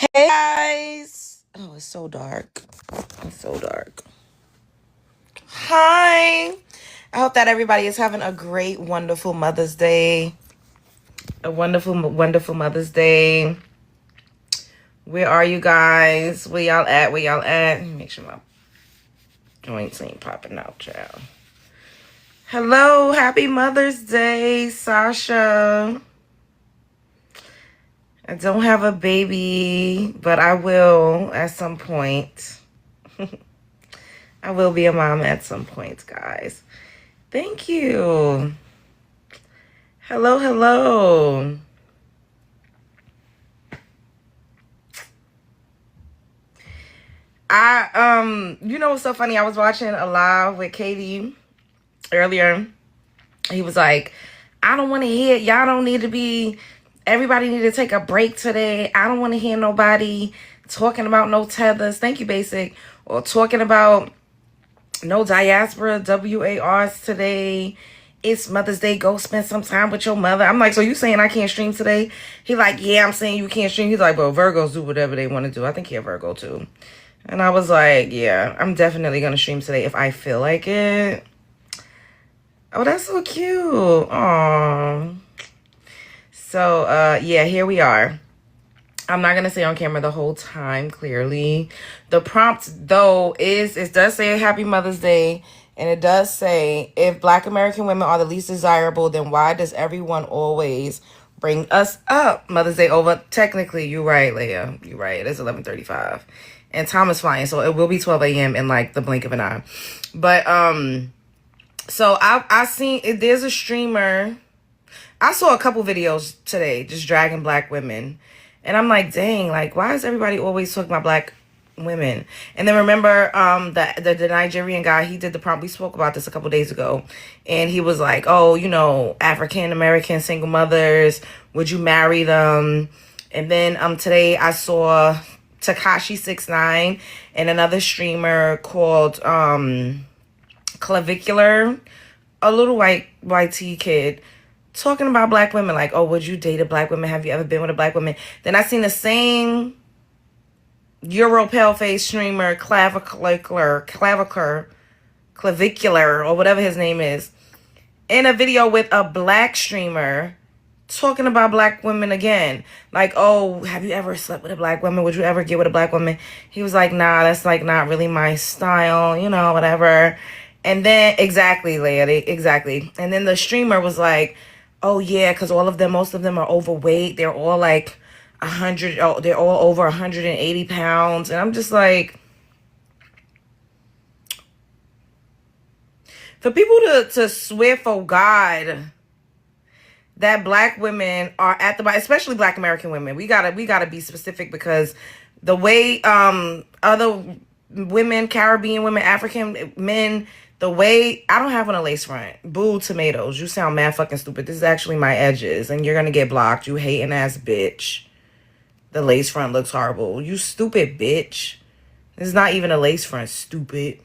Hey guys! Oh, it's so dark. It's so dark. Hi! I hope that everybody is having a great, wonderful Mother's Day. A wonderful, wonderful Mother's Day. Where are you guys? Where y'all at? Where y'all at? Make sure my joints ain't popping out, child. Hello, happy Mother's Day, Sasha. I don't have a baby, but I will at some point. I will be a mom at some point, guys. Thank you. Hello, hello. You know what's so funny? I was watching a live with Katie earlier. He was like, I don't want to hear, y'all don't need to be, everybody need to take a break today. I don't want to hear nobody talking about no tethers. Thank you, Basic. Or talking about no diaspora WARs today. It's Mother's Day. Go spend some time with your mother. I'm like, so you saying I can't stream today? He like, yeah, I'm saying you can't stream. He's like, well, Virgos do whatever they want to do. I think you're Virgo too. And I was like, yeah, I'm definitely going to stream today if I feel like it. Oh, that's so cute. Aww. So, yeah, here we are. I'm not going to say on camera the whole time, clearly. The prompt, though, it does say Happy Mother's Day. And it does say, if Black American women are the least desirable, then why does everyone always bring us up Mother's Day over? Technically, you're right, Leah. You're right. It is 11:35. And time is flying, so it will be 12 a.m. in, like, the blink of an eye. But, so I seen, there's a streamer. I saw a couple videos today just dragging Black women. And I'm like, dang, like, why is everybody always talking about Black women? And then remember the Nigerian guy, he did the prompt. We spoke about this a couple days ago. And he was like, oh, you know, African-American single mothers, would you marry them? And then today I saw Takashi 69 and another streamer called Clavicular, a little white YT kid, talking about Black women, like, oh, would you date a Black woman? Have you ever been with a Black woman? Then I seen the same Euro pale face streamer, Clavicular, or whatever his name is, in a video with a Black streamer talking about Black women again. Like, oh, have you ever slept with a Black woman? Would you ever get with a Black woman? He was like, nah, that's like not really my style, you know, whatever. And then, exactly, Leah, exactly. And then the streamer was like, oh yeah, because most of them are overweight. They're all like 100, they're all over 180 pounds. And I'm just like, for people to swear for God that Black women are at the bottom, especially Black American women, we gotta be specific, because the way other women, Caribbean women, African men, the way, I don't have on a lace front. Boo tomatoes. You sound mad fucking stupid. This is actually my edges, and you're gonna get blocked. You hating ass bitch. The lace front looks horrible. You stupid bitch. This is not even a lace front, stupid.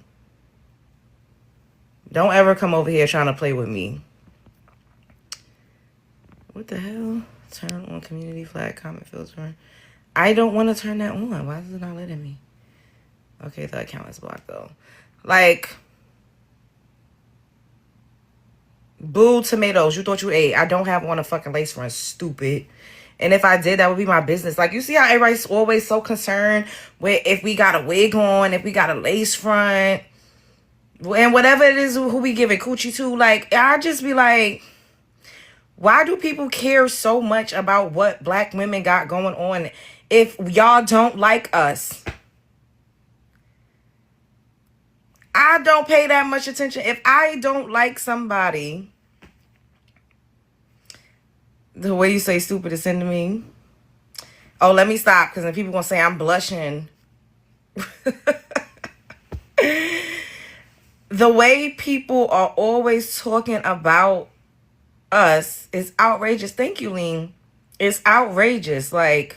Don't ever come over here trying to play with me. What the hell? Turn on community flag comment filter. I don't want to turn that on. Why is it not letting me? Okay, the account is blocked though. Like, boo tomatoes. You thought you ate. I don't have on a fucking lace front, stupid. And if I did, that would be my business. Like, you see how everybody's always so concerned with if we got a wig on, if we got a lace front, and whatever it is who we give it coochie to. Like, I just be like, why do people care so much about what Black women got going on if y'all don't like us? I don't pay that much attention. If I don't like somebody, the way you say stupid is into me. Oh, let me stop, because then people gonna say I'm blushing. The way people are always talking about us is outrageous. Thank you, Lean. It's outrageous. Like,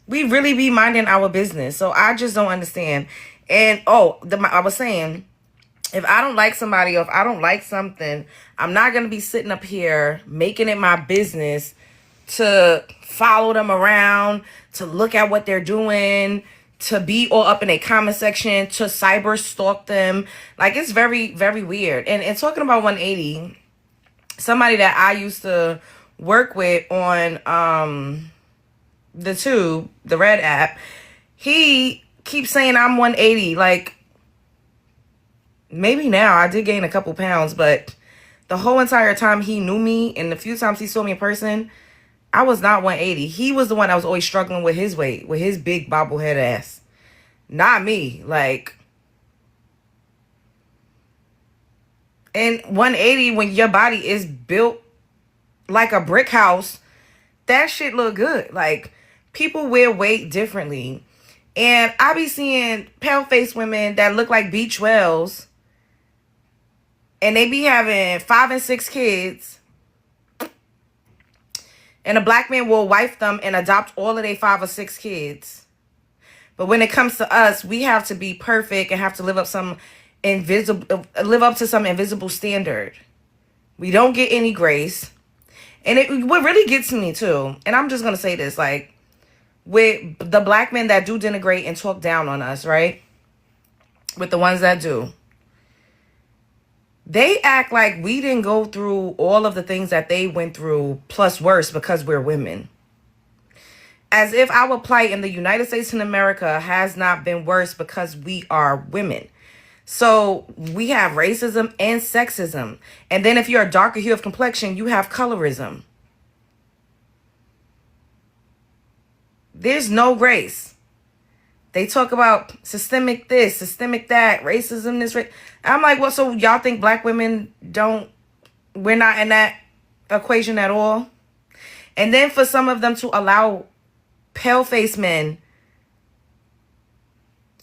we really be minding our business. So I just don't understand. And I was saying, if I don't like somebody, or if I don't like something, I'm not going to be sitting up here making it my business to follow them around, to look at what they're doing, to be all up in a comment section, to cyber stalk them. Like, it's very, very weird. And talking about 180, somebody that I used to work with on the Tube, the Red app, he keeps saying I'm 180. Like, maybe now I did gain a couple pounds, but the whole entire time he knew me and the few times he saw me in person, I was not 180. He was the one that was always struggling with his weight, with his big bobblehead ass. Not me. Like, and 180, when your body is built like a brick house, that shit look good. Like, people wear weight differently. And I be seeing pale-faced women that look like beach whales, and they be having 5 and 6 kids, and a black man will wife them and adopt all of their 5 or 6 kids. But when it comes to us, we have to be perfect and have to live up to some invisible standard. We don't get any grace. And what really gets me too, and I'm just gonna say this, like, with the black men that do denigrate and talk down on us, right? With the ones that do, they act like we didn't go through all of the things that they went through, plus worse, because we're women. As if our plight in the United States and America has not been worse because we are women. So we have racism and sexism. And then if you're a darker hue of complexion, you have colorism. There's no grace. They talk about systemic this, systemic that, racism, this, I'm like, well, so y'all think black women we're not in that equation at all? And then for some of them to allow pale-faced men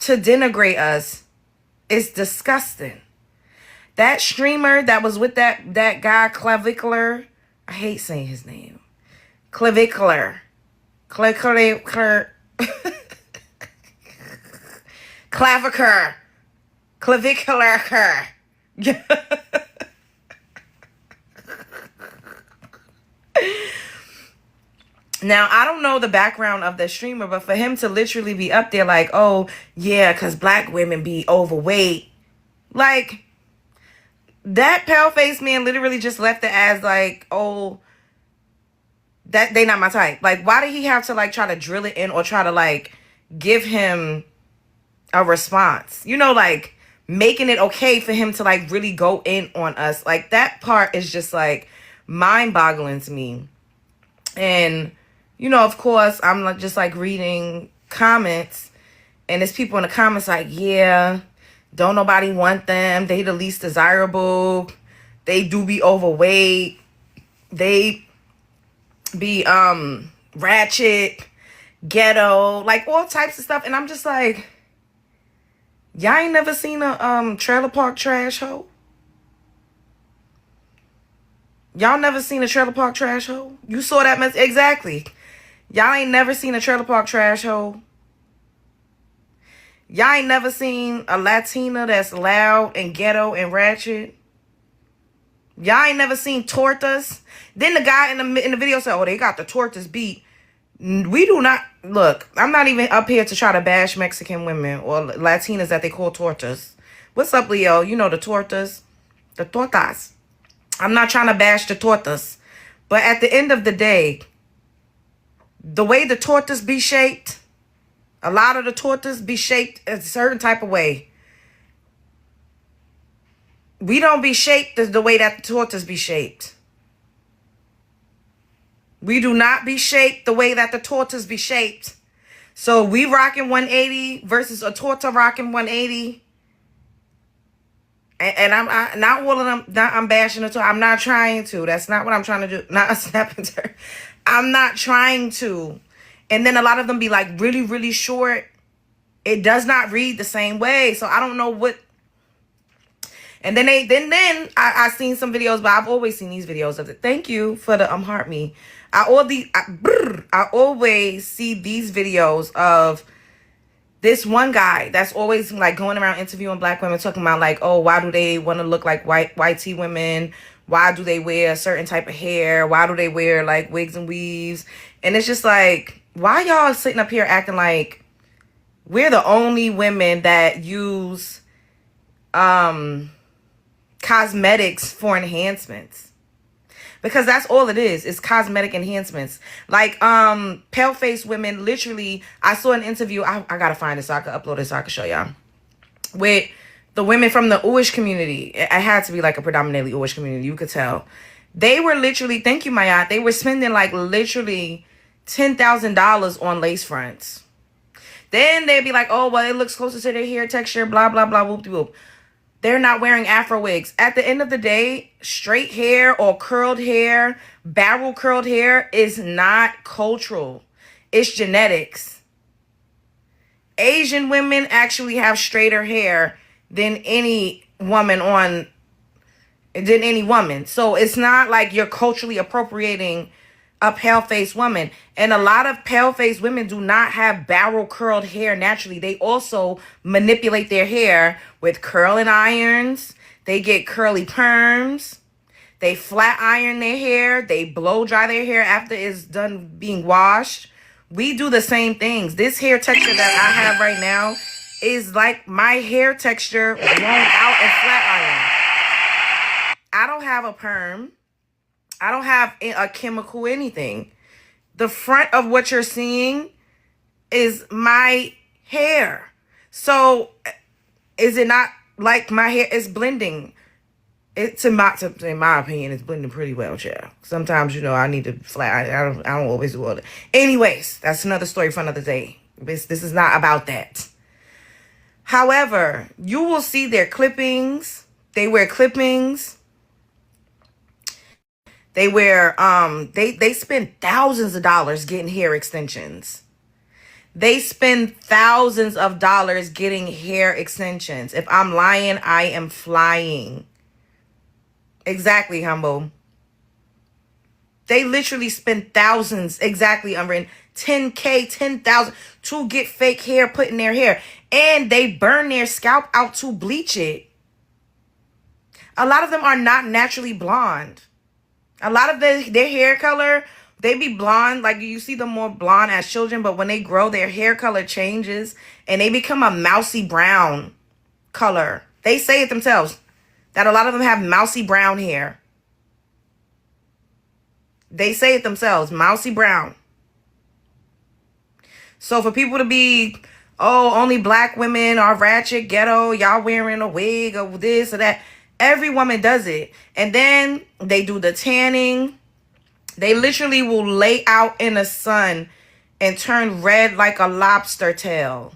to denigrate us is disgusting. That streamer that was with that guy, Clavicular, I hate saying his name. Clavicular. Clavicular. Now, I don't know the background of the streamer, but for him to literally be up there like, oh, yeah, because black women be overweight. Like, that pale-faced man literally just left it as like, oh, that they not my type. Like, why did he have to, like, try to drill it in or try to, like, give him a response? You know, like, making it okay for him to, like, really go in on us. Like, that part is just, like, mind-boggling to me. And, you know, of course, I'm just, like, reading comments, and there's people in the comments like, yeah, don't nobody want them. They the least desirable. They do be overweight. They be ratchet, ghetto, like all types of stuff. And I'm just like, y'all ain't never seen a trailer park trash hoe? Y'all never seen a trailer park trash hoe? You saw that mess? Exactly. Y'all ain't never seen a trailer park trash hoe. Y'all ain't never seen a Latina that's loud and ghetto and ratchet. Y'all ain't never seen tortas. Then the guy in the video said, oh, they got the tortas beat. We do not. Look, I'm not even up here to try to bash Mexican women or Latinas that they call tortas. What's up, Leo? You know the tortas. The tortas. I'm not trying to bash the tortas. But at the end of the day, the way the tortas be shaped, a lot of the tortas be shaped a certain type of way. We don't be shaped as the way that the tortas be shaped. We do not be shaped the way that the tortas be shaped. So we rocking 180 versus a torta rocking 180. And I'm not all of them. I'm bashing it. I'm not trying to. That's not what I'm trying to do. Not a snapping turn. I'm not trying to. And then a lot of them be like really, really short. It does not read the same way. So I don't know what. And then I seen some videos, but I've always seen these videos of it. Thank you for the heart me. I always see these videos of this one guy that's always like going around interviewing black women, talking about like, oh, why do they want to look like white tea women? Why do they wear a certain type of hair? Why do they wear like wigs and weaves? And it's just like, why y'all sitting up here acting like we're the only women that use cosmetics for enhancements? Because that's all it is. It's cosmetic enhancements. Like, pale-faced women, literally, I saw an interview. I gotta find it so I can upload it so I can show y'all. With the women from the Uish community. It had to be like a predominantly Uish community. You could tell. They were literally, thank you, Maya. They were spending like literally $10,000 on lace fronts. Then they'd be like, oh, well, it looks closer to their hair texture, blah, blah, blah, whoop, whoop. They're not wearing Afro wigs. At the end of the day, straight hair or curled hair, barrel curled hair is not cultural. It's genetics. Asian women actually have straighter hair than any woman. So it's not like you're culturally appropriating a pale-faced woman. And a lot of pale-faced women do not have barrel curled hair naturally. They also manipulate their hair with curling irons. They get curly perms. They flat iron their hair. They blow dry their hair after it's done being washed. We do the same things. This hair texture that I have right now is like my hair texture blown out and flat iron. I don't have a perm. I don't have a chemical anything. The front of what you're seeing is my hair. So is it not like my hair is blending? In my opinion, it's blending pretty well, yeah. Sometimes, I need to flat. I don't always do all that. Anyways, that's another story for another day. This is not about that. However, you will see their clippings. They wear clippings. They wear, they spend thousands of dollars getting hair extensions. They spend thousands of dollars getting hair extensions. If I'm lying, I am flying. Exactly, Humble. They literally spend thousands, exactly, Umbrella, 10K, 10,000 to get fake hair put in their hair. And they burn their scalp out to bleach it. A lot of them are not naturally blonde. A lot of their hair color, they be blonde. Like you see them more blonde as children, but when they grow, their hair color changes and they become a mousy brown color. They say it themselves that a lot of them have mousy brown hair. They say it themselves, mousy brown. So for people to be, oh, only black women are ratchet, ghetto, y'all wearing a wig or this or that. Every woman does it. And then they do the tanning. They literally will lay out in the sun and turn red like a lobster tail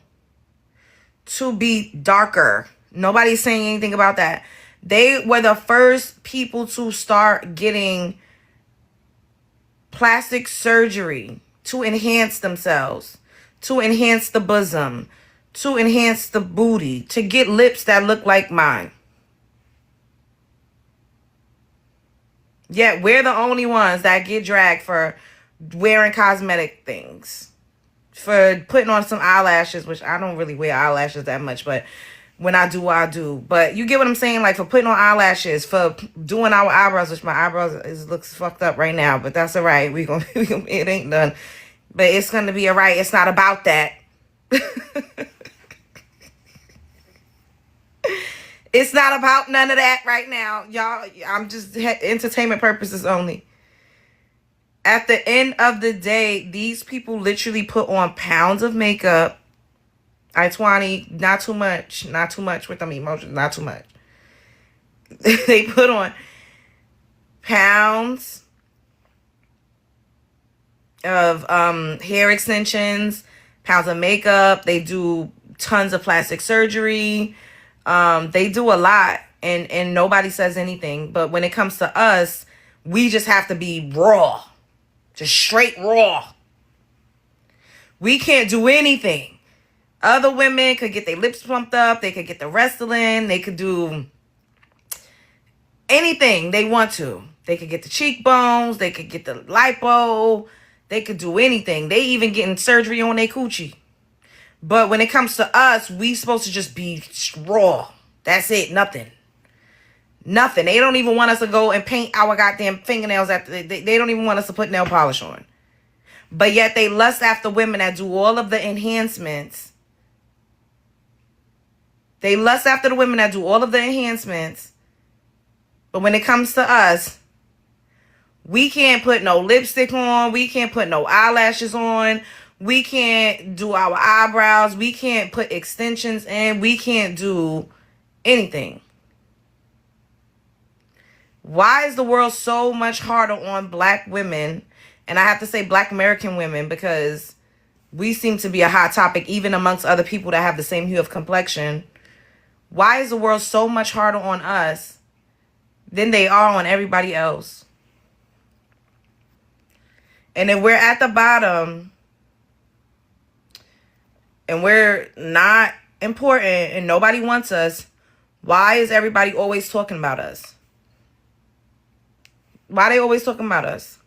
to be darker. Nobody's saying anything about that. They were the first people to start getting plastic surgery to enhance themselves, to enhance the bosom, to enhance the booty, to get lips that look like mine. Yet we're the only ones that get dragged for wearing cosmetic things. For putting on some eyelashes, which I don't really wear eyelashes that much, but when I do, I do. But you get what I'm saying? Like for putting on eyelashes, for doing our eyebrows, which my eyebrows looks fucked up right now, but that's all right. It ain't done. But it's going to be all right. It's not about that. It's not about none of that right now, y'all. I'm just entertainment purposes only. At the end of the day, these people literally put on pounds of makeup. Not too much with them emotions, not too much. They put on pounds of hair extensions, pounds of makeup. They do tons of plastic surgery. They do a lot and nobody says anything. But when it comes to us, we just have to be raw. Just straight raw. We can't do anything. Other women could get their lips pumped up. They could get the Restylane. They could do anything they want to. They could get the cheekbones. They could get the lipo. They could do anything. They even getting surgery on their coochie. But when it comes to us, we supposed to just be raw. That's it. Nothing. Nothing. They don't even want us to go and paint our goddamn fingernails. They don't even want us to put nail polish on. But yet they lust after women that do all of the enhancements. They lust after the women that do all of the enhancements. But when it comes to us, we can't put no lipstick on. We can't put no eyelashes on. We can't do our eyebrows. We can't put extensions in. We can't do anything. Why is the world so much harder on black women? And I have to say black American women, because we seem to be a hot topic even amongst other people that have the same hue of complexion. Why is the world so much harder on us than they are on everybody else? And if we're at the bottom and we're not important and nobody wants us, why is everybody always talking about us? Why are they always talking about us?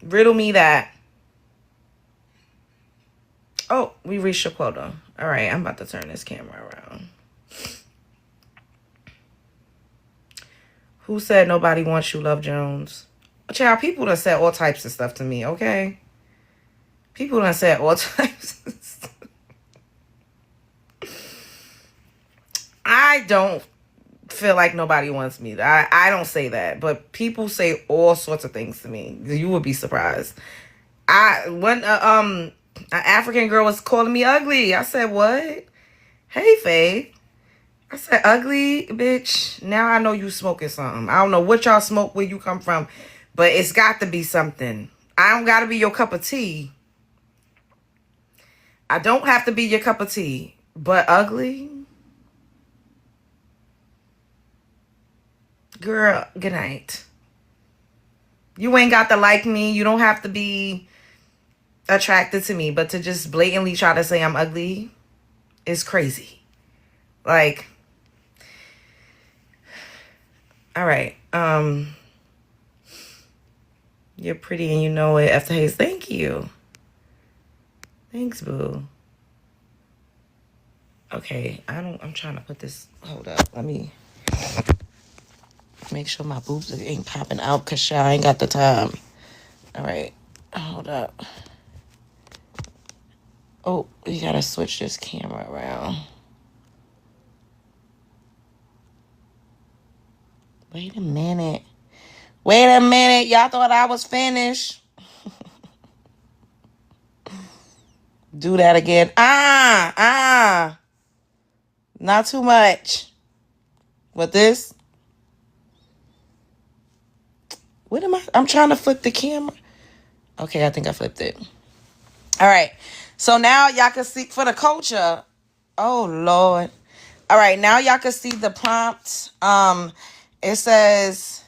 Riddle me that. Oh, we reached a quota. All right, I'm about to turn this camera around. Who said nobody wants you, Love Jones? Child, people done said all types of stuff to me, okay? People done said all types of stuff. I don't feel like nobody wants me. I don't say that, but people say all sorts of things to me. You would be surprised. When an African girl was calling me ugly, I said, what? Hey, Faye. I said, ugly, bitch. Now I know you smoking something. I don't know what y'all smoke, where you come from, but it's got to be something. I don't got to be your cup of tea. I don't have to be your cup of tea, but ugly? Girl, good night. You ain't got to like me. You don't have to be attracted to me, but to just blatantly try to say I'm ugly is crazy. Like, all right. You're pretty and you know it. After Hayes, thank you. Thanks, boo. Okay, I'm trying to put this. Hold up. Let me make sure my boobs ain't popping out because I ain't got the time. All right. Hold up. Oh, we gotta switch this camera around. Wait a minute. Y'all thought I was finished. Do that again. Not too much. What this? What am I? I'm trying to flip the camera. Okay, I think I flipped it. All right. So now y'all can see for the culture. Oh, Lord. All right. Now y'all can see the prompt. It says,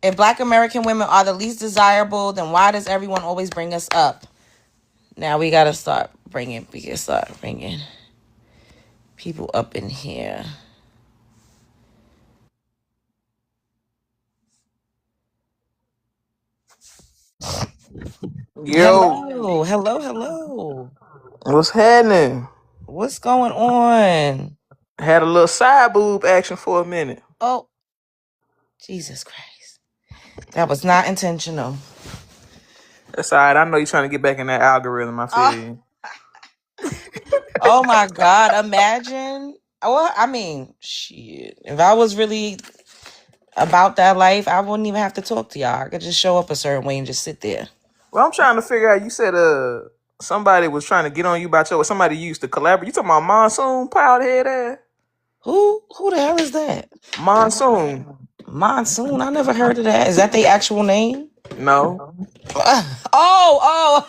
if Black American women are the least desirable, then why does everyone always bring us up? Now we got to start bringing people up in here. Yo, Hello. what's happening? What's going on? Had a little side boob action for a minute. Oh, Jesus Christ. That was not intentional. That's all right. I know you're trying to get back in that algorithm. I feel you. Oh my God. Imagine. Well, I mean, shit. If I was really about that life, I wouldn't even have to talk to y'all. I could just show up a certain way and just sit there. Well, I'm trying to figure out. You said somebody was trying to get on you about somebody you used to collaborate. You talking about Monsoon Powder Head ass? Who the hell is that? Monsoon? Monsoon. I never heard of that. Is that the actual name? No. Oh.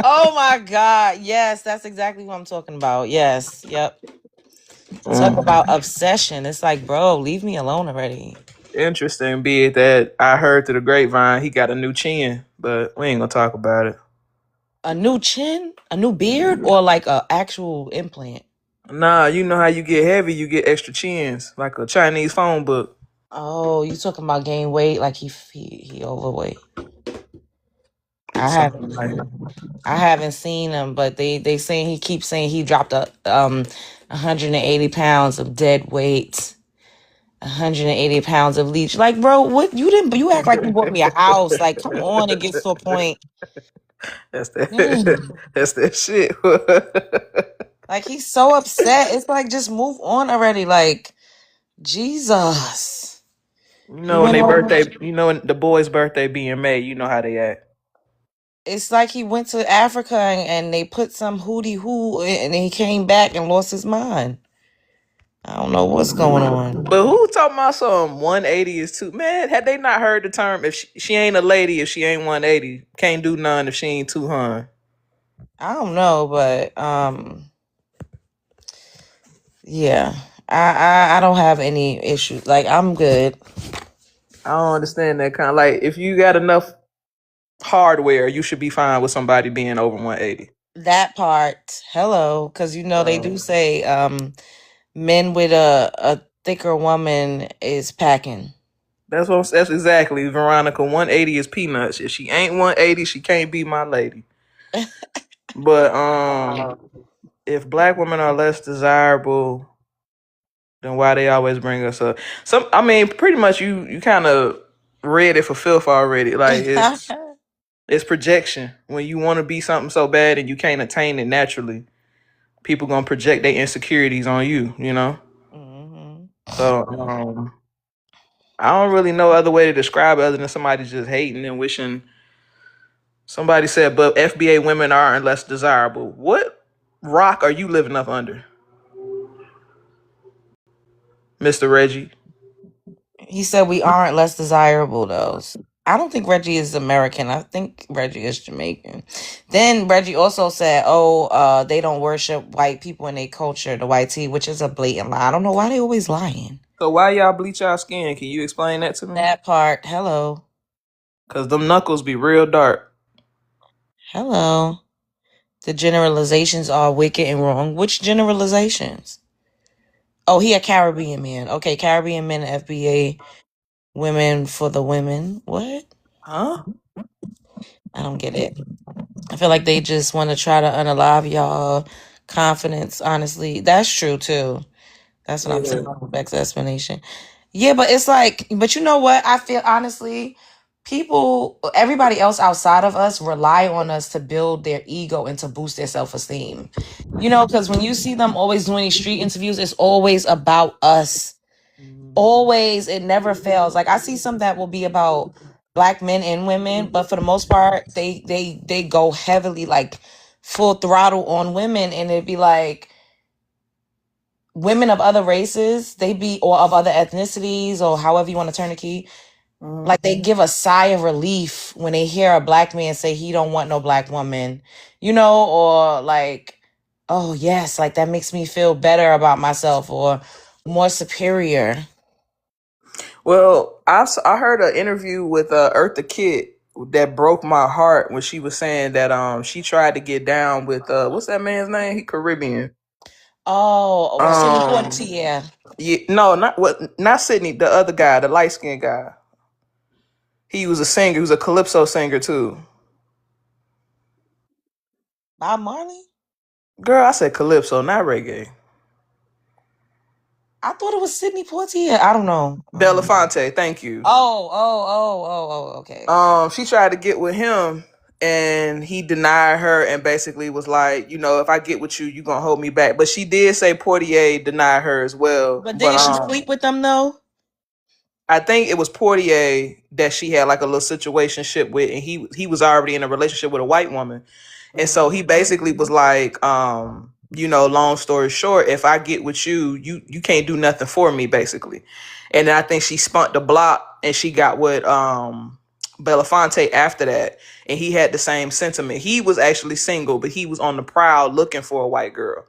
Oh my God. Yes, that's exactly what I'm talking about. Yes. Yep. Talk about obsession. It's like, bro, leave me alone already. Interesting, be it that I heard through the grapevine he got a new chin, but we ain't gonna talk about it. A new chin? A new beard? Or like a actual implant? Nah, you know how you get heavy, you get extra chins, like a Chinese phone book. Oh, you talking about gain weight? Like he overweight? I haven't. Something like I haven't seen him, but they saying he keeps saying he dropped 180 pounds of dead weight, 180 pounds of leech. Like, bro, what you didn't? You act like you bought me a house. Like, come on, it gets to a point. that's that. Dang. That's that shit. Like he's so upset. It's like just move on already. Like Jesus. You He know when went they over. birthday, you know when the boy's birthday being made, you know how they act. It's like he went to Africa and they put some hootie hoo and he came back and lost his mind. I don't know what's going on. But who talking about some 180 is too? Man, had they not heard the term? If she ain't a lady, if she ain't 180, can't do none if she ain't 200. I don't know, but yeah. I don't have any issues. Like I'm good. I don't understand that kind of like if you got enough hardware, you should be fine with somebody being over 180. That part. Hello, because you know they do So say men with a thicker woman is packing. that's exactly Veronica. 180 is peanuts. If she ain't 180, she can't be my lady. But if black women are less desirable, then why they always bring us up? I mean, pretty much you kind of read it for filth already. Like it's projection. When you want to be something so bad and you can't attain it naturally, people gonna project their insecurities on you. You know. hmm So I don't really know other way to describe it other than somebody just hating and wishing. Somebody said, but FBA women aren't less desirable. What rock are you living up under, Mr. Reggie? He said we aren't less desirable though. I don't think Reggie is American. I think Reggie is Jamaican. Then Reggie also said, "Oh, they don't worship white people in their culture, the white tea," which is a blatant lie. I don't know why they always lying. So why y'all bleach y'all skin? Can you explain that to me? That part. Hello, Cause them knuckles be real dark. hello. The generalizations are wicked and wrong. Which generalizations? Oh, he a Caribbean man. Okay, Caribbean men, FBA women for the women. What? Huh? I don't get it. I feel like they just want to try to unalive y'all confidence. Honestly, that's true too. That's what I'm Yeah. saying. Beck's explanation. Yeah, but it's like, but you know what? I feel honestly, people, everybody else outside of us rely on us to build their ego and to boost their self esteem. You know, because when you see them always doing these street interviews, it's always about us. Always, it never fails. Like I see some that will be about black men and women, but for the most part, they go heavily like full throttle on women, and it'd be like women of other races, they be or of other ethnicities or however you want to turn the key. Like they give a sigh of relief when they hear a black man say he don't want no black woman, you know, or like, oh yes, like that makes me feel better about myself or more superior. Well, I heard an interview with Eartha Kitt that broke my heart when she was saying that she tried to get down with what's that man's name? He Caribbean. Oh, Sidney Um, Poitier. yeah, no, not Sydney, the other guy, the light skinned guy. He was a singer. He was a calypso singer too. Bob Marley? Girl, I said calypso, not reggae. I thought it was Sidney Poitier. I don't know. Belafonte, thank you. Okay. She tried to get with him and he denied her and basically was like, if I get with you, you gonna hold me back. But she did say Portier denied her as well. But But didn't she sleep with them though? I think it was Portier that she had like a little situationship with, and he was already in a relationship with a white woman. And so he basically was like, long story short, if I get with you, you can't do nothing for me, basically. And then I think she spunked the block and she got with Belafonte after that. And he had the same sentiment. He was actually single, but he was on the prowl looking for a white girl.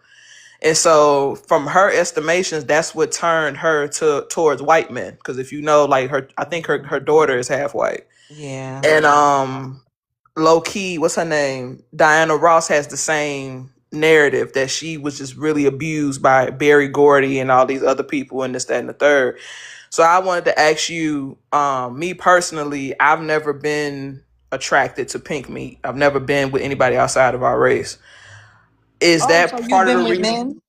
And so from her estimations, that's what turned her towards white men. Because if you know, like I think her daughter is half white. Yeah. And low key, what's her name? Diana Ross has the same narrative that she was just really abused by Barry Gordy and all these other people and this, that, and the third. So I wanted to ask you, me personally, I've never been attracted to pink meat. I've never been with anybody outside of our race. Is Oh, that so you've part of the been with reason? men?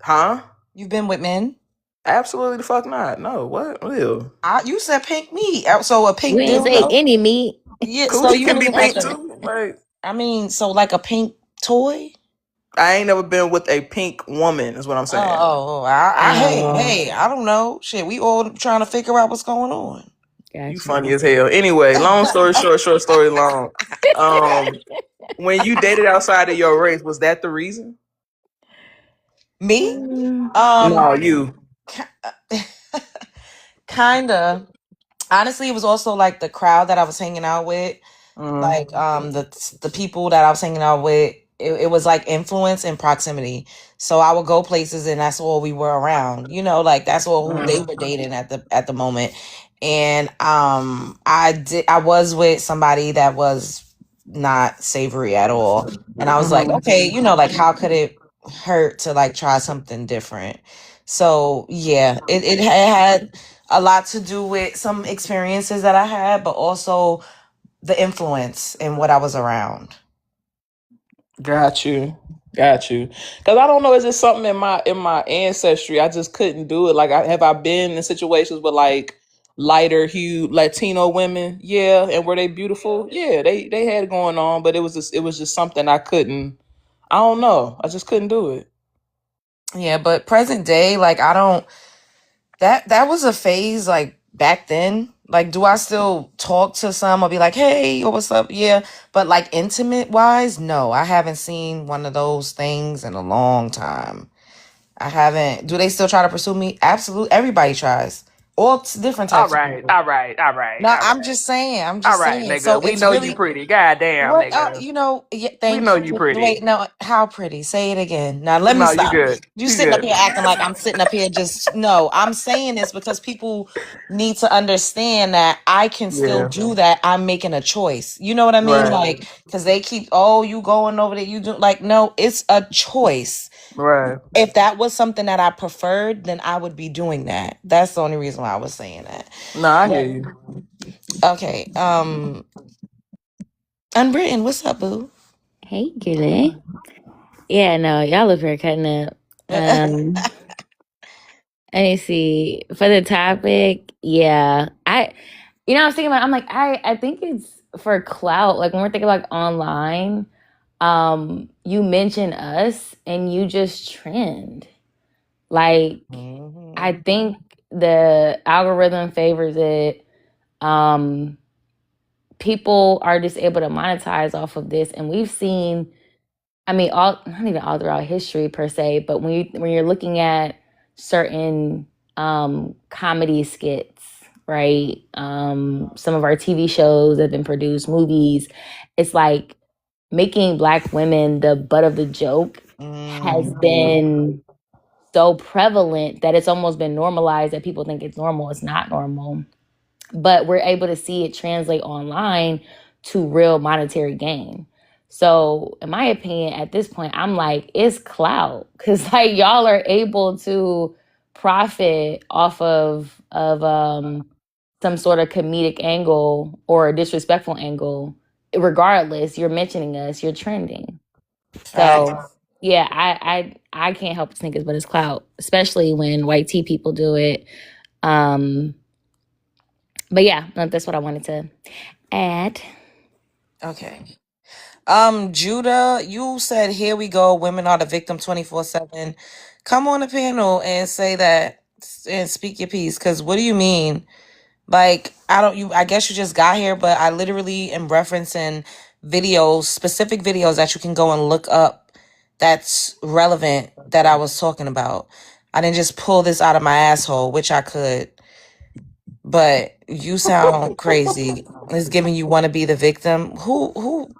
Huh? You've been with men? Absolutely the fuck not. No, what? Ew. You said pink meat. So a We pink ain't say dildo? any meat. Yeah, so Coochie you can been be with like pink a, too. Like, I mean, so like a pink toy? I ain't never been with a pink woman, is what I'm saying. Oh, Hey, I don't know. Shit, we all trying to figure out what's going on. You got funny you. as hell. Anyway, long story short, short story long. Um, when you dated outside of your race, was that the reason? Me? Mm, Um, No, you. kinda. Honestly, it was also like the crowd that I was hanging out with. Mm. Like the people that I was hanging out with, it was like influence and proximity. So I would go places and that's all we were around. Like that's all who they were dating at the moment. And I was with somebody that was not savory at all. And I was like, okay, like how could it hurt to like try something different? So yeah, it had a lot to do with some experiences that I had, but also the influence and what I was around. Got you. Got you. Cause I don't know, is it something in my ancestry? I just couldn't do it. Like I been in situations with like lighter hued Latino women? Yeah. And were they beautiful? Yeah, they had it going on, but it was just something I couldn't. I don't know. I just couldn't do it. Yeah, but present day, like I don't that was a phase like back then. Like, do I still talk to some or be like, hey, or what's up? Yeah. But like intimate wise, no. I haven't seen one of those things in a long time. I haven't. Do they still try to pursue me? Absolutely. Everybody tries. Different All types of right, people. all right, all right, No, all I'm right. just saying. I'm All just right, saying. So nigga. We it's know you really pretty. Goddamn, what nigga. yeah, We thank know you. you pretty. Wait, no, how pretty? Say it again. Now let me No, you stop. good. You You sitting up good. here acting like I'm sitting up here just no. I'm saying this because people need to understand that I can still Yeah. do that. I'm making a choice. You know what I mean? Right. Like, because they keep, oh, you going over there, you do like no, it's a choice. Right. If that was something that I preferred, then I would be doing that. That's the only reason why I was saying that. No, I hear But you. okay. Unwritten, what's up, boo? hey, Gilly. Yeah, no, y'all up here cutting up. Let me see. For the topic, yeah. I was thinking about, I'm like, I think it's for clout. Like when we're thinking like online, you mention us and you just trend. Like, I Mhm. think the algorithm favors it. Um, People are just able to monetize off of this. And we've seen, I mean, all not even all throughout history per se, but when you're looking at certain comedy skits, right? Some of our TV shows that have been produced, movies, it's like making Black women the butt of the joke has Mhm. been so prevalent that it's almost been normalized that people think it's normal. It's not normal, but we're able to see it translate online to real monetary gain. So, in my opinion, at this point, I'm like, it's clout because like y'all are able to profit off of some sort of comedic angle or a disrespectful angle. Regardless, you're mentioning us, you're trending. So, Facts. yeah, I can't help but think it's but it's clout, especially when white tea people do it. Um, but yeah, that's what I wanted to add. Okay. Judah, you said here we go, women are the victim 24/7. Come on the panel and say that and speak your piece. Cause what do you mean? Like, I guess you just got here, but I literally am referencing videos, specific videos that you can go and look up that's relevant that I was talking about. I didn't just pull this out of my asshole, which I could, but you sound crazy. It's giving you want to be the victim. Who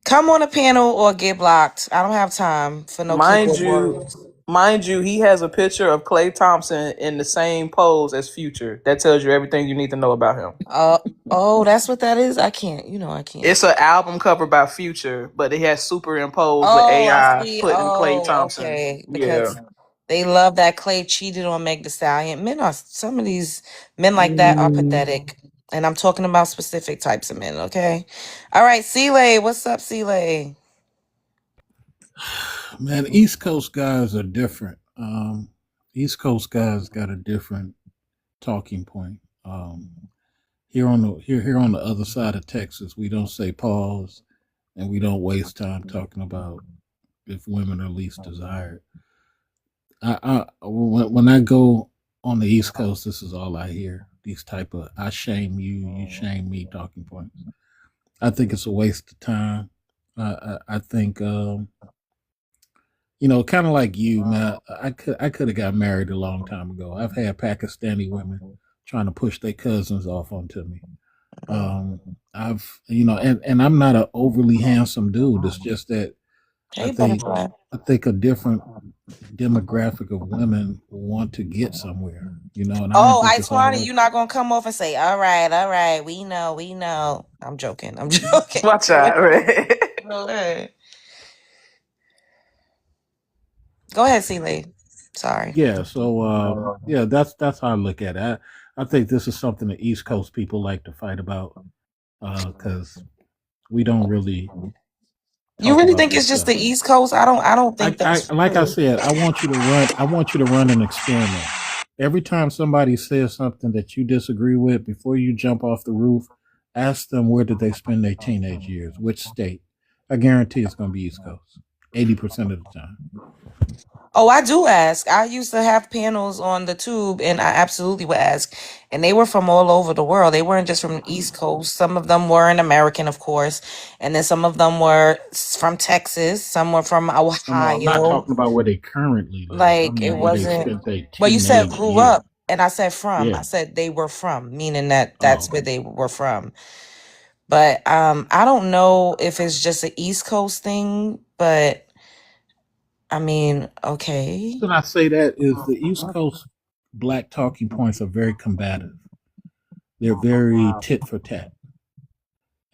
come on a panel or get blocked. I don't have time for no Mind keyboard you, warriors. mind you, he has a picture of Klay Thompson in the same pose as Future. That tells you everything you need to know about him. Uh oh, that's what that is. I can't. I can't. It's an album cover by Future, but it has superimposed with Oh, I AI see. putting Klay Oh, Thompson. okay. Yeah. Because they love that Clay cheated on Meg the Stallion. Men are some of these men like that are Mm, pathetic. And I'm talking about specific types of men, okay? All right, C-Lay, what's up, C-Lay? Man, East Coast guys are different. East Coast guys got a different talking point. Here on the other side of Texas, we don't say pause, and we don't waste time talking about if women are least desired. When I go on the East Coast, this is all I hear. These type of "I shame you, you shame me" talking points. I think it's a waste of time. I think kind of like you, man. I could have got married a long time ago. I've had Pakistani women trying to push their cousins off onto me. And I'm not an overly handsome dude. It's just that I Hey, think butterfly. I think a different demographic of women want to get somewhere, and I don't Oh, think I it's Twani, always. you're not gonna come off and say, all right, we know. I'm joking. I'm joking. Watch Go out, ahead. right? Go ahead. Go ahead, C-Lay. Sorry. Yeah, so yeah, that's how I look at it. I think this is something the East Coast people like to fight about because we don't really You talk really about think this it's just the stuff. East Coast? I don't think I that's like I true. said, I want you to run an experiment. Every time somebody says something that you disagree with, before you jump off the roof, ask them where did they spend their teenage years, which state. I guarantee it's going to be East Coast, 80% of the time. Oh, I do ask. I used to have panels on the tube, and I absolutely would ask. And they were from all over the world. They weren't just from the East Coast. Some of them were an American, of course, and then some of them were from Texas. Some were from No, I'm not Ohio. talking about where they currently live. I Like it mean, where they wasn't. spent their Well, you said teenage grew years. up, and I said from. Yeah. I said they were from, meaning that Oh, that's where they were from. But I don't know if it's just an East Coast thing, but I mean, okay. then I say that is the East Coast black talking points are very combative. They're very tit for tat.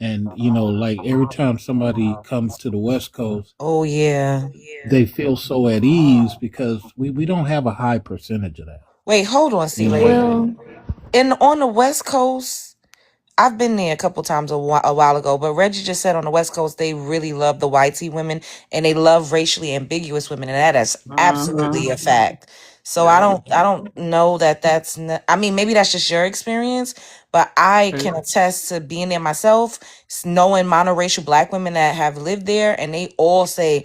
And like every time somebody comes to the West Coast, Oh yeah. they feel so at ease because we don't have a high percentage of that. Wait, hold on, You C know, Lady. Well, And on the West Coast, I've been there a couple times a while ago, but Reggie just said on the West Coast they really love the white tea women and they love racially ambiguous women, and that is uh-huh. absolutely a fact. So I Yep. don't know that that's I mean, maybe that's just your experience, but I Okay. can attest to being there myself, knowing monoracial black women that have lived there, and they all say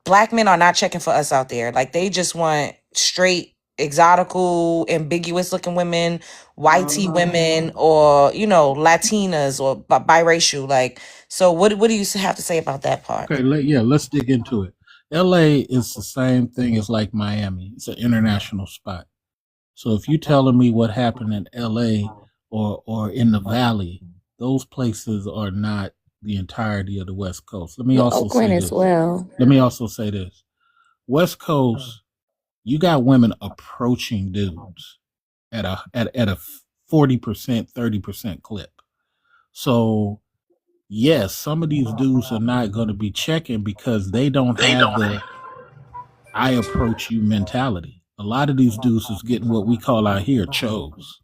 black men are not checking for us out there. Like they just want straight, exotical, ambiguous looking women, white tea Uh-huh. women, or Latinas or biracial. Like, so what do you have to say about that part? Okay, let's dig into it. LA is the same thing as like Miami. It's an international spot. So if you're telling me what happened in LA or in the Valley, those places are not the entirety of the West Coast. Let me well, also Oakland say as this. well. West Coast, you got women approaching dudes at a 40%, 30% clip. So yes, some of these dudes are not going to be checking because they don't have the "I approach you" mentality. A lot of these dudes is getting what we call out here chose.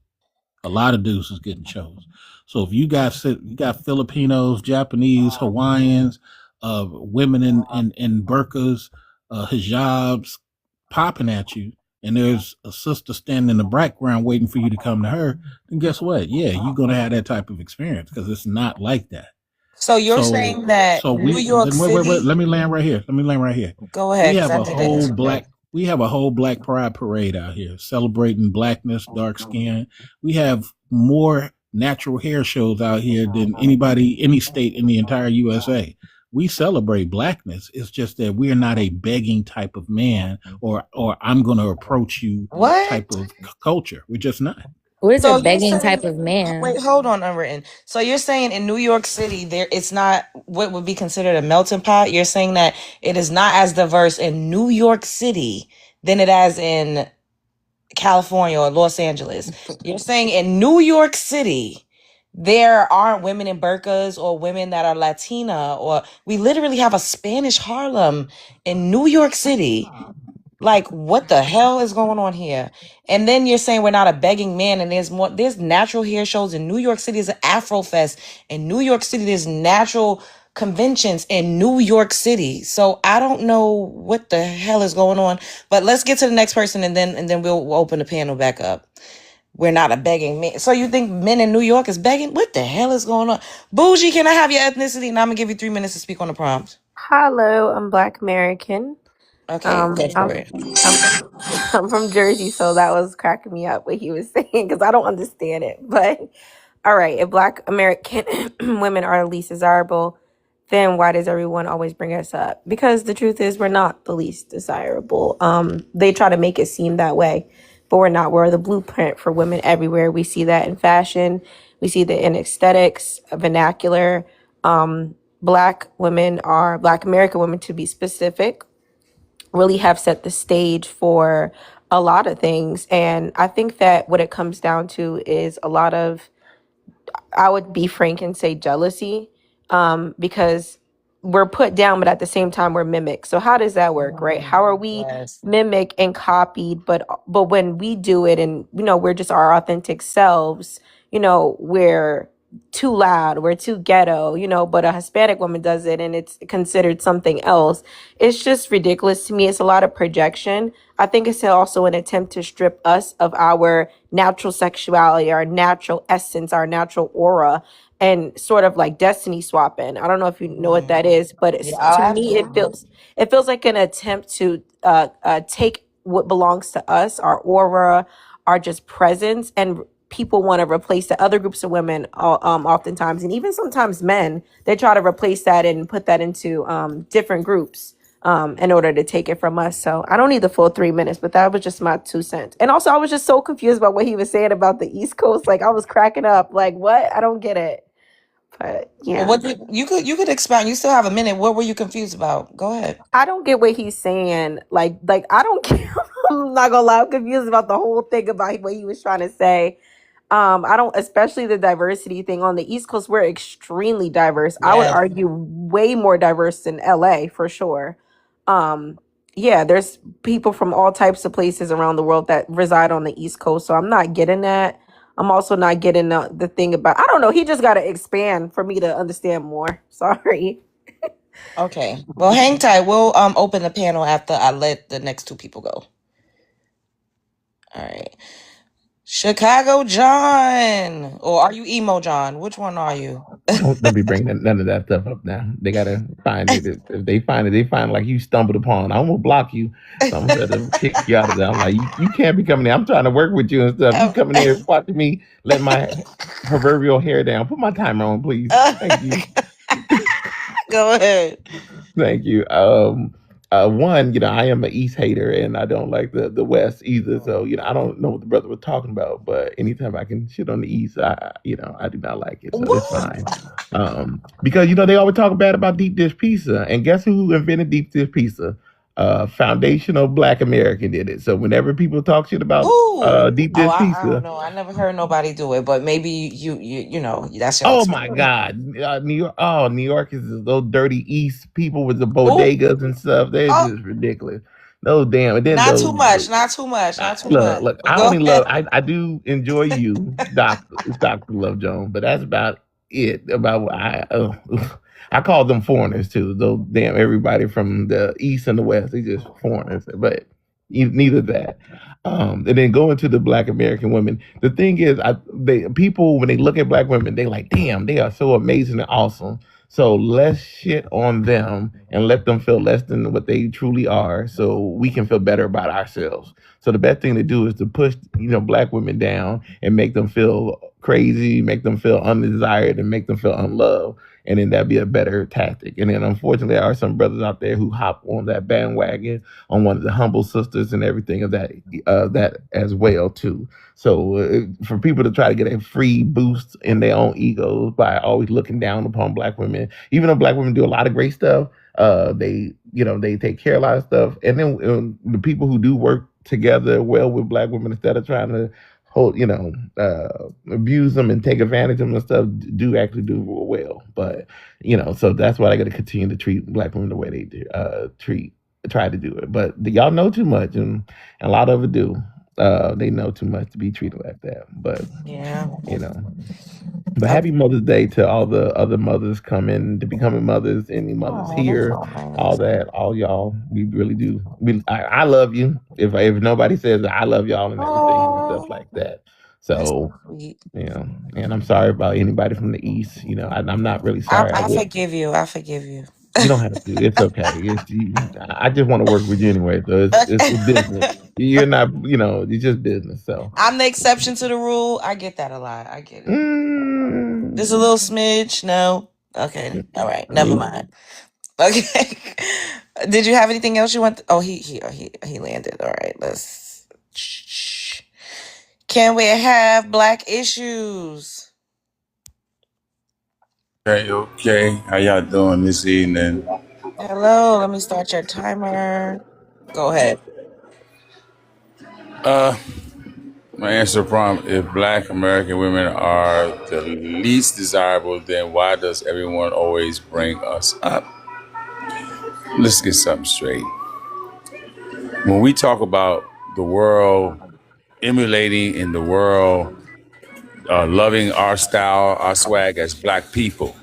A lot of dudes is getting chose. So if you got Filipinos, Japanese, Hawaiians, women in burqas, hijabs popping at you, and there's a sister standing in the background waiting for you to come to her, then guess what? Yeah, you're gonna have that type of experience because it's not like that. So you're So saying that so New we York then wait. City? Let me land right here. Go We ahead, because have I a didn't whole answer that. black we have a whole black pride parade out here celebrating blackness, dark skin. We have more natural hair shows out here than any state in the entire USA. We celebrate blackness. It's just that we're not a begging type of man or I'm going to approach you type What? of culture. We're just not. What is a So you're begging saying, type of man? wait, hold on, unwritten. So you're saying in New York City, there it's not what would be considered a melting pot. You're saying that it is not as diverse in New York City than it is in California or Los Angeles. You're saying in New York City, there aren't women in burqas or women that are Latina, or we literally have a Spanish Harlem in New York City. Like, what the hell is going on here? And then you're saying we're not a begging man, and there's natural hair shows in New York City. There's an Afro Fest in New York City. There's natural conventions in New York City. So I don't know what the hell is going on. But let's get to the next person, and then we'll open the panel back up. We're not a begging man. So you think men in New York is begging? What the hell is going on? Bougie, can I have your ethnicity? And I'm gonna give you 3 minutes to speak on the prompt. Hello, I'm Black American. Okay, go for I'm it. I'm from Jersey, so that was cracking me up what he was saying because I don't understand it. But all right, if Black American women are least desirable, then why does everyone always bring us up? Because the truth is, we're not the least desirable. They try to make it seem that way, but we're not. We're the blueprint for women everywhere. We see that in fashion, we see that in aesthetics, vernacular. Black American women, to be specific, really have set the stage for a lot of things. And I think that what it comes down to is a lot of, I would be frank and say jealousy, because we're put down, but at the same time we're mimicked. So how does that work, right? How are we Yes. mimicked and copied, but when we do it and we're just our authentic selves, we're too loud, we're too ghetto, but a Hispanic woman does it and it's considered something else. It's just ridiculous to me. It's a lot of projection. I think it's also an attempt to strip us of our natural sexuality, our natural essence, our natural aura, and sort of like destiny swapping. I don't know if you know what that is, but to me, it feels like an attempt to take what belongs to us, our aura, our just presence, and people want to replace the other groups of women, oftentimes, and even sometimes men. They try to replace that and put that into different groups, in order to take it from us. So I don't need the full 3 minutes, but that was just my 2 cents. And also, I was just so confused about what he was saying about the East Coast. Like, I was cracking up. Like, what? I don't get it. But yeah, Well, you could expound. You still have a minute. What were you confused about? Go ahead. I don't get what he's saying. Like I don't get. I'm not gonna lie. I'm confused about the whole thing about what he was trying to say. I don't, especially the diversity thing on the East Coast. We're extremely diverse. I would Yes. argue way more diverse than LA for sure. Yeah, there's people from all types of places around the world that reside on the East Coast. So I'm not getting that. I'm also not getting the thing about, I don't know. He just got to expand for me to understand more. Sorry. Okay. Well, hang tight. We'll open the panel after I let the next 2 people go. All right. Chicago John, or are you emo John? Which one are you? Don't be bringing none of that stuff up now. They gotta find it. If they find it, they find like you stumbled upon. I'm gonna block you. So I'm gonna kick you out of there. I'm like, you can't be coming here. I'm trying to work with you and stuff. You coming here watching me let my proverbial hair down. Put my timer on, please. Thank you. Go ahead. Thank you. One, I am an East hater and I don't like the West either. So, I don't know what the brother was talking about, but anytime I can shit on the East, I do not like it. So it's fine. Because, they always talk bad about deep dish pizza. And guess who invented deep dish pizza? Foundational Black American did it. So whenever people talk shit about deep dish I pizza, don't know. I never heard nobody do it, but maybe you know that's your. oh my God, New York! Oh, New York is those dirty East people with the bodegas and stuff. They're just ridiculous. Those damn. And then Not those, too much. Not too much. Not too much. Look. I Go only ahead. love. I do enjoy you, Doctor Love Jones, but that's about it. About what I call them foreigners too. Those damn everybody from the East and the West. They just foreigners, but neither that. And then going to the Black American women. The thing is, people when they look at Black women, they like, damn, they are so amazing and awesome. So let's shit on them and let them feel less than what they truly are, so we can feel better about ourselves. So the best thing to do is to push, Black women down and make them feel crazy, make them feel undesired, and make them feel unloved. And then that'd be a better tactic. And then unfortunately, there are some brothers out there who hop on that bandwagon on one of the humble sisters and everything of that as well too. So for people to try to get a free boost in their own egos by always looking down upon Black women, even though Black women do a lot of great stuff, they take care of a lot of stuff. And then the people who do work together well with Black women, instead of trying to abuse them and take advantage of them and stuff, do actually do well. But so that's why I got to continue to treat Black women the way they do, treat try to do it. But y'all know too much, and a lot of it do. They know too much to be treated like that. But Yeah. you know. But Okay. happy Mother's Day to all the other mothers coming to becoming mothers, any mothers Oh, that's here, so all nice. that, all y'all. We really do. I love you. If nobody says that, I love y'all and everything and stuff Oh, like that. that's So so sweet. and I'm sorry about anybody from the East. I'm not really I, sorry. I I would. forgive you. I forgive you. You don't have to do. It's okay. I just want to work with you anyway. So it's business. You're not. It's just business. So. I'm the exception to the rule. I get that a lot. I get it. Just a Mm, little smidge. No. Okay. All right. I Never mean, mind. Okay. Did you have anything else you want? Oh, he landed. All right. Let's. Can we have black issues? Okay. How y'all doing this evening? Hello. Let me start your timer. Go ahead. My answer prompt: if Black American women are the least desirable, then why does everyone always bring us up? Let's get something straight. When we talk about the world emulating in the world, loving our style, our swag as Black people,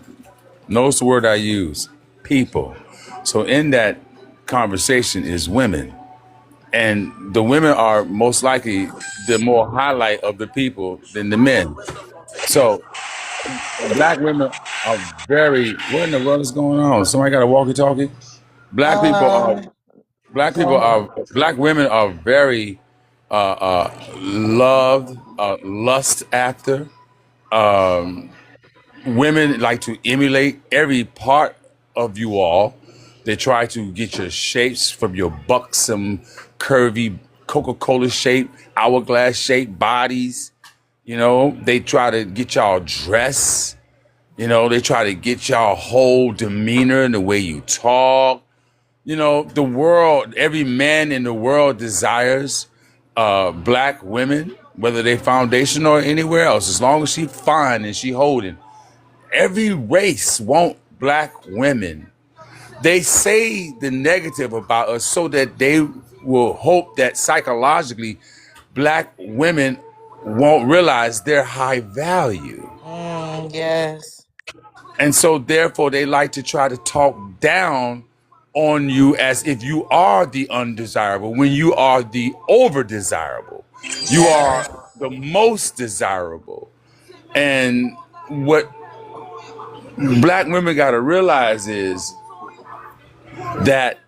notice the word I use: people. So in that conversation is women. And the women are most likely the more highlight of the people than the men. So Black women are very. What in the world is going on? Somebody got a walkie-talkie? Black people are. Um. Black Go people ahead. are. Black women are very loved, lust after. Women like to emulate every part of you all. They try to get your shapes from your buxom, curvy Coca-Cola shape, hourglass shaped bodies. They try to get y'all dress. They try to get y'all whole demeanor and the way you talk. The world, every man in the world desires Black women, whether they foundational or anywhere else, as long as she fine and she holding. Every race want Black women. They say the negative about us so that they will hope that psychologically Black women won't realize their high value. Yes. And so therefore they like to try to talk down on you as if you are the undesirable when you are the over desirable. You Yes. are the most desirable. And what Black women got to realize is that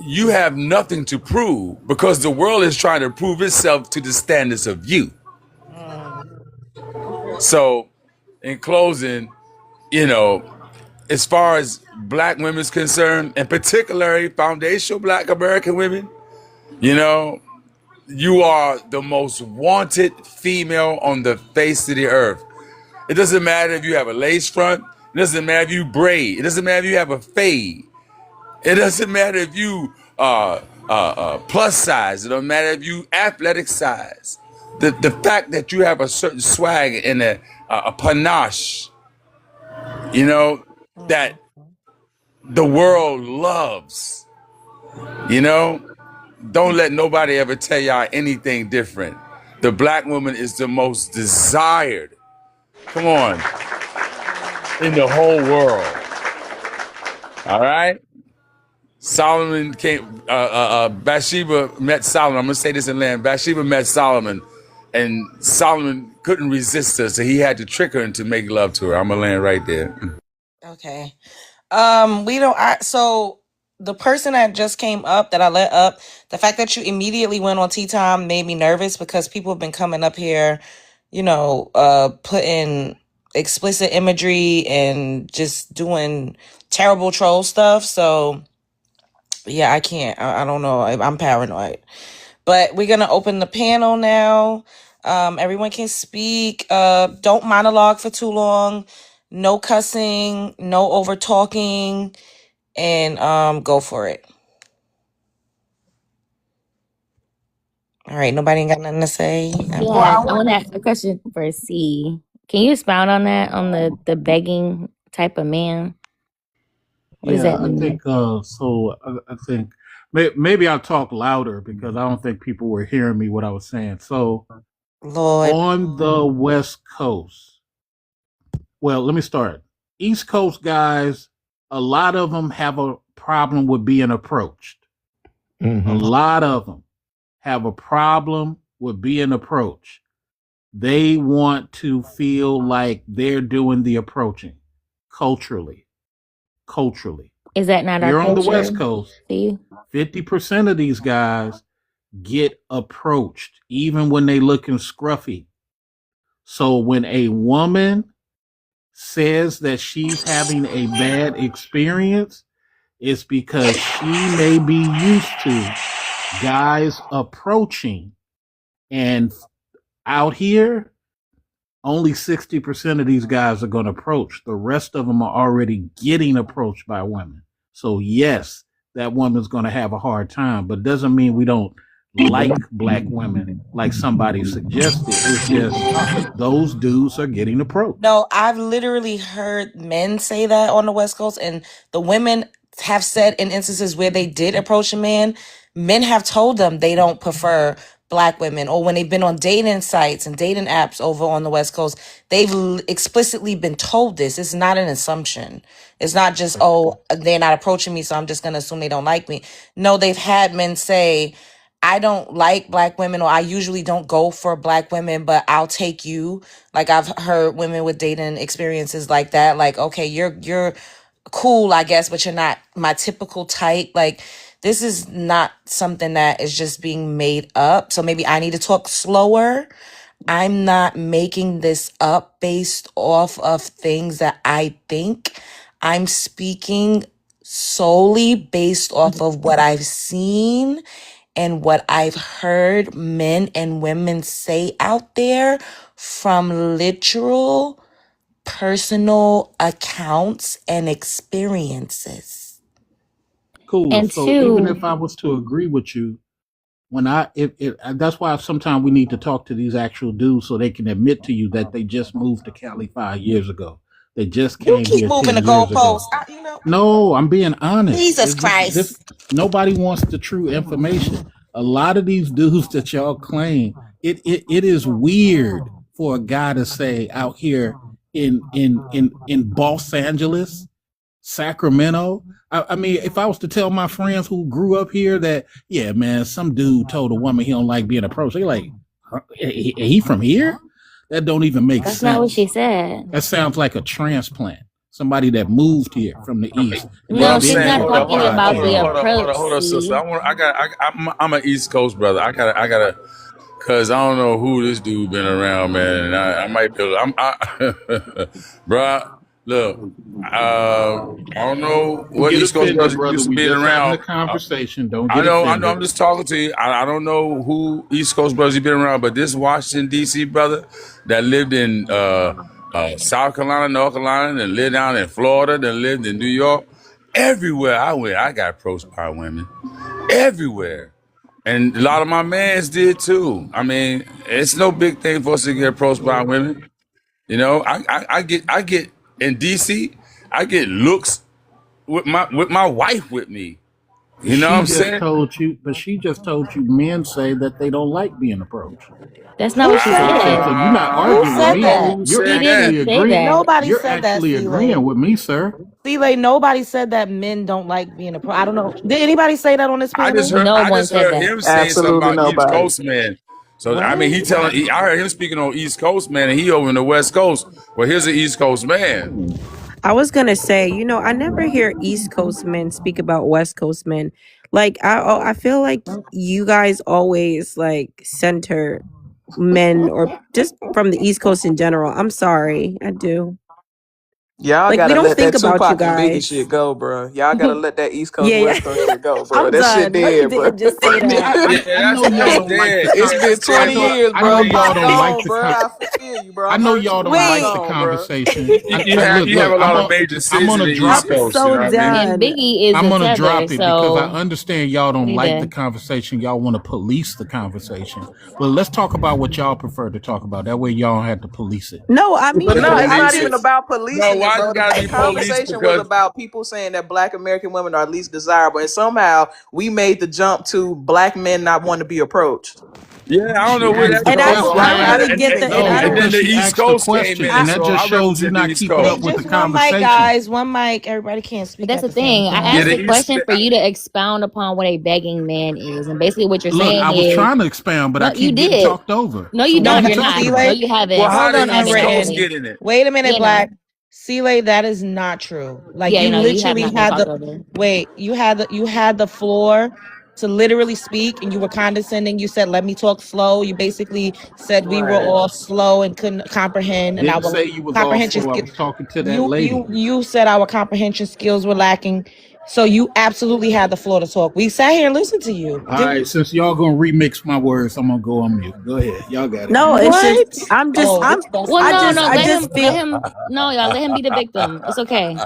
you have nothing to prove because the world is trying to prove itself to the standards of you. Mm. So, in closing, you know, as far as Black women's concerned, and particularly foundational Black American women, you are the most wanted female on the face of the earth. It doesn't matter if you have a lace front. It doesn't matter if you braid. It doesn't matter if you have a fade. It doesn't matter if you plus size. It doesn't matter if you athletic size. The fact that you have a certain swag and a panache, that Mm. the world loves. Don't let nobody ever tell y'all anything different. The Black woman is the most desired. Come on, in the whole world. All right. Solomon came. Bathsheba met Solomon. I'm gonna say this in land. Bathsheba met Solomon, and Solomon couldn't resist her, so he had to trick her into make love to her. I'm gonna land right there. Okay. We don't. So the person that just came up that I let up, the fact that you immediately went on Tea Time made me nervous because people have been coming up here, putting explicit imagery and just doing terrible troll stuff. So yeah, I can't. I don't know. I'm paranoid. But we're gonna open the panel now. Everyone can speak. Don't monologue for too long. No cussing. No over talking. And go for it. All right. Nobody ain't got nothing to say. Yeah, I want to ask a question for C. Can you expound on that, on the begging type of man? What does Yeah, that I mean? think so. I think maybe I'll talk louder because I don't think people were hearing me what I was saying. So Lord. on the West Coast, well, let me start. East Coast guys, a lot of them have a problem with being approached. Mhm. A lot of them have a problem with being approached. They want to feel like they're doing the approaching culturally. Is that not Here our on the culture? West Coast, See? 50% of these guys get approached, even when they looking scruffy. So when a woman says that she's having a bad experience, it's because she may be used to guys approaching. And out here, only 60% of these guys are going to approach. The rest of them are already getting approached by women. So yes, that woman's going to have a hard time, but doesn't mean we don't like black women like somebody suggested. It's just those dudes are getting approached. No, I've literally heard men say that on the West Coast, and the women have said in instances where they did approach a man, men have told them they don't prefer black women, or when they've been on dating sites and dating apps over on the West Coast, they've explicitly been told this. It's not an assumption. It's not just, oh, they're not approaching me, so I'm just going to assume they don't like me. No, they've had men say, I don't like black women, or I usually don't go for black women, but I'll take you. Like, I've heard women with dating experiences like that. Like, okay, you're cool, I guess, but you're not my typical type. Like, this is not something that is just being made up. So maybe I need to talk slower. I'm not making this up based off of things that I think. I'm speaking solely based off of what I've seen and what I've heard men and women say out there from literal personal accounts and experiences. Cool. And So even two, if I was to agree with you, when that's why sometimes we need to talk to these actual dudes so they can admit to you that they just moved to Cali 5 years ago. They just You came keep here moving 10 the years ago. goalposts. No, I'm being honest. Jesus Christ. Nobody wants the true information. A lot of these dudes that y'all claim, it is weird for a guy to say out here in Los Angeles, Sacramento. I mean, if I was to tell my friends who grew up here that, yeah, man, some dude told a woman he don't like being approached, they like, huh? He from here? That don't even make that's sense. not what she said. That sounds like a transplant. Somebody that moved here from the east. No, Well, I'm she's saying, not hold up, talking hold up, about hold the up, hold up, hold up, hold up, approach. sister. I'm an East Coast brother. I gotta, cause I don't know who this dude been around, man. And I might be able bruh, look, I don't know what Get East Coast offended, brothers brother. used to We be just having a around. conversation. Don't I get know, offended. I'm just talking to you. I don't know who East Coast brothers you've been around, but this Washington D.C. brother that lived in South Carolina, North Carolina, and lived down in Florida, that lived in New York. Everywhere I went, I got approached by women. Everywhere. And a lot of my mans did too. I mean, it's no big thing for us to get approached by women. You know, I get in DC, I get looks with my wife with me. You know what I'm saying? She just told you men say that they don't like being approached. That's not what she So said. you're not Who arguing with said me. that? Who You're said She that? actually didn't say agreeing. that. Nobody You're said that, actually agreeing C-Lay. with me, sir. C-Lay, nobody said that men don't like being approached. I don't know. Did anybody say that on this panel? No I one just said heard that. him saying something Absolutely about East nobody. Coast men. So I mean, What? I heard him speaking on East Coast man, and he over in the West Coast. Well, here's an East Coast man. I was gonna say, I never hear East Coast men speak about West Coast men. Like I feel like you guys always like center men or just from the East Coast in general. I'm sorry, I do. Y'all Like we gotta don't let think that about you Tupac and Biggie guys. shit go, bro. Y'all gotta let that East Coast, Yeah, yeah. West Coast shit go, bro. I'm That shit done. No, you dead, bro. didn't just say I mean, that. I know y'all don't like dead. the. It's been 20 years, I bro. know y'all Pop don't like gone, the. bro. I feel you, bro. I I'm know hurt y'all too. don't Pop like the gone, bro. conversation. You have a lot of major I'm cities in gonna the drop East I'm it. Coast. You know so what I mean? And done. Biggie is I'm a gonna tether, drop it because I so understand y'all don't we like did. the conversation. Y'all want to police the conversation. But let's talk about what y'all prefer to talk about. That way y'all don't have to police it. No, I mean But no, it's not Police even it. about No, policing it, why why bro. you gotta The be police? conversation was Because about people saying that Black American women are least desirable, and somehow we made the jump to Black men not wanting to be approached. yeah, I don't She know where asked that the And I come don't, from. I question. don't How really did we get get the, and No, I And don't. then because the she East asked the Coast came question, in, and that so just I shows you're represent the not East keeping Coast. up with the Just one mic, conversation. guys. One mic. Everybody can't But speak that's at the the same thing. I Yeah, time. asked the the East. question for you to expound upon what a begging man is. And basically what you're Look, saying I was is, trying to expound, but I no, you keep getting did. talked over. No, So you what No, are don't. no, we You're not. talking No, C-Lay. about? you Well, haven't. how Hold did You on, the haven't East Coast unwritten. actually. get in it? Wait a minute, You know. Black. C-Lay, that is not true. Like Yeah, you you have literally not been had talked the over. wait, you had the floor to literally speak and you were condescending. You said, let me talk slow. You basically said we were Right. all slow and couldn't comprehend and Didn't our say you was all comprehension slow. I skill was talking to that you lady. said our comprehension skills were lacking. So you absolutely had the floor to talk. We sat here and listened to you. All Didn't right, since y'all gonna remix my words, I'm gonna go on mute. Go ahead, y'all got it. No, it's just what? I'm just Oh, I'm Well, I no, just no, I let just him, let feel him, no, y'all, let him be the victim. It's okay.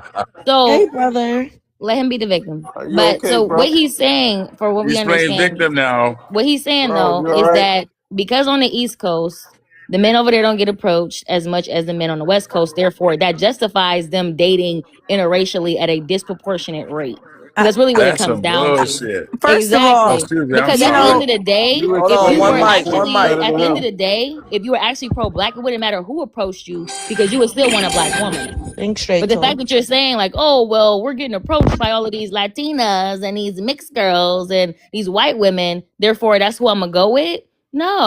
hey So brother. let him be the victim. Are you But okay, so what bro? he's saying, for what we He's playing understand, victim now. what he's saying Bro, though you all is right? that because on the East Coast, the men over there don't get approached as much as the men on the West Coast. Therefore, that justifies them dating interracially at a disproportionate rate. Because I, that's really what it That's comes some down to. bullshit. first of Oh, all, Exactly. excuse me. I'm Because you at the end know, of sorry. the day, You were if Hold on, you one were mic, one actually, mic. at the end of the day, if you were actually pro black, it wouldn't matter who approached you because you would still want a black woman. Think straight But the to fact him. that you're saying like, oh, well, we're getting approached by all of these Latinas and these mixed girls and these white women, therefore that's who I'm gonna go with.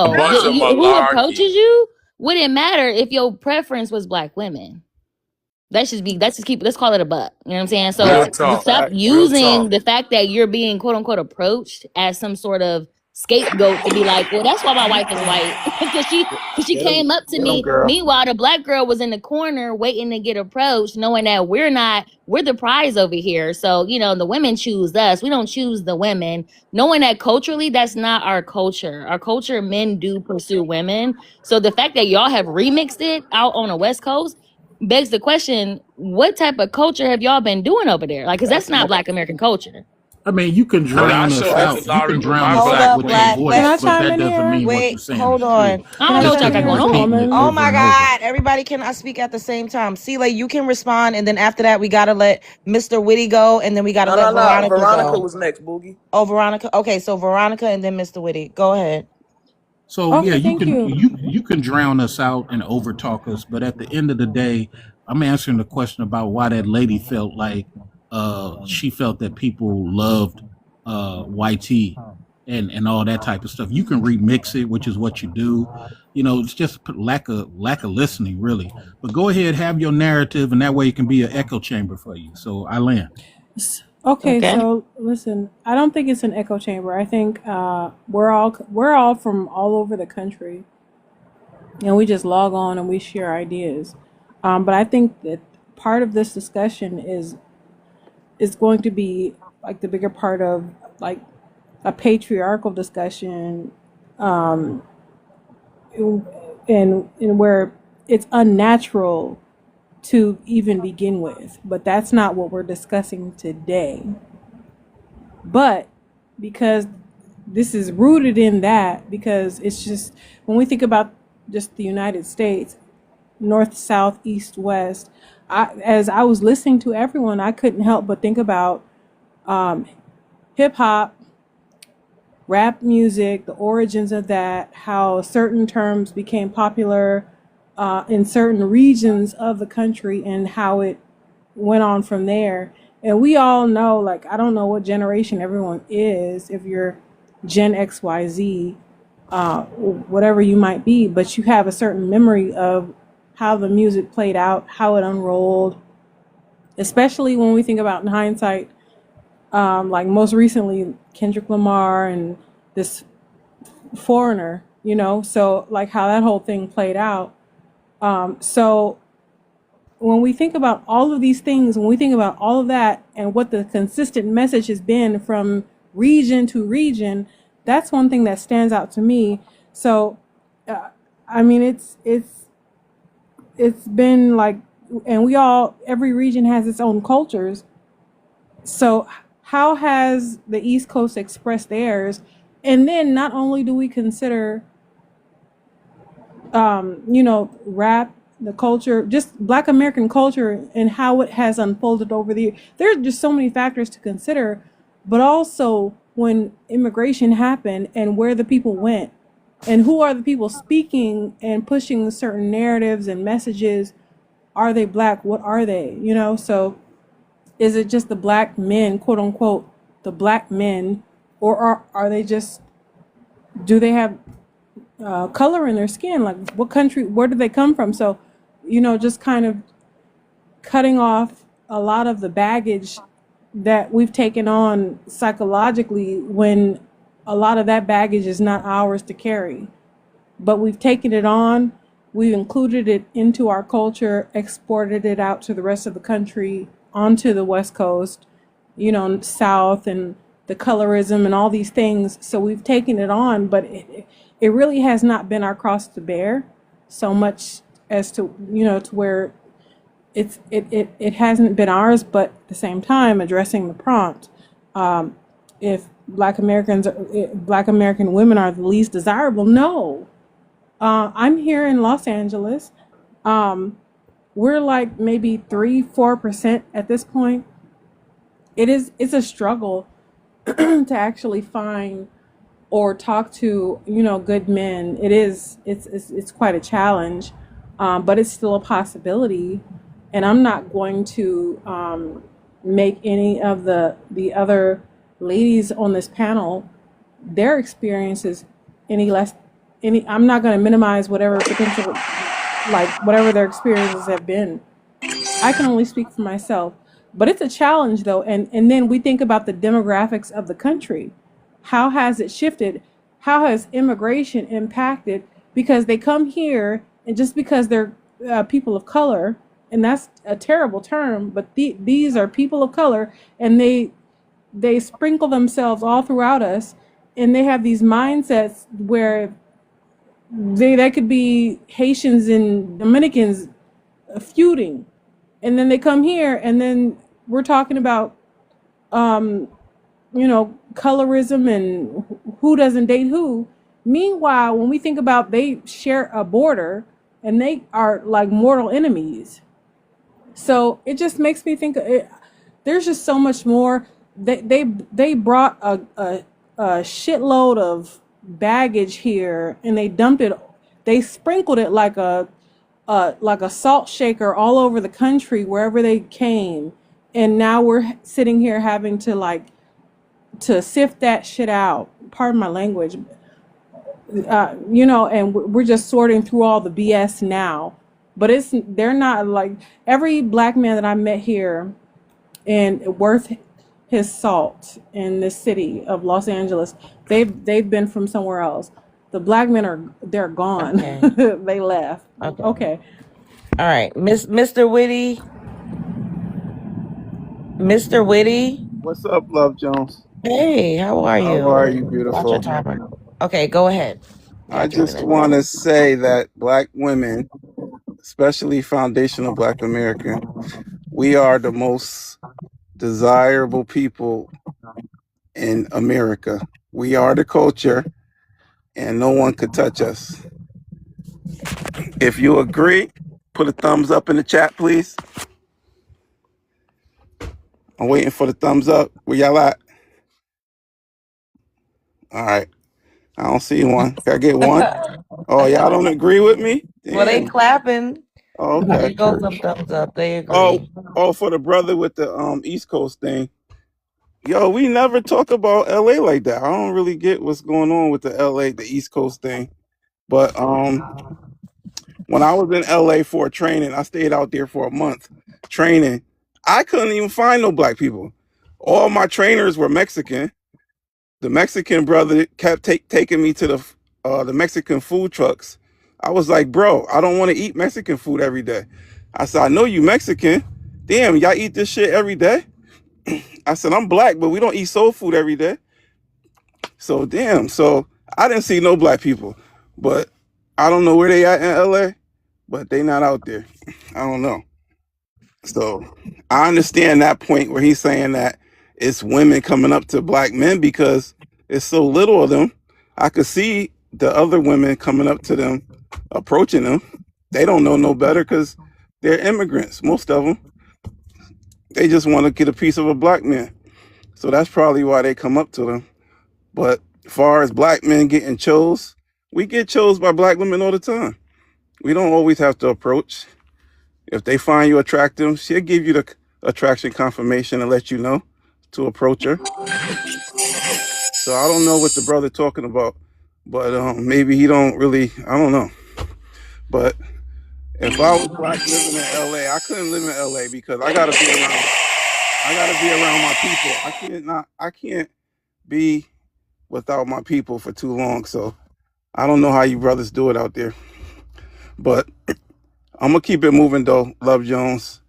A No, bunch of who approaches malarkey. you wouldn't matter if your preference was black women. Let's just keep, let's call it a buck. You know what I'm saying? So Real Fact, talk. stop fact. Real using talk. the fact that you're being quote unquote approached as some sort of scapegoat to be like, well, that's why my wife is white. Because she Get him, came up to get him, me. girl. Meanwhile, the black girl was in the corner waiting to get approached, knowing that we're the prize over here. So, the women choose us. We don't choose the women. Knowing that culturally, that's not our culture. Our culture, men do pursue women. So the fact that y'all have remixed it out on the West Coast begs the question, what type of culture have y'all been doing over there? Like, because that's That's not more. Black American culture. I mean, you can But I drown us show up to out. That's You can lottery with drown my us Hold out black up, with your Black. women. Can I voice, Let's but chime that in doesn't here? mean what you're wait. saying Hold is true. on. I Can don't I know Can what I y'all speak? chime got in going as a Repeating on. it woman? Oh over my and over. God. Everybody can I speak at the same time. See, you can respond, and then after that, we gotta let Mr. Whitty go, and then we gotta No, let no, no. Veronica Veronica go. was next, Boogie. Oh, Veronica. Okay, so Veronica and then Mr. Whitty. Go ahead. So yeah, Okay, you thank can you. you can drown us out and overtalk us, but at the end of the day, I'm answering the question about why that lady felt like she felt that people loved YT and all that type of stuff. You can remix it, which is what you do. It's just lack of listening, really. But go ahead, have your narrative, and that way it can be an echo chamber for you. So I land. Okay, Okay. so listen, I don't think it's an echo chamber. I think we're all from all over the country, and we just log on and we share ideas. But I think that part of this discussion is going to be like the bigger part of like a patriarchal discussion, um, and where it's unnatural to even begin with. But that's not what we're discussing today. But because this is rooted in that, because it's just when we think about just the United States, north, south, east, west, as I was listening to everyone, I couldn't help but think about um, hip hop, rap music, the origins of that, how certain terms became popular in certain regions of the country, and how it went on from there. And we all know, like, I don't know what generation everyone is, if you're Gen XYZ, whatever you might be, but you have a certain memory of how the music played out, how it unrolled, especially when we think about in hindsight, like most recently Kendrick Lamar and this foreigner, so like how that whole thing played out. So when we think about all of these things, when we think about all of that and what the consistent message has been from region to region, that's one thing that stands out to me. So, I mean, it's been like, and every region has its own cultures. So, how has the East Coast expressed theirs? And then not only do we consider, rap the culture, just Black American culture and how it has unfolded over the years. There are just so many factors to consider, but also when immigration happened and where the people went and who are the people speaking and pushing certain narratives and messages. Are they Black? What are they? You know, so is it just the Black men, quote unquote, the Black men, or are they just, do they have color in their skin? Like, what country, where do they come from? So, you know, just kind of cutting off a lot of the baggage that we've taken on psychologically, when a lot of that baggage is not ours to carry. But we've taken it on, we've included it into our culture, exported it out to the rest of the country, onto the West Coast, you know, South, and the colorism and all these things. So we've taken it on, but it really has not been our cross to bear so much as to, you know, to where it hasn't been ours. But at the same time, addressing the prompt, if Black American women are the least desirable, no. I'm here in Los Angeles. We're like maybe 3-4% at this point. It's a struggle to actually find or talk to, you know, good men. It's quite a challenge, but it's still a possibility. And I'm not going to make any of the other ladies on this panel, their experiences I'm not going to minimize whatever potential, like whatever their experiences have been. I can only speak for myself, but it's a challenge though. And then we think about the demographics of the country. How has it shifted? How has immigration impacted? Because they come here, and just because they're people of color, and that's a terrible term, but these are people of color, and they sprinkle themselves all throughout us, and they have these mindsets where they could be Haitians and Dominicans feuding, and then they come here, and then we're talking about you know, colorism and who doesn't date who. Meanwhile, when we think about, they share a border and they are like mortal enemies. So it just makes me think there's just so much more. They brought a shitload of baggage here, and they dumped it. They sprinkled it like a salt shaker all over the country wherever they came, and now we're sitting here having to sift that shit out. Pardon my language. You know, and we're just sorting through all the BS now. But they're not like every Black man that I met here and worth his salt in this city of Los Angeles. They've been from somewhere else. The Black men they're gone. Okay. They left. Okay. All right, Mr. Witty. Mr. Witty. What's up, Love Jones? Hey, how are you? How are you, Watch beautiful? your timer. Okay, go ahead. I just want to say that Black women, especially foundational Black American, we are the most desirable people in America. We are the culture, and no one could touch us. If you agree, put a thumbs up in the chat, please. I'm waiting for the thumbs up. Where y'all at? All right. I don't see one. Can I get one? Oh, y'all don't agree with me? Damn. Well, they clapping. Oh, okay. There goes some thumbs up. They agree. Oh, for the brother with the East Coast thing. Yo, we never talk about LA like that. I don't really get what's going on with the East Coast thing. But when I was in LA for training, I stayed out there for a month training. I couldn't even find no Black people. All my trainers were Mexican. The Mexican brother kept taking me to the Mexican food trucks. I was like, bro, I don't want to eat Mexican food every day. I said, I know you Mexican. Damn, y'all eat this shit every day? I said, I'm Black, but we don't eat soul food every day. So damn, so I didn't see no Black people. But I don't know where they at in LA, but they not out there. I don't know. So I understand that point where he's saying that it's women coming up to Black men because it's so little of them. I could see the other women coming up to them, approaching them. They don't know no better because they're immigrants, most of them. They just want to get a piece of a black man. So that's probably why they come up to them. But as far as black men getting chose, we get chose by black women all the time. We don't always have to approach. If they find you attractive, she'll give you the attraction confirmation and let you know to approach her. So I don't know what the brother talking about, but maybe he don't really, I don't know. But if I was black living in LA, I couldn't live in LA because I gotta be around my people. I can't be without my people for too long. So I don't know how you brothers do it out there. But I'm gonna keep it moving though, Love Jones.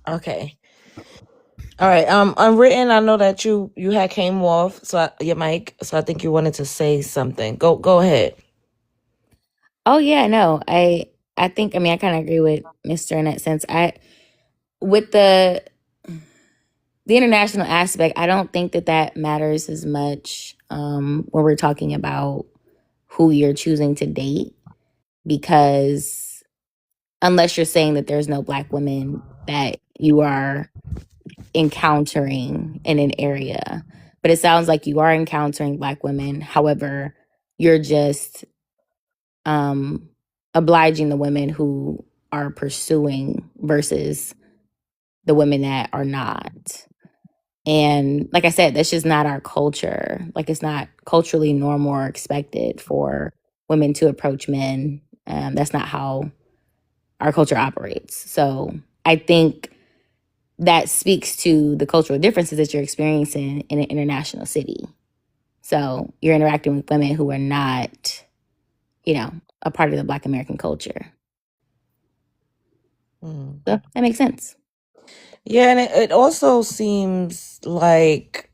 Okay. All right. Unwritten. I know that you had came off your mic, so I think you wanted to say something. Go ahead. Oh yeah, no. I think, I mean, I kind of agree with Mr. in that sense. With the international aspect, I don't think that matters as much when we're talking about who you're choosing to date, because unless you're saying that there's no black women that you are encountering in an area, but it sounds like you are encountering black women. However, you're just obliging the women who are pursuing versus the women that are not. And like I said, that's just not our culture. Like, it's not culturally normal or expected for women to approach men. That's not how our culture operates. So I think that speaks to the cultural differences that you're experiencing in an international city. So you're interacting with women who are not, a part of the Black American culture. So that makes sense. Yeah, and it also seems like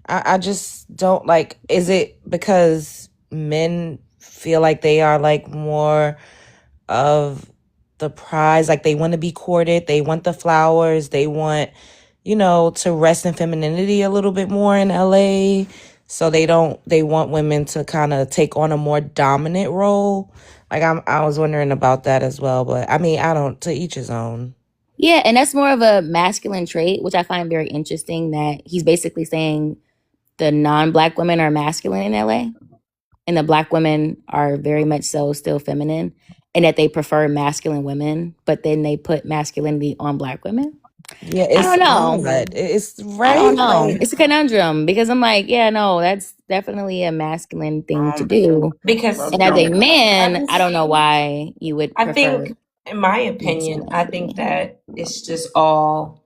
I just don't like. Is it because men feel like they are like more of the prize? Like, they want to be courted, they want the flowers, they want, to rest in femininity a little bit more in LA. So they want women to kind of take on a more dominant role. Like, I was wondering about that as well. But I mean, to each his own. Yeah, and that's more of a masculine trait, which I find very interesting, that he's basically saying the non-Black women are masculine in LA and the Black women are very much so still feminine, and that they prefer masculine women, but then they put masculinity on Black women. Yeah, I don't know. It's right. I don't know. It's a conundrum, because I'm like, yeah, no, that's definitely a masculine thing to do. Because And as a man, I don't know why you would prefer. I think, in my opinion, I think that it's just all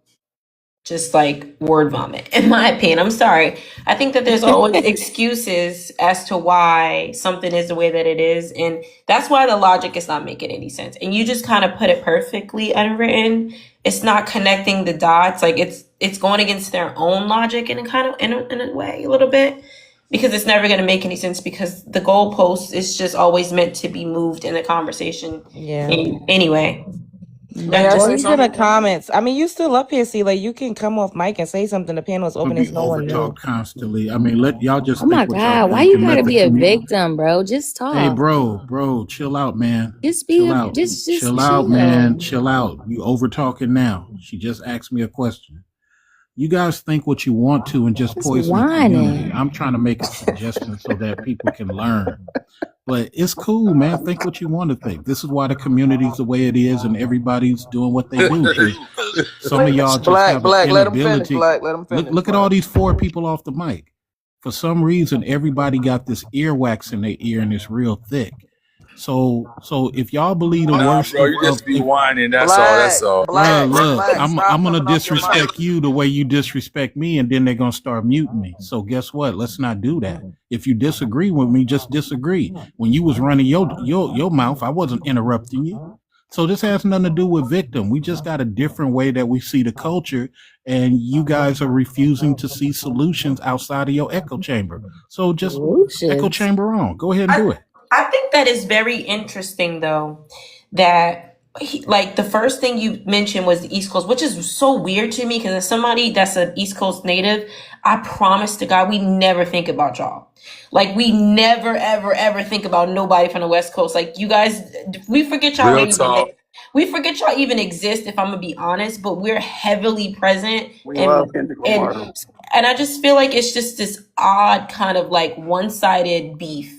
just like word vomit, in my opinion. I'm sorry. I think that there's always excuses as to why something is the way that it is. And that's why the logic is not making any sense. And you just kind of put it perfectly, Unwritten. It's not connecting the dots. Like, it's going against their own logic in a way, a little bit, because it's never going to make any sense, because the goalpost is just always meant to be moved in the conversation. Yeah. Anyway. Yeah, he's in the comments. I mean, you still up here, see, like, you can come off mic and say something. The panel is open. There's no one talk constantly. I mean, let y'all just. Oh my God! Why you gotta be a victim, bro? Just talk. Hey, bro, chill out, man. Just chill out. Just chill out, man. Chill out. You over talking now. She just asked me a question. You guys think what you want to and just poison the community. I'm trying to make a suggestion so that people can learn. But it's cool, man. Think what you want to think. This is why the community's the way it is, and everybody's doing what they do. Some of y'all just have an inability. Let them finish. Look at all these 4 people off the mic. For some reason, everybody got this earwax in their ear, and it's real thick. So if y'all believe the worst, bro, you just be whining. That's all. Look, I'm gonna disrespect you the way you disrespect me, and then they're gonna start muting me. So guess what? Let's not do that. If you disagree with me, just disagree. When you was running your mouth, I wasn't interrupting you. So this has nothing to do with victim. We just got a different way that we see the culture, and you guys are refusing to see solutions outside of your echo chamber. So just echo chamber on. Go ahead and do it. I think that is very interesting, though, that like the first thing you mentioned was the East Coast, which is so weird to me because as somebody that's an East Coast native, I promise to God, we never think about y'all. Like we never, ever, ever think about nobody from the West Coast. Like you guys, we forget y'all Real even talk. we forget y'all even exist. If I'm gonna be honest, but we're heavily present, We love Kendrick Lamar. and I just feel like it's just this odd kind of like one-sided beef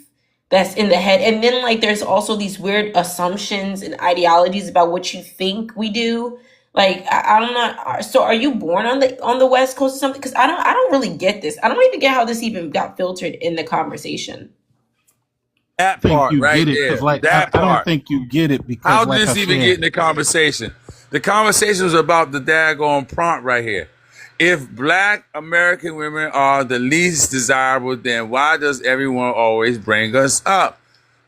that's in the head. And then like there's also these weird assumptions and ideologies about what you think we do. Like I'm not. So are you born on the West Coast or something? Because I don't really get this. I don't even get how this even got filtered in the conversation. That I think part you right get it there. because, like, That I don't part. think you get it because, How like did I this even said, get in the conversation? The conversation was about the daggone prompt right here. If Black American women are the least desirable, then why does everyone always bring us up?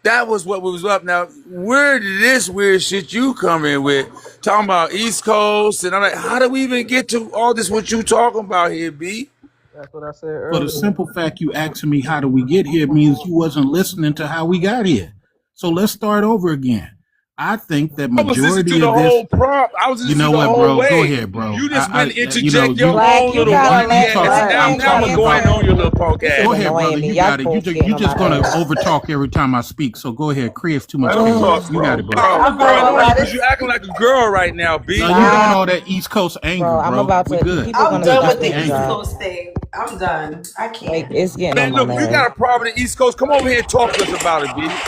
That was what was up. Now, where did this weird shit you come in with? Talking about East Coast, and I'm like, how do we even get to all this? What you talking about here, B? That's what I said for the earlier. simple fact you asking me how do we get here means you wasn't listening to how we got here. So let's start over again. I think that I was listening to majority the of this. whole prompt. I was You listening know to the what, whole bro? Go way. ahead, bro. You just went and You know, interject your Black, own you little gotta whiny let ass. Black Now man I'm talk going about. on your little punk This ass. is Go ahead, annoying brother. me. You Y'all got it. both You getting on just my gonna nerves. over talk every time I speak. So go ahead. Chris, too much Let him chaos. talk, You got it, bro. bro. I'm I'm going not gonna on you lie. because you acting like a girl right now, B. No, you doing Stop, all that East Coast anger, bro. I'm bro. about We to. good. People I'm gonna done stop with Just the be this, East angry. y'all. Coast thing. I'm done. I Like can't. it's getting on Man, my look, if you nerves. got a problem with the East Coast, come over here and talk to us about it, B.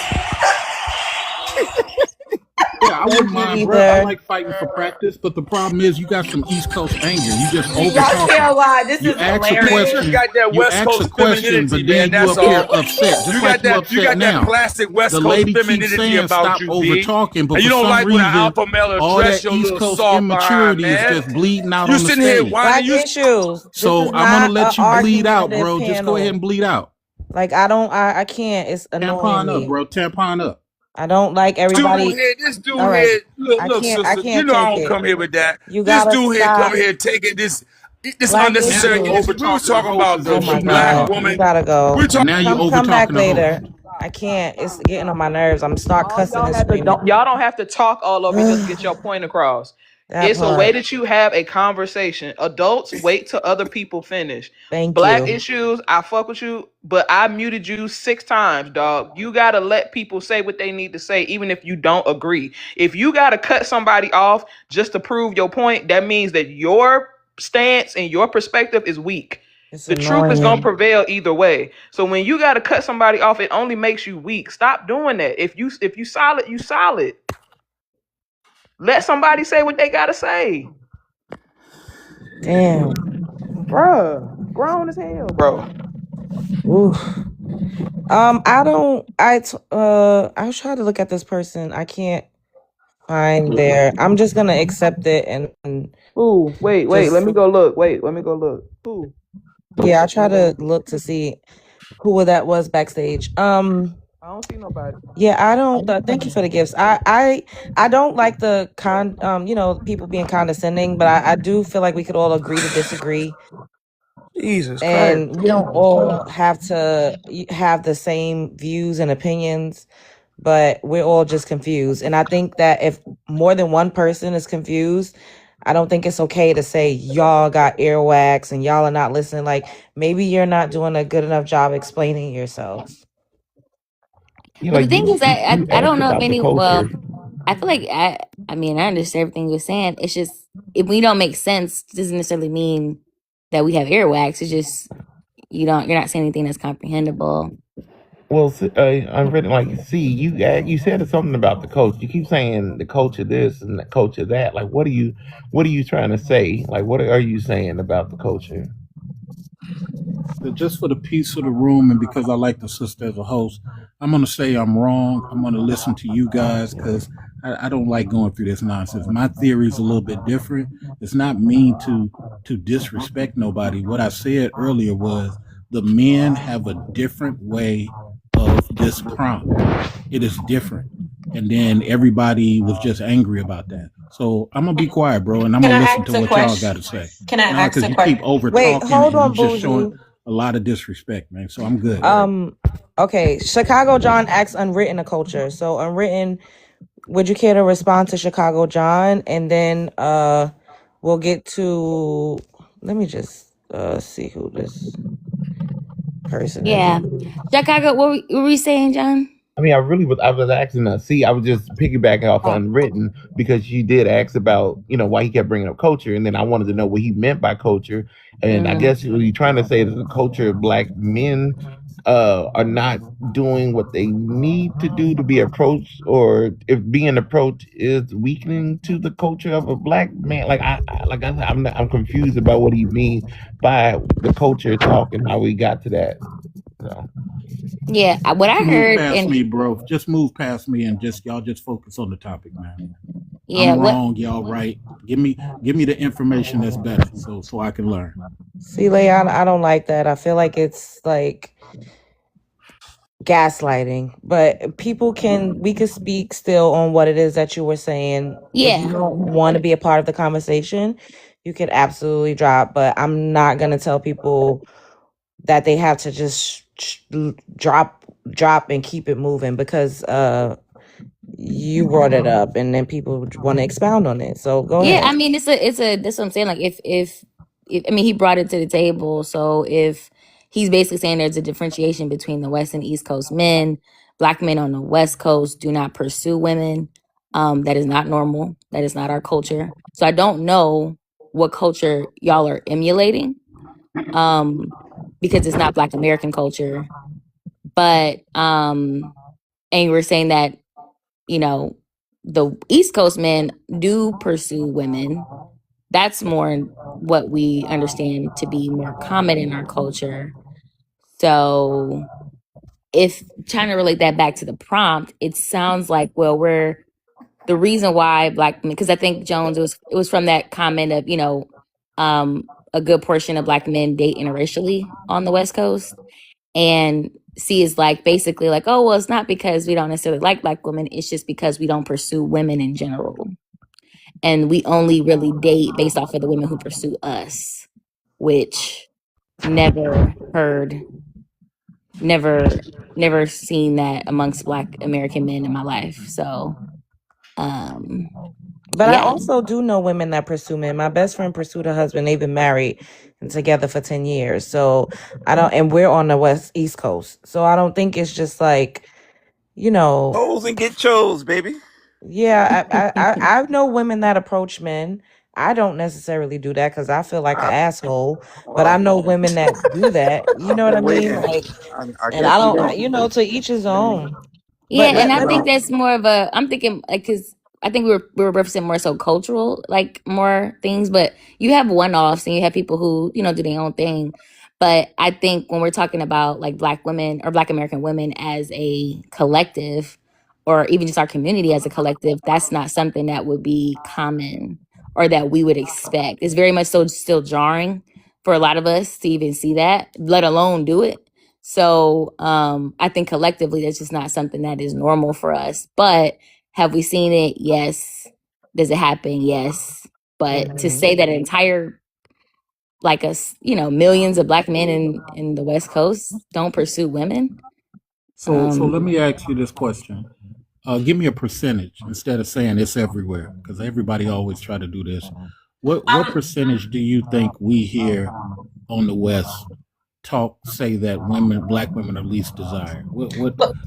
Yeah, I wouldn't Thank you, mind, bro. I either. like fighting for practice, but the problem is you got some East Coast anger. You just over Y'all talking. can't lie. This You is ask a Man, you just hilarious. question. got that You West ask a Coast question, femininity, but man. then you That's up here all. upset, just like you You upset got that now. classic West The Coast lady keeps femininity saying about stop you, over B. talking, but And for you don't some like when an reason, alpha male all address that your East little Coast soft behind, immaturity is man. just bleeding out You on the sitting here stage. whining. Black You issues. This So is I'm gonna not an let you bleed out, argumentative bro. Just go ahead and panel. bleed out. Like I can't. It's annoying Tampon up, me. bro. Tampon up. I don't like Dude everybody. here, this All dude right. here, I look, can't sister, you know I take don't it. come here with that. You This gotta dude here stop. come here taking this Black Now unnecessary you issues. over energy. We were talking the talking host about as Oh if the my she not black God. talking. You woman. gotta go. We're talking. And now you over Come back talking the host. later. I can't. It's getting on my nerves. I'm start All cussing y'all and have to screaming. y'all don't have to talk all over each other to get your point across. That It's a way part. that you have a conversation. Adults wait till other people finish. Thank Black you. issues, I fuck with you, but I muted you 6 times, dog. You gotta let people say what they need to say, even if you don't agree. If you gotta cut somebody off just to prove your point, that means that your stance and your perspective is weak. It's The truth is gonna annoying. prevail either way. So when you gotta cut somebody off, it only makes you weak. Stop doing that. If you solid, you solid. Let somebody say what they gotta say. Damn. Bruh. Grown as hell, bro. Oof. I don't. I'll try to look at this person. I can't find their. I'm just gonna accept it and Ooh, wait, just let me go look. Wait, let me go look. Ooh. yeah. I try to look to see who that was backstage. I don't see nobody. Yeah, I don't. Thank you for the gifts. I don't like the people being condescending, but I do feel like we could all agree to disagree, Jesus Christ. and we don't all have to have the same views and opinions, but we're all just confused. And I think that if more than one person is confused, I don't think it's okay to say y'all got earwax and y'all are not listening. Like maybe you're not doing a good enough job explaining yourselves. Yeah, But the like thing is that you I asked don't know if about the any. culture. Well, I feel like I mean I understand everything you're saying. It's just if we don't make sense, doesn't necessarily mean that we have earwax. It's just you're not saying anything that's comprehensible. Well, I'm ready. Like, see, you said something about the coach. You keep saying the coach of this and the coach of that. Like, what are you trying to say? Like, what are you saying about the culture? Just for the peace of the room and because I like the sister as a host, I'm going to say I'm wrong. I'm going to listen to you guys because I don't like going through this nonsense. My theory is a little bit different. It's not mean to disrespect nobody. What I said earlier was the men have a different way of this prompt. It is different. And then everybody was just angry about that. So I'm going to be quiet, bro, and I'm Can going I to listen ask to a what y'all question? got to say. Can I Nah, ask because a you keep question? over Wait, talking hold and you on, just showing Bougie. a lot of disrespect, man. So I'm good. Okay, Chicago John asks unwritten a culture. So unwritten, would you care to respond to Chicago John, and then we'll get to. Let me just see who this person is. Yeah. Chicago, what were you saying, John? I mean, I was asking I was just piggybacking off Oh, Unwritten because she did ask about, why he kept bringing up culture. And then I wanted to know what he meant by culture. And I guess what he's trying to say is the culture of black men are not doing what they need to do to be approached, or if being approached is weakening to the culture of a black man. I'm confused about what he means by the culture talk and how we got to that. So. Yeah, what I Move heard, past and me, bro. Just move past me and y'all just focus on the topic, man. yeah, I'm what wrong, y'all right. Give me the information that's better so I can learn. see, Leon, I don't like that. I feel like it's like gaslighting, but we could speak still on what it is that you were saying. If you yeah. don't want to be a part of the conversation, you could absolutely drop, but I'm not going to tell people that they have to just drop and keep it moving because you brought it up and then people want to expound on it. So go Yeah, ahead. I mean it's a that's what I'm saying. Like if I mean he brought it to the table. So if he's basically saying there's a differentiation between the West and East Coast men, black men on the West Coast do not pursue women. That is not normal. That is not our culture. So I don't know what culture y'all are emulating. Because it's not Black American culture. But and you were saying that, you know, the East Coast men do pursue women. That's more what we understand to be more common in our culture. So if trying to relate that back to the prompt, it sounds like, well, we're the reason why black men, because I think Jones, it was from that comment of, a good portion of black men date interracially on the West Coast. And C is like basically like, oh, well, it's not because we don't necessarily like black women, it's just because we don't pursue women in general. And we only really date based off of the women who pursue us, which never heard, never, never seen that amongst Black American men in my life. So, But I yeah. also do know women that pursue men. My best friend pursued her husband. They've been married and together for 10 years. So and we're on the East Coast. So I don't think it's just like, you know, Hoes and get chose, baby. yeah, I know women that approach men. I don't necessarily do that because I feel like an asshole. But I Well, know women that do that. You know I've what I been mean? waiting. Like, I and guess I you don't, don't. to each his own. Yeah, But and I let think me. that's more of a. I'm thinking like because I think we were referencing more so cultural, like more things. But you have one offs and you have people who do their own thing. But I think when we're talking about like Black women or Black American women as a collective, or even just our community as a collective, that's not something that would be common or that we would expect. It's very much so still jarring for a lot of us to even see that, let alone do it. So I think collectively that's just not something that is normal for us. But have we seen it? Yes. Does it happen? Yes. But to say that an entire like us, millions of black men in the West Coast don't pursue women. So let me ask you this question. Give me a percentage instead of saying it's everywhere, because everybody always try to do this. What percentage do you think we here on the West say that black women are least desired? What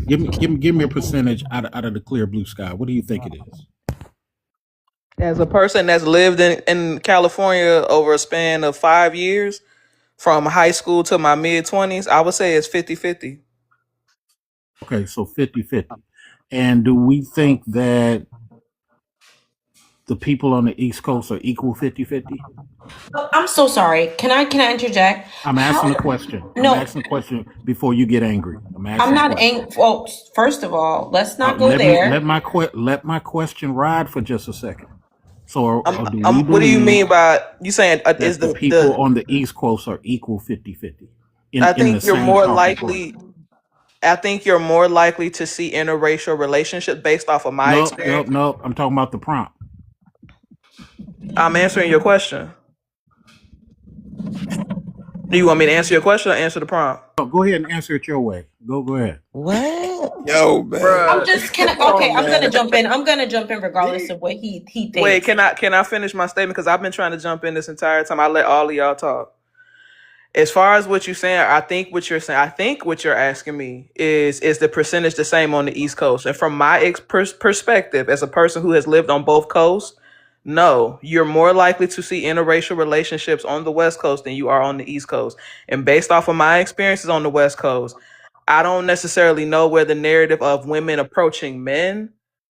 give me a percentage out of the clear blue sky. What do you think it is? As a person that's lived in California over a span of 5 years, from high school to my mid-20s, I would say it's 50-50. Okay, so 50-50. And do we think that the people on the East Coast are equal 50-50? I'm so sorry. Can I interject? I'm asking a question. I'm No, asking a question before you get angry. I'm I'm asking a not question. angry. Well, first of all, let's not go Let me there. let my question ride for just a second. So, or do we What do you believe mean by you saying is that the people the on the East Coast are equal 50-50 I in the think you're same more talking point? likely I think you're more likely to see interracial relationships based off of my No, no, experience. no. I'm talking about the prompt. I'm answering your question. Do you want me to answer your question or answer the prompt? Oh, go ahead and answer it your way. Go ahead. What? Yo, man. I'm Bruh. just Come okay. on, I'm gonna man. jump in. I'm gonna jump in regardless of what he Wait, thinks. can I finish my statement? Because I've been trying to jump in this entire time. I let all of y'all talk. As far as what you're saying, I think what you're asking me is the percentage the same on the East Coast? And from my perspective, as a person who has lived on both coasts, no, you're more likely to see interracial relationships on the West Coast than you are on the East Coast. And based off of my experiences on the West Coast, I don't necessarily know where the narrative of women approaching men,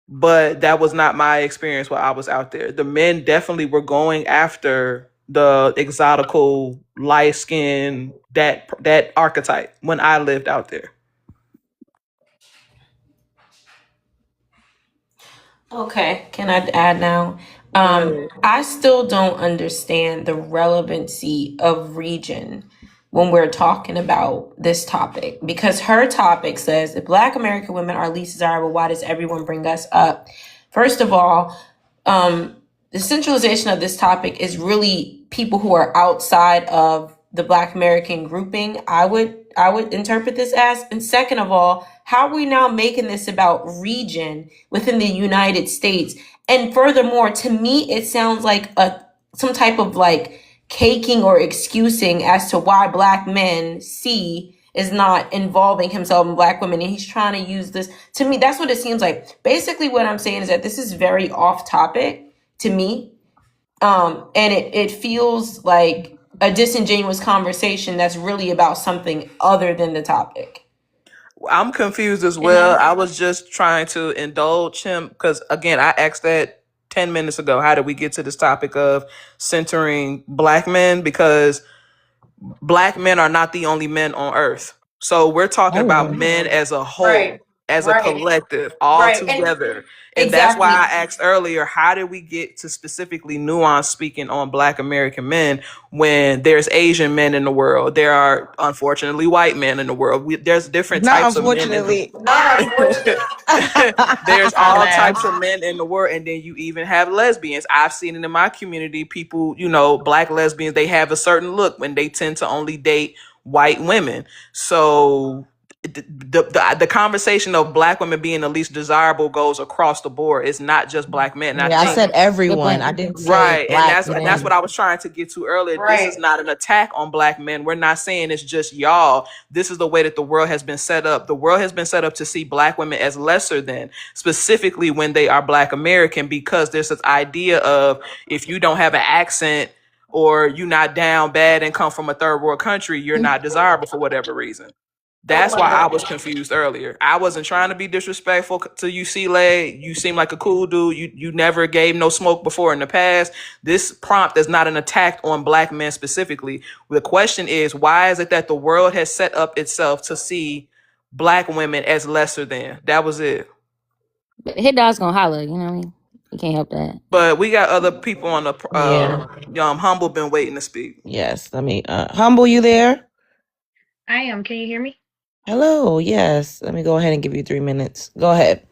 but that was not my experience while I was out there. The men definitely were going after the exotical light skin, that archetype when I lived out there. Okay, can I add now? Good. I still don't understand the relevancy of region when we're talking about this topic because her topic says if Black American women are least desirable, why does everyone bring us up? First of all, the centralization of this topic is really people who are outside of the Black American grouping. I would interpret this as. And second of all, how are we now making this about region within the United States? And furthermore, to me, it sounds like some type of like caking or excusing as to why Black men see is not involving himself in Black women, and he's trying to use this. To me, that's what it seems like. Basically, what I'm saying is that this is very off topic to me, and it feels like a disingenuous conversation that's really about something other than the topic. I'm confused as And well. I was just trying to indulge him because, again, I asked that 10 minutes ago. How did we get to this topic of centering Black men? Because Black men are not the only men on earth. So we're talking about men as a whole, right, as a right, collective, all right, and together. And that's why exactly. I asked earlier, how did we get to specifically nuance speaking on Black American men when there's Asian men in the world? There are unfortunately white men in the world. There's different Not types of men in the unfortunately. Not unfortunately. there's I all laugh. types of men in the world, and then you even have lesbians. I've seen it in my community. People, Black lesbians, they have a certain look when they tend to only date white women. So the conversation of Black women being the least desirable goes across the board. It's not just Black men. And I Yeah, I think said Good everyone. point. I didn't say right, and Black that's what men. I was trying to get to earlier. This is Right. not an attack on Black men. We're not saying it's just y'all. This is the way that the world has been set up. The world has been set up to see Black women as lesser than, specifically when they are Black American, because there's this idea of if you don't have an accent or you're not down bad and come from a third world country, you're not desirable for whatever reason. Oh That's my why I God. was confused earlier. I wasn't trying to be disrespectful to you, C-Lay. You seem like a cool dude. You never gave no smoke before in the past. This prompt is not an attack on Black men specifically. The question is, why is it that the world has set up itself to see Black women as lesser than? That was it. Hit dog's gonna holler, you know what I mean? You can't help that. But we got other people on the Yeah. Humble been waiting to speak. Yes. Let me Humble, you there? I am. Can you hear me? Hello. Yes. Let me go ahead and give you 3 minutes. Go ahead.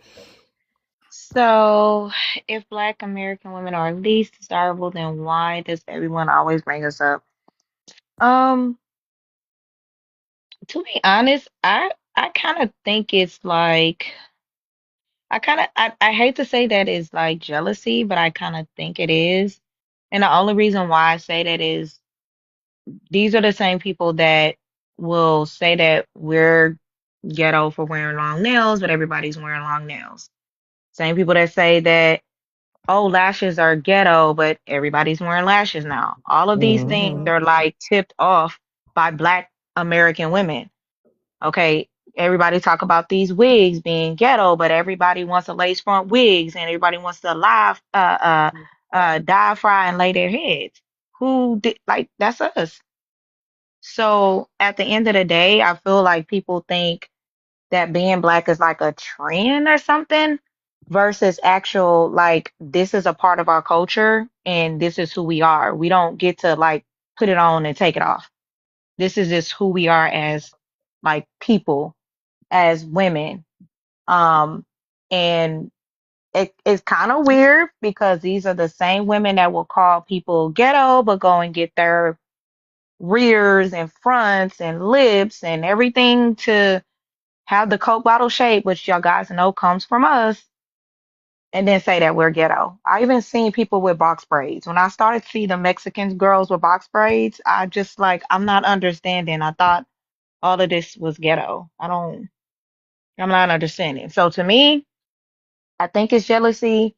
So, if Black American women are least desirable, then why does everyone always bring us up? Um, to be honest, I kind of think it's like I hate to say that it's like jealousy, but I kind of think it is. And the only reason why I say that is these are the same people that will say that we're ghetto for wearing long nails, but everybody's wearing long nails. Same people that say that, oh, lashes are ghetto, but everybody's wearing lashes now. All of these things Hmm. are like tipped off by Black American women. Okay, everybody talk about these wigs being ghetto, but everybody wants a lace front wigs, and everybody wants to dye fry and lay their heads. Who did like that's us? So at the end of the day, I feel like people think that being Black is like a trend or something versus actual like this is a part of our culture and this is who we are. We don't get to like put it on and take it off. This is just who we are as like people, as women. Um and it's kind of weird because these are the same women that will call people ghetto but go and get their rears and fronts and lips and everything to have the Coke bottle shape, which y'all guys know comes from us, and then say that we're ghetto. I even seen people with box braids. When I started to see the Mexican girls with box braids, I just like, I'm not understanding. I thought all of this was ghetto. I'm not understanding. So to me, I think it's jealousy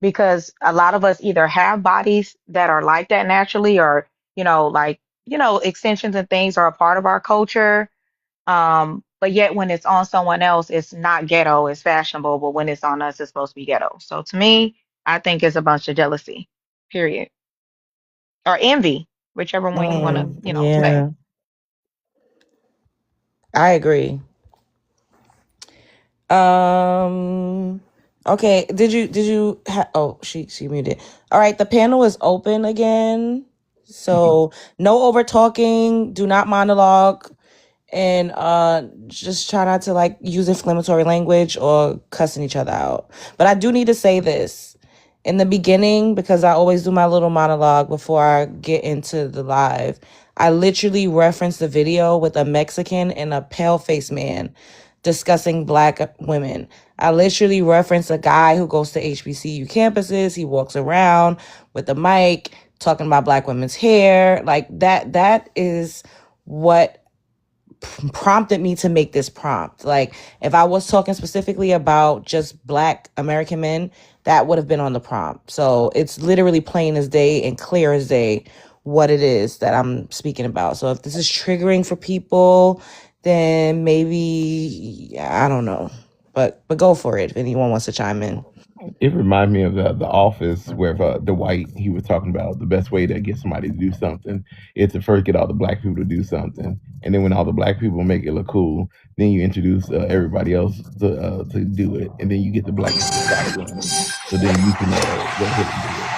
because a lot of us either have bodies that are like that naturally or, like, extensions and things are a part of our culture. But yet when it's on someone else, it's not ghetto, it's fashionable, but when it's on us, it's supposed to be ghetto. So to me, I think it's a bunch of jealousy, period. Or envy, whichever one you want to, say. Yeah, I agree. Um. Okay. Did you? Oh, she muted. All right. The panel is open again. So no over talking. Do not monologue. And just try not to like use inflammatory language or cussing each other out. But I do need to say this in the beginning because I always do my little monologue before I get into the live. I literally referenced the video with a Mexican and a pale faced man discussing black women. I literally referenced a guy who goes to HBCU campuses. He walks around with a mic talking about black women's hair. Like that is what prompted me to make this prompt. Like if I was talking specifically about just black American men, that would have been on the prompt. So it's literally plain as day and clear as day what it is that I'm speaking about. So if this is triggering for people, then maybe I don't know. But go for it if anyone wants to chime in. It reminds me of the Office where the white he was talking about the best way to get somebody to do something is to first get all the black people to do something, and then when all the black people make it look cool, then you introduce everybody else to do it, and then you get the black people to start doing it, so then you can go ahead and do it.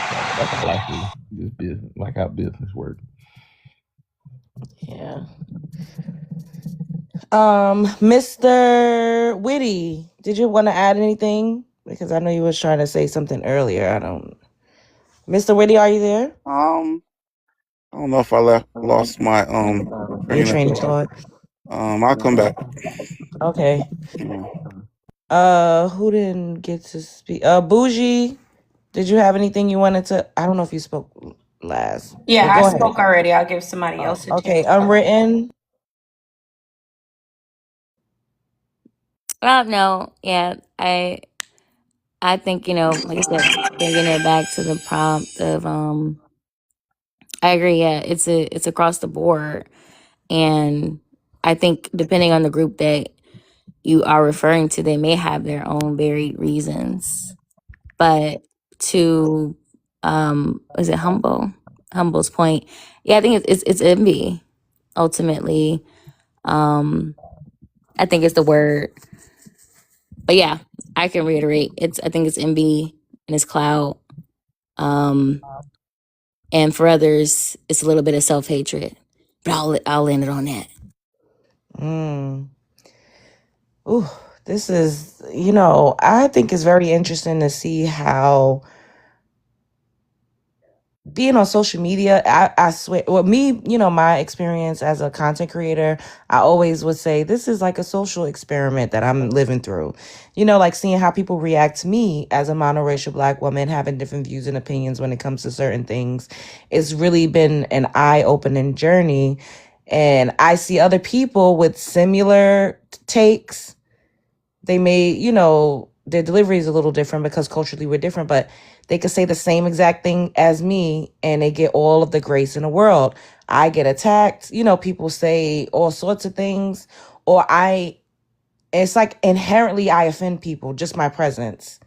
So that's how I see this business, like how business works. Yeah. Mr. Witty, did you want to add anything? Because I know you was trying to say something earlier. Mr. Witty, are you there? I don't know if I lost my Your train of train of thought. thought. I'll come back. Okay. Yeah. Who didn't get to speak? Bougie, did you have anything you wanted to? I don't know if you spoke last, Yeah, but I go ahead. spoke already. I'll give somebody else a Okay, chance. unwritten. No, yeah, I think, like I said, bringing it back to the prompt of I agree, yeah, it's across the board. And I think depending on the group that you are referring to, they may have their own varied reasons. But to is it Humble's point, yeah, I think it's envy ultimately. I think it's the word. But yeah, I can reiterate. I think it's envy and it's clout. And for others, it's a little bit of self-hatred. But I'll land it on that. Ooh, this is, I think it's very interesting to see how being on social media, I swear, well, me, my experience as a content creator, I always would say this is like a social experiment that I'm living through. Like seeing how people react to me as a monoracial black woman, having different views and opinions when it comes to certain things. It's really been an eye-opening journey. And I see other people with similar takes. They may, their delivery is a little different because culturally we're different, but they could say the same exact thing as me and they get all of the grace in the world. I get attacked, people say all sorts of things, or it's like inherently I offend people, just my presence.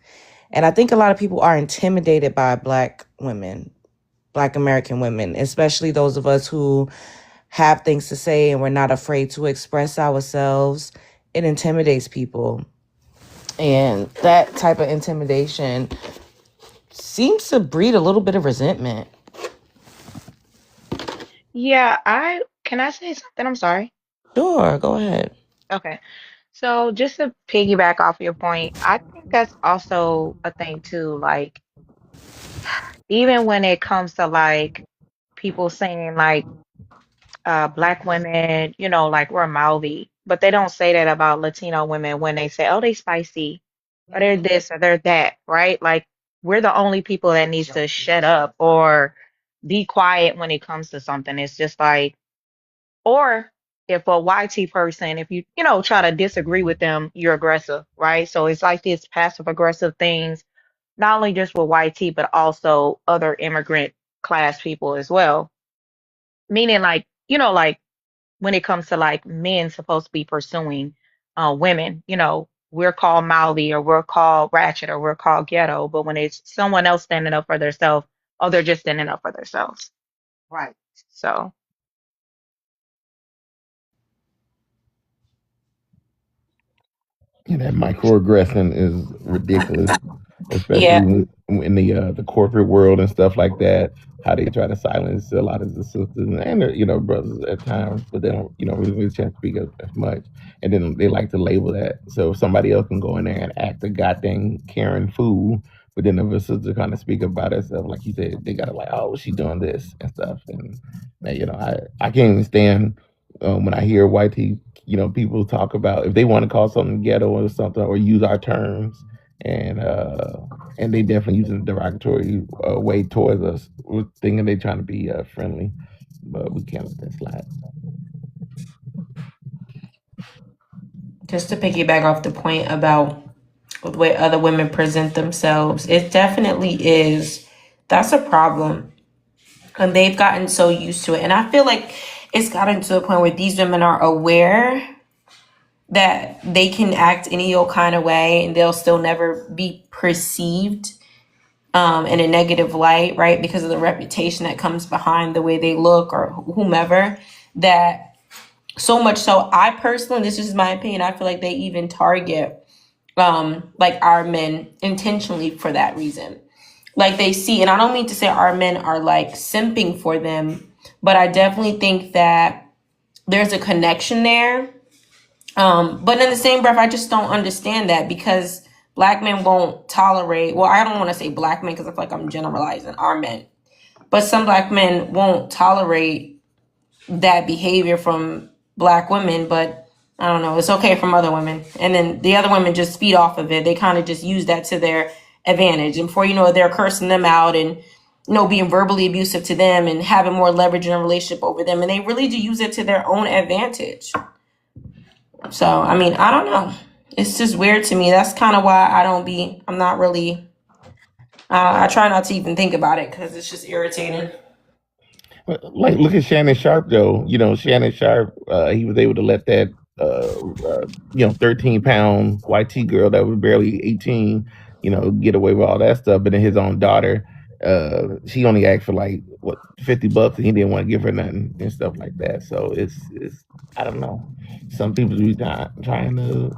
And I think a lot of people are intimidated by black women, black American women, especially those of us who have things to say and we're not afraid to express ourselves. It intimidates people. And that type of intimidation seems to breed a little bit of resentment. Yeah, can I say something? I'm sorry. Sure, go ahead. Okay. So just to piggyback off your point, I think that's also a thing too. Like, even when it comes to like people saying like black women, you know, like we're mouthy, but they don't say that about Latino women when they say, oh, they spicy or they're this or they're that, right? Like we're the only people that needs to shut up or be quiet when it comes to something. It's just like, or if a YT person, if you, you know, try to disagree with them, you're aggressive, right? So it's like this passive aggressive things, not only just with YT, but also other immigrant class people as well. Meaning like, you know, like when it comes to like men supposed to be pursuing women, you know, we're called mouthy or we're called ratchet or we're called ghetto, but when it's someone else standing up for themselves, oh, they're just standing up for themselves. Right. So Yeah, that microaggression is ridiculous, especially Yeah. in the corporate world and stuff like that. How they try to silence a lot of the sisters and their, brothers at times, but they don't really get a chance to speak as much. And then they like to label that so somebody else can go in there and act a goddamn Karen fool. But then if a sister kind of speak about herself, like you said, they gotta like, oh, she doing this and stuff. And I can't even stand when I hear white people talk about if they want to call something ghetto or something or use our terms and uh and they definitely using a derogatory way towards us. We're thinking they trying to be friendly, but we can't let that slide. Just to piggyback off the point about the way other women present themselves, it definitely is. That's a problem. And they've gotten so used to it. And I feel like it's gotten to a point where these women are aware that they can act any old kind of way and they'll still never be perceived in a negative light, right? Because of the reputation that comes behind the way they look or whomever. That so much so, I personally, this is my opinion, I feel like they even target like our men intentionally for that reason. Like they see, and I don't mean to say our men are like simping for them, but I definitely think that there's a connection there. But in the same breath, I just don't understand that because black men won't tolerate, well, I don't want to say black men because I feel like I'm generalizing our men, but some black men won't tolerate that behavior from black women, but I don't know, it's okay from other women. And then the other women just feed off of it. They kind of just use that to their advantage. And before you know it, they're cursing them out and being verbally abusive to them and having more leverage in a relationship over them. And they really do use it to their own advantage. So, I mean, I don't know. It's just weird to me. That's kind of why I'm not really, I try not to even think about it because it's just irritating. Like, look at Shannon Sharp, though. Shannon Sharp, he was able to let that, 13-pound YT girl that was barely 18, get away with all that stuff. But then his own daughter, she only asked for like, what, $50, and he didn't want to give her nothing and stuff like that. So it's I don't know. Some people be trying to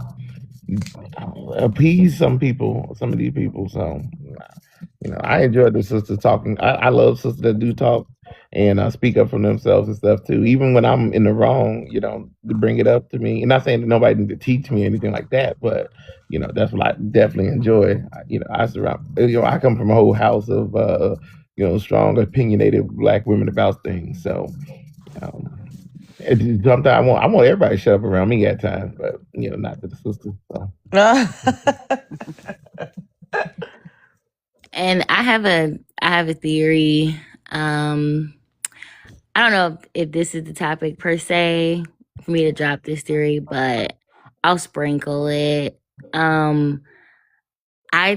appease some of these people. So, I enjoy the sisters talking. I love sisters that do talk and speak up for themselves and stuff too. Even when I'm in the wrong, to bring it up to me. And not saying that nobody need to teach me anything like that, but that's what I definitely enjoy. I come from a whole house of strong, opinionated black women about things. So sometimes I want everybody to shut up around me at times, but not to the sisters. So. And I have a theory. I don't know if this is the topic per se for me to drop this theory, but I'll sprinkle it. I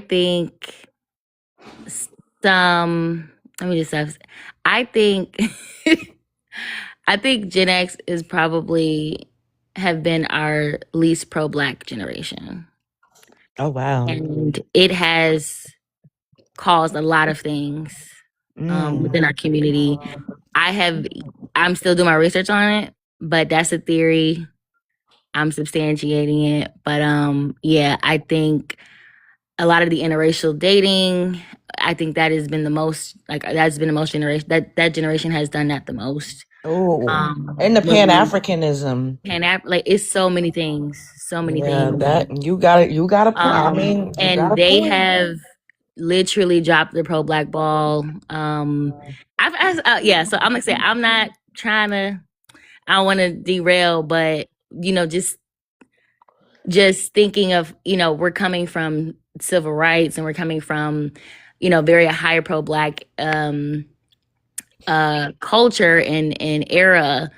think some. Let me just have. I think. I think Gen X is probably have been our least pro-black generation, Oh wow. and it has caused a lot of things within our community. I'm still doing my research on it, but that's a theory. I'm substantiating it. But yeah, I think a lot of the interracial dating, I think that has been the most, like, that's been the most generation, that generation has done that the most. Oh, and the When Pan Africanism. like, it's so many things, Yeah, that you got it. You got a point. I mean, you got and a they point. have literally dropped the pro black ball. Yeah, so I'm gonna say I'm not trying to I don't want to derail, but just thinking of, we're coming from civil rights and we're coming from, very high pro-Black culture and era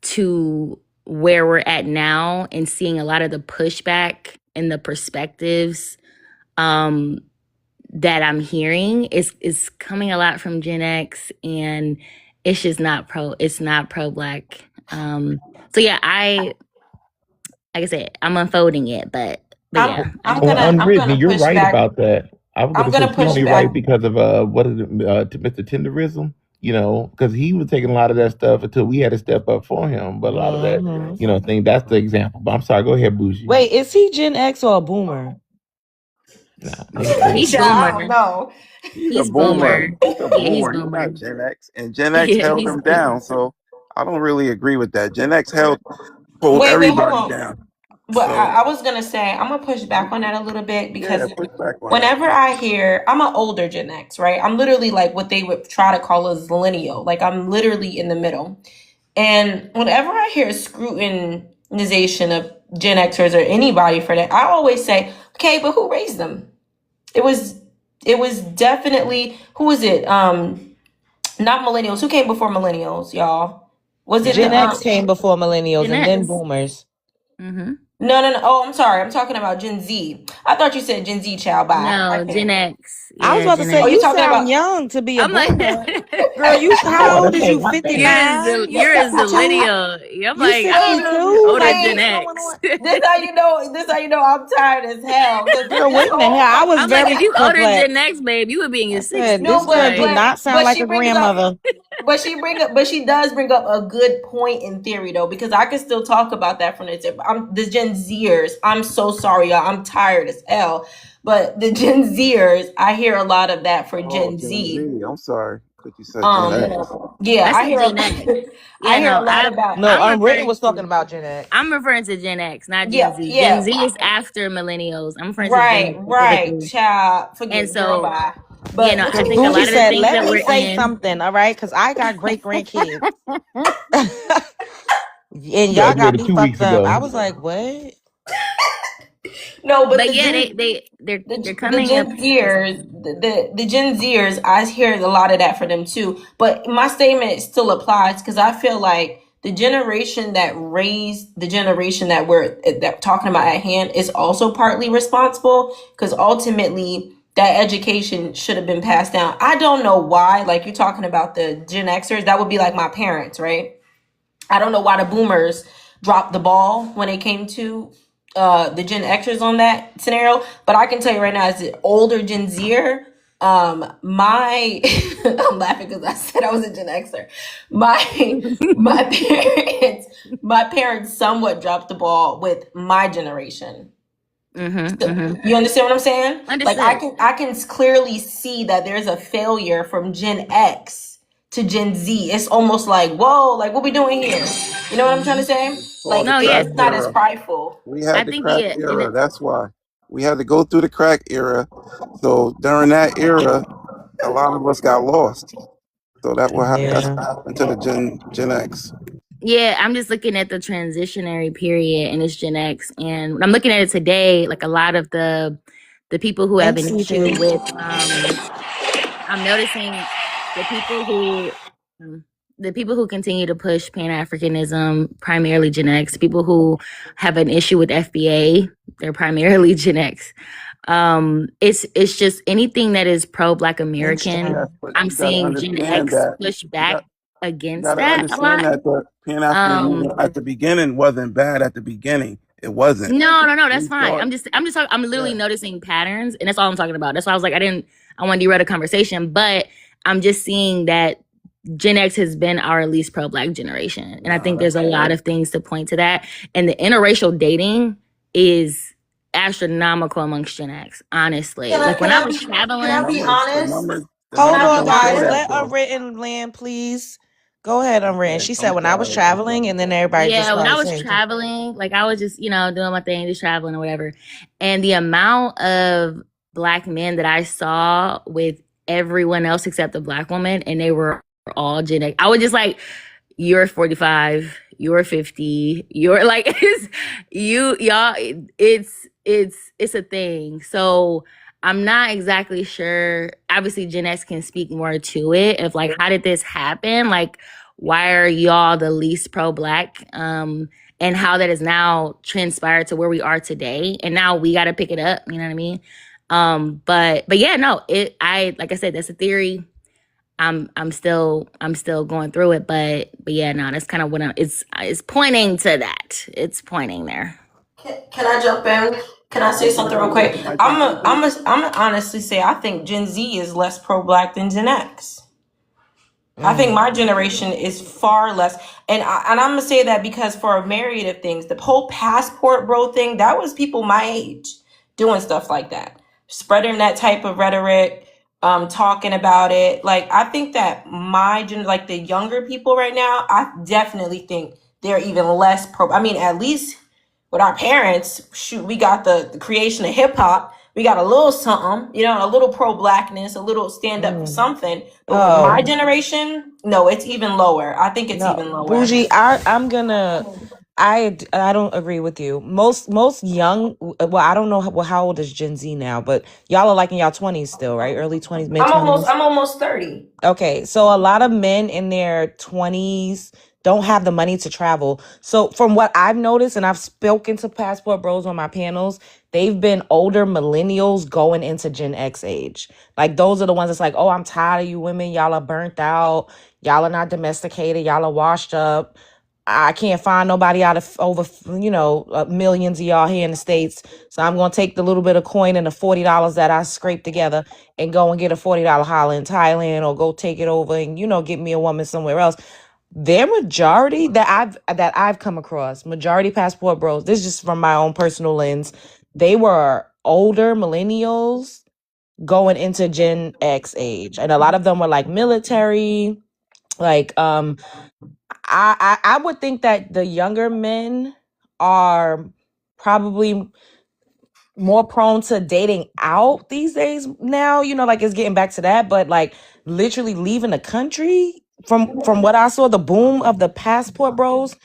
to where we're at now, and seeing a lot of the pushback and the perspectives that I'm hearing is coming a lot from Gen X, and it's just not pro-Black. So yeah, like I said, I'm unfolding it, but yeah. I'm Well, gonna I'm unwritten, gonna you're push right back. about that. I was I'm going to say gonna she push only back. right because of what is it, Mr. Tenderism? Because he was taking a lot of that stuff until we had to step up for him. But a lot of that, Mhm. thing, that's the example. But I'm sorry, go ahead, Bougie. Wait, is he Gen X or a boomer? Nah, nigga, He's Child, I don't boomer. know. He's a He's boomer. boomer. He's a Yeah, he's boomer. He's boomer. not Gen X, and Gen X Yeah, held he's him boomer. down. So I don't really agree with that. Gen X pulled Wait, hold everybody on. down. But So I was gonna say I'm gonna push back on that a little bit yeah, because push back on that. whenever I hear I'm an older Gen X, right? I'm literally like what they would try to call a millennial. Like I'm literally in the middle. And whenever I hear scrutinization of Gen Xers or anybody for that, I always say, okay, but who raised them? It was definitely who was it? Not millennials. Who came before millennials, y'all? Was it Gen the X came before millennials Gen and then X. boomers. Mm-hmm. No. Oh, I'm sorry. I'm talking about Gen Z. I thought you said Gen Z child. Bye. I No, Gen can't. X. I was Yeah, about to Gen say, Oh, X. you you talking sound about young to be a I'm like, boomer. Girl, how boy, old that is ain't you? my thing. you're a 59? zillennial. I'm You like, I don't know. 62? Older Like, Gen what's see? going X. on? This how you know I'm tired as hell. Because Girl, this what in the hell? whole I was I'm like, if very you older Gen perplexed. X, babe, you would be in your I said, 60s. this no, girl do Like, not sound like she a brings up grandmother. but she does bring up a good point in theory though, because I can still talk about that from the tip. I'm the Gen Zers. I'm so sorry, y'all. I'm tired as hell. But the Gen Zers, I hear a lot of that for Oh, Gen Gen Z. Z. I'm sorry. I thought you said Gen Um, X. yeah, I I said hear Gen X. I Yeah, hear a no, lot about No, I'm Unwritten referring was talking to about Gen X. I'm referring to Gen X, not Gen yeah, Z. Gen yeah, Z is after millennials. I'm referring to Gen right, X right, specifically. child. And Forget girl so, bye. you But know, this I Because think a Bougie lot of the said, things let that me we're say in. something, all right? Because I got great grandkids. And She y'all got graduated me 2 weeks fucked up. I ago. was like, what? no, but But the yeah, Gen they're the coming up. Gen Zers, the Gen Zers, I hear a lot of that for them too. But my statement still applies because I feel like the generation that raised the generation that that talking about at hand is also partly responsible because ultimately that education should have been passed down. I don't know why. Like you're talking about the Gen Xers, that would be like my parents, right? I don't know why the boomers dropped the ball when it came to the Gen Xers on that scenario. But I can tell you right now, as an older Gen Zer, my I'm laughing because I said I was a Gen Xer. My my parents somewhat dropped the ball with my generation. Mm-hmm. You understand what I'm saying? Like Understood. I can clearly see that there's a failure from Gen X to Gen Z. It's almost like, whoa, like what we doing here? You know what I'm trying to Hmm. say? Called Like the No, yeah, crack it's not as era. prideful. We had I the think crack yeah, and era. That's why we had to go through the crack era. So during that era, a lot of us got lost. So that's Yeah. what happened to the Gen X. yeah, I'm just looking at the transitionary period and it's Gen X, and when I'm looking at it today, like a lot of the people who have Thanks, an issue CJ. with I'm noticing the people who um, the people who continue to push Pan-Africanism, primarily Gen X, people who have an issue with FBA, they're primarily Gen X. It's just anything that is pro-Black Thanks, American. Yes, John. but I'm you got to seeing Gen understand X that push you back got you got against to that a understand lot. that the Pan African movement Um, at the beginning wasn't bad. At the beginning, it wasn't. no, that's We fine. thought, I'm literally yeah. noticing patterns, and that's all I'm talking about. That's why I was like, I want to derail the conversation, but I'm just seeing that Gen X has been our least pro-Black generation. And I Nah, think there's that's a lot good. of things to point to that. And the interracial dating is astronomical amongst Gen X, honestly. Like when I was The Can I traveling, be numbers, the honest? numbers, the when Hold I numbers on, when don't I show guys. was that Let though. Unwritten land, please. Go ahead, Unwritten. Okay, She said I'm when I was sorry. traveling, and then everybody just yeah, when I started was saying, it. traveling, like I was just, doing my thing, just traveling or whatever. And the amount of Black men that I saw with everyone else except the Black woman, and they were all Gen X. I was just like, you're 45, you're 50, you're like it's a thing. So I'm not exactly sure. Obviously Gen X can speak more to it of like, how did this happen? Like, why are y'all the least pro-black? And how that has now transpired to where we are today. And now we got to pick it up. You know what I mean? But yeah, no, like I said, that's a theory. I'm still going through it, but yeah, no, that's kind of what it's pointing to that. It's pointing there. Can I jump in? Can I say something real quick? I'm honestly say I think Gen Z is less pro-black than Gen X. I think my generation is far less, and I'm gonna say that because for a myriad of things, the whole passport bro thing, that was people my age doing stuff like that, spreading that type of rhetoric, talking about it. Like I think that like the younger people right now, I definitely think they're even less pro. I mean, at least with our parents, shoot, we got the creation of hip hop. We got a little something, you know, a little pro-blackness, a little stand up for something. But with my generation, no, it's even lower. I think it's even lower. Bougie, I'm gonna. I don't agree with you. Most young. Well, I don't know how old is Gen Z now, but y'all are like in y'all 20s still, right? Early 20s, mid 20s. I'm almost 30. Okay, so a lot of men in their 20s don't have the money to travel. So from what I've noticed, and I've spoken to passport bros on my panels, they've been older millennials going into Gen X age. Like those are the ones that's like, oh, I'm tired of you women. Y'all are burnt out. Y'all are not domesticated. Y'all are washed up. I can't find nobody out of over, millions of y'all here in the States. So I'm going to take the little bit of coin and the $40 that I scraped together and go and get a $40 holla in Thailand, or go take it over and, get me a woman somewhere else. Their majority that I've come across, majority passport bros, this is just from my own personal lens, they were older millennials going into Gen X age. And a lot of them were like military, like I would think that the younger men are probably more prone to dating out these days now, like it's getting back to that, but like literally leaving the country from what I saw, the boom of the passport bros,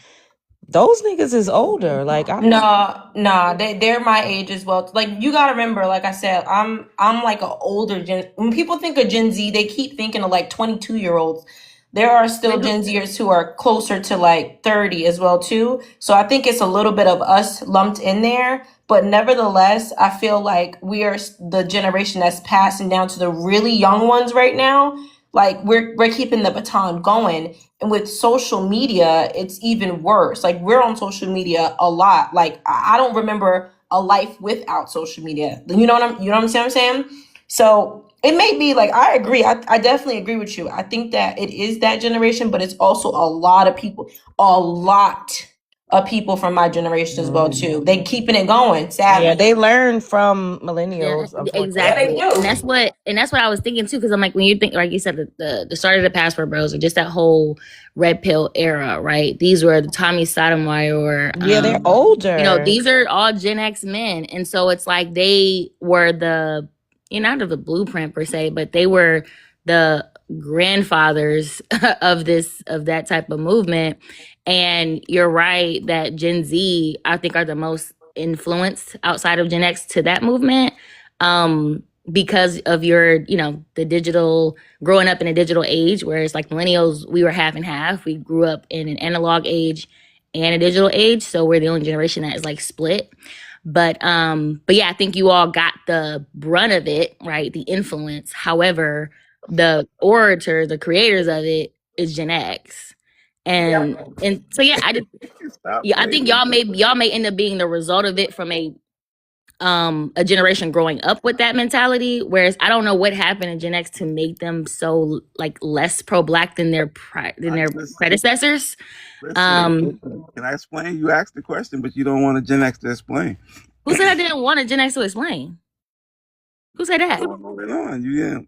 those niggas is older. Like Nah, they're my age as well. Like you gotta remember, like I said, I'm like an older Gen. When people think of Gen Z, they keep thinking of like 22-year-olds. There are still Gen Zers who are closer to like 30 as well too. So I think it's a little bit of us lumped in there. But nevertheless, I feel like we are the generation that's passing down to the really young ones right now. Like we're keeping the baton going. And with social media, it's even worse. Like we're on social media a lot. Like I don't remember a life without social media. You know what I'm saying? So it may be like, I agree. I definitely agree with you. I think that it is that generation, but it's also a lot of people from my generation as well too. They keeping it going. Sadly. Yeah, they learn from millennials. Yeah, exactly. And that's what I was thinking too, because I'm like, when you think, like you said, the start of the passport bros, or just that whole red pill era, right? These were the Tommy Sotomayor. Yeah, they're older. These are all Gen X men, and so it's like they were not of the blueprint per se, but they were the grandfathers of that type of movement. And you're right that Gen Z, I think, are the most influenced outside of Gen X to that movement, because of the digital, growing up in a digital age, whereas like millennials, we were half and half. We grew up in an analog age and a digital age, so we're the only generation that is like split. But yeah, I think you all got the brunt of it, right? The influence. However, the orators, the creators of it, is Gen X. And so yeah, I think y'all may end up being the result of it from a generation growing up with that mentality. Whereas I don't know what happened in Gen X to make them so like less pro-black than their predecessors. Listen, can I explain? You asked the question, but you don't want a Gen X to explain. Who said I didn't want a Gen X to explain? Who said that? Moving on.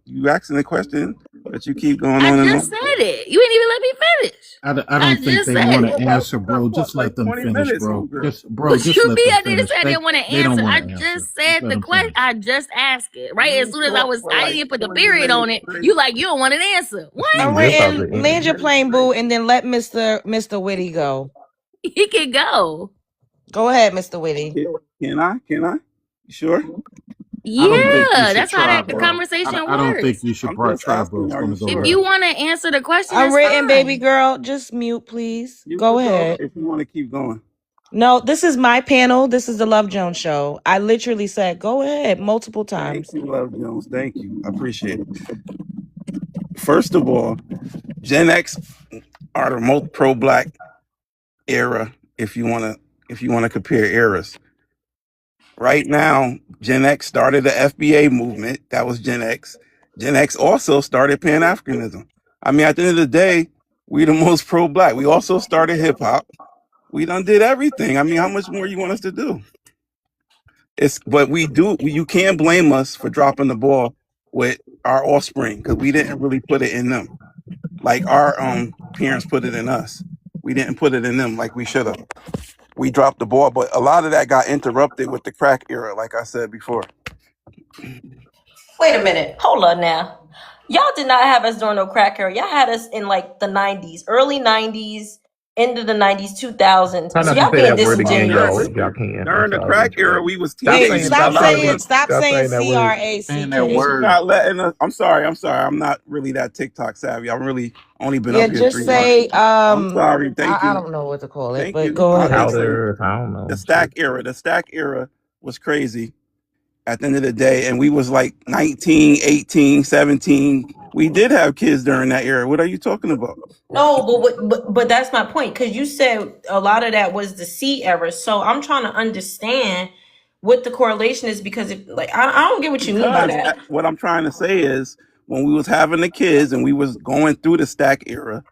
You asking the question, but you keep going on and on. I just said it. You ain't even let me finish. I I don't think just they said want it. to answer, bro. Just Like let them 20 finish, minutes, bro. homegirl. Just, bro, What just you let mean them I didn't finish. say I didn't want to They don't answer? I want to answer. just Just said let the them question. finish. I just asked it. Right? As You soon as talk for I like didn't put the 20 period on minutes it, straight. you like, you don't want an answer. What? You All right, just about and to land end. your plane, boo, and then let Mr. Witty go. He can go. Go ahead, Mr. Witty. Can I? Can I? You sure? I don't think you Yeah, should that's how try, that bro. conversation I don't think works. you should I'm just try, bro. asking, It's are you gonna go If sure? you left. want to answer the question, I'm that's written, baby fine. girl. Just mute, please. You Go could go ahead. if you want to keep going. No, this is my panel. This is the Love Jones show. I literally said, go ahead multiple Thank times. you, Love Jones. Thank you. I appreciate it. First of all, Gen X are the most pro-black era. If you want to compare eras, right now, Gen X started the FBA movement. That was Gen X. Gen X also started Pan Africanism. I mean, at the end of the day, we the most pro-black. We also started hip hop. We done did everything. I mean, how much more you want us to do? But we do. You can't blame us for dropping the ball with our offspring because we didn't really put it in them. Like our parents put it in us. We didn't put it in them like we should have. We dropped the ball, but a lot of that got interrupted with the crack era, like I said before. Wait a minute. Hold on now. Y'all did not have us during no crack era. Y'all had us in like the 90s, early 90s, end of the 90s, 2000s. Try So not to y'all say being that word Oh, again, disingenuous. y'all, listen, if y'all can. I'm during the sorry. crack era, we was Wait, Stop teenagers. A stop lot of saying us. stop stop saying saying that word. Saying that CRACK. She's word. not letting us. I'm sorry. I'm not really that TikTok savvy. I'm really only been Yeah, up here just 3 months. say I'm sorry. Thank I you. don't know what to call it, Thank but you. go I'll ahead. just say Louder. I don't the know. stack era. The stack era was crazy at the end of the day. And we was like 19, 18, 17. We did have kids during that era. What are you talking about? No, but that's my point because you said a lot of that was the C era. So I'm trying to understand what the correlation is because if, like I don't get what you mean by Because that. what I'm trying to say is when we was having the kids and we was going through the stack era,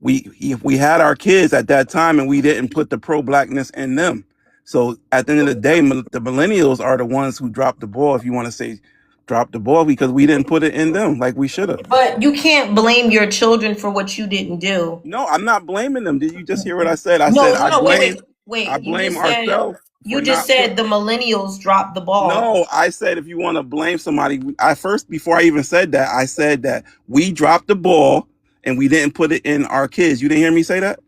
we had our kids at that time and we didn't put the pro blackness in them. So at the end of the day, the millennials are the ones who dropped the ball. If you want to say drop the ball, because we didn't put it in them like we should have. But you can't blame your children for what you didn't do. No, I'm not blaming them. Did you just hear what I said? I said No, no, no. Wait. I You blame just said ourselves for you just not put. said the millennials dropped the ball. No, I said if you want to blame somebody, I first before I even said that, I said that we dropped the ball and we didn't put it in our kids. You didn't hear me say that?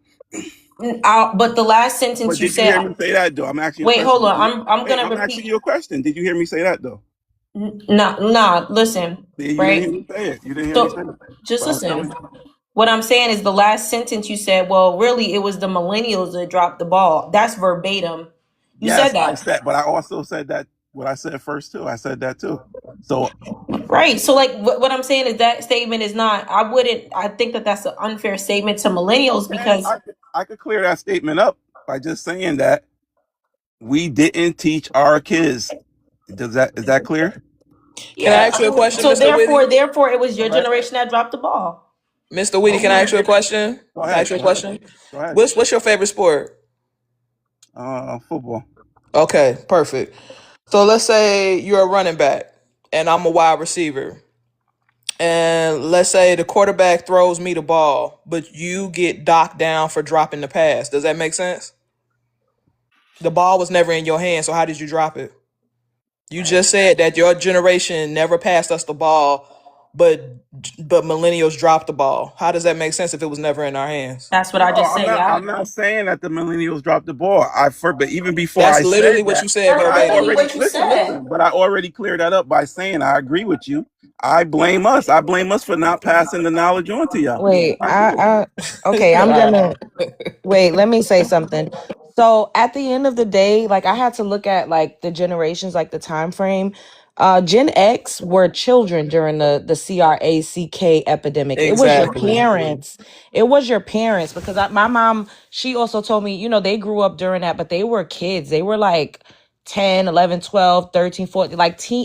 But the last sentence But you did you hear said. me say that though? I'm asking you a Wait, question. hold on. I'm Wait, gonna I'm asking repeat. you a question. Did you hear me say that though? Nah. Listen, Yeah, you didn't right? hear me say it. You didn't hear me say So it. just So I was telling listen. you. What I'm saying is the last sentence you said. Well, really, it was the millennials that dropped the ball. That's verbatim. You said Yes, I that, said, but I also said that what I said first too. I said that too. So right? So, like, what I'm saying is that statement is not. I wouldn't. I think that that's an unfair statement to millennials okay, because I could clear that statement up by just saying that we didn't teach our kids. Is that clear? Can I yeah. ask you a question, So Mr. Whitty? therefore, it was Go your ahead. generation that dropped the ball. Mr. Whitty, can I ask you a question? Go Can I ask ahead. you a Go ahead. question? Go ahead. What's your favorite sport? Football. Okay, perfect. So let's say you're a running back and I'm a wide receiver. And let's say the quarterback throws me the ball, but you get docked down for dropping the pass. Does that make sense? The ball was never in your hand, so how did you drop it? You just said that your generation never passed us the ball, but millennials dropped the ball. How does that make sense if it was never in our hands? That's what No, I just I'm said. not. Yeah. I'm not saying that the millennials dropped the ball. But even before That's I literally said what that, you said That's but I literally verbatim. already what you listen, said. listen. But I already cleared that up by saying I agree with you. I blame us. I blame us for not passing the knowledge on to y'all. Wait, I do. okay, I'm Yeah. gonna wait, let me say something. So at the end of the day, like I had to look at like the generations, like the time frame. Gen X were children during the CRACK epidemic. It was your Exactly. parents. It was your parents because my mom, she also told me, they grew up during that, but they were kids. They were like 10, 11, 12, 13, 14,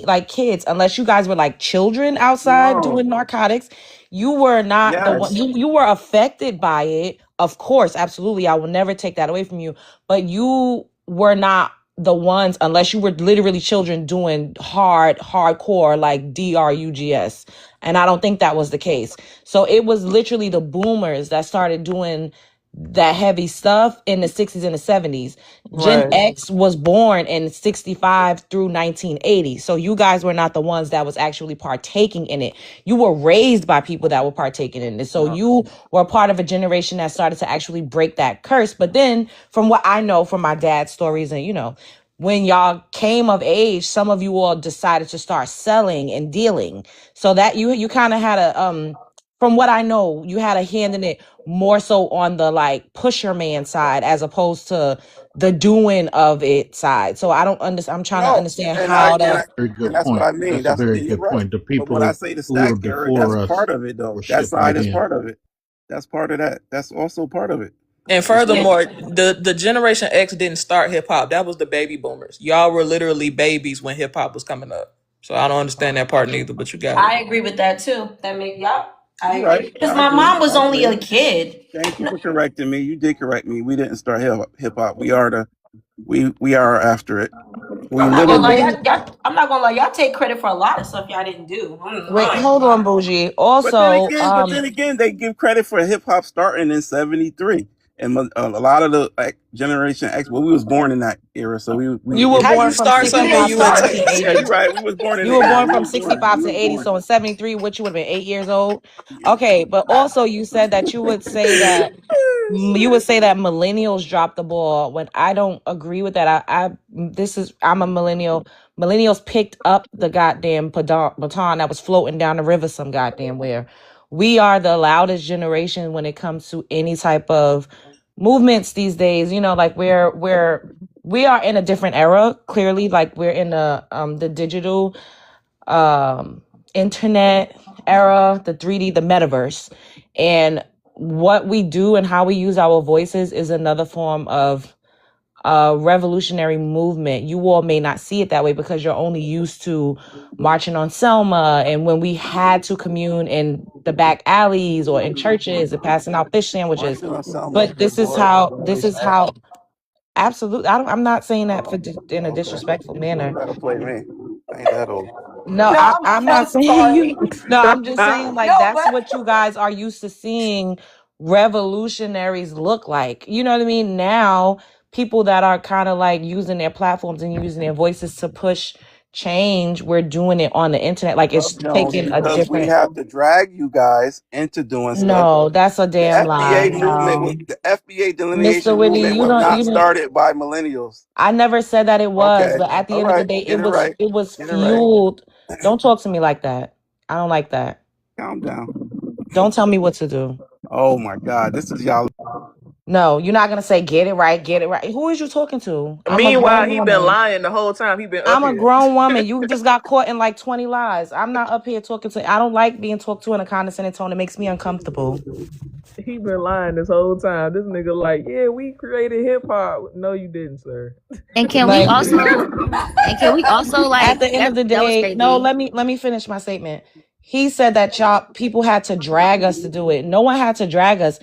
like kids, unless you guys were like children outside No. doing narcotics. You were not the one. Yes. You were affected by it, of course, absolutely. I will never take that away from you, but you were not the ones, unless you were literally children doing hardcore like drugs, and I don't think that was the case. So it was literally the boomers that started doing that heavy stuff in the 60s and the 70s. Gen Right. X was born in 65 through 1980. So you guys were not the ones that was actually partaking in it. You were raised by people that were partaking in it. So you were part of a generation that started to actually break that curse. But then from what I know from my dad's stories, and when y'all came of age, some of you all decided to start selling and dealing. So that you kind of had a from what I know, you had a hand in it more so on the like pusher man side as opposed to the doing of it side. So I don't understand. I'm trying to No, understand and I how and I that. Very and good that's what point. I mean. That's a very You're good right. point. The But when I people say the who were stack era, that's before us part of it though. were That shipped side right is in. part of it. That's part of that. That's also part of it. And It's what furthermore, the Generation X didn't start hip hop. That was the baby boomers. Y'all were literally babies when hip hop was coming up. So I don't understand that part neither, but you got it. I agree with that too. That make y'all. I you're agree right. because I my agree. mom was I only agree. a kid. Thank you for correcting me. You did correct me. We didn't start hip hop. We are after it. We I'm not gonna And lie, literally. then I'm not gonna lie. Y'all take credit for a lot of stuff y'all didn't do. wait, hold on, Bougie. Also, But then again, they give credit for hip hop starting in '73, and a lot of the Generation X. Well, we was born in that era, so You we were how born you influenced. from start We something and 65 you to would yeah, 1980? you're right. We was born in You the were '80s. born We from was born. 65 We to was 80, born. so in 73, which you would have been 8 years old. Okay, but also you said that you would say that millennials dropped the ball when I don't agree with that. I'm a millennial. Millennials picked up the goddamn baton that was floating down the river some goddamn where. We are the loudest generation when it comes to any type of movements these days. Like we are in a different era. Clearly, like we're in the digital um internet era, the 3D, the metaverse. And what we do and how we use our voices is another form of revolutionary movement. You all may not see it that way because you're only used to marching on Selma and when we had to commune in the back alleys or in churches and passing out fish sandwiches. Marching on Selma is But good, boy. this is how absolutely I'm not saying that in a Okay, disrespectful you manner. better play me. I ain't that old. No, No, I'm I'm not saying sorry. you. No, I'm just saying like No, that's but what you guys are used to seeing revolutionaries look like. You know what I mean? Now, people that are kind of like using their platforms and using their voices to push change, we're doing it on the internet. Like Love it's Jones, taking a because we different. have to drag you guys into doing stuff. No, that's a The damn lie. FBA movement, No, the FBA Mr. delineation Whitney, movement you was don't. not You don't. started by millennials. I never said that it was, Okay, but at the all end of the right, day, get it right, it was get it right. fueled. Don't talk to me like that. I don't like that. Calm down. Don't tell me what to do. Oh my God, this is y'all. No, you're not gonna say get it right, get it right. Who is you talking to? I'm a Meanwhile, grown he been woman. lying the whole time. He been up I'm a here. grown woman. You just got caught in like 20 lies. I'm not up here talking to. I don't like being talked to in a condescending tone. It makes me uncomfortable. He been lying this whole time. This nigga like, yeah, we created hip hop. No, you didn't, sir. And can we Like also at like the end of the that was day, no. crazy. Let me finish my statement. He said that y'all people had to drag us to do it. No one had to drag us.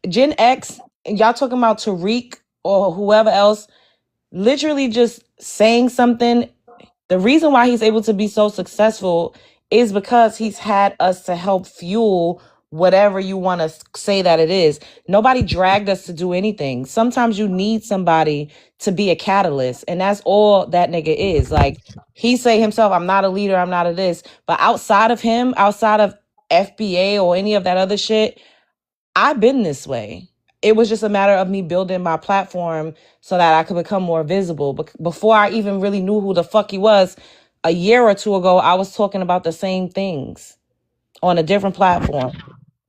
Gen X, y'all talking about Tariq or whoever else, literally just saying something. The reason why he's able to be so successful is because he's had us to help fuel whatever you want to say that it is. Nobody dragged us to do anything. Sometimes you need somebody to be a catalyst, and that's all that nigga is. Like he say himself, I'm not a leader, I'm not a this. But outside of him, outside of FBA or any of that other shit, I've been this way. It was just a matter of me building my platform so that I could become more visible. But before I even really knew who the fuck he was, a year or two ago, I was talking about the same things on a different platform.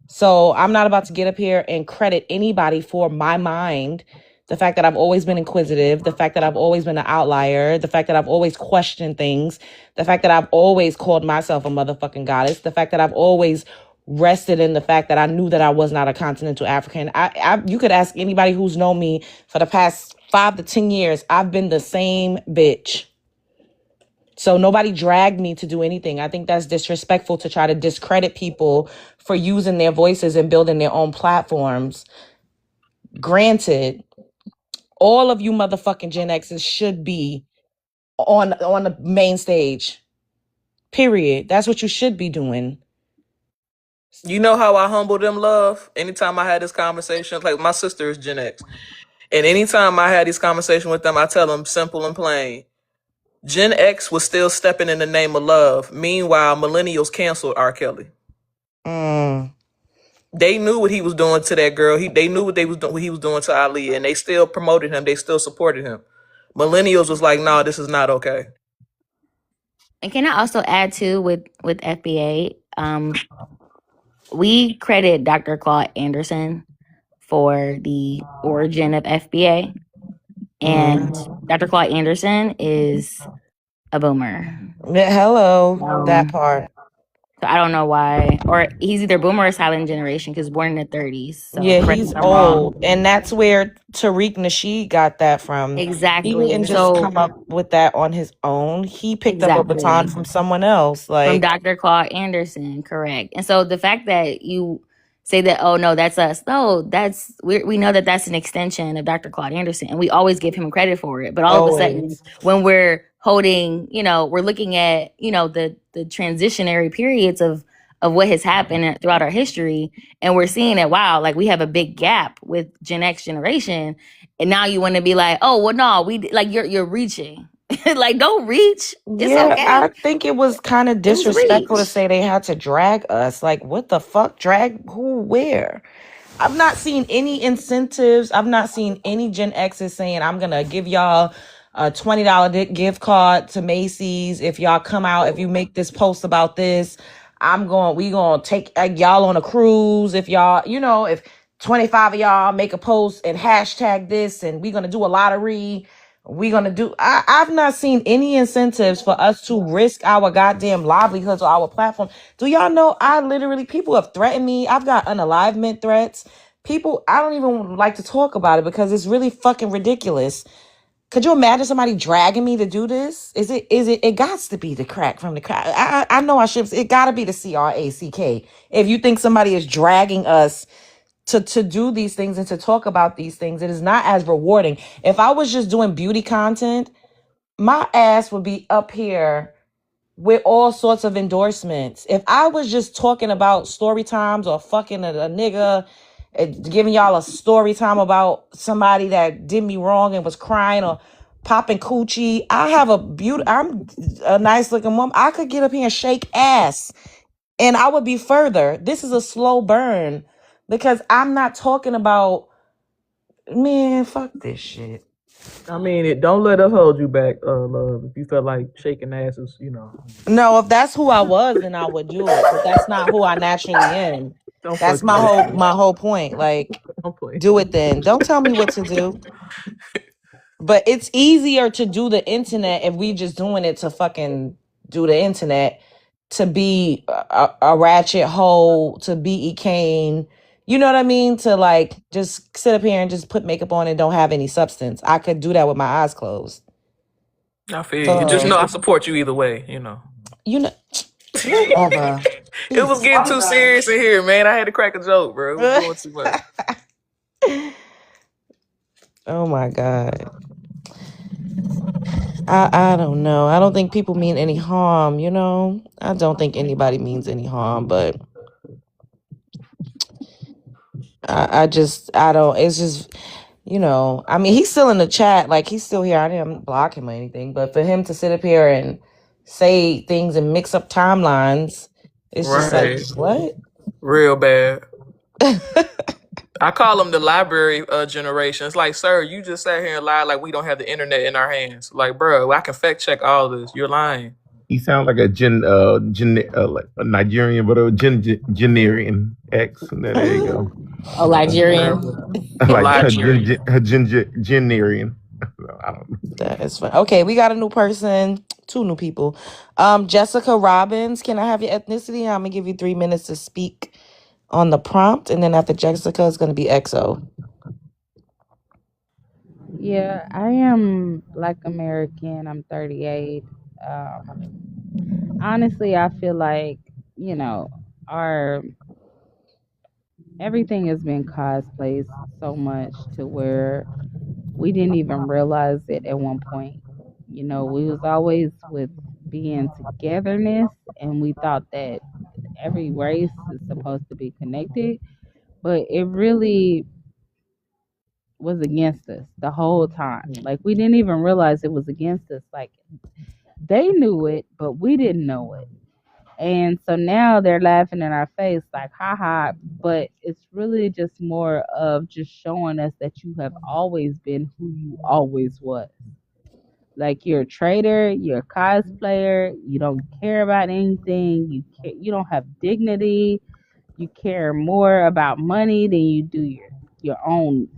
So I'm not about to get up here and credit anybody for my mind. The fact that I've always been inquisitive, the fact that I've always been an outlier, the fact that I've always questioned things, the fact that I've always called myself a motherfucking goddess, the fact that I've always rested in the fact that I knew that I was not a continental African. You could ask anybody who's known me for the past 5 to 10 years. I've been the same bitch. So nobody dragged me to do anything. I think that's disrespectful to try to discredit people for using their voices and building their own platforms. Granted, all of you motherfucking Gen X's should be on the main stage. Period. That's what you should be doing. You know how I humble them, love? Anytime I had this conversation, like my sister is Gen X. And anytime I had these conversations with them, I tell them simple and plain. Gen X was still stepping in the name of love. Meanwhile, millennials canceled R. Kelly. Mm. They knew what he was doing to that girl. They knew what what he was doing to Ali, and they still promoted him. They still supported him. Millennials was like, "No, this is not okay." And can I also add too with FBA? We credit Dr. Claude Anderson for the origin of FBA, and Dr. Claude Anderson is a boomer. Yeah, hello, that part. So I don't know why, or he's either boomer or silent generation because born in the 30s. So Yeah, correct me he's if I'm old, wrong. and that's where Tariq Nasheed got that from. He Exactly. didn't just So come up with that on his own. He picked up a baton exactly. from someone else. From Like, Dr. Claude Anderson, correct. And so the fact that you say that, oh no, that's us. No, we know that that's an extension of Dr. Claude Anderson, and we always give him credit for it. But all of a sudden, always. when we're holding, we're looking at, the transitionary periods of what has happened throughout our history, and we're seeing that wow, like we have a big gap with Gen X generation, and now you want to be like, oh well, no, we like you're reaching. Like don't reach. It's Yeah, okay. I think it was kind of Just disrespectful to reach. say they had to drag us. Like, what the fuck? Drag who? Where? I've not seen any incentives. I've not seen any Gen X's saying, I'm going to give y'all a $20 gift card to Macy's. If y'all come out, if you make this post about this, we going to take y'all on a cruise. If y'all, if 25 of y'all make a post and hashtag this and we going to do a lottery, I've not seen any incentives for us to risk our goddamn livelihoods or our platform. Do y'all know people have threatened me. I've got unalivement threats. People, I don't even like to talk about it because it's really fucking ridiculous. Could you imagine somebody dragging me to do this? It got to be the crack from the crack. I know I should, it gotta be the CRACK. If you think somebody is dragging us to do these things and to talk about these things, it is not as rewarding. If I was just doing beauty content, my ass would be up here with all sorts of endorsements. If I was just talking about story times or fucking a nigga, giving y'all a story time about somebody that did me wrong and was crying or popping coochie, I'm a nice looking woman. I could get up here and shake ass and I would be further. This is a slow burn because I'm not talking about, man, fuck this shit. I mean, don't let us hold you back, love. If you feel like shaking asses, No, if that's who I was, then I would do it. But that's not who I naturally am. don't That's fucking with you. my whole point. Like, Don't play. do it then. Don't tell me what to do. But it's easier to do the internet if we just doing it to fucking do the internet, to be a ratchet hoe, to be E. Kane. You know what I mean? To like just sit up here and just put makeup on and don't have any substance. I could do that with my eyes closed. I feel you. Just So, know I support you either way. you know, whatever. It was getting too serious in here, man. I had to crack a joke, bro. It was doing too much. Oh my God. I don't know. I don't think people mean any harm, I don't think anybody means any harm, but I don't, it's just, I mean, he's still in the chat, like he's still here. I didn't block him or anything, but for him to sit up here and say things and mix up timelines, it's just like, Right. what? Real bad. I call them the library generation. It's like, sir, you just sat here and lied like we don't have the internet in our hands. Like, bro, I can fact check all this. You're lying. He sounds like a like a Nigerian, but a Generian X. There you go. Oh, Nigerian. Like a Nigerian. Generian. I don't know. That is fun. Okay, we got a new person, two new people. Jessica Robbins, can I have your ethnicity? I'm gonna give you 3 minutes to speak on the prompt, and then after Jessica is gonna be EXO. Yeah, I am Black American. I'm 38. Honestly, I feel like, our everything has been cosplayed so much to where we didn't even realize it at one point. You know, we was always with being togetherness, and we thought that every race is supposed to be connected, but it really was against us the whole time. Like we didn't even realize it was against us. Like they knew it, but we didn't know it. And so now they're laughing in our face, like, haha. But it's really just more of just showing us that you have always been who you always was. Like you're a trader, you're a cosplayer, you don't care about anything, you don't have dignity, you care more about money than you do your own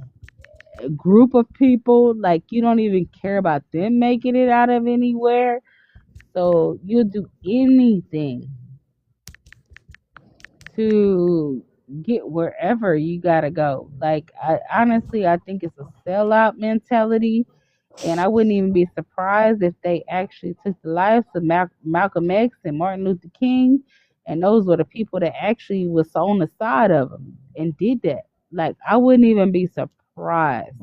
group of people. Like you don't even care about them making it out of anywhere. So you'll do anything to get wherever you gotta go. Like I honestly, I think it's a sellout mentality, and I wouldn't even be surprised if they actually took the lives of Malcolm X and Martin Luther King, and those were the people that actually was on the side of them and did that. Like I wouldn't even be surprised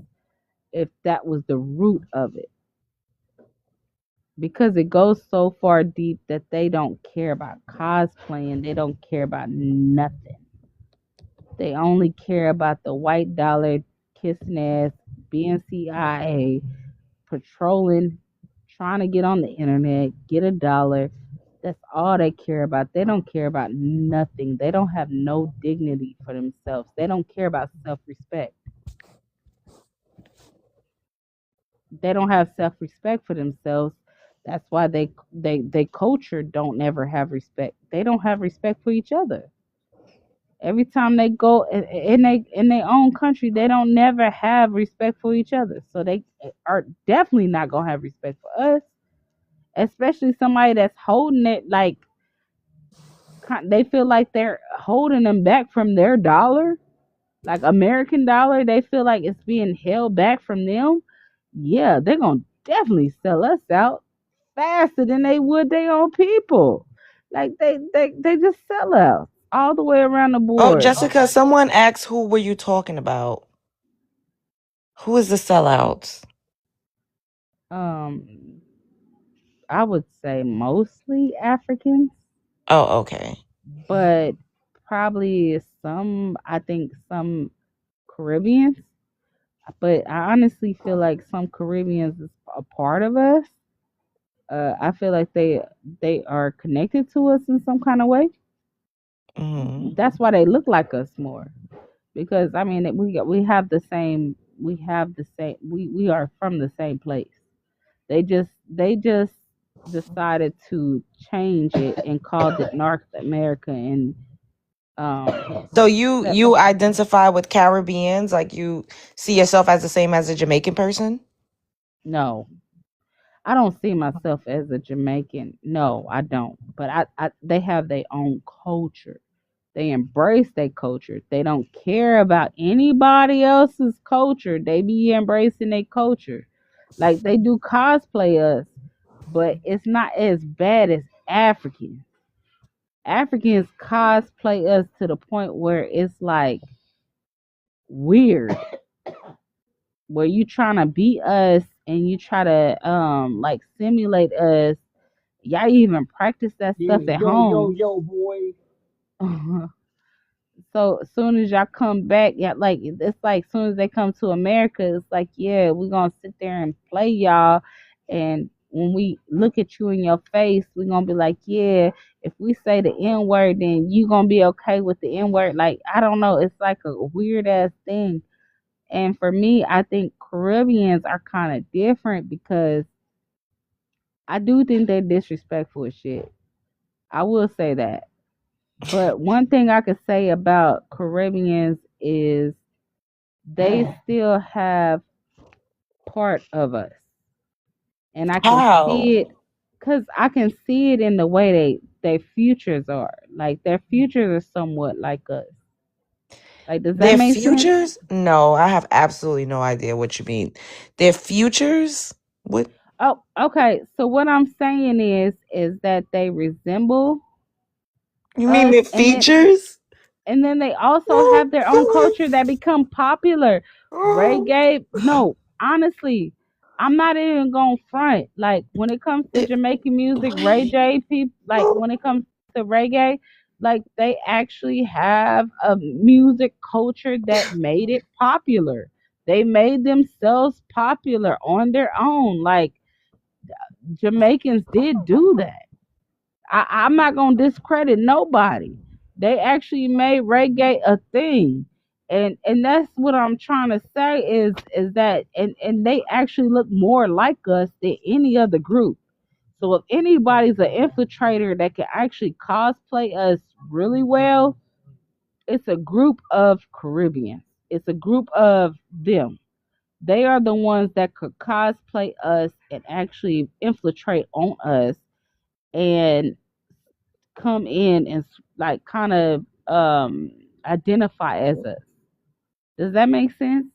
if that was the root of it, because it goes so far deep that they don't care about cosplaying, they don't care about nothing. They only care about the white dollar, kissing ass, being CIA, patrolling, trying to get on the internet, get a dollar. That's all they care about. They don't care about nothing. They don't have no dignity for themselves. They don't care about self-respect. They don't have self-respect for themselves. That's why they culture don't ever have respect. They don't have respect for each other. Every time they go in their own country, they don't never have respect for each other. So they are definitely not gonna have respect for us, especially somebody that's holding it. Like they feel like they're holding them back from their dollar, like American dollar. They feel like it's being held back from them. Yeah, they're gonna definitely sell us out faster than they would their own people. Like they just sell out all the way around the Oh, board. Jessica, someone asked who were you talking about? Who is the sellouts? Um, I would say mostly Africans, Oh, okay. but probably some, I think some Caribbeans. But I honestly feel like some Caribbeans is a part of us. I feel like they are connected to us in some kind of way. Hmm. That's why they look like us more. Because I mean, we are from the same place. They just decided to change it and called it North America, and So you that you identify with Caribbeans, like you see yourself as the same as a Jamaican person? no, I don't see myself as a Jamaican. No, I don't. But they have their own culture. They embrace their culture. They don't care about anybody else's culture. They be embracing their culture. Like they do cosplay us, but it's not as bad as Africans. Africans cosplay us to the point where it's like weird, where you trying to be us and you try to like simulate us. Y'all even practice that stuff at home. Yo, boy. So as soon as y'all come back, yeah, like it's like as soon as they come to America, it's like, yeah, we're gonna sit there and play y'all. And when we look at you in your face, we're gonna be like, yeah, if we say the N word, then you gonna be okay with the N word. Like, I don't know, it's like a weird ass thing. And for me, I think Caribbeans are kind of different because I do think they're disrespectful as shit. I will say that. But one thing I could say about Caribbeans is they still have part of us. And I can How? see it because I can see it in the way their futures are. Like their futures are somewhat like us. Like, does that Their make sense? futures? No, I have absolutely no idea what you mean. Their futures? What Oh, okay. So what I'm saying is that they resemble you mean us, their and then features? they also Oh have their own God. culture that become popular. Reggae, no. honestly, I'm not even gonna front. Like when it comes to Jamaican music, Ray J people, like when it comes to reggae, like they actually have a music culture that made it popular. They made themselves popular on their own. Like Jamaicans did do that. I'm not gonna discredit nobody. They actually made reggae a thing. And that's what I'm trying to say is that and they actually look more like us than any other group. So if anybody's an infiltrator that can actually cosplay us really well, it's a group of Caribbeans. It's a group of them. They are the ones that could cosplay us and actually infiltrate on us and come in and like kind of identify as us. Does that make sense?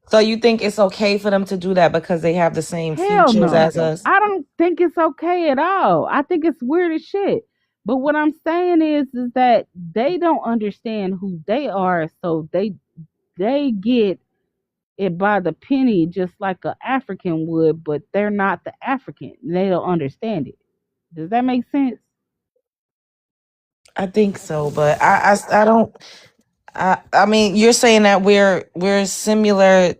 So you think it's okay for them to do that because they have the same Hell features no. as us? I don't think it's okay at all. I think it's weird as shit. But what I'm saying is that they don't understand who they are, so they get it by the penny just like an African would, but they're not the African. They don't understand it. Does that make sense? I think so, but I don't. I mean, you're saying that we're similar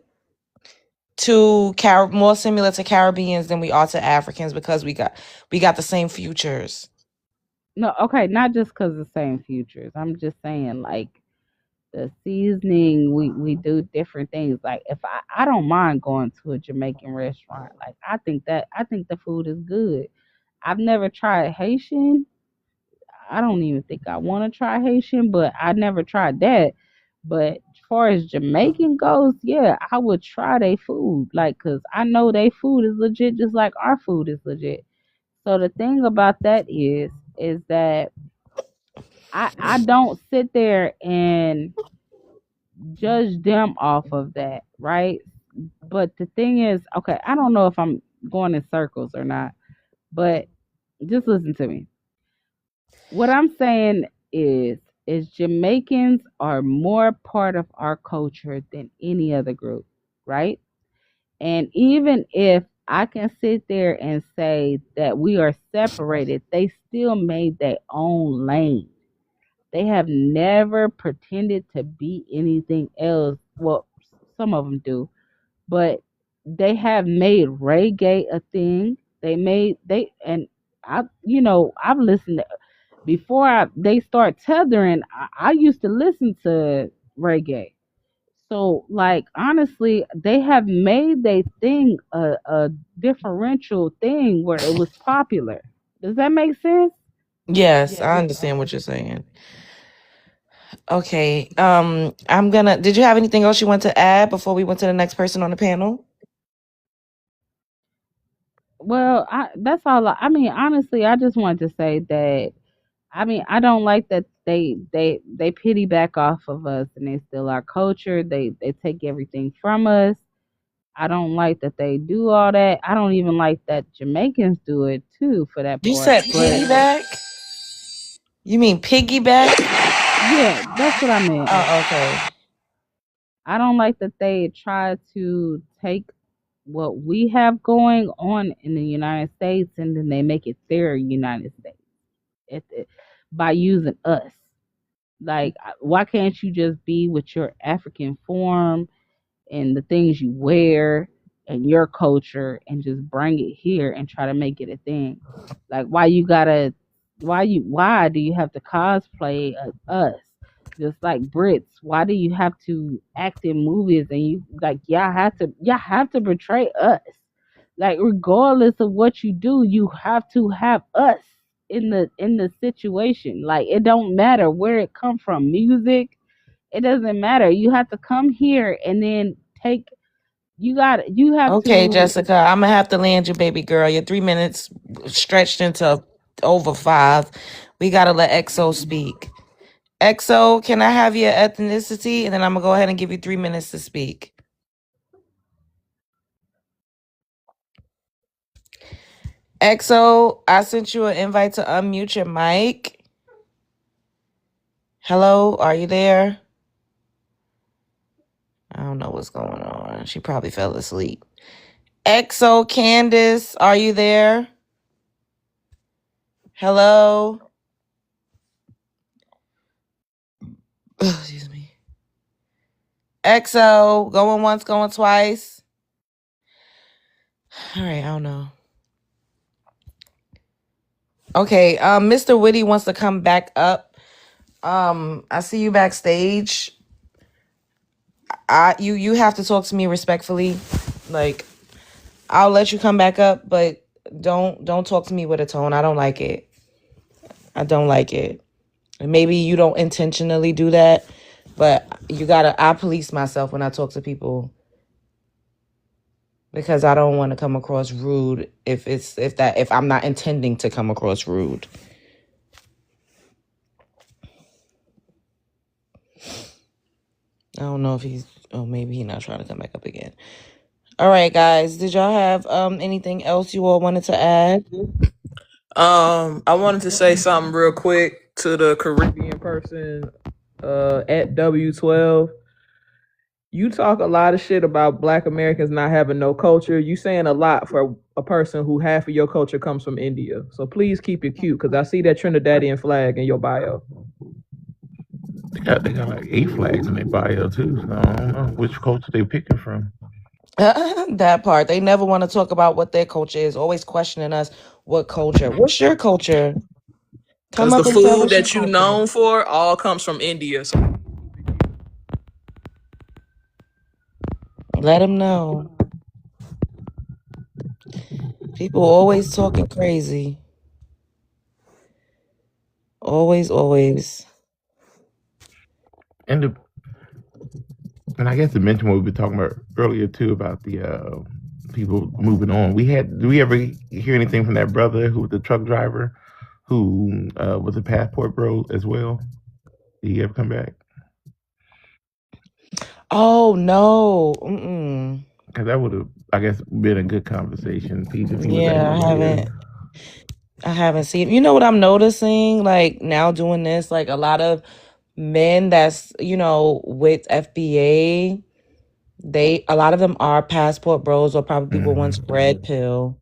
to more similar to Caribbeans than we are to Africans because we got the same futures. No, okay, not just because the same futures. I'm just saying like the seasoning, we do different things. Like if I don't mind going to a Jamaican restaurant. Like I think the food is good. I've never tried Haitian. I don't even think I want to try Haitian, but I never tried that. But as far as Jamaican goes, yeah, I would try their food. Like, cause I know their food is legit, just like our food is legit. So the thing about that is that I don't sit there and judge them off of that, right? But the thing is, okay, I don't know if I'm going in circles or not, but just listen to me. What I'm saying is Jamaicans are more part of our culture than any other group, right? And even if I can sit there and say that we are separated, they still made their own lane. They have never pretended to be anything else. Well, some of them do, but they have made reggae a thing. And I've listened to, before they start tethering. I used to listen to reggae. So like honestly, they have made their thing a differential thing where it was popular. Does that make sense? Yes, I understand what you're saying. Okay. I'm gonna. Did you have anything else you want to add before we went to the next person on the panel? Well, that's all. I mean, honestly, I just wanted to say that. I mean, I don't like that they pity back off of us and they steal our culture. They take everything from us. I don't like that they do all that. I don't even like that Jamaicans do it too, for that You part. said But piggyback? You mean piggyback? yeah, that's what I meant. Oh, okay. I don't like that they try to take what we have going on in the United States and then they make it their United States by using us. Like, why can't you just be with your African form and the things you wear and your culture and just bring it here and try to make it a thing? Like, why do you have to cosplay us? Just like Brits, why do you have to act in movies and you like y'all have to portray us? Like regardless of what you do, you have to have us in the situation. Like it don't matter where it come from, music, it doesn't matter. You have to come here and then take you have Okay, to Jessica, I'm gonna have to land you, baby girl. Your 3 minutes stretched into over 5. We gotta let EXO speak. EXO, can I have your ethnicity? And then I'm gonna go ahead and give you 3 minutes to speak. EXO, I sent you an invite to unmute your mic. Hello, are you there? I don't know what's going on. She probably fell asleep. Exo Candace, are you there? Hello? Excuse me. Exo, going once, going twice. All right, I don't know. Okay, Mr. Witty wants to come back up. I see you backstage. You have to talk to me respectfully. Like, I'll let you come back up, but don't talk to me with a tone. I don't like it. I don't like it. And maybe you don't intentionally do that, but I police myself when I talk to people because I don't want to come across rude if I'm not intending to come across rude. I don't know if maybe he's not trying to come back up again. All right, guys, did y'all have anything else you all wanted to add? I wanted to say something real quick to the Caribbean person at W12. You talk a lot of shit about Black Americans not having no culture. You saying a lot for a person who half of your culture comes from India. So please keep it cute, because I see that Trinidadian flag in your bio. They got like 8 flags in their bio too. So I don't know which culture they picking from. That part. They never want to talk about what their culture is. Always questioning us, what culture? What's your culture? Come Because up the and tell food us your that you culture. known for all comes from India. So Let them know. People always talking crazy. Always. And I guess to mention what we were talking about earlier too about the people moving on. Do we ever hear anything from that brother who was the truck driver who was a passport bro as well? Did he ever come back? Oh no. Mm-mm. Because that would have, I guess, been a good conversation piece if he was Yeah, able I haven't seen. You know what I'm noticing? Like now doing this, like a lot of men that's with FBA, a lot of them are passport bros or probably people once red pill.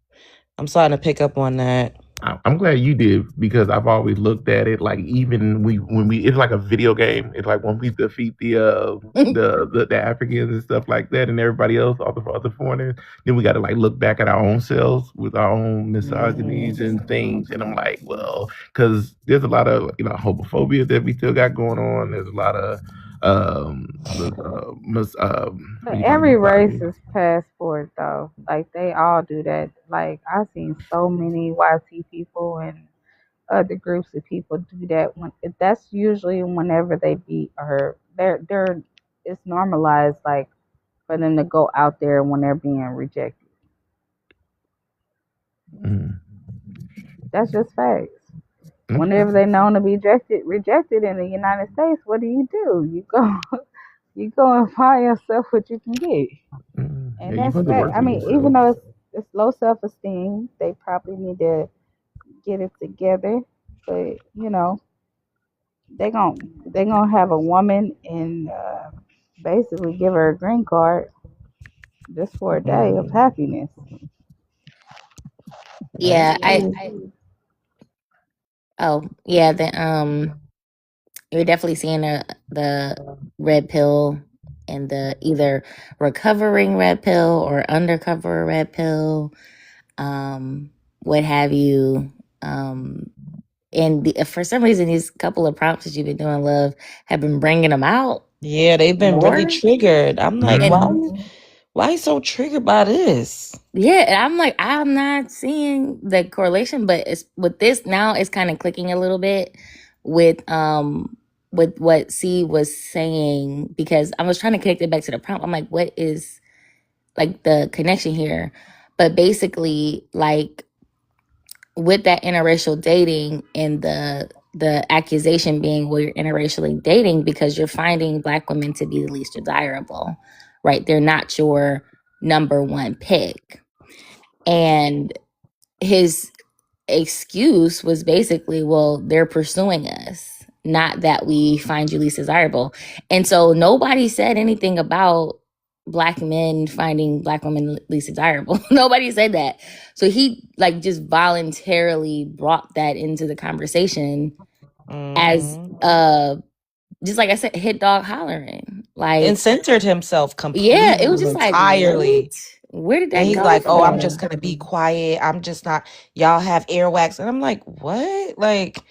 I'm starting to pick up on that. I'm glad you did, because I've always looked at it like, even when we it's like a video game. It's like when we defeat the Africans and stuff like that, and everybody else, all the other foreigners, then we got to like look back at our own selves with our own misogynies and things. And I'm like, well, because there's a lot of homophobia that we still got going on. There's a lot of what do you call it, Every race misogyny. is passport though. Like they all do that. Like I've seen so many YT people and other groups of people do that. That's usually whenever they beat or they're it's normalized, like for them to go out there when they're being rejected. Mm. That's just facts. Okay. Whenever they're known to be rejected in the United States, what do? You go you go and find yourself what you can get. Yeah, And you that's put the fact. work I in mean, even yourself. though it's low self esteem, they probably need to get it together. But they gonna have a woman and basically give her a green card just for a day of happiness. Yeah, That's you're definitely seeing the red pill and the either recovering red pill or undercover red pill, what have you. And for some reason, these couple of prompts that you've been doing, love, have been bringing them out Yeah, they've been really more. triggered. I'm like, And why you so triggered by this? yeah, and I'm like, I'm not seeing the correlation, but it's with this now, it's kind of clicking a little bit with what C was saying, because I was trying to connect it back to the prompt. I'm like, what is like the connection here? But basically, like with that interracial dating and the accusation being, well, you're interracially dating because you're finding Black women to be the least desirable, right? They're not your number one pick. And his excuse was basically, well, they're pursuing us, not that we find you least desirable. And so nobody said anything about black men finding black women least desirable. Nobody said that. So he like just voluntarily brought that into the conversation as just like I said, hit dog hollering. Like, and centered himself yeah, it completely was and just like, what? entirely. Where did And that he's go like, "Oh, I'm just from? gonna be quiet. I'm just not. Y'all have earwax." And I'm like, "What?" Like,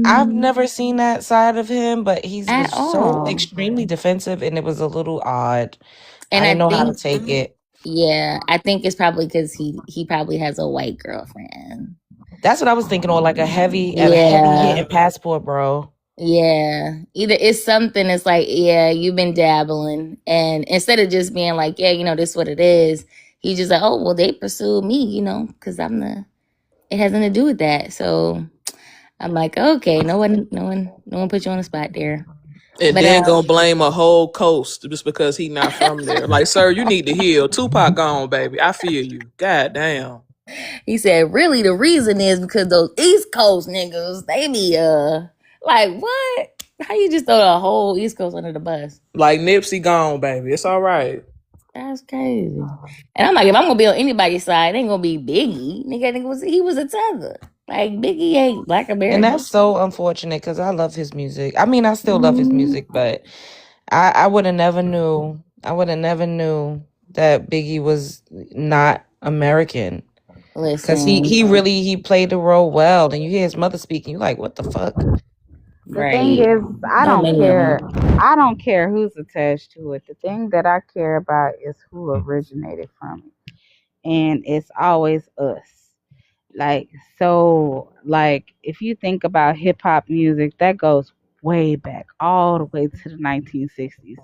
I've never seen that side of him, but he At was so all. extremely defensive, and it was a little odd. I And I didn't know how to think, take it. yeah, I think it's probably because he probably has a white girlfriend. That's what I was thinking, or like a heavy Yeah. hitting passport, bro. Yeah. Either it's something that's like, yeah, you've been dabbling. And instead of just being like, yeah, this is what it is, he's just like, oh, well, they pursued me, because it has nothing to do with that. So I'm like, okay, no one put you on the spot there. And But then gonna blame a whole coast just because he not from there. Like, sir, you need to heal. Tupac gone, baby. I feel you. God damn. he said, really, the reason is because those East Coast niggas, they be like, what? How you just throw the whole East Coast under the bus? Like Nipsey gone, baby. It's all right. That's crazy. And I'm like, if I'm gonna be on anybody's side, it ain't gonna be Biggie. He was a tether. Like Biggie ain't Black And American. that's so unfortunate because I love his music. I mean, I still love his Mhm. music, but I would have never knew. I would have never knew that Biggie was not American. Because he Listen, really he played the role well. And you hear his mother speaking, you're like, what the fuck? The thing right? is, I Don't don't many of care. them. I don't care who's attached to it. The thing that I care about is who originated from it. And it's always us. Like, so, like, if you think about hip hop music, that goes way back, all the way to the 1960s.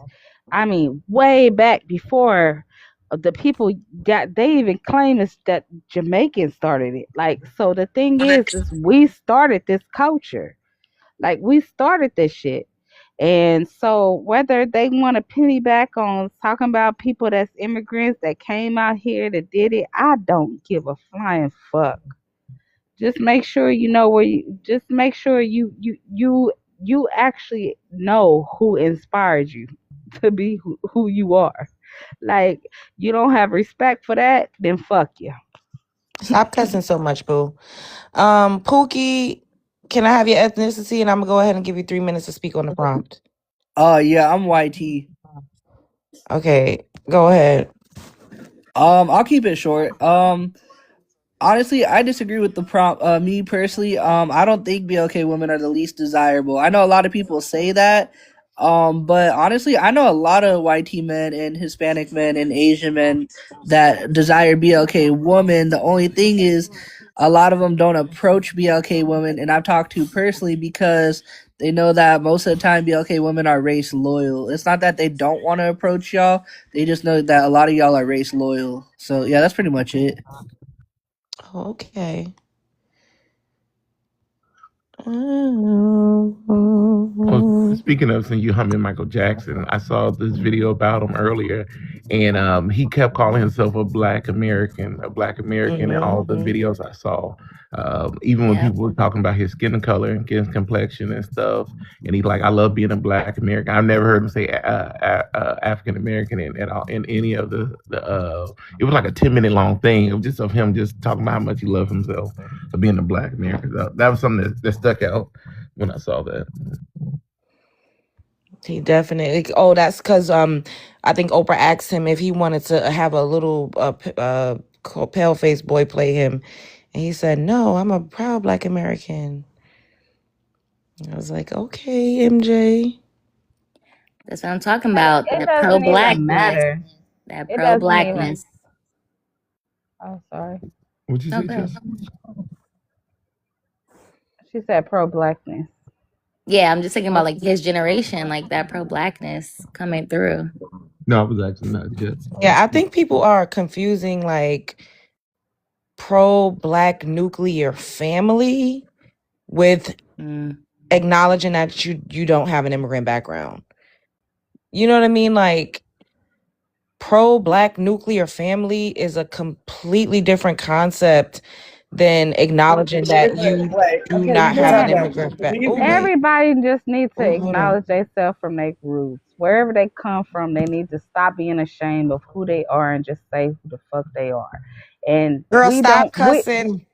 I mean, way back before the people they even claim is that Jamaicans started it. Like, so the thing is we started this culture. Like, we started this shit. And so whether they want to penny back on talking about people that's immigrants that came out here that did it, I don't give a flying fuck. Just make sure you know where you just make sure you actually know who inspired you to be who you are. Like, you don't have respect for that, then fuck you. Stop cussing so much, boo. Pookie, can I have your ethnicity? And I'm gonna go ahead and give you 3 minutes to speak on the prompt. Yeah, I'm YT. Okay, go ahead. I'll keep it short. Honestly, I disagree with the prompt. Me personally, I don't think BLK women are the least desirable. I know a lot of people say that, but honestly, I know a lot of YT men and Hispanic men and Asian men that desire BLK women. The only thing is, a lot of them don't approach BLK women, and I've talked to personally because they know that most of the time BLK women are race loyal. It's not that they don't want to approach y'all; they just know that a lot of y'all are race loyal. So yeah, that's pretty much it. Okay. Well, speaking of seeing you humming Michael Jackson, I saw this video about him earlier, and he kept calling himself a Black American, in all the videos I saw. Even when Yeah. people were talking about his skin color and his complexion and stuff, and he's like, "I love being a Black American." I've never heard him say African American at all in any of the. It was like a 10-minute long thing of just of him just talking about how much he loved himself for being a Black American. That was something that stuck out when I saw that. He definitely. Oh, that's because I think Oprah asked him if he wanted to have a little pale faced boy play him, and he said, "No, I'm a proud Black American." I was like, "Okay, MJ." That's what I'm talking about. It That pro doesn't even blackness. matter. That It pro doesn't even. blackness. Oh, sorry. What'd you say, Okay. Chelsea? She said pro blackness. Yeah, I'm just thinking about like his generation, like that pro blackness coming through. No, I was actually not just. Yeah, I think people are confusing like pro Black nuclear family with acknowledging that you don't have an immigrant background. You know what I mean? Like, pro Black nuclear family is a completely different concept than acknowledging that you do Okay, not you have an can't. immigrant background. Everybody just needs to Oh, hold on. acknowledge themselves from their roots. wherever they come from, they need to stop being ashamed of who they are and just say who the fuck they are. And Girl, we stop don't we cussing.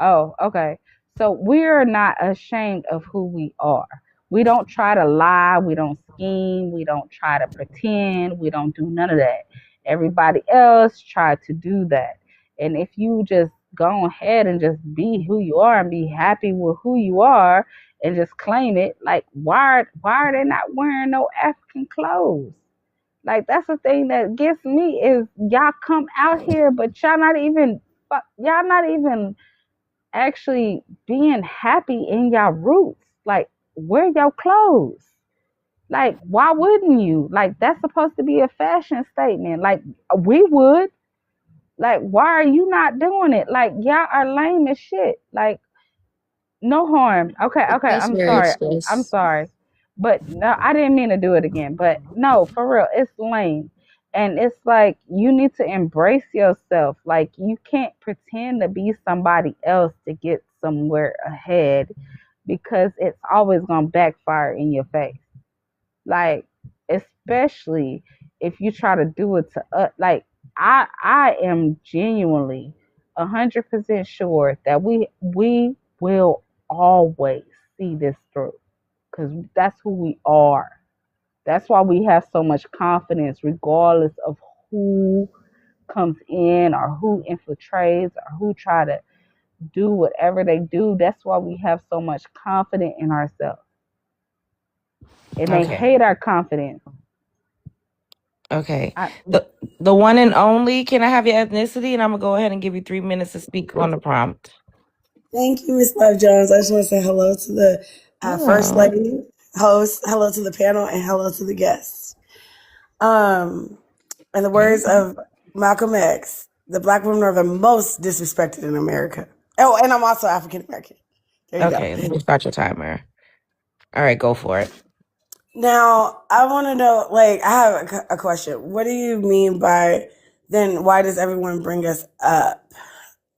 Oh, okay. So we're not ashamed of who we are. We don't try to lie. We don't scheme. We don't try to pretend. We don't do none of that. Everybody else try to do that. And if you just go ahead and just be who you are and be happy with who you are and just claim it, like why are they not wearing no African clothes? Like that's the thing that gets me is y'all come out here, but y'all not even actually being happy in your roots. Like, wear your clothes. Like, why wouldn't you? Like, that's supposed to be a fashion statement. Like, we would. Like, why are you not doing it? Like, y'all are lame as shit. Like, no harm. Okay, That's I'm very sorry. I'm express. sorry. But no, I didn't mean to do it again. But no, for real, it's lame. And it's like you need to embrace yourself. Like you can't pretend to be somebody else to get somewhere ahead because it's always gonna backfire in your face. Like, especially if you try to do it to like I am genuinely 100% sure that we will always see this through because that's who we are. That's why we have so much confidence regardless of who comes in or who infiltrates or who try to do whatever they do. That's why we have so much confidence in ourselves, and they Okay. hate our confidence. Okay. I, The one and only, can I have your ethnicity? And I'm gonna go ahead and give you 3 minutes to speak on the prompt. Thank you, Ms. Love Jones. I just want to say hello to the First Hello. Lady host, hello to the panel, and hello to the guests. In the words of Malcolm X, the black women are the most disrespected in America. Oh, and I'm also African American. There you Okay, go. let me start your timer. All right, go for it. Now, I want to know, like, I have a question. What do you mean by then why does everyone bring us up?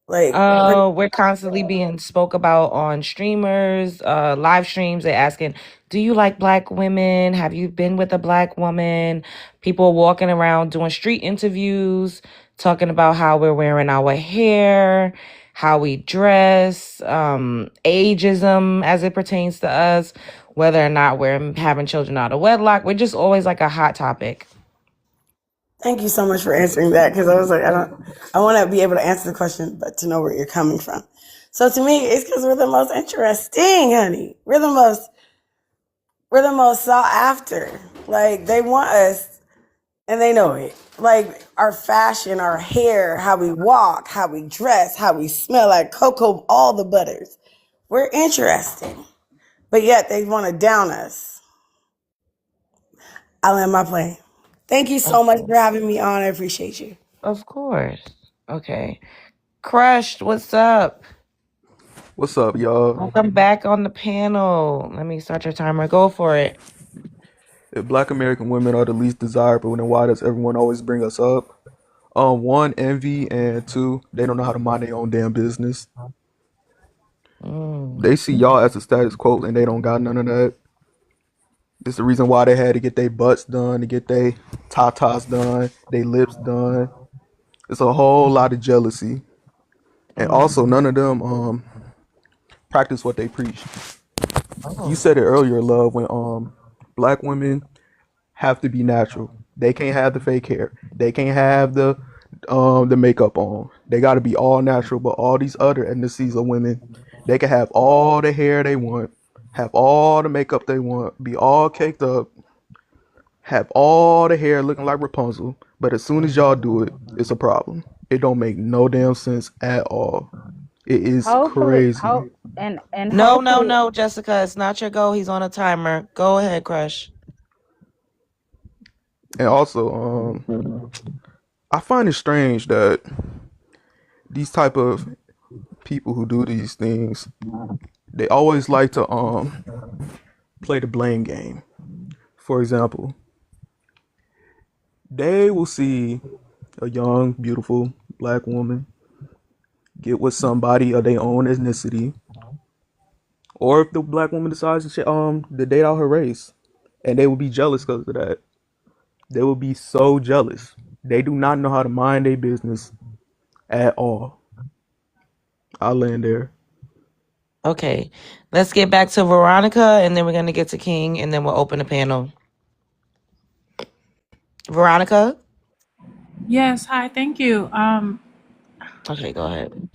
Like, We're constantly being spoke about on streamers, live streams. They're asking, "Do you like black women? Have you been with a black woman?" People walking around doing street interviews, talking about how we're wearing our hair, how we dress, ageism as it pertains to us, whether or not we're having children out of wedlock. We're just always like a hot topic. thank you so much for answering that because I was like, I want to be able to answer the question, but to know where you're coming from. So to me, it's because we're the most interesting, honey. We're the most sought after. Like they want us, and they know it. Like our fashion, our hair, how we walk, how we dress, how we smell like cocoa, all the butters. We're interesting, but yet they want to down us. I land my plane. Thank you so much Okay. for having me on. I appreciate you. Of course. Okay. Crushed, what's up? What's up, y'all? Welcome back on the panel. Let me start your timer. Go for it. If black American women are the least desirable, then why does everyone always bring us up? One, envy, and two, they don't know how to mind their own damn business. Mm. They see y'all as a status quo and they don't got none of that. This is the reason why they had to get their butts done, to get their tatas done, their lips done. It's a whole lot of jealousy. And also none of them practice what they preach. You Oh. said it earlier, love, when black women have to be natural. They can't have the fake hair. They can't have the makeup on. They got to be all natural. But all these other ethnicities of women, they can have all the hair they want, have all the makeup they want, be all caked up, have all the hair looking like Rapunzel. But as soon as y'all do it, it's a problem. It don't make no damn sense at all. It is hopefully, crazy. and No, no, hopefully, no, Jessica. It's not your go. He's on a timer. Go ahead, Crush. And also, I find it strange that these type of people who do these things, they always like to play the blame game. For example, they will see a young, beautiful black woman get with somebody of their own ethnicity, or if the black woman decides to date out her race, and they will be jealous because of that. They will be so jealous. They do not know how to mind their business at all. I'll land there. Okay, let's get back to Veronica, and then we're gonna get to King, and then we'll open the panel. Veronica. Yes, hi, thank you. Okay, go ahead.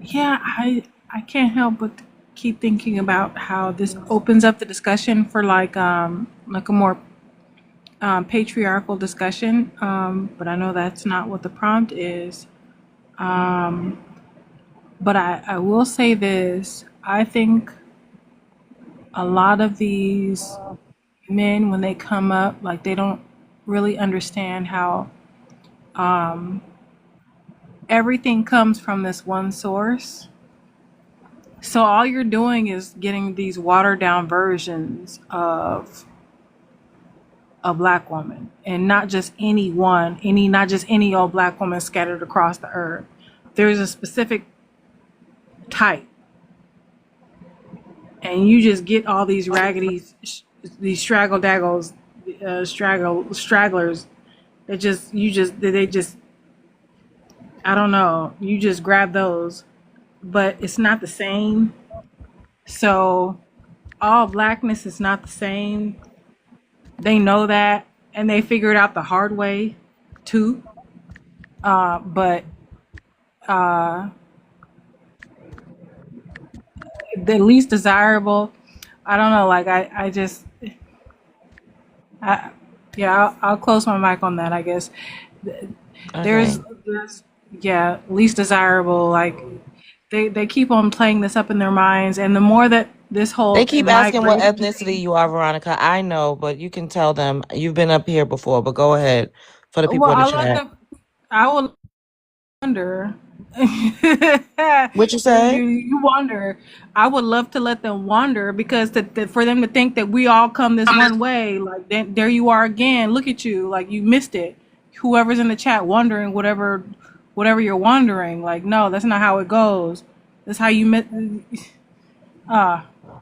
Yeah, I can't help but keep thinking about how this opens up the discussion for like a more patriarchal discussion. But I know that's not what the prompt is. But I will say this. I think a lot of these men, when they come up, like they don't really understand how everything comes from this one source. So all you're doing is getting these watered down versions of a black woman, and not just not just any old black woman scattered across the earth. There's a specific type, and you just get all these raggedy, these stragglers. They just, I don't know. You just grab those, but it's not the same. So all blackness is not the same. They know that, and they figure it out the hard way, too. But the least desirable, I don't know. Like I'll close my mic on that. I guess Okay. there's least desirable. Like they keep on playing this up in their minds, and the more that this whole They keep asking what migration ethnicity thing, you are, Veronica. I know, but you can tell them you've been up here before. But go ahead for the people well, in the I let chat. them. I will wonder. What you say? You wonder. I would love to let them wonder, because for them to think that we all come this one way, like then there you are again. Look at you, like you missed it. Whoever's in the chat wondering whatever you're wondering, like no, that's not how it goes. That's how you miss.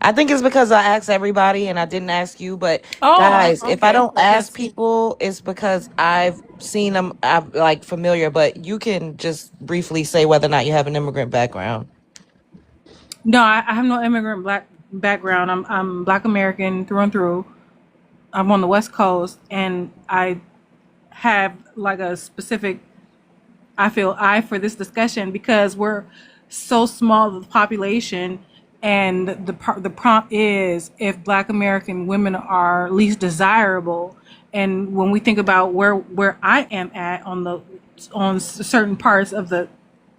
I think it's because I asked everybody and I didn't ask you. But Oh, guys, if I okay. don't ask people, it's because I've seen them. I'm like familiar. But you can just briefly say whether or not you have an immigrant background. No, I have no immigrant black background. I'm Black American through and through. I'm on the West Coast, and I have like a specific I feel eye for this discussion because we're so small of the population, and the prompt is if Black American women are least desirable. And when we think about where I am at on certain parts of the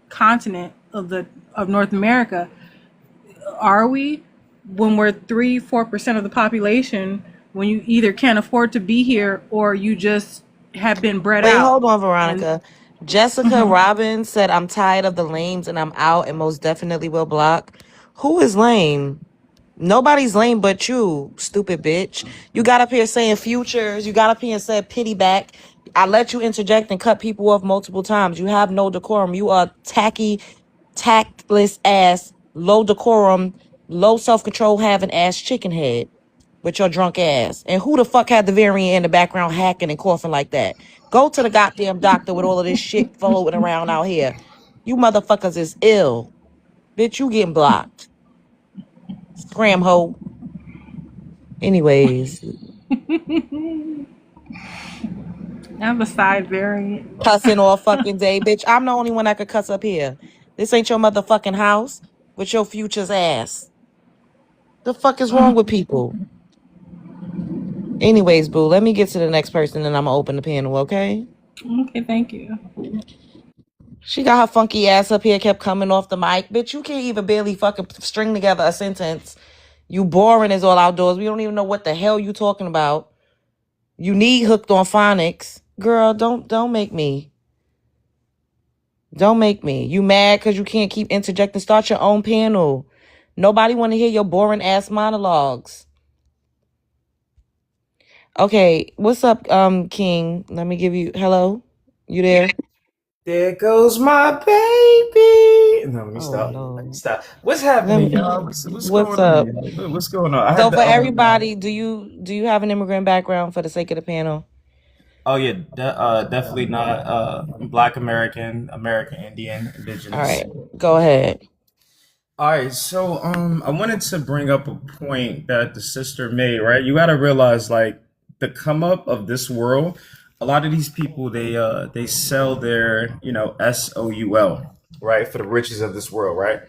continent of North America, are we, when we're 3-4% of the population, when you either can't afford to be here or you just have been bred Wait, out? hold on, And Veronica. Jessica Robbins said, I'm tired of the lames and I'm out and most definitely will block. Who is lame? Nobody's lame but you, stupid bitch. You got up here saying futures. You got up here and said pity back. I let you interject and cut people off multiple times. You have no decorum. You are tacky, tactless ass, low decorum, low self-control having ass chicken head with your drunk ass. And who the fuck had the variant in the background hacking and coughing like that? Go to the goddamn doctor with all of this shit floating around out here. You motherfuckers is ill. Bitch, you getting blocked. Scram hoe. Anyways, I'm the side variant. cussing all fucking day, bitch. I'm the only one that could cuss up here. This ain't your motherfucking house with your future's ass. The fuck is wrong with people? Anyways, boo, let me get to the next person and I'm gonna open the panel, okay? Okay, thank you. She got her funky ass up here, kept coming off the mic. Bitch, you can't even barely fucking string together a sentence. You boring as all outdoors. We don't even know what the hell you talking about. You need hooked on phonics. Girl, don't make me. Don't make me. You mad because you can't keep interjecting. Start your own panel. Nobody want to hear your boring ass monologues. Okay, what's up, King? Let me give you hello. You there? There goes my baby. No, let me Oh stop. Let me Lord. stop. What's Let happening, me, y'all? What's what's going on, up? y'all? What's going on? I So had for to everybody, do you have an immigrant background for the sake of the panel? Oh yeah, definitely not Black American, American Indian, All Indigenous. right, go ahead. All right, so I wanted to bring up a point that the sister made. Right, you got to realize like the come up of this world. A lot of these people they sell their SOUL, right, for the riches of this world, right.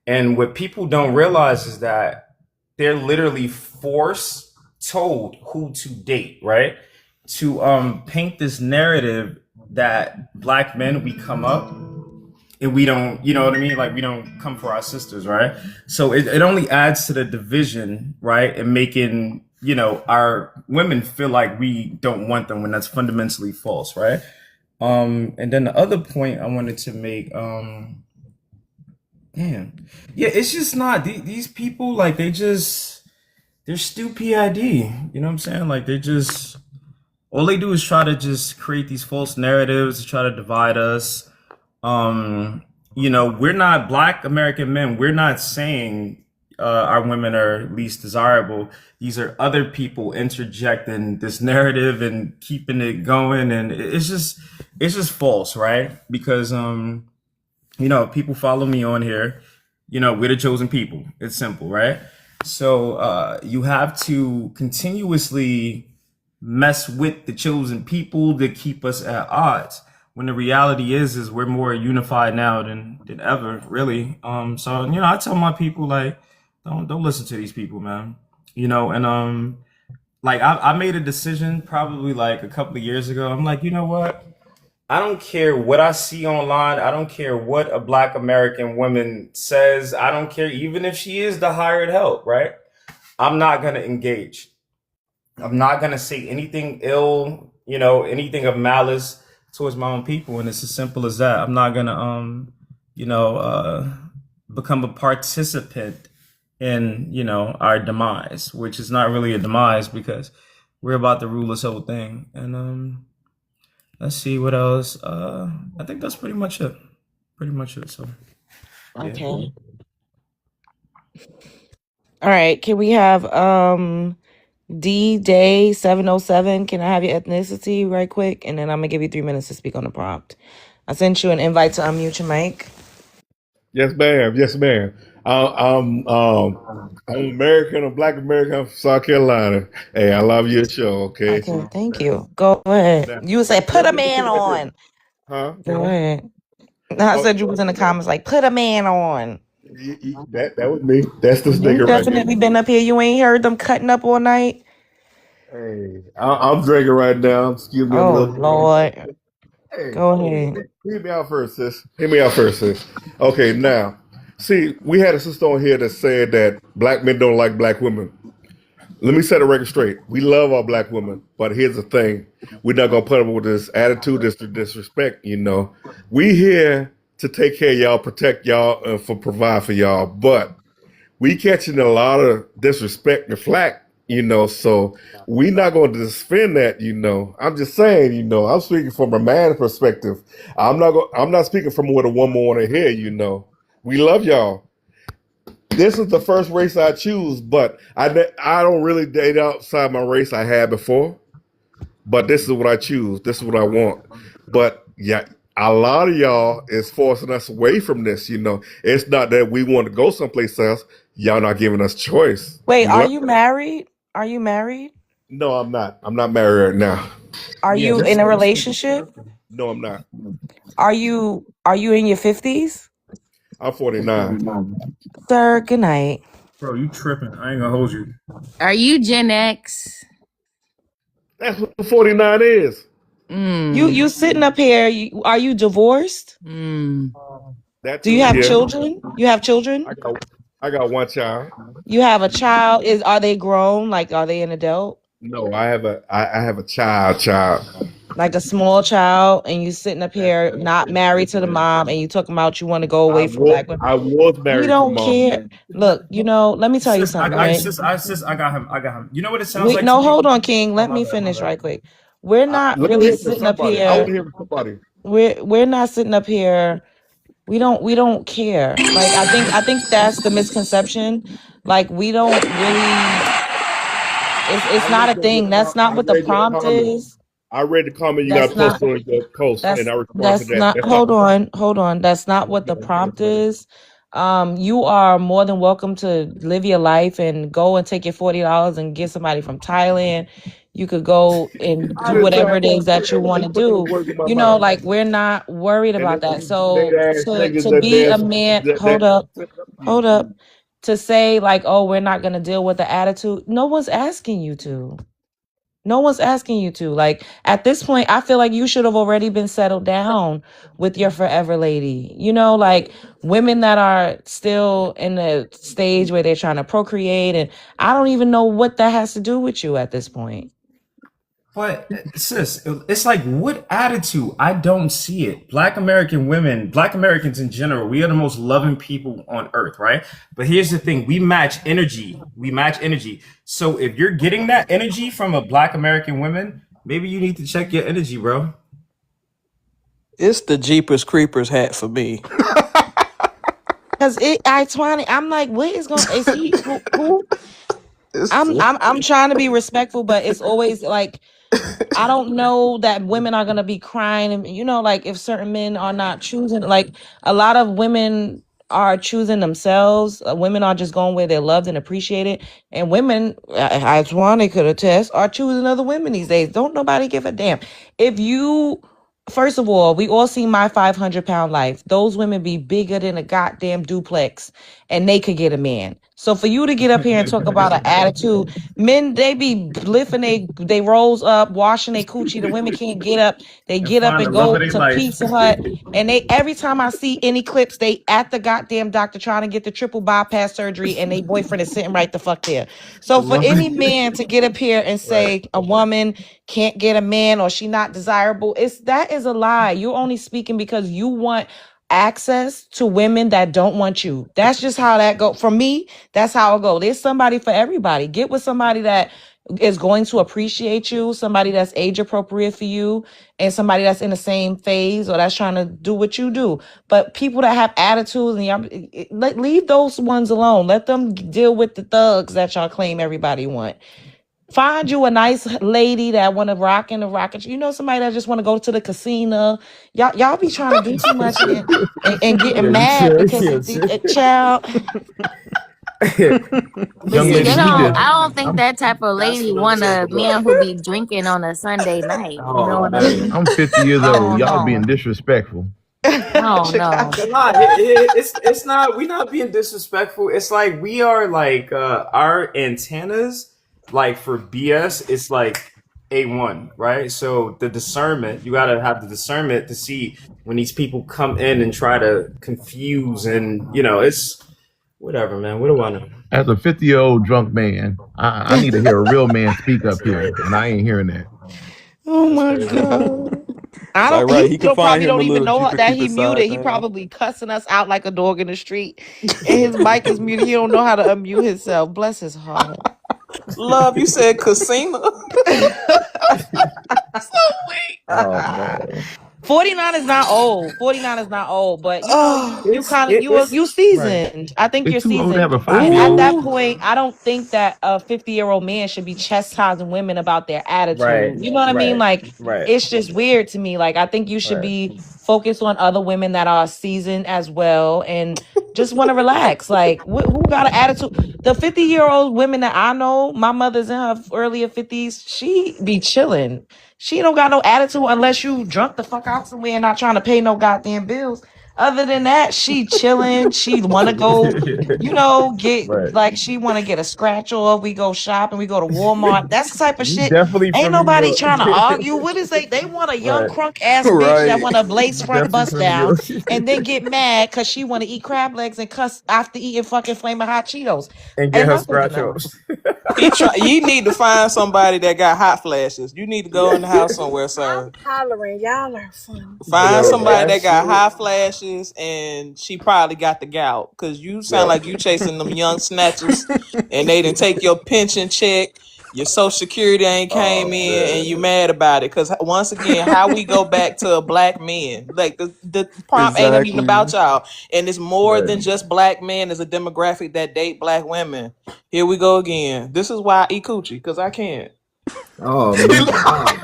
And what people don't realize is that they're literally force told who to date, right? To paint this narrative that black men we come up and we don't, you know what I mean? Like we don't come for our sisters, right? So it only adds to the division, right? And making, our women feel like we don't want them when that's fundamentally false, right? And then the other point I wanted to make, damn. Yeah, it's just not these people like they're stupid ID. You know what I'm saying? Like they just all they do is try to just create these false narratives to try to divide us. We're not Black American men. We're not saying our women are least desirable. These are other people interjecting this narrative and keeping it going, and it's just false, right? Because people follow me on here. We're the chosen people. It's simple, right? So you have to continuously mess with the chosen people to keep us at odds. When the reality is we're more unified now than ever, really. So I tell my people like, don't listen to these people, man. And like I made a decision probably like a couple of years ago. I'm like, you know what? I don't care what I see online. I don't care what a Black American woman says. I don't care even if she is the hired help, right? I'm not going to engage. I'm not going to say anything ill, anything of malice towards my own people. And it's as simple as that. I'm not going to, become a participant in, our demise, which is not really a demise because we're about to rule this whole thing. And, let's see what else. I think that's pretty much it. So, yeah. Okay. All right. Can we have D Day 707? Can I have your ethnicity right quick? And then I'm gonna give you 3 minutes to speak on the prompt. I sent you an invite to unmute your mic. Yes, ma'am. Yes, ma'am. I'm American. I'm Black American. I'm from South Carolina. Hey, I love your show. Okay. Okay, thank you. Go ahead. Now, You said put a man listen like this. on. Huh? Go ahead. I Oh, said you was in the comments like put a man on. that was me. That's this You nigga right here. definitely been up here. You ain't heard them cutting up all night. Hey, I'm drinking right now. Excuse me. I'm a Oh little. Lord. Hey, Go ahead. hear me out first, sis. Hear me out first, sis. Okay, now, see, we had a sister on here that said that black men don't like black women. Let me set the record straight. We love our black women, but here's the thing: we're not gonna put up with this attitude, this disrespect. We here to take care of y'all, protect y'all, and for provide for y'all. But we catching a lot of disrespect and flack. So we not going to defend that. I'm just saying. I'm speaking from a man perspective. I'm not speaking from what a woman want to hear. We love y'all. This is the first race I choose, but I don't really date outside my race I had before. But this is what I choose. This is what I want. But yeah, a lot of y'all is forcing us away from this. It's not that we want to go someplace else. Y'all not giving us choice. Wait, We are love. you married? Are you married? No, I'm not. I'm not married right now. Are Yeah, you in a relationship? No, I'm not. Are you in your 50s? I'm 49. Sir, good night. Bro, you tripping. I ain't gonna hold you. Are you Gen X? That's what the 49 is. You sitting up here. Are you divorced? That Do you too, have yeah. children? You have children? I got one child. You have a child. Are they grown? Like, are they an adult? No, I have a child. Like a small child, and you sitting up here not married to the mom, and you talking about you want to go away from black women. I was We married to don't mom. care. Look, let me tell you Sis, something, right? I got him. I got him. You know what it sounds like to No, me? hold on, King. Oh, Let me finish right quick. We're not Let me really hear from sitting up somebody. I want here. to hear from somebody. We're not sitting up here. We don't care. Like I think that's the misconception. Like we don't really. It's not a thing. That's not I'm what the glad you prompt called me. is. I read the comment you That's got not. posted on the post, and I respond to That's that. not. That's not. Hold on. That's not what the prompt is. You are more than welcome to live your life and go and take your $40 and get somebody from Thailand. You could go and I do didn't say I whatever it is won't say that you that. want You to put those do. words in my You know, mouth. like we're not worried And about then that. these late So ass niggas to that be a dance man, that hold up. To say like, oh, we're not gonna deal with the attitude. No one's asking you to. No one's asking you to. Like at this point, I feel like you should have already been settled down with your forever lady. You know, like women that are still in the stage where they're trying to procreate, and I don't even know what that has to do with you at this point. But sis, it's like what attitude? I don't see it. Black American women, Black Americans in general, we are the most loving people on earth, right? But here's the thing: we match energy. We match energy. So if you're getting that energy from a Black American woman, maybe you need to check your energy, bro. It's the Jeepers Creepers hat for me. Cause I'm like, what is going? Is he who? It's I'm trying to be respectful, but it's always like I don't know that women are gonna be crying, and you know, like if certain men are not choosing, like a lot of women are choosing themselves. Women are just going where they're loved and appreciated, and women, as Juan could attest, are choosing other women these days. Don't nobody give a damn if you. First of all, we all see My 500 Pound Life. Those women be bigger than a goddamn duplex, and they could get a man. So for you to get up here and talk about an attitude, men they be lifting they rolls up, washing their coochie. The women can't get up. They And get up find the and love go of their to life. Pizza Hut, and they every time I see any clips, they at the goddamn doctor trying to get the triple bypass surgery, and they boyfriend is sitting right the fuck there. So for Love any it. man to get up here and Right. say a woman can't get a man or she not desirable, that is a lie. You're only speaking because you want access to women that don't want you. That's just how that go. For me, that's how it go. There's somebody for everybody. Get with somebody that is going to appreciate you, somebody that's age appropriate for you, and somebody that's in the same phase or that's trying to do what you do. But people that have attitudes and leave those ones alone. Let them deal with the thugs that y'all claim everybody want. Find you a nice lady that want to rock in the rocket. You know, somebody that just want to go to the casino. Y'all be trying to do too much and getting Yeah, mad because yeah. child. But Young see, lady, you just, I don't think I'm, that type of That's lady what I'm want a saying, bro. man who be drinking on a Sunday night. You know Oh what I man. mean? I'm 50 years I old. don't Y'all being know. disrespectful. I don't know. But nah, it's not. We not being disrespectful. It's like we are like our antennas, like for BS. It's like A1, right? So the discernment, you gotta have the discernment to see when these people come in and try to confuse, and it's whatever, man. What do I know? As a 50-year-old drunk man, I need to hear a real man speak up That's here, crazy. and I ain't hearing that. Oh That's my crazy. god. I It's like don't. right. He He could find probably him don't a even little know Jeepers that he Creepers side muted. He thing. probably cussing us out like a dog in the street, and his mic is muted. He don't know how to unmute himself. Bless his heart. love. You said casino. So Oh weak. man. 49 is not old. 49 is not old, but you know, Oh, you kind of you Right. seasoned. I think It's you're too old to have seasoned. a At 5-year-old. that ooh. point, I don't think that a 50-year-old man should be chastising women about their Right. attitude. You know what I mean? Right. Like Right. it's just weird to me. Like I think you should Right. be focused on other women that are seasoned as well and just want to relax. Like who got an attitude? The 50-year-old women that I know, my mother's in her earlier 50s, she be chilling. She don't got no attitude unless you drunk the fuck out somewhere and not trying to pay no goddamn bills. Other than that, she chilling. She wanna go, get Right. like she wanna get a scratch off. We go shopping, we go to Walmart. That's the type of You shit. definitely Ain't from New nobody York. trying to argue. What is they want a young Right. crunk ass bitch that Right. want a lace You front definitely bust from New down York. and then get mad because she want to eat crab legs and cuss after eating fucking flaming hot Cheetos. And get her Enough is scratch enough. ups. You need to find somebody that got hot flashes. You need to go in the house somewhere, I'm sir. hollering. Y'all are funny. Find Yo, somebody that that got shit. hot flashes, and she probably got the gout. Cause you sound Yo. like you chasing them young snatchers, and they didn't take your pension check. Your social security ain't came Oh in, and you man. mad about it. Cause once again, how we go back to black men? Like the prompt ain't even about Exactly. y'all, and it's more Right. than just black men. It's a demographic that date black women. Here we go again. This is why I eat coochie, cause I can't. Oh man. Oh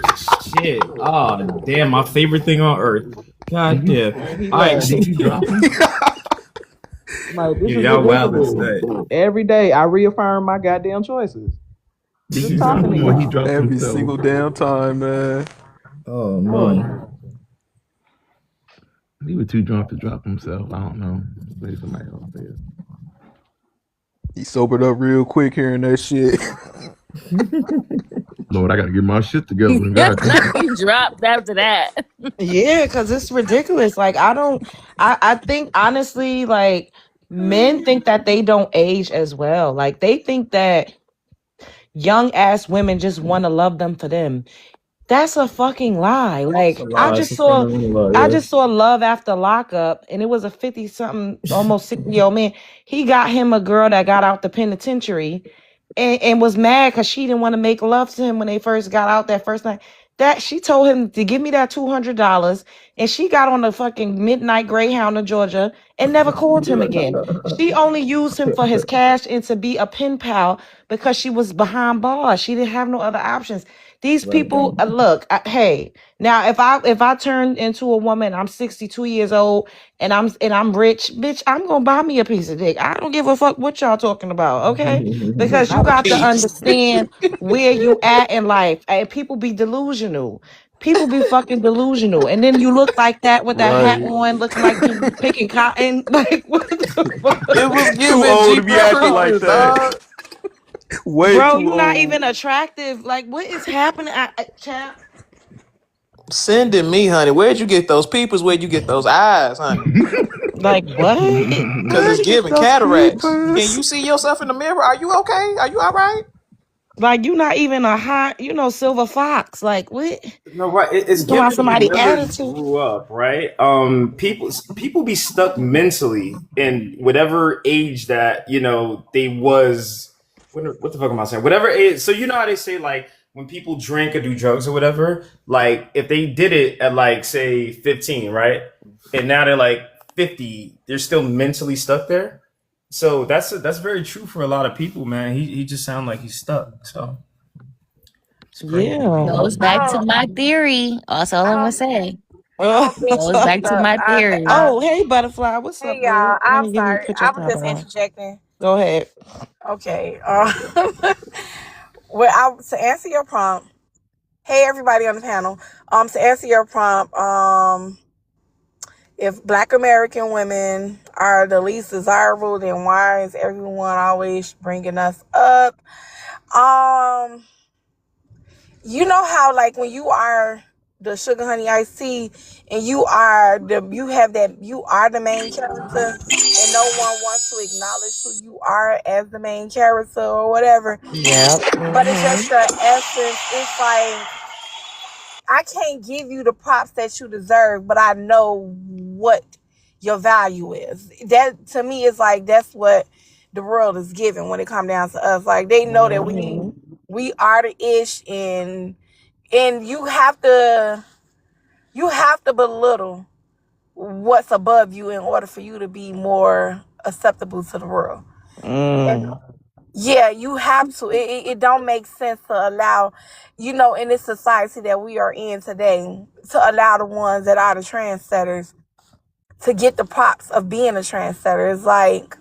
shit. Oh, damn, my favorite thing on earth. God damn. All right. Did you drop him? Like, this Yeah, is y'all wild as ridiculous. that. Every day I reaffirm my goddamn choices. Did Just you drop talking to him or he y'all. dropped Every himself? single damn time, man. Oh man. He was too drunk to drop himself. I don't know. Maybe somebody else said. He sobered up real quick hearing that shit. Lord, I gotta get my shit together. God damn. He dropped after that. Yeah, because it's ridiculous. Like I think honestly, like men think that they don't age as well. Like they think that young ass women just want to love them for them. That's a fucking lie. It's a Like lie. It's a fundamental lie, I yeah. just saw Love After Lockup, and it was a 50 something, almost 60-year-old man. He got him a girl that got out the penitentiary and was mad because she didn't want to make love to him when they first got out that first night. That she told him to give me that $200, and she got on the fucking midnight Greyhound to Georgia and never called him again. She only used him for his cash and to be a pen pal because she was behind bars. She didn't have no other options. These people, look, hey, now if I turn into a woman, I'm 62 years old and I'm rich, bitch, I'm gonna buy me a piece of dick. I don't give a fuck what y'all talking about, okay? Because you Not a got to piece. understand where you at in life. And people be delusional. People be fucking delusional. And then you look like that with that hat Right. on, looking like you picking cotton. Like, what the fuck? It was Too giving old to be Jeepers acting like Creepers, that. dog. Way Bro, too you not old. even attractive. Like, what is happening? Child. Sending me, honey. Where'd you get those peepers? Where'd you get those eyes, honey? Like, what? Cause Where'd it's you get giving those cataracts. Can peepers? you see yourself in the mirror? Are you okay? Are you all right? Like, you not even a hot, silver fox. Like, what? No, right. It's You talking about given you somebody never attitude? grew up, right? People be stuck mentally in whatever age that they was. What the fuck am I saying? Whatever age. So you know how they say like when people drink or do drugs or whatever, like if they did it at like say 15, right, and now they're like 50, they're still mentally stuck there. So that's very true for a lot of people, man. He just sound like he's stuck. So it's crazy. Yeah. Goes back to my theory. That's all I I'm gonna don't say. I don't think Goes she's back to stuck. my theory. Oh, hey, butterfly. What's Hey up, y'all, boo? I'm Let me sorry. put your I was top just on. interjecting. Go ahead. Okay. Well, to answer your prompt, hey everybody on the panel. To answer your prompt, if Black American women are the least desirable, then why is everyone always bringing us up? You know how like when you are the sugar honey iced tea and you are the main character and no one wants to acknowledge who you are as the main character or whatever, Yep. but it's just the essence. It's like I can't give you the props that you deserve, but I know what your value is. That to me is like that's what the world is giving when it comes down to us. Like they know that we are the ish, and you have to belittle what's above you in order for you to be more acceptable to the world. Yeah, you have to. It don't make sense to allow, in this society that we are in today, to allow the ones that are the trendsetters to get the props of being a trendsetter. It's like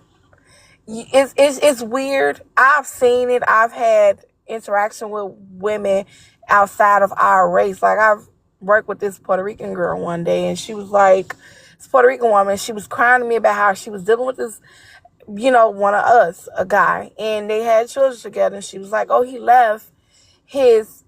it's weird. I've seen it. I've had interaction with women outside of our race. Like I've worked with this Puerto Rican girl one day, and she was like, this Puerto Rican woman. She was crying to me about how she was dealing with this, one of us, a guy, and they had children together. And she was like, oh, he left his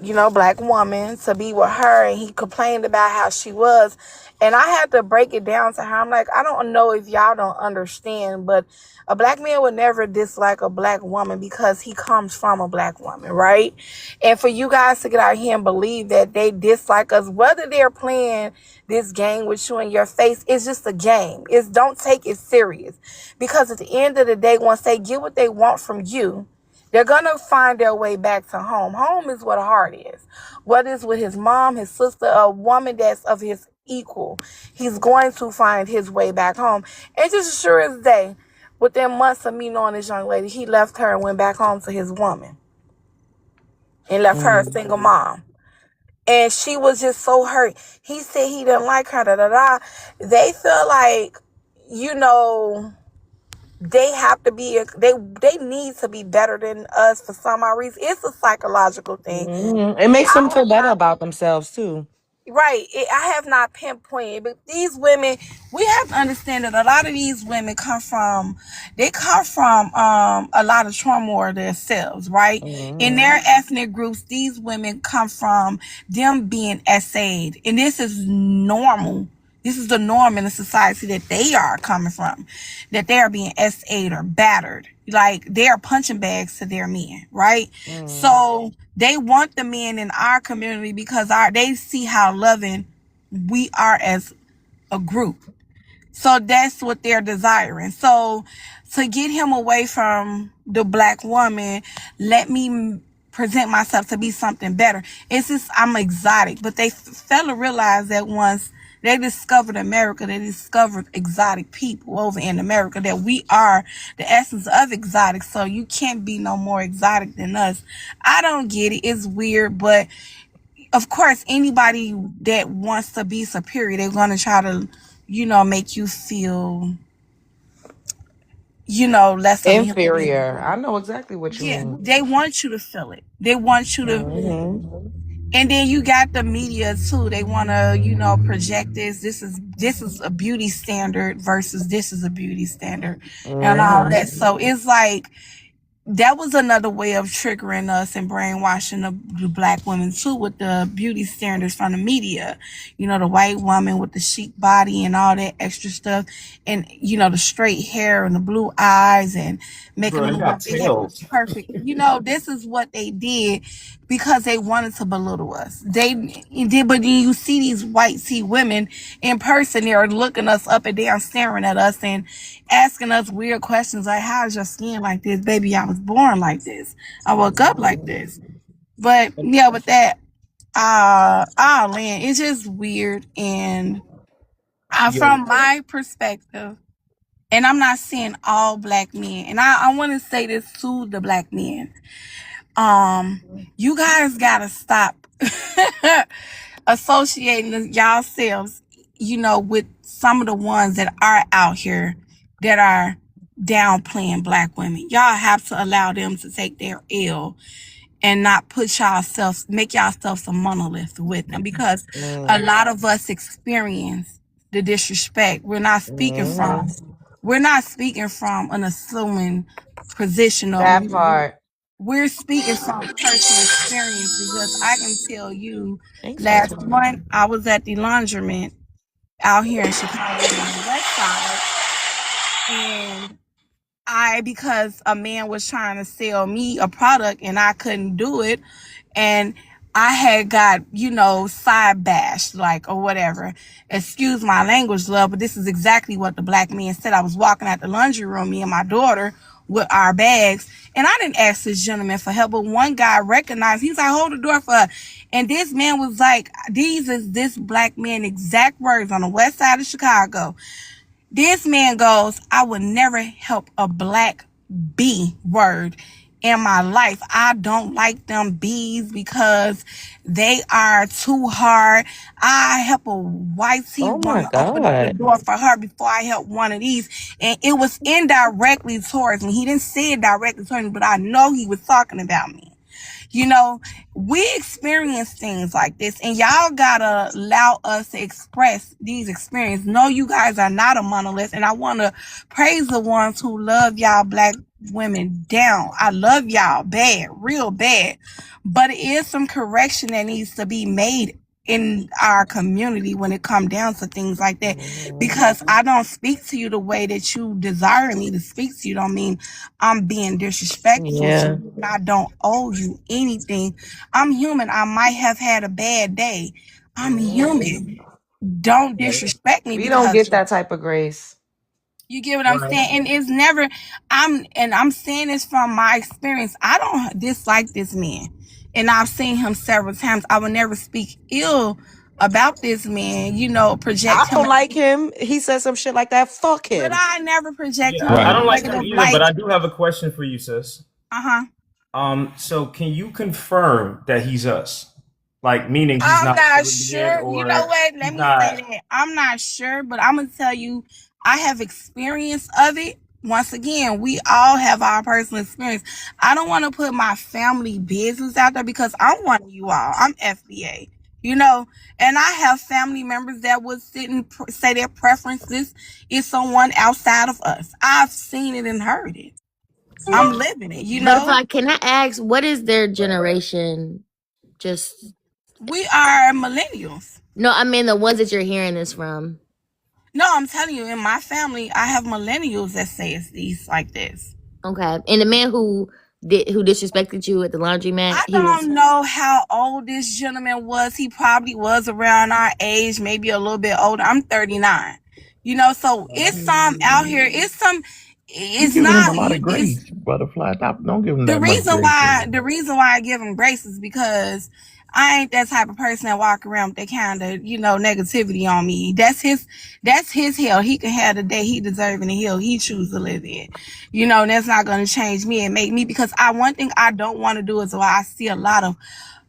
Black woman to be with her, and he complained about how she was. And I had to break it down to her. I'm like, I don't know if y'all don't understand, but a Black man would never dislike a Black woman because he comes from a Black woman, right? And for you guys to get out here and believe that they dislike us, whether they're playing this game with you in your face, it's just a game. Don't take it serious, because at the end of the day, once they get what they want from you, they're going to find their way back to home. Home is what a heart is. Whether it's with his mom, his sister, a woman that's of his equal, he's going to find his way back home. And just as sure as day, within months of me knowing this young lady, he left her and went back home to his woman and left her a single mom. and she was just so hurt. He said he didn't like her, da da da. They feel like, you know, they have to be, they need to be better than us for some odd reason. It's a psychological thing. It makes them feel better about themselves too. Right. I have not pinpointed, but these women, we have to understand that a lot of these women come from a lot of turmoil themselves, right? In their ethnic groups, these women come from them being essayed. And this is normal. This is the norm in the society that they are coming from, that they are being essayed or battered. Like they are punching bags to their men, right? So they want the men in our community because they see how loving we are as a group. So that's what they're desiring. So to get him away from the black woman, let me present myself to be something better. It's just I'm exotic. But they fail to realize that once they discovered America, they discovered exotic people over in America, that we are the essence of exotic. So you can't be no more exotic than us. I don't get it. It's weird, but of course, anybody that wants to be superior, they're going to try to, you know, make you feel, you know, less of inferior. I know exactly what you mean. They want you to feel it. They want you to, and then you got the media too. They want to, you know, project this. This is a beauty standard versus this is a beauty standard, and all that. So it's like, that was another way of triggering us and brainwashing the black women too, with the beauty standards from the media. You know, the white woman with the chic body and all that extra stuff, and you know, the straight hair and the blue eyes and making them look like they have perfect. You know, this is what they did because they wanted to belittle us. They did, but then you see these white women in person, they're looking us up and down, staring at us and asking us weird questions like, how's your skin like this? Baby, I was born like this. I woke up like this. But yeah, with that, man, it's just weird. And from my perspective, and I'm not saying all black men, and I want to say this to the black men. You guys gotta stop associating yourselves, you know, with some of the ones that are out here that are downplaying black women. Y'all have to allow them to take their L and not make yourselves a monolith with them, because a lot of us experience the disrespect. We're not speaking from an assuming position, or That part. we're speaking from personal experience, because I can tell you, last month I was at the laundromat out here in Chicago on the west side, and because a man was trying to sell me a product and I couldn't do it, and I had got, you know, side bashed, like, or whatever. Excuse my language, love, but this is exactly what the black man said. I was walking out the laundry room, me and my daughter, with our bags, and I didn't ask this gentleman for help, but one guy recognized, he's like, hold the door for her. And this man was like, these is this black man exact words on the west side of Chicago. This man goes, I would never help a black B word in my life. I don't like them B's because they are too hard. I help a white woman open up the door for her before I help one of these. And it was indirectly towards me. He didn't say it directly towards me, but I know he was talking about me. You know, we experience things like this, and y'all gotta allow us to express these experiences. No, you guys are not a monolith, and I want to praise the ones who love y'all black women down. I love y'all bad, real bad, but it is some correction that needs to be made in our community when it comes down to things like that, because I don't speak to you the way that you desire me to speak to you. Don't mean I'm being disrespectful to you. I don't owe you anything. I'm human. I might have had a bad day. I'm human. Don't disrespect me. We don't get that type of grace. You get what I'm saying? And it's never, I'm saying this from my experience. I don't dislike this man. And I've seen him several times. I would never speak ill about this man, you know, project I don't like him. He said some shit like that. Fuck him. But I never project him. I don't like him either, but I do have a question for you, sis. Uh-huh. So can you confirm that he's us? Like meaning he's I'm not not celibate sure. You know or what? Let he's me say not. that. I'm not sure, but I'm going to tell you, I have experience of it. Once again, we all have our personal experience. I don't want to put my family business out there because I'm one of you all. I'm FBA, you know, and I have family members that would sit and say their preferences is someone outside of us. I've seen it and heard it. I'm living it, you know. Butterfly, can I ask what is their generation? Just We are millennials. no, I mean the ones that you're hearing this from. No, I'm telling you, in my family, I have millennials that say it's these like this. Okay, and the man who disrespected you at the laundromat, I he was don't know how old this gentleman was. He probably was around our age, maybe a little bit older. I'm 39. You know, so it's some out here. It's You giving him a not. lot of It's grace, Butterfly. Stop, don't give him the that much reason grace. why. The reason why I give him grace is because I ain't that type of person that walk around with that kind of, you know, negativity on me. That's his hell. He can have the day he deserves and the hell he choose to live in. You know, that's not going to change me and make me, because one thing I don't want to do is what I see a lot of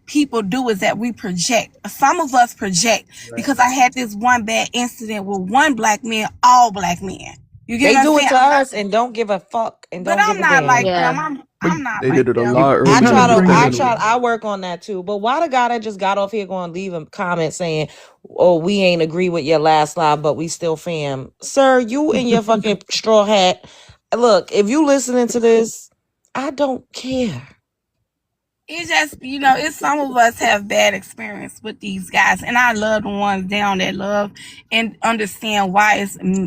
people do is that we project. Some of us project because I had this one bad incident with one black man, all black men. You get They what I'm do it saying? to us and don't give a fuck and But don't I'm give a not damn. like them. yeah. I'm not They like did it a them. lot You earlier gotta in bring it. I work on that too. But why the guy that just got off here going to leave a comment saying, "Oh, we ain't agree with your last live, but we still fam." Sir, you in your fucking straw hat. Look, if you listening to this, I don't care. It's just, you know, it's some of us have bad experience with these guys, and I love the ones down that love and understand why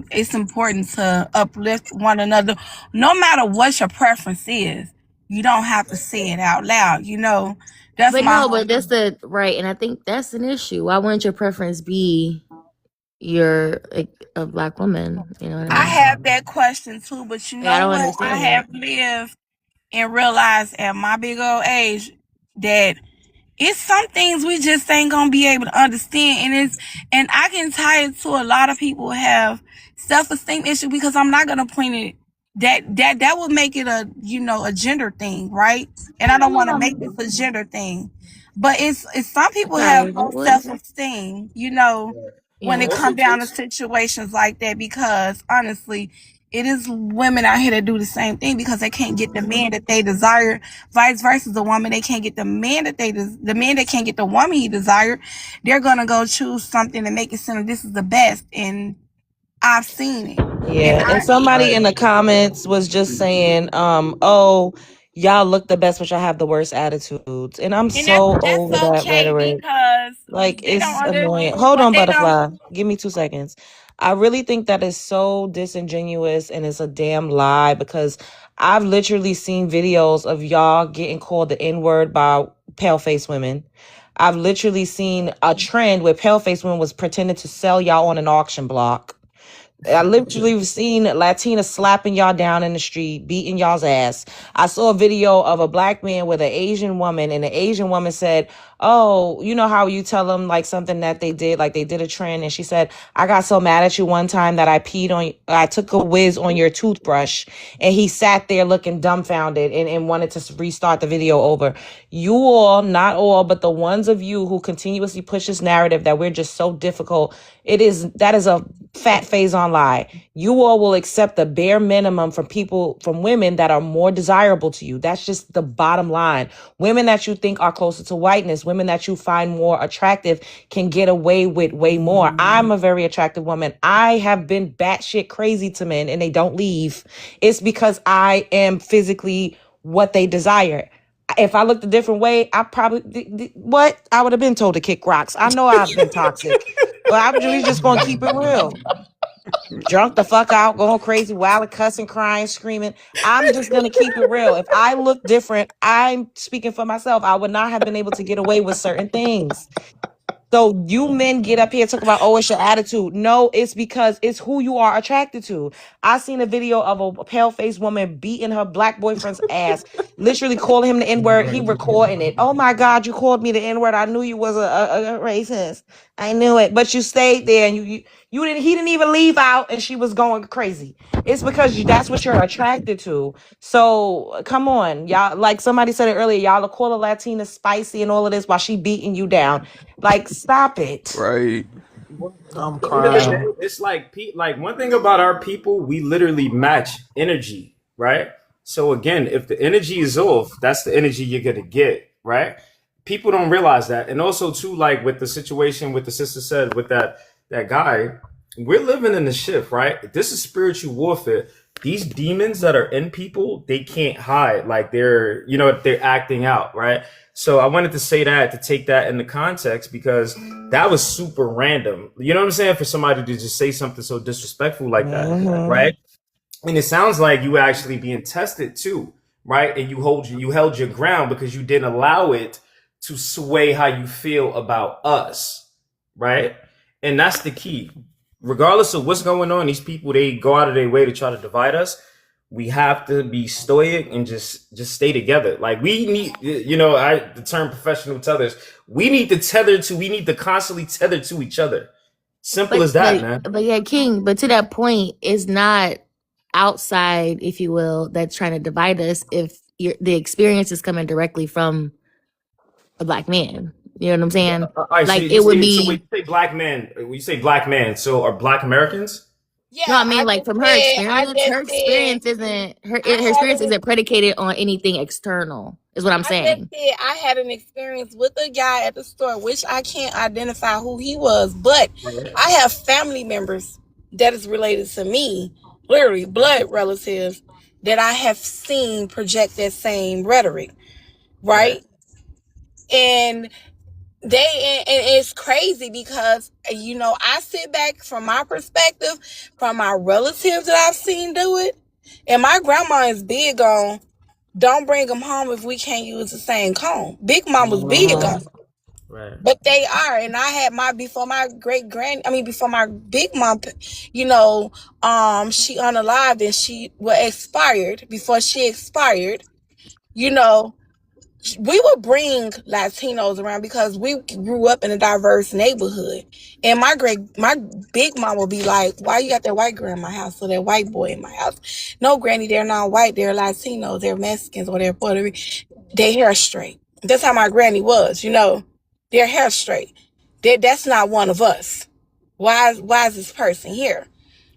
it's important to uplift one another, no matter what your preference is. You don't have to say it out loud, you know. That's But my no, whole. but that's the right, and I think that's an issue. Why wouldn't your preference be you're a black woman? You know what I I mean? have that question too, but you Like, I know don't what? I understand that. have lived and realized at my big old age that it's some things we just ain't gonna be able to understand, and I can tie it to a lot of people have self-esteem issue, because I'm not gonna point it that would make it a, you know, a gender thing, right? And I don't want to make this a gender thing, but it's some people have Sorry, low what? self-esteem, you know, when it Yeah. comes down to situations like that, because honestly, it is women out here that do the same thing because they can't get the man that they desire. Vice versa, the woman, they can't get the man that the man that can't get the woman he desired. They're gonna go choose something and make it seem like this is the best. And I've seen it. And Yeah, and somebody in the comments was just saying, "Oh, y'all look the best, but y'all have the worst attitudes." And I'm so over that's that okay rhetoric. because Like, they don't it's under annoying. Hold what on, they don't. Butterfly. Give me 2 seconds. I really think that is so disingenuous and it's a damn lie, because I've literally seen videos of y'all getting called the N-word by pale face women. I've literally seen a trend where pale face women was pretending to sell y'all on an auction block. I literally seen Latinas slapping y'all down in the street, beating y'all's ass. I saw a video of a black man with an Asian woman, and the Asian woman said, "Oh, you know how you tell them like something that they did, like they did a trend." And she said, "I got so mad at you one time that I took a whiz on your toothbrush." And he sat there looking dumbfounded and wanted to restart the video over. You all, not all, but the ones of you who continuously push this narrative that we're just so difficult, that is a fat phase on lie. You all will accept the bare minimum from women that are more desirable to you. That's just the bottom line. Women that you think are closer to whiteness, women that you find more attractive, can get away with way more. I'm a very attractive woman. I have been batshit crazy to men and they don't leave. It's because I am physically what they desire. If I looked a different way, I probably I would have been told to kick rocks. I know I've been toxic, but I'm really just gonna keep it real. Drunk the fuck out, going crazy, wild, cussing, crying, screaming. I'm just gonna keep it real. If I look different, I'm speaking for myself. I would not have been able to get away with certain things. So you men get up here and talk about, oh, it's your attitude. No, it's because it's who you are attracted to. I seen a video of a pale-faced woman beating her black boyfriend's ass, literally calling him the N-word. He recording it. Oh my God, you called me the N-word. I knew you was a racist. I knew it. But you stayed there, and you didn't. He didn't even leave out, and she was going crazy. It's because that's what you're attracted to. So come on, y'all. Like somebody said it earlier, y'all are call a Latina spicy and all of this while she beating you down. Like, stop it. Right. At I'm the end of the day, crying. it's like one thing about our people, we literally match energy, right? So again, if the energy is off, that's the energy you're gonna get, right? People don't realize that, and also too, like with the situation with the sister said with that guy, we're living in the shift, right? This is spiritual warfare. These demons that are in people, they can't hide, like they're acting out, right? So I wanted to say that to take that into context because that was super random. You know what I'm saying? For somebody to just say something so disrespectful like that, right? And it sounds like you were actually being tested too, right? And you held your ground because you didn't allow it to sway how you feel about us, right? And that's the key. Regardless of what's going on, these people, they go out of their way to try to divide us. We have to be stoic and just stay together. Like we need, the term professional tethers. We need to constantly tether to each other. Simple as that, man. But yeah, King. But to that point, it's not outside, if you will, that's trying to divide us. If the experience is coming directly from a black man, you know what I'm saying? All right, Like it would be. so when you say black man, so are black Americans? Yeah, no, I mean, like from her experience, her experience isn't predicated on anything external, is what I'm saying. I had an experience with a guy at the store, which I can't identify who he was, but I have family members that is related to me, literally blood relatives, that I have seen project that same rhetoric, right? And and it's crazy because I sit back from my perspective, from my relatives that I've seen do it, and my grandma is big on don't bring them home if we can't use the same comb. Big mama's big on it. Right. But they are, and I had before my big mom, she unalived and she expired. Before she expired, we would bring Latinos around because we grew up in a diverse neighborhood. And my big mom would be like, why you got that white girl in my house or that white boy in my house? No, Granny, they're not white. They're Latinos. They're Mexicans or they're Puerto Rican. Their hair straight. That's how my granny was, Their hair straight. That's not one of us. Why is this person here?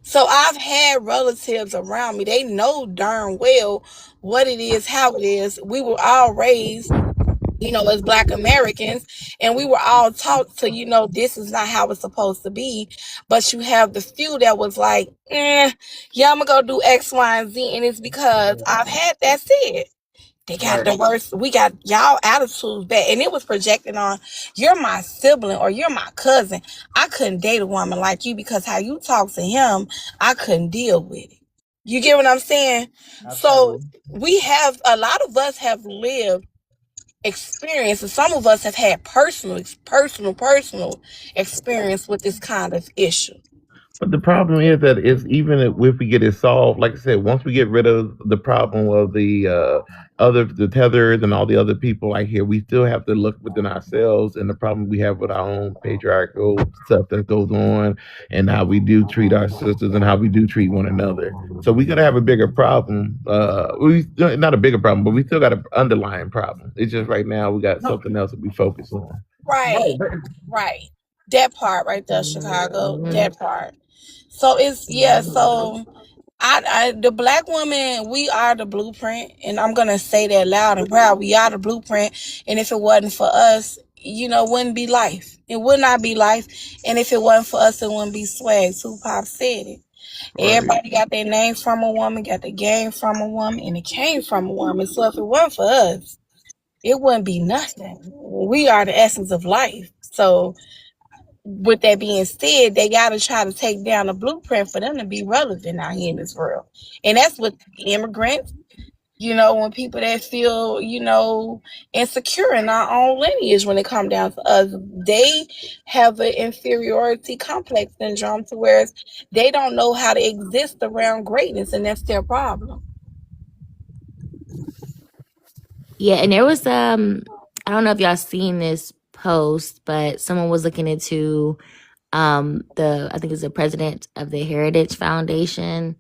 So I've had relatives around me. They know darn well what it is, how it is. We were all raised, as Black Americans, and we were all taught to, this is not how it's supposed to be. But you have the few that was like, yeah, I'm gonna go do X, Y, and Z, and it's because I've had that said. They got the worst. We got y'all attitudes bad, and it was projected on. You're my sibling or you're my cousin. I couldn't date a woman like you because how you talk to him, I couldn't deal with it. You get what I'm saying? Absolutely. So a lot of us have lived experiences. Some of us have had personal experience with this kind of issue. But the problem is that even if we get it solved, like I said, once we get rid of the problem of the tethers and all the other people like here, we still have to look within ourselves and the problem we have with our own patriarchal stuff that goes on and how we do treat our sisters and how we do treat one another. So we gotta have a bigger problem. Not a bigger problem, but we still got an underlying problem. It's just right now we got something else that we focus on. Right. That part right there, Chicago. That part. So so the Black woman, we are the blueprint, and I'm gonna say that loud and proud. We are the blueprint, and if it wasn't for us, it wouldn't be life. It would not be life, and if it wasn't for us, it wouldn't be swag. Tupac said it. Right. Everybody got their name from a woman, got their game from a woman, and it came from a woman. So if it wasn't for us, it wouldn't be nothing. We are the essence of life. So with that being said, they got to try to take down the blueprint for them to be relevant out here in this world. And that's with immigrants, when people that feel, insecure in our own lineage when it comes down to us. They have an inferiority complex syndrome to where they don't know how to exist around greatness, and that's their problem. Yeah, and there was I don't know if y'all seen this post, but someone was looking into I think it's the president of the Heritage Foundation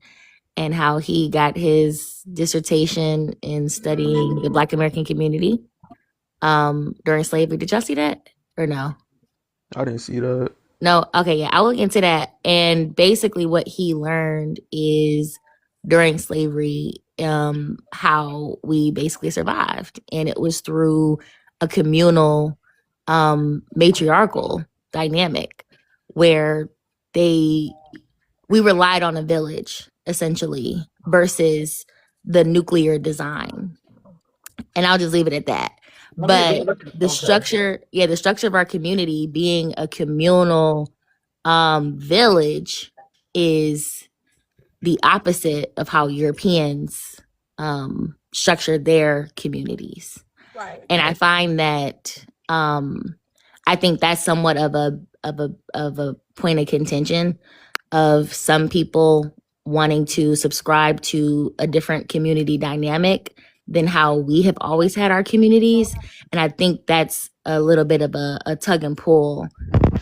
and how he got his dissertation in studying the Black American community during slavery. Did y'all see that or no? I didn't see that. No, okay, yeah, I'll look into that. And basically, what he learned is during slavery, how we basically survived, and it was through a communal, matriarchal dynamic where we relied on a village essentially versus the nuclear design. And I'll just leave it at that. But the structure of our community being a communal village is the opposite of how Europeans structure their communities. Right. And I find that I think that's somewhat of a point of contention of some people wanting to subscribe to a different community dynamic than how we have always had our communities. And I think that's a little bit of a tug and pull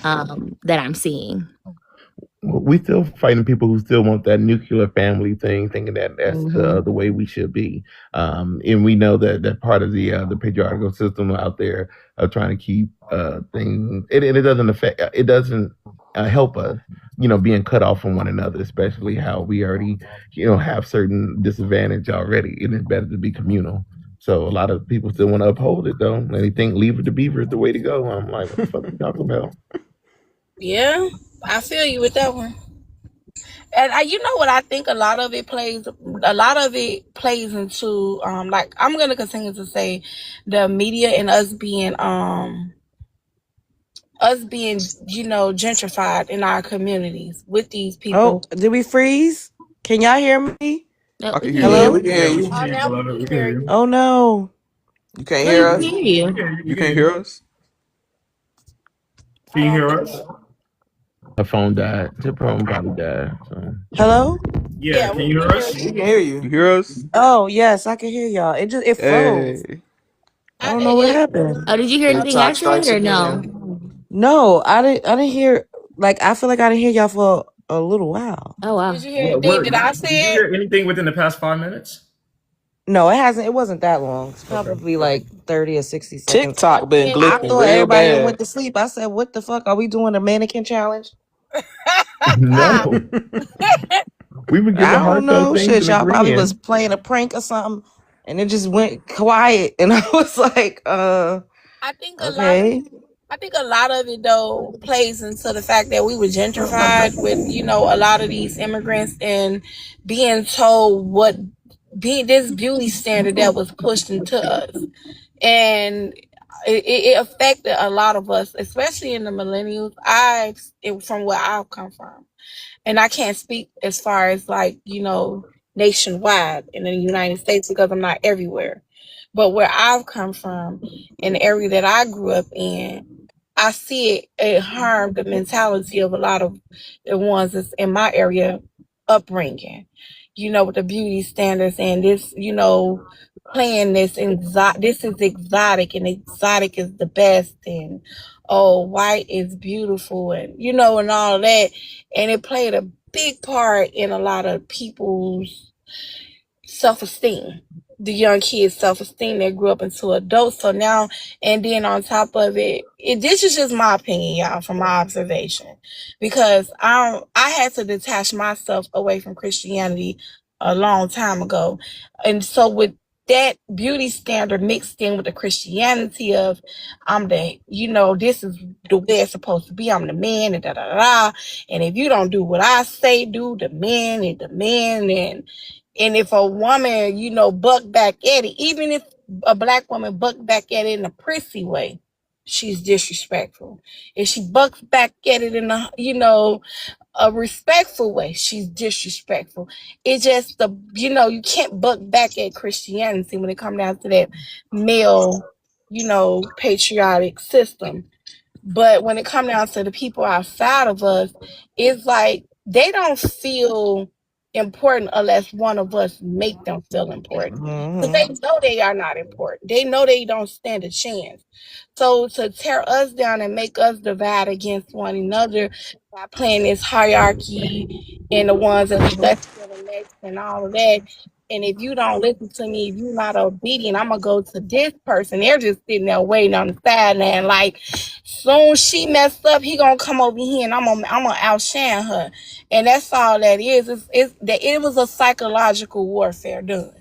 that I'm seeing. We still fighting people who still want that nuclear family thing, thinking that that's Mhm. the way we should be. And we know that part of the patriarchal system out there of trying to keep things, and it doesn't affect, it doesn't help us, being cut off from one another, especially how we already, have certain disadvantage already, and it's better to be communal. So a lot of people still want to uphold it though, and they think leave it to beaver is the way to go. I'm like, what the fuck are you talking about? Yeah, I feel you with that one. And you know what I think a lot of it plays into like I'm gonna continue to say the media and us being gentrified in our communities with these Oh, people. did we freeze? Can y'all hear me? No, I we can can hear hear Yeah, you. we you. can hear Yeah, we you. can Oh, hear you, now we beloved. can We can hear hear you. you. Oh no. You can't No, hear you can us? hear you. You can't hear us? Can I you don't hear think us? so. Her phone died. Her phone probably died. So. Hello? Yeah, Yeah, can we you can hear hear us? We you. can hear You you. hear us? Oh yes, I can hear y'all. It froze. Hey. I don't know what happened. Oh, did you hear anything I TikTok said strikes or no? again. No, I didn't hear, like, I feel like I didn't hear y'all for a little while. Oh wow. Did you hear What, anything what, that I did you said? hear anything within the past 5 minutes? No, it wasn't that long. It's Okay. probably like 30 or 60 seconds. TikTok been Then I glitching thought real everybody done bad. went to sleep. I said, what the fuck? Are we doing a mannequin challenge? No. We were giving I don't heartfelt know. things Shit, and y'all probably was agreeing. playing a prank or something, and it just went quiet. And I was like, I think okay. a lot of it though plays into the fact that we were gentrified with a lot of these immigrants and being told what being this beauty standard that was pushed into us, and it affected a lot of us, especially in the millennials. From where I've come from, and I can't speak as far as like nationwide in the United States because I'm not everywhere. But where I've come from, in the area that I grew up in, I see it harmed the mentality of a lot of the ones that's in my area upbringing. With the beauty standards and this, playing this is exotic and exotic is the best and oh white is beautiful and and all that, and it played a big part in a lot of people's self-esteem, the young kids self-esteem that grew up into adults. So now, and then on top of this is just my opinion, y'all, from my observation, because I had to detach myself away from Christianity a long time ago, and so with that beauty standard mixed in with the Christianity of I'm the this is the way it's supposed to be, I'm the man and da da da, and if you don't do what I say do, the man and the man, and if a woman, buck back at it, even if a black woman buck back at it in a prissy way, she's disrespectful. If she bucks back at it in a respectful way, she's disrespectful. It's just you can't buck back at Christianity when it comes down to that male, patriotic system. But when it comes down to the people outside of us, it's like they don't feel important unless one of us make them feel important. Because they Mhm. know they are not important. They know they don't stand a chance. So to tear us down and make us divide against one another by playing this hierarchy and the ones that's less than the next and all of that. And if you don't listen to me, if you're not obedient, I'm gonna go to this person. They're just sitting there waiting on the sideline, like soon she messed up, he gonna come over here and I'm gonna outshine her. And that's all that is. It was a psychological warfare done.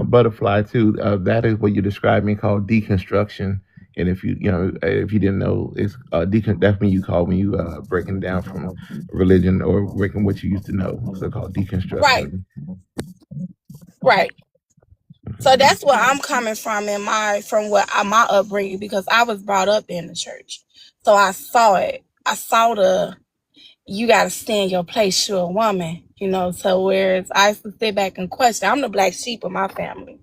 Butterfly too. That is what you're describing called deconstruction. And if you didn't know, it's that's when you call when you breaking down from religion or breaking what you used to know. So called Right, deconstruction. right. So that's where I'm coming from from my upbringing, because I was brought up in the church. So I saw it. I saw you got to stay in your place. You're a woman, So whereas I used to sit back and question, I'm the black sheep of my family.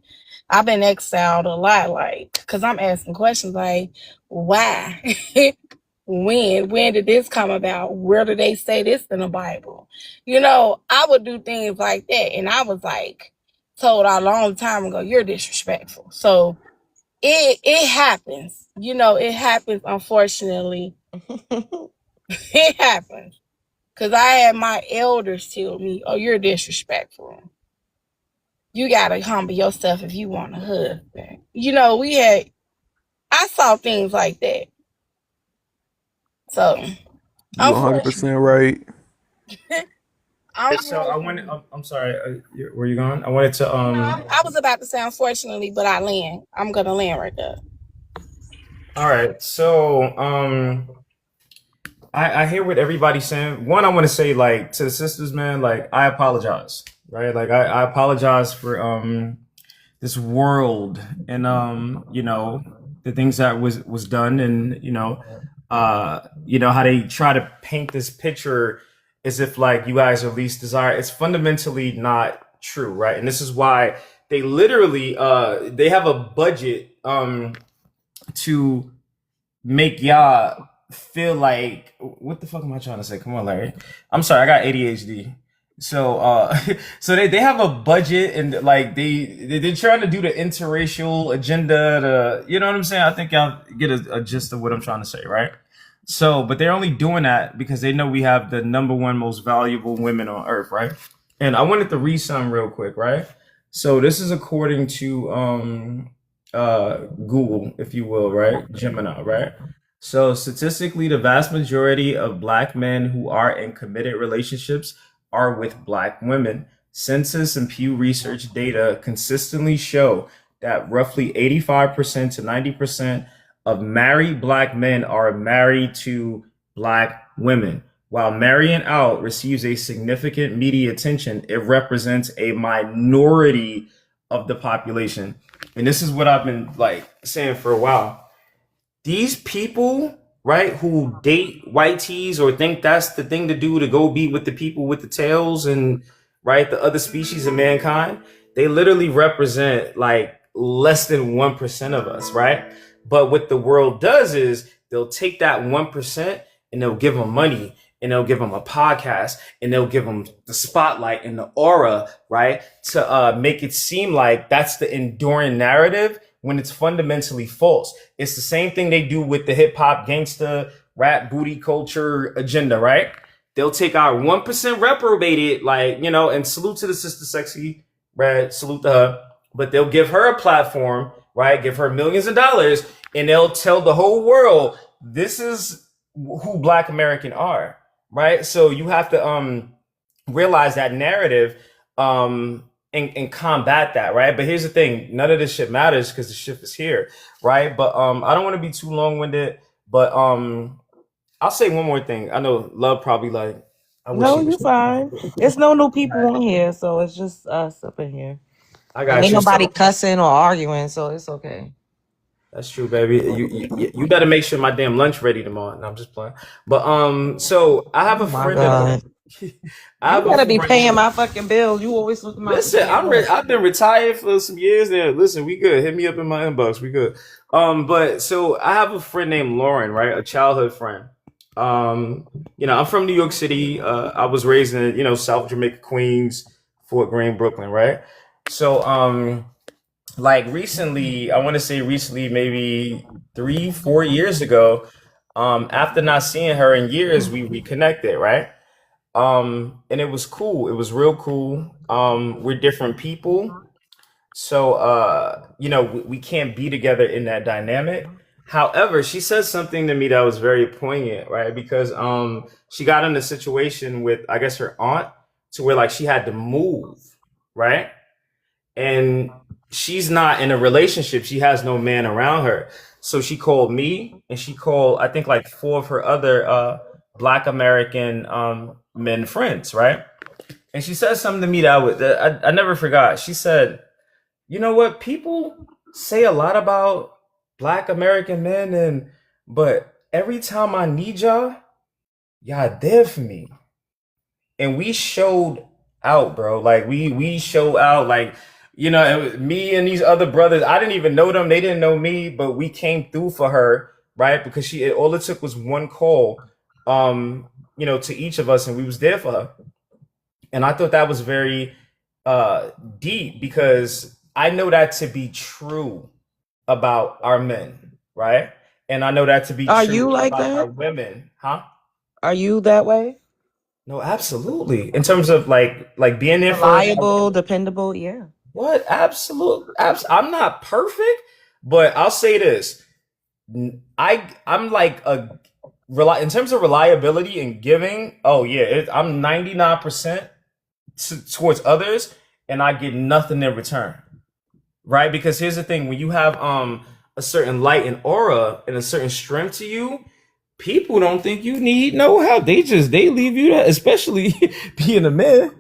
I've been exiled a lot, because I'm asking questions like, why? When did this come about? Where do they say this in the Bible? I would do things like that. And I was told a long time ago, you're disrespectful. So it happens. It happens, unfortunately. It happens. Because I had my elders tell me, oh, you're disrespectful. You got to humble yourself if you want a husband. I saw things like that. So, You 100% right. So I wanted. I'm sorry. Where you going? I wanted to. I was about to say unfortunately, but I'm gonna land right there. All right. So I hear what everybody's saying. One, I want to say to the sisters, man. I apologize. Right. I apologize for this world and the things that was done, and how they try to paint this picture as if you guys are least desire. It's fundamentally not true, right? And this is why they literally they have a budget to make y'all feel like, what the fuck am I trying to say? Come on, Larry. I'm sorry, I got ADHD. So so they have a budget, and they're trying to do the interracial agenda, you know what I'm saying? I think y'all get a gist of what I'm trying to say, right? So, but they're only doing that because they know we have the number one most valuable women on earth, right? And I wanted to read some real quick, right? So this is according to Google, if you will, right? Gemini, right? So statistically, the vast majority of Black men who are in committed relationships are with Black women. Census and Pew Research data consistently show that roughly 85% to 90% of married Black men are married to Black women. While marrying out receives a significant media attention, it represents a minority of the population. And this is what I've been saying for a while. These people, right, who date white tees or think that's the thing to do to go be with the people with the tails and right, the other species of mankind, they literally represent less than 1% of us, right? But what the world does is they'll take that 1% and they'll give them money, and they'll give them a podcast, and they'll give them the spotlight and the aura, right? To make it seem like that's the enduring narrative when it's fundamentally false. It's the same thing they do with the hip hop, gangsta, rap, booty culture agenda, right? They'll take our 1% reprobated, and salute to the sister sexy, right? Salute to her. But they'll give her a platform, right? Give her millions of dollars, and they'll tell the whole world, this is who Black American are, right? So you have to realize that narrative and combat that, right? But here's the thing, none of this shit matters because the shit is here, right? But I don't want to be too long-winded, but I'll say one more thing. I know Love probably I wish No, she you was. fine. There's no new people on here, so it's just us up in here. I And got ain't you. nobody So cussing or arguing, so it's okay. that's true, baby. You better make sure my damn lunch ready tomorrow. No, I'm just playing. But so I have Oh a my friend God. I You have a better be friend. paying my fucking bills. You always looking out the Listen, damn money. I've been retired for some years now. Listen, we good. Hit me up in my inbox. We good. But so I have a friend named Lauren, right? A childhood friend. I'm from New York City. I was raised in, South Jamaica, Queens. Fort Greene, Brooklyn, right? So like recently, I want to say recently, maybe 3-4 years ago, after not seeing her in years, we reconnected, right? And it was cool. It was real cool. We're different people. So we can't be together in that dynamic. However, she said something to me that was very poignant, right? Because she got in a situation with, I guess, her aunt, to where like she had to move, right? And she's not in a relationship. She has no man around her. So she called me, and she called, I think, like 4 of her other Black American men friends, right? And she said something to me that I never forgot. She said, "You know what? People say a lot about Black American men, but every time I need y'all there for me." And we showed out, bro. Like we showed out. Like, it was me and these other brothers. I didn't even know them. They didn't know me, but we came through for her, right? Because all it took was one call, to each of us, and we was there for her. And I thought that was very deep, because I know that to be true about our men, right? And I know that to be Are true you like about our that? women, huh? Are you that way? No, absolutely. In terms of like being there for Reliable, dependable? Yeah. what? Absolute. I'm not perfect, but I'll say this. I'm like in terms of reliability and giving. Oh yeah, I'm 99% towards others, and I get nothing in return, right? Because here's the thing: when you have a certain light and aura and a certain strength to you, people don't think you need no help. They leave you there, especially being a man,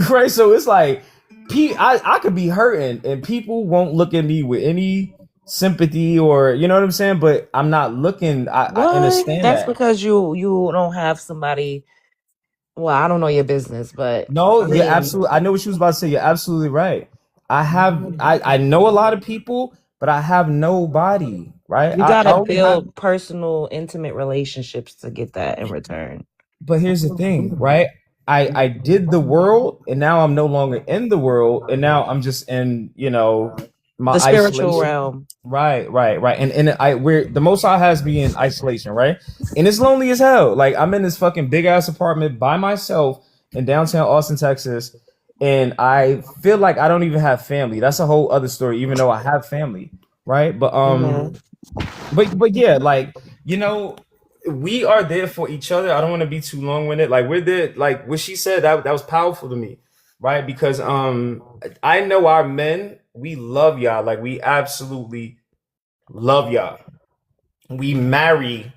right? So it's like, I could be hurting and people won't look at me with any sympathy, or you know what I'm saying. But I'm not looking. I What? understand That's that. because you don't have somebody. Well, I don't know your business, but No, I you're mean, absolutely. I know what you was about to say. You're absolutely right. I know a lot of people, but I have nobody, right? you I gotta only have. build personal, intimate relationships to get that in return. But here's the thing, right? I did the world, and now I'm no longer in the world, and now I'm just in, my The spiritual isolation. realm. Right. And we're the most I has me in isolation, right? And it's lonely as hell. Like, I'm in this fucking big ass apartment by myself in downtown Austin, Texas, and I feel like I don't even have family. That's a whole other story, even though I have family, right? But Mhm. but yeah, like, we are there for each other. I don't want to be too long winded. Like, we're there. Like what she said, that was powerful to me, right? Because I know our men, we love y'all. Like, we absolutely love y'all. We marry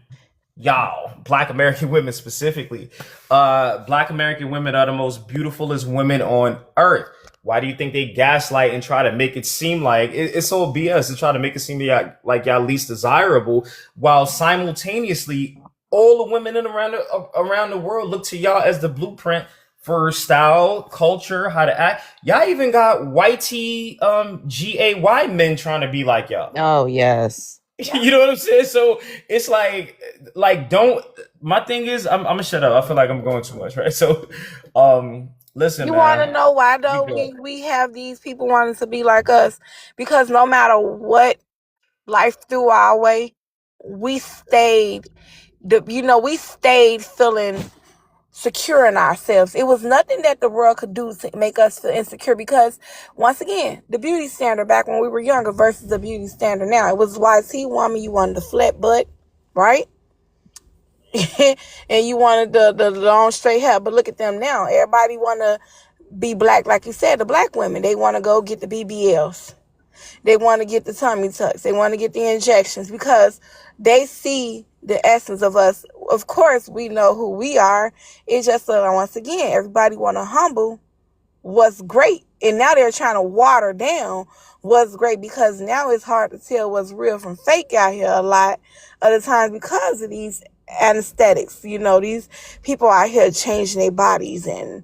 y'all, Black American women specifically. Black American women are the most beautifulest women on earth. Why do you think they gaslight and try to make it seem like it's all BS to try to make it seem like y'all least desirable, while simultaneously all the women around the world look to y'all as the blueprint for style, culture, how to act. Y'all even got YT GAY men trying to be like y'all. Oh yes. You know what I'm saying? So it's like don't. My thing is, I'm gonna shut up. I feel like I'm going too much, right? So, listen, You want to man. know why Be though? good. We have these people wanting to be like us, because no matter what life threw our way, we stayed. We stayed feeling secure in ourselves. It was nothing that the world could do to make us feel insecure, because once again, the beauty standard back when we were younger versus the beauty standard now, it was YT woman, you wanted the flat butt, right? And you wanted the long straight hair. But look at them now. Everybody want to be black, like you said. The black women, they want to go get the BBLs. They want to get the tummy tucks. They want to get the injections, because they see the essence of us. Of course, we know who we are. It's just, once again, everybody want to humble what's great. And now they're trying to water down what's great, because now it's hard to tell what's real from fake out here a lot of the times, because of these anesthetics. These people out here changing their bodies and,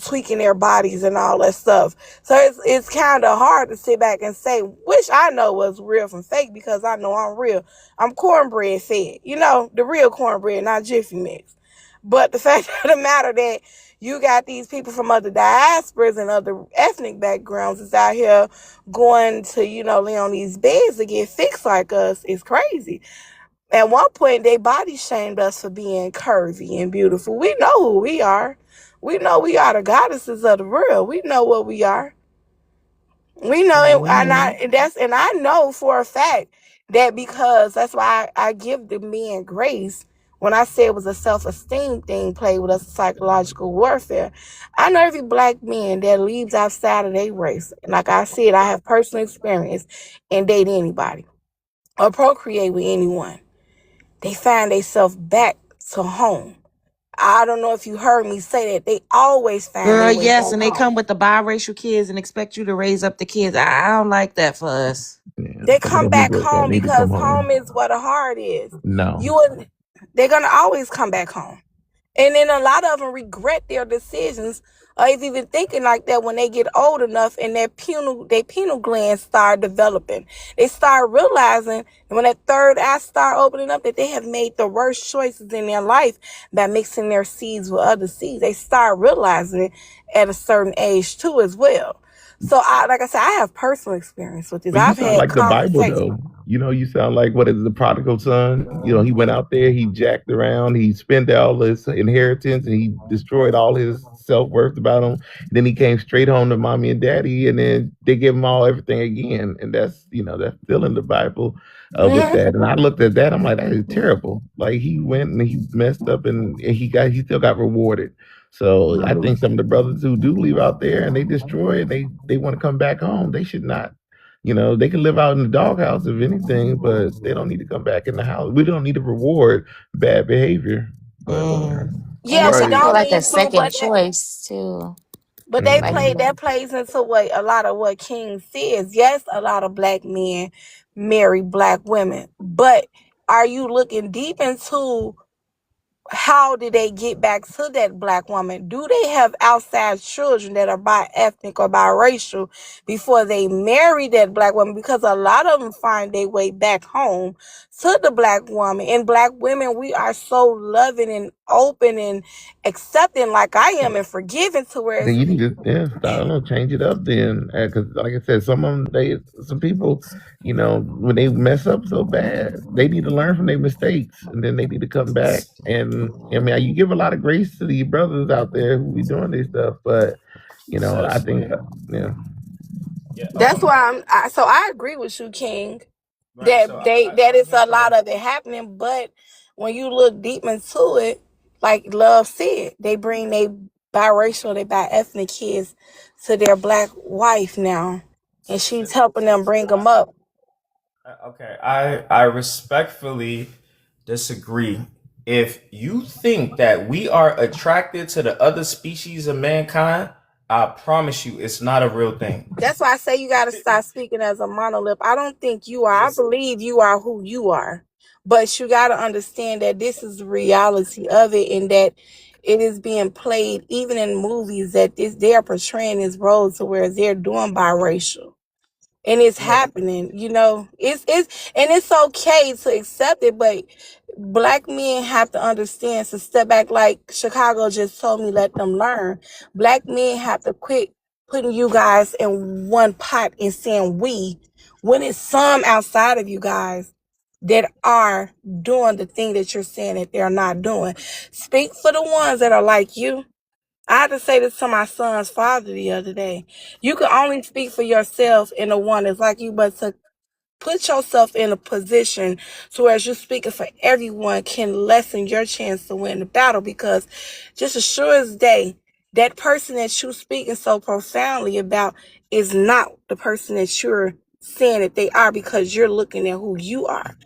tweaking their bodies and all that stuff. So it's kind of hard to sit back and say, wish I know what's real from fake, because I know I'm real. I'm cornbread fed, the real cornbread, not Jiffy Mix. But the fact of the matter that You got these people from other diasporas and other ethnic backgrounds is out here going to, lay on these beds to get fixed like us. It's crazy. At one point, they body shamed us for being curvy and beautiful. We know who we are. We know we are the goddesses of the world. We know what we are. We know, and I know for a fact that, because that's why I give the men grace when I say it was a self-esteem thing played with us, psychological warfare. I know every black man that leaves outside of their race. And like I said, I have personal experience in dating anybody or procreate with anyone. They find themselves back to home. I don't know if you heard me say that. They always find Girl, their way yes, back and they home. come with the biracial kids and expect you to raise up the kids. I don't like that for us. They come back home because home is where the heart is. No. They're gonna always come back home. And then a lot of them regret their decisions, or is even thinking like that when they get old enough and their pineal glands start developing. They start realizing, and when that third eye start opening up, that they have made the worst choices in their life by mixing their seeds with other seeds. They start realizing it at a certain age too as well. So like I said, I have personal experience with this. But you I've sound had like the Bible, conversations. though. You sound like, what is it, the prodigal son? He went out there, he jacked around, he spent all his inheritance, and he destroyed all his self-worth about him. Then he came straight home to mommy and daddy, and then they give him all everything again. And that's still in the Bible with that. And I looked at that, I'm like, that is terrible. Like, he went and he messed up, and he still got rewarded. So I think some of the brothers who do leave out there and they destroy it, they want to come back home. They should not. They can live out in the doghouse if anything, but they don't need to come back in the house. We don't need to reward bad behavior. But, Yeah, And we I feel don't like a need to, second choice too. but Like, that plays into what a lot of what King says. Yes, a lot of black men marry black women, but are you looking deep into how did they get back to that black woman? Do they have outside children that are bi-ethnic or biracial before they marry that black woman? Because a lot of them find their way back home to the black woman. And black women, we are so loving and open and accepting like I am and forgiving to where then you need to, I don't know, change it up then. Because, like I said, some people, when they mess up so bad, they need to learn from their mistakes, and then they need to come back. And I mean, you give a lot of grace to these brothers out there who be doing this stuff, but I think, that's why I agree with you, King. That is a lot of it happening, but when you look deep into it, like Love said, they bring they biracial, they bi-ethnic kids to their black wife now, and she's helping them bring them up. Okay, I respectfully disagree. If you think that we are attracted to the other species of mankind, I promise you it's not a real thing. That's why I say you got to start speaking as a monolith. I don't think you are. I believe you are who you are, but you got to understand that this is the reality of it, and that it is being played even in movies that they are portraying this role to where they're doing biracial. And it's happening, it's okay to accept it, but black men have to understand to step back, like Chicago just told me, let them learn. Black men have to quit putting you guys in one pot and saying we, when it's some outside of you guys that are doing the thing that you're saying that they're not doing. Speak for the ones that are like you. I had to say this to my son's father the other day. You can only speak for yourself and the one that's like you, but to put yourself in a position to where you're speaking for everyone can lessen your chance to win the battle, because just as sure as day, that person that you're speaking so profoundly about is not the person that you're saying that they are, because you're looking at who you are.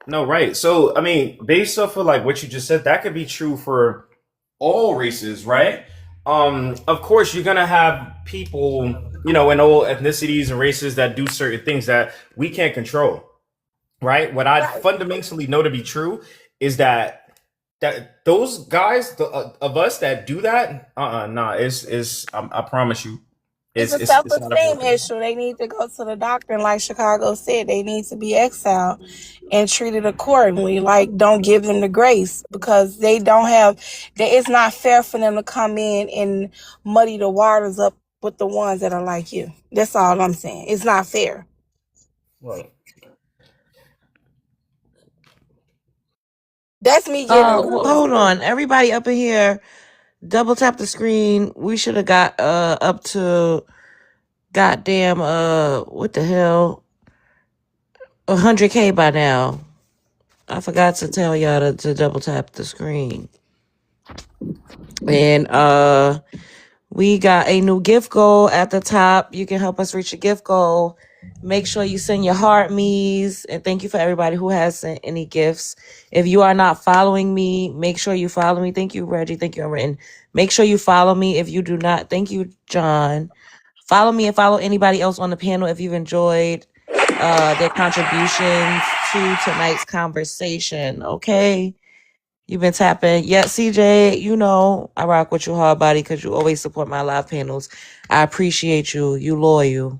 No, right. So, I mean, based off of like what you just said, that could be true for all races, right? Of course, you're gonna have people, in all ethnicities and races that do certain things that we can't control, right? What I fundamentally know to be true is that those guys of us that do that, I promise you, It's a It's not a self-esteem issue. They need to go to the doctor, and like Chicago said, they need to be exiled and treated accordingly. Like, don't give them the grace because they don't have. It's not fair for them to come in and muddy the waters up with the ones that are like you. That's all I'm saying. It's not fair. Right. That's me getting Hold on. Everybody up in here, double tap the screen. We should have got up to goddamn what the hell? 100K by now. I forgot to tell y'all to double tap the screen. And we got a new gift goal at the top. You can help us reach a gift goal. Make sure you send your heart me's. And thank you for everybody who has sent any gifts. If you are not following me, make sure you follow me. Thank you, Reggie. Thank you, and make sure you follow me. If you do not, thank you, John. Follow me and follow anybody else on the panel if you've enjoyed their contributions to tonight's conversation. Okay? You've been tapping. Yeah, CJ, you know I rock with you hard body because you always support my live panels. I appreciate you. You loyal.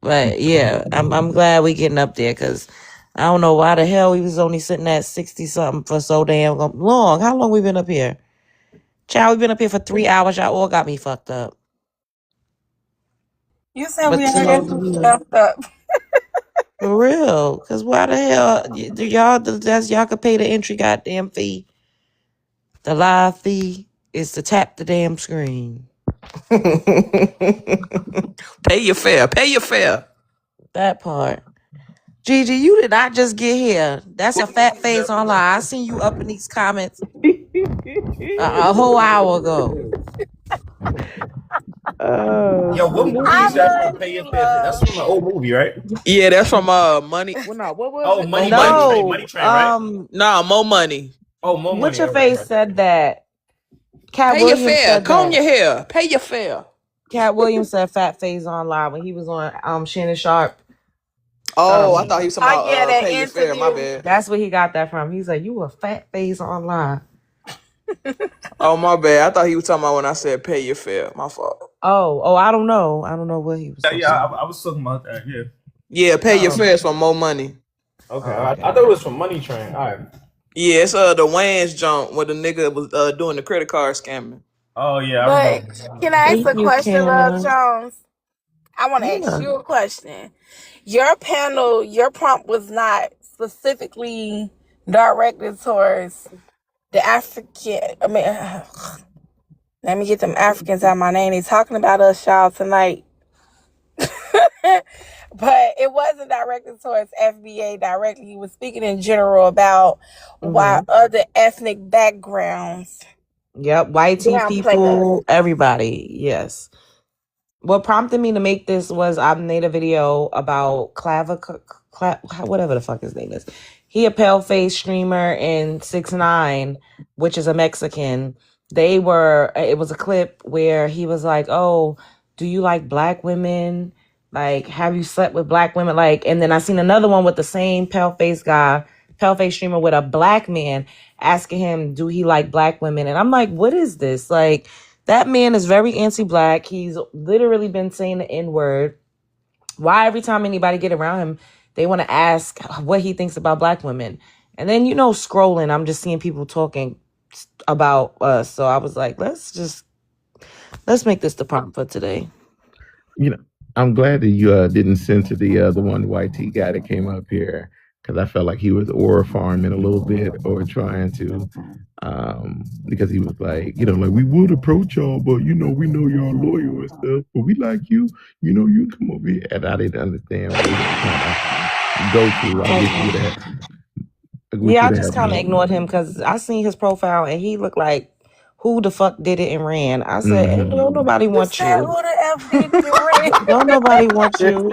But yeah, I'm glad we getting up there because I don't know why the hell we was only sitting at 60 something for so damn long. How long we been up here? Child, we been up here for 3 hours. Y'all all got me fucked up. You said But we to already those of you, fucked up. for real, because why the hell do y'all could pay the entry goddamn fee. The live fee is to tap the damn screen. Pay your fare. Pay your fare. That part. Gigi, you did not just get here. That's a fat face online. I seen you up in these comments a whole hour ago. Yo, what movie is that from? Pay Your Fare? That's from an old movie, right? Yeah, that's from Money. Well, no, what was Oh, it? Money, Mo Money Money. Train, Money Train, right? Nah, Mo Money. Oh, Mo What's Money. your All face right. said that? Cat Pay your Williams fare. said Comb that. your hair. Pay your fare. Cat Williams said fat face online when he was on Shannon Sharp. Oh, I thought he was talking about that pay your fare. My bad. That's where he got that from. He's like, you a fat face online. Oh, my bad. I thought he was talking about when I said pay your fare. My fault. Oh, I don't know. I don't know what he was talking about. I was talking about that. Yeah. Yeah, pay your fare is from Mo Money. Okay, I thought it was from Money Train. All right. Yeah, it's the Wayans jump where the nigga was doing the credit card scamming. Oh yeah, But can I ask a question, Love Jones? I want to ask you a question. Your panel, your prompt was not specifically directed towards the African. I mean, let me get them Africans out of my name. They talking about us, y'all, tonight. But it wasn't directed towards FBA directly. He was speaking in general about why other ethnic backgrounds. Yep, white people, everybody. Yes. What prompted me to make this was I made a video about whatever the fuck his name is. He a pale face streamer in 6ix9ine, which is a Mexican. It was a clip where he was like, oh, do you like black women? Like, have you slept with black women? Like, and then I seen another one with the same pale face streamer with a black man asking him, do he like black women? And I'm like, what is this? Like, that man is very anti-black. He's literally been saying the N-word. Why every time anybody get around him, they want to ask what he thinks about black women? And then, scrolling, I'm just seeing people talking about us. So I was like, let's make this the prompt for today. I'm glad that you didn't censor the one white T guy that came up here, because I felt like he was aura farming a little bit, or trying to, because he was like, like, we would approach y'all, but we know y'all loyal and stuff, but we like you, you come over here, and I didn't understand what he was trying to go to. I wish you would have. I just kind of ignored him because I seen his profile and he looked like who the fuck did it and ran. I said, hey, don't nobody want you. Who the F did it ran? Don't nobody want you.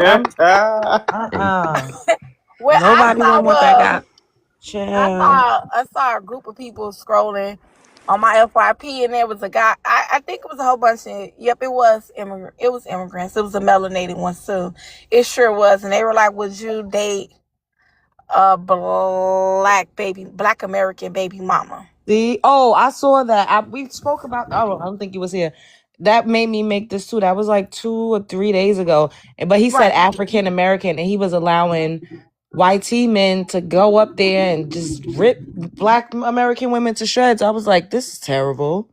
Well, Nobody want that guy. I saw a group of people scrolling on my FYP, and there was a guy. I think it was a whole bunch of. Yep, it was immigrants. It was a melanated one too. It sure was, and they were like, "Would you date a black American baby mama?" See, oh, I saw that. We spoke about. Oh, I don't think he was here. That made me make this too. That was like 2 or 3 days ago. But he said Right. African American, and he was allowing white men to go up there and just rip Black American women to shreds. I was like, this is terrible.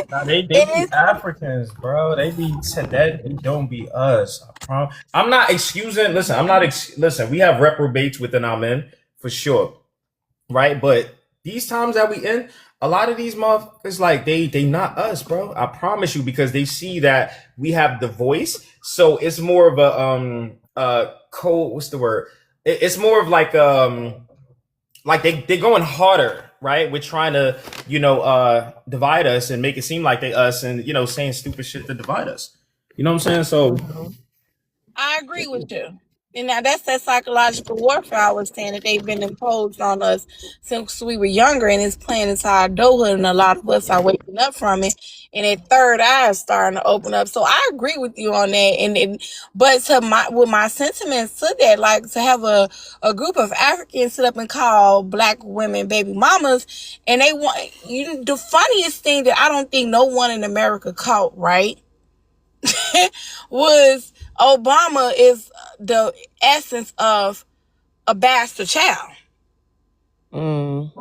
Nah, they be Africans, bro. They be that. They don't be us. I promise. I'm not excusing. Listen, I'm not. Listen, we have reprobates within our men for sure, right? But these times that we in, a lot of these motherfuckers, like they not us, bro. I promise you, because they see that we have the voice, so it's more of a cold. What's the word? It's more of like they going harder, right? We're trying to, divide us and make it seem like they us, and saying stupid shit to divide us. You know what I'm saying? So I agree with you. And now that's that psychological warfare I was saying that they've been imposed on us since we were younger, and it's playing into our adulthood, and a lot of us are waking up from it, and that third eye is starting to open up. So I agree with you on that. And but with my sentiments to that, like to have a group of Africans sit up and call Black women baby mamas, and they want the funniest thing that I don't think no one in America caught, right? was Obama is the essence of a bastard child. I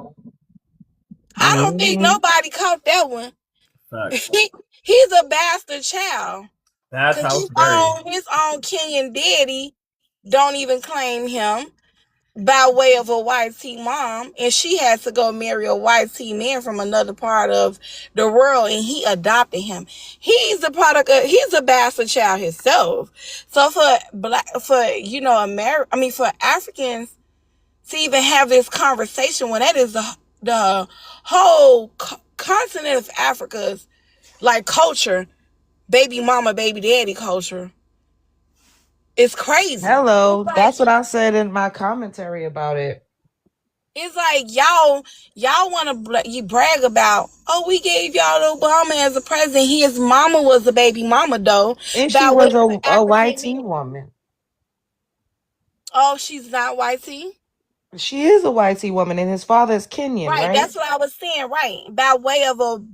don't think nobody caught that one. He's a bastard child. That's how scary. His own Kenyan daddy don't even claim him by way of a white tea mom, and she has to go marry a white tea man from another part of the world, and he adopted him. He's a bastard child himself. So for Africans to even have this conversation when that is the whole continent of Africa's like culture, baby mama, baby daddy culture. It's crazy. Hello, that's what I said in my commentary about it. It's like y'all want to brag about, oh, we gave y'all Obama as a president. His mama was a baby mama, though. And she was a white teen woman. Oh, she's not white teen? She is a white teen woman, and his father is Kenyan, right? That's what I was saying, right. By way of a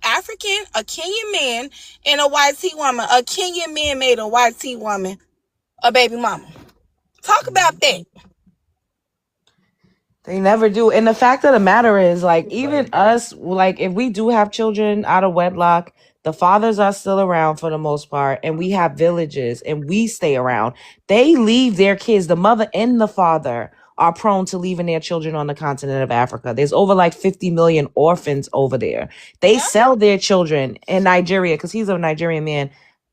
African, a Kenyan man, and a white teen woman. A Kenyan man made a white teen woman a baby mama. Talk about that. They never do. And the fact of the matter is, like, even us, like, if we do have children out of wedlock, the fathers are still around for the most part, and we have villages, and we stay around. They leave their kids, the mother and the father are prone to leaving their children on the continent of Africa. There's over like 50 million orphans over there. They sell their children in Nigeria, because he's a Nigerian man.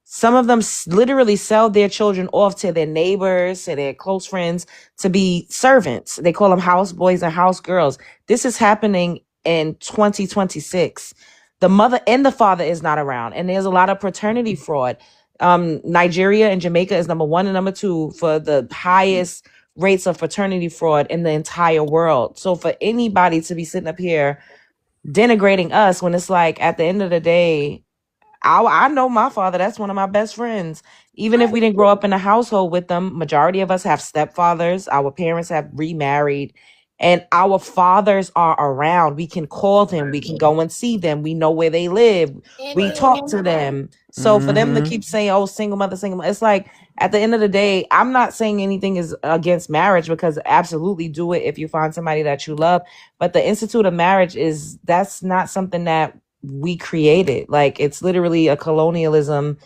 Some of them literally sell their children off to their neighbors, to their close friends, to be servants. They call them house boys and house girls. This is happening in 2026. The mother and the father is not around, and there's a lot of paternity fraud. Nigeria and Jamaica is number 1 and number 2 for the highest rates of paternity fraud in the entire world. So for anybody to be sitting up here denigrating us, when it's like, at the end of the day, I know my father. That's one of my best friends. Even if we didn't grow up in a household with them, majority of us have stepfathers. Our parents have remarried, and our fathers are around. We can call them. We can go and see them. We know where they live. We talk to them. So for them to keep saying, oh, single mother, it's like, at the end of the day, I'm not saying anything is against marriage, because absolutely do it if you find somebody that you love. But the institute of marriage that's not something that we created. Like, it's literally a colonialism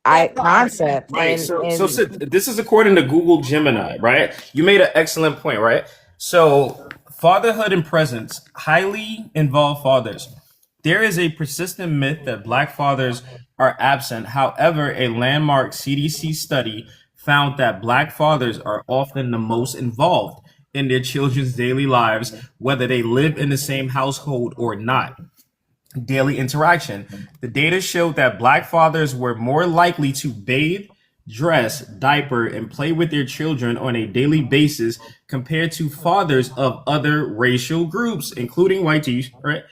concept. Right. So Sid, this is according to Google Gemini, right? You made an excellent point, right? So fatherhood and presence, highly involved fathers. There is a persistent myth that Black fathers are absent. However, a landmark CDC study found that Black fathers are often the most involved in their children's daily lives, whether they live in the same household or not. Daily interaction. The data showed that Black fathers were more likely to bathe, dress, diaper, and play with their children on a daily basis compared to fathers of other racial groups, including whiteys, right?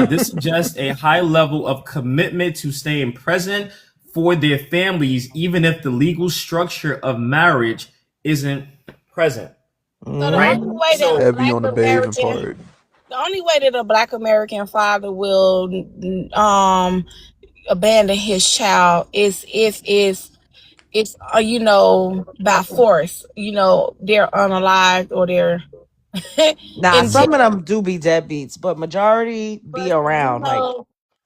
This suggests a high level of commitment to staying present for their families, even if the legal structure of marriage isn't present. So the Right. only way that So a Heavy Black on the bathing American, part. the only way that a Black American father will abandon his child is if it's by force. They're unalived or they're Nah, in some of jail. them do be deadbeats, but majority be But around. Like,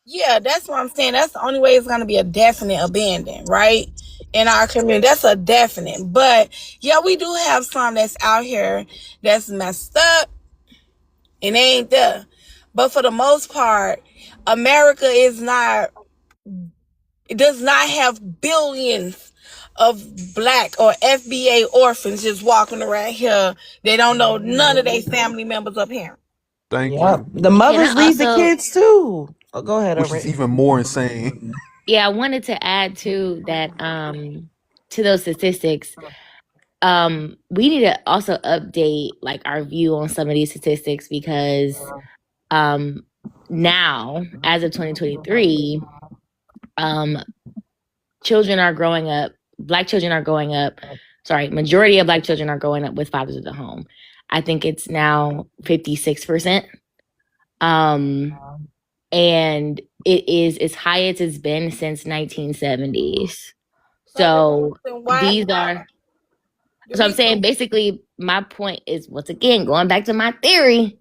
yeah, that's what I'm saying. That's the only way it's gonna be a definite abandon, right? In our community, that's a definite. But yeah, we do have some that's out here that's messed up and they ain't there. But for the most part, America it does not have billions of Black or FBA orphans just walking around here. They don't know none of their family members up here. Thank yep, you. the Can mothers I leave the also, kids too. Oh, go ahead, Which is Ray. even more insane. yeah, I wanted to add to that, to those statistics. We need to also update like our view on some of these statistics because now, as of 2023, um, children are growing up, Black children are growing up, sorry, majority of Black children are growing up with fathers at the home. I think it's now 56%. And it is as high as it's been since 1970s. So these are, so I'm saying basically my point is once again going back to my theory.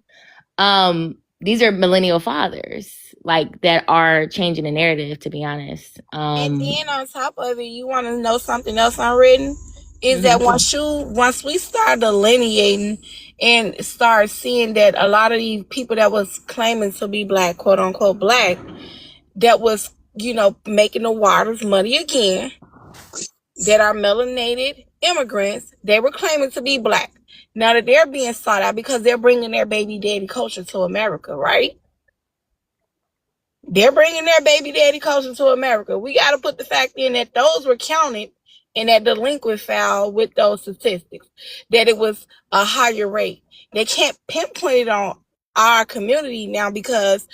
These are millennial fathers like that are changing the narrative, to be honest. And then on top of it, you want to know something else unwritten? Is that once we start delineating and start seeing that a lot of these people that was claiming to be Black, quote unquote Black, that was, making the waters muddy again, that are melanated immigrants, they were claiming to be Black. Now that they're being sought out because they're bringing their baby daddy culture to America, right? They're bringing their baby daddy culture to America. We got to put the fact in that those were counted in that delinquent file with those statistics, that it was a higher rate. They can't pinpoint it on our community now because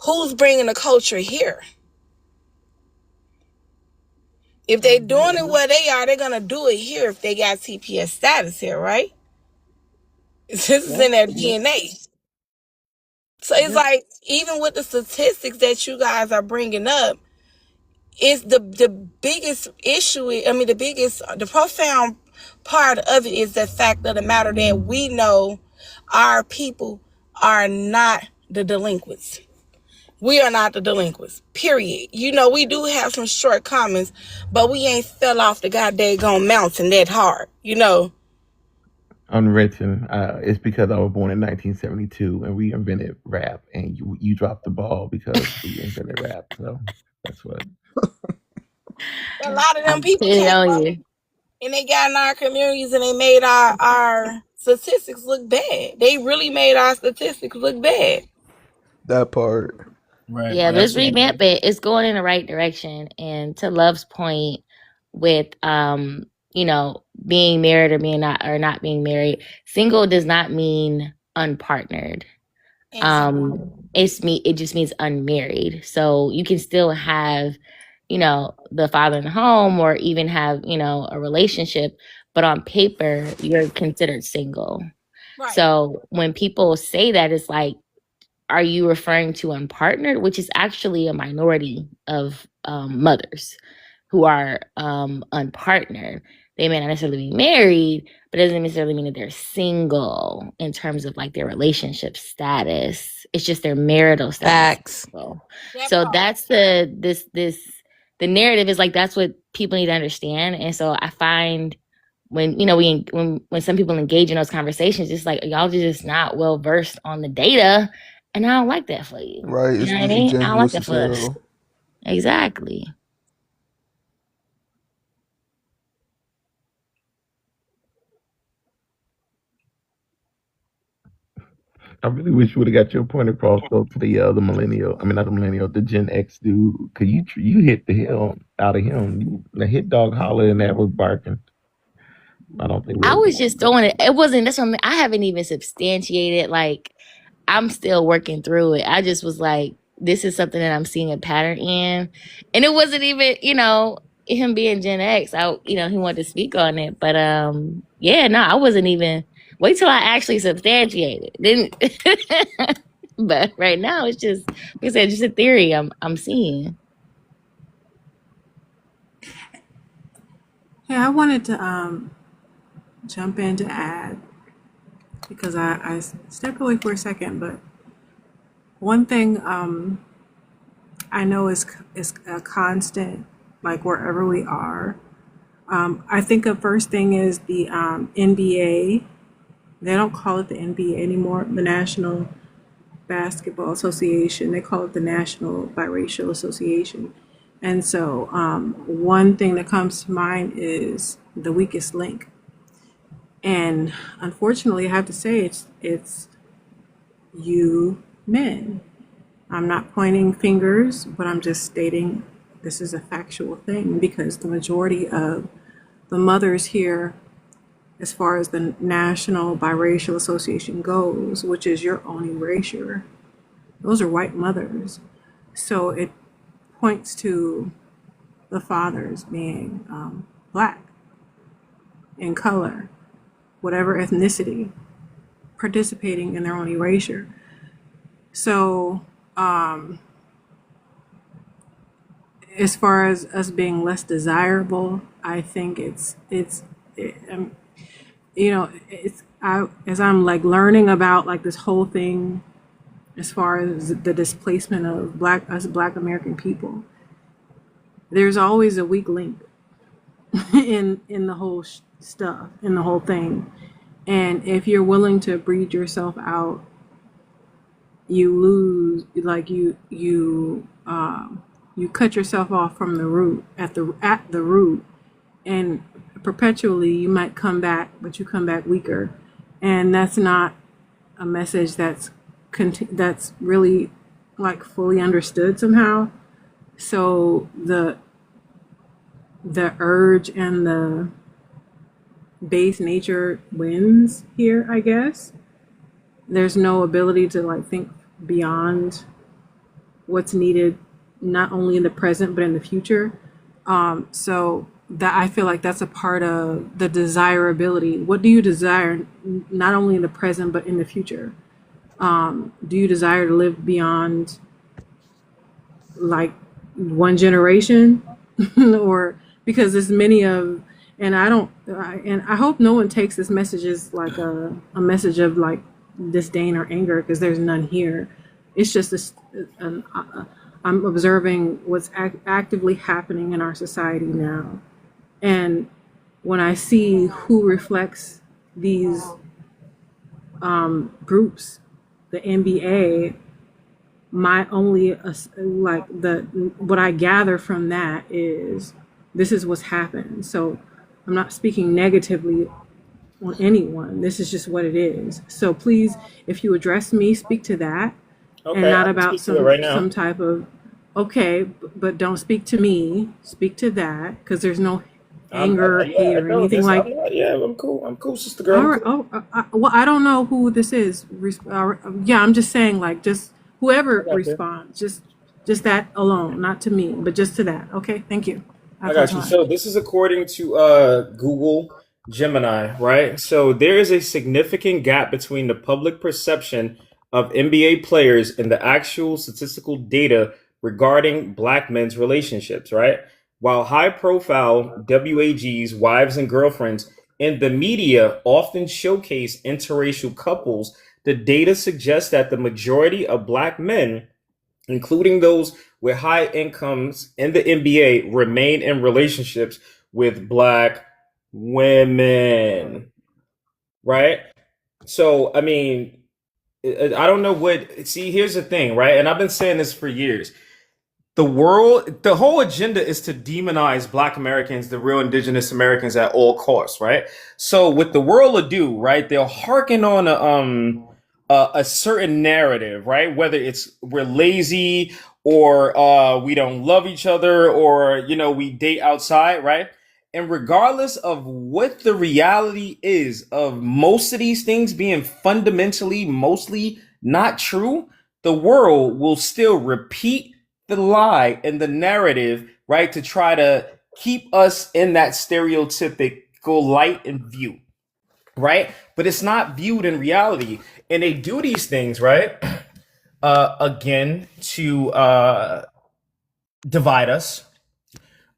who's bringing the culture here? If they're doing it where they are, they're going to do it here if they got TPS status here, right? This is in their DNA. So it's like, even with the statistics that you guys are bringing up, is the biggest issue. The profound part of it is the fact of the matter that we know our people are not the delinquents. We are not the delinquents, period. We do have some shortcomings, but we ain't fell off the goddamn mountain that hard, Unwritten. It's because I was born in 1972 and we invented rap, and you dropped the ball because we invented rap. So that's what. A lot of them I'm people putting it came on up you. and they got in our communities and they made our statistics look bad. They really made our statistics look bad. That part. Right, Yeah, but it's absolutely. revamping. It's going in the right direction. And to Love's point with being married or being not or not being married, single does not mean unpartnered. It just means unmarried. So you can still have, the father in the home or even have, a relationship, but on paper you're considered single. Right. So when people say that, it's like, are you referring to unpartnered, which is actually a minority of mothers who are unpartnered? They may not necessarily be married, but it doesn't necessarily mean that they're single in terms of like their relationship status. It's just their marital status. Facts. So that's the narrative is like that's what people need to understand. And so I find when when some people engage in those conversations, it's like y'all are just not well versed on the data, and I don't like that for you. Right. You It's know what I mean? I don't like disingenuous that as for us. hell. Exactly. I really wish you would have got your point across though to the millennial. I mean, not the millennial, the Gen X dude. Cause you hit the hell out of him. The hit dog holler and that was barking. I don't think I we'll. was just throwing it. It wasn't. That's what I haven't even substantiated. Like I'm still working through it. I just was like, this is something that I'm seeing a pattern in, and it wasn't even him being Gen X. He wanted to speak on it, but yeah, no, I wasn't even Wait till I actually substantiate it. Then, but right now it's just, like I said, just a theory I'm seeing. Hey, I wanted to jump in to add because I stepped away for a second, but one thing I know is a constant, like wherever we are. I think the first thing is the NBA. They don't call it the NBA anymore, the National Basketball Association. They call it the National Biracial Association. And so one thing that comes to mind is the weakest link. And unfortunately, I have to say it's you men. I'm not pointing fingers, but I'm just stating this is a factual thing because the majority of the mothers here, as far as the National Biracial Association goes, which is your own erasure, those are white mothers. So it points to the fathers being black in color, whatever ethnicity, participating in their own erasure. So as far as us being less desirable, I think it's as I'm like learning about like this whole thing as far as the displacement of black American people, there's always a weak link in the whole stuff, in the whole thing. And if you're willing to breed yourself out, you lose, like you cut yourself off from the root, at the root, and perpetually you might come back, but you come back weaker. And that's not a message that's really like fully understood somehow. So the urge and the base nature wins here, I guess. There's no ability to like think beyond what's needed, not only in the present but in the future. So that I feel like that's a part of the desirability. What do you desire, not only in the present but in the future? Do you desire to live beyond like one generation, or because there's many of, and I hope no one takes this message as like a message of like disdain or anger, because there's none here. It's just I'm observing what's actively happening in our society now. And when I see who reflects these groups, the NBA, my only what I gather from that is this is what's happened. So I'm not speaking negatively on anyone. This is just what it is. So please, if you address me, speak to that, and not about some type of but don't speak to me. Speak to that, because there's no anger, hate, or anything like. I'm cool, sister girl. All right. Well, I don't know who this is. Yeah, I'm just saying, like, just whoever responds, just that alone, not to me, but just to that. Okay, thank you. I got you. So this is according to Google Gemini, right? So there is a significant gap between the public perception of NBA players and the actual statistical data regarding black men's relationships, right? While high-profile WAGs, wives and girlfriends, in the media often showcase interracial couples, the data suggests that the majority of black men, including those with high incomes in the NBA, remain in relationships with black women, right? So, I mean, I don't know see, here's the thing, right? And I've been saying this for years. The whole agenda is to demonize black Americans, the real indigenous Americans, at all costs, right? So with the world ado, right, they'll hearken on a certain narrative, right? Whether it's we're lazy or we don't love each other, or we date outside, right? And regardless of what the reality is of most of these things being fundamentally mostly not true, the world will still repeat the lie and the narrative, right, to try to keep us in that stereotypical light and view. right? But it's not viewed in reality. And they do these things, right? Again, to divide us,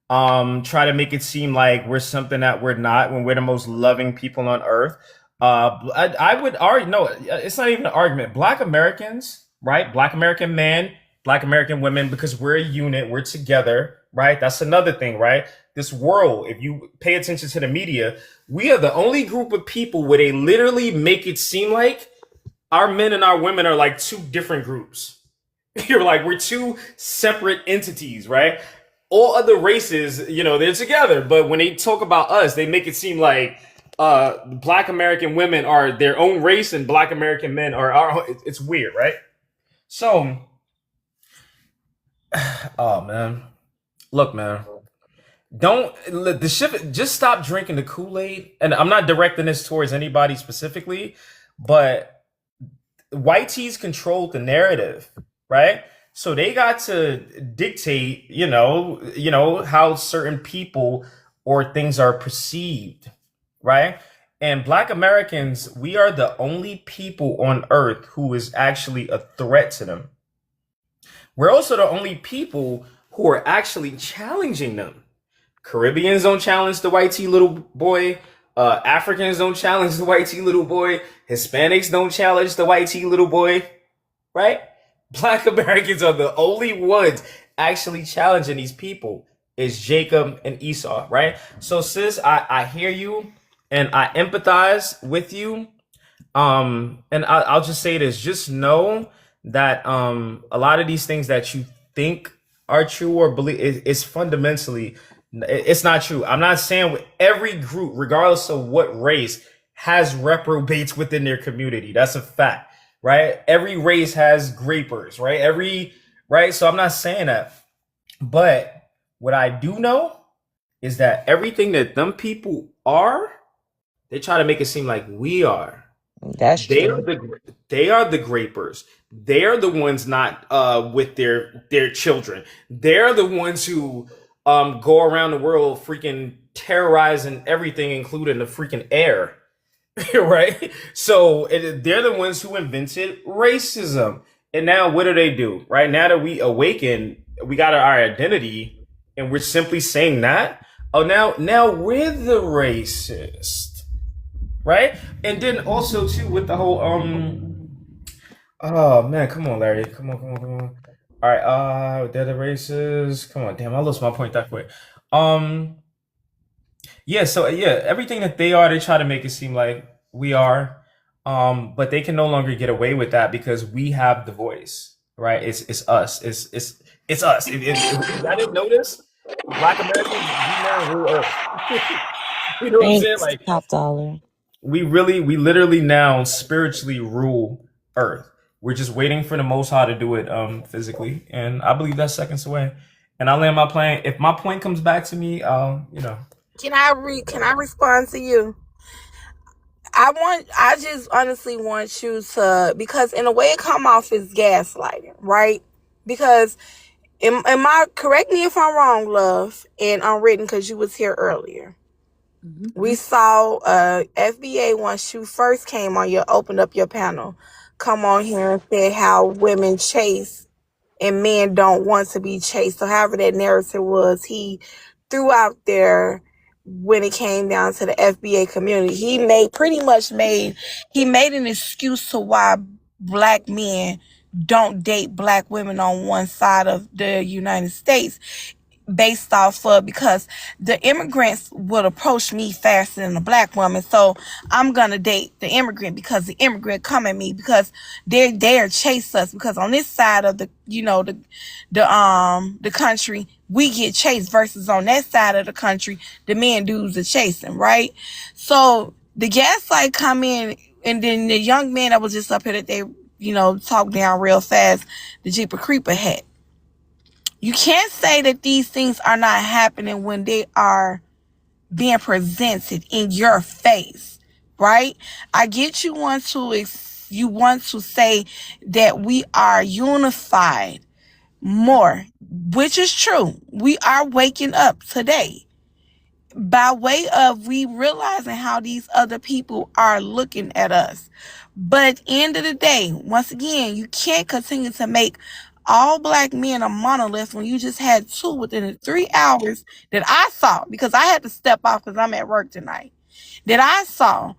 try to make it seem like we're something that we're not when we're the most loving people on earth. I would argue, no, it's not even an argument. Black Americans, right? Black American men, Black American women, because we're a unit, we're together, right? That's another thing, right? This world, if you pay attention to the media, we are the only group of people where they literally make it seem like our men and our women are like two different groups. You're like, we're two separate entities, right? All other races, you know, they're together. But when they talk about us, they make it seem like Black American women are their own race and Black American men are our. It's weird, right? So, oh man, look, man, don't the ship. Just stop drinking the Kool-Aid. And I'm not directing this towards anybody specifically, but white tees controlled the narrative, right? So they got to dictate, you know how certain people or things are perceived, right? And Black Americans, we are the only people on earth who is actually a threat to them. We're also the only people who are actually challenging them. Caribbeans don't challenge the white tee little boy. Africans don't challenge the white tee little boy. Hispanics don't challenge the white tee little boy, right? Black Americans are the only ones actually challenging these people. Is Jacob and Esau, right? So, sis, I hear you and I empathize with you. And I'll just say this: just know that a lot of these things that you think are true or believe is fundamentally it's not true. I'm not saying every group, regardless of what race, has reprobates within their community. That's a fact, right? Every race has grapers, right? So I'm not saying that. But what I do know is that everything that them people are, they try to make it seem like we are. That's true. They are the grapers. They're the ones not with their children. They're the ones who go around the world freaking terrorizing everything, including the freaking air. Right? So they're the ones who invented racism. And now what do? Right? Now that we awaken, we got our identity, and we're simply saying that. Oh, now we're the racist. Right? And then also too with the whole oh man, come on, Larry. Come on. All right, they're the racists. Come on, damn, I lost my point that quick. Yeah, so yeah, everything that they are, they try to make it seem like we are. But they can no longer get away with that because we have the voice, right? It's us. It's us. If I didn't know this, Black Americans, we now rule Earth. You know what I'm saying? Thanks, Like top dollar. we literally now spiritually rule Earth. We're just waiting for the Most High to do it physically, and I believe that's seconds away. And I'll land my plane. If my point comes back to me, you know. Can I respond to you? I just honestly want you to, because in a way it come off as gaslighting, right? Because correct me if I'm wrong, love, and unwritten, because you was here earlier. We saw FBA once you first came on, you opened up your panel, come on here and said how women chase and men don't want to be chased. So however that narrative was, he threw out there when it came down to the FBA community. He made an excuse to why Black men don't date Black women on one side of the United States, based off of, because the immigrants would approach me faster than a Black woman, so I'm gonna date the immigrant because the immigrant come at me because they're there chase us, because on this side of the the country we get chased, versus on that side of the country the men dudes are chasing, right? So the gaslight come in, and then the young man that was just up here that they talk down real fast, the Jeeper Creeper hat. You can't say that these things are not happening when they are being presented in your face, right? I get you want to say that we are unified more, which is true. We are waking up today. by way of we realizing how these other people are looking at us. But end of the day, once again, you can't continue to make all black men a monolith when you just had 2 within the 3 hours that I saw, because I had to step off because I'm at work tonight, that I saw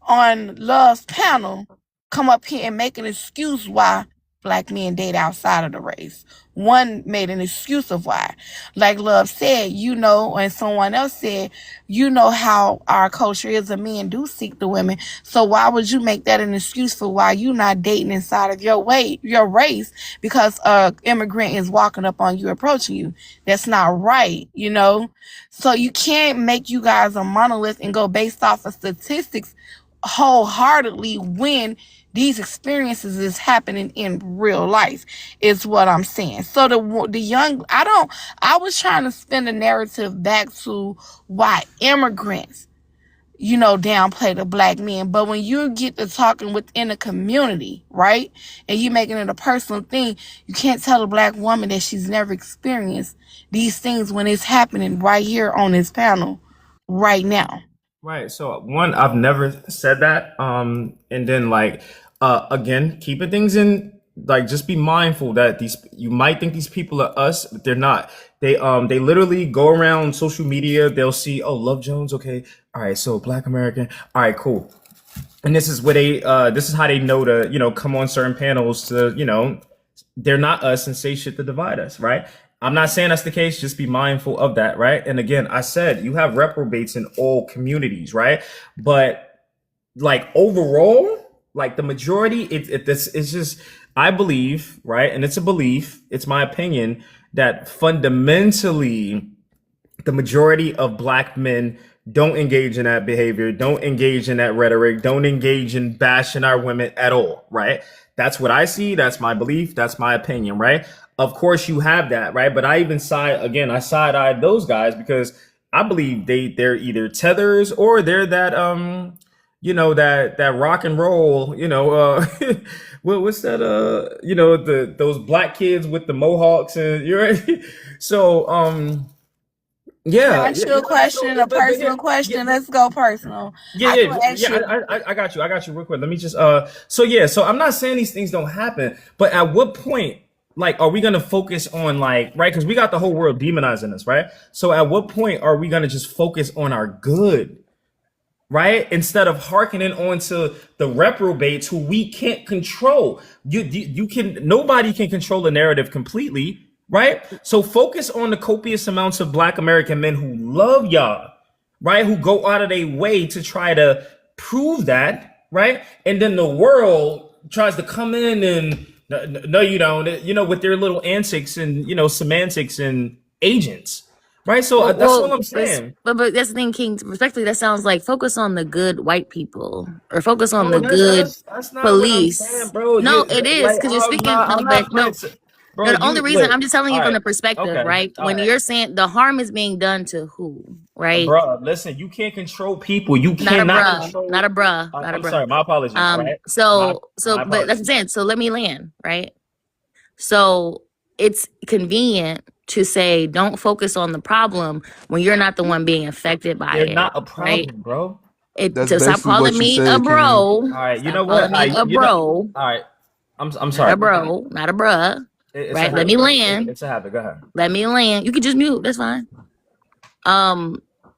on Love's panel come up here and make an excuse why black men date outside of the race. One made an excuse of why. Like Love said, and someone else said, how our culture is, and men do seek the women. So why would you make that an excuse for why you not dating inside of your race because a immigrant is walking up on you, approaching you? That's not right, So you can't make you guys a monolith and go based off of statistics wholeheartedly when these experiences is happening in real life, is what I'm saying. So the young, I was trying to spin the narrative back to why immigrants, downplay the black men. But when you get to talking within a community, right, and you making it a personal thing, you can't tell a black woman that she's never experienced these things when it's happening right here on this panel right now. Right. So one, I've never said that. And then again, keeping things in, just be mindful that you might think these people are us, but they're not. They literally go around social media. They'll see, oh, Love Jones. Okay. All right. So Black American. All right, cool. And this is where this is how they know to, come on certain panels to, they're not us and say shit to divide us. Right. I'm not saying that's the case. Just be mindful of that, right? And again, I said you have reprobates in all communities, right? But overall, the majority, it's just, I believe, right? And it's a belief, it's my opinion, that fundamentally the majority of black men don't engage in that behavior, don't engage in that rhetoric, don't engage in bashing our women at all, right? That's what I see. That's my belief. That's my opinion, right? Of course you have that, right? But I even side-eyed those guys because I believe they're either tethers or they're that that rock and roll, what's that those black kids with the mohawks and you're so yeah. Ask you a question, a personal question. Let's go personal. I got you real quick. Let me just so I'm not saying these things don't happen, but at what point are we going to focus on right? Because we got the whole world demonizing us, right? So at what point are we going to just focus on our good, right? Instead of hearkening on to the reprobates who we can't control. Nobody can control the narrative completely, right? So focus on the copious amounts of Black American men who love y'all, right? Who go out of their way to try to prove that, right? And then the world tries to come in and no, you don't, with their little antics and, semantics and agents. Right. So that's all I'm saying. But that's the thing, King, respectfully, that sounds like focus on the good white people or focus on the good that's not police. What I'm saying, bro. No, it is because you're speaking. The only reason I'm just telling you from the perspective, right? When you're saying the harm is being done to who, right? Bro, listen, you can't control people. You cannot control. Not a bruh. I'm sorry, my apologies. Right? But that's what I'm saying. So let me land, right? So it's convenient to say don't focus on the problem when you're not the one being affected by it. You're not a problem, right? Bro. So stop calling me a bro. All right, you know what? A bro. All right, I'm sorry. Not a bro, not a bruh. Right? Let me land. It's a habit. Go ahead. Let me land. You can just mute. That's fine.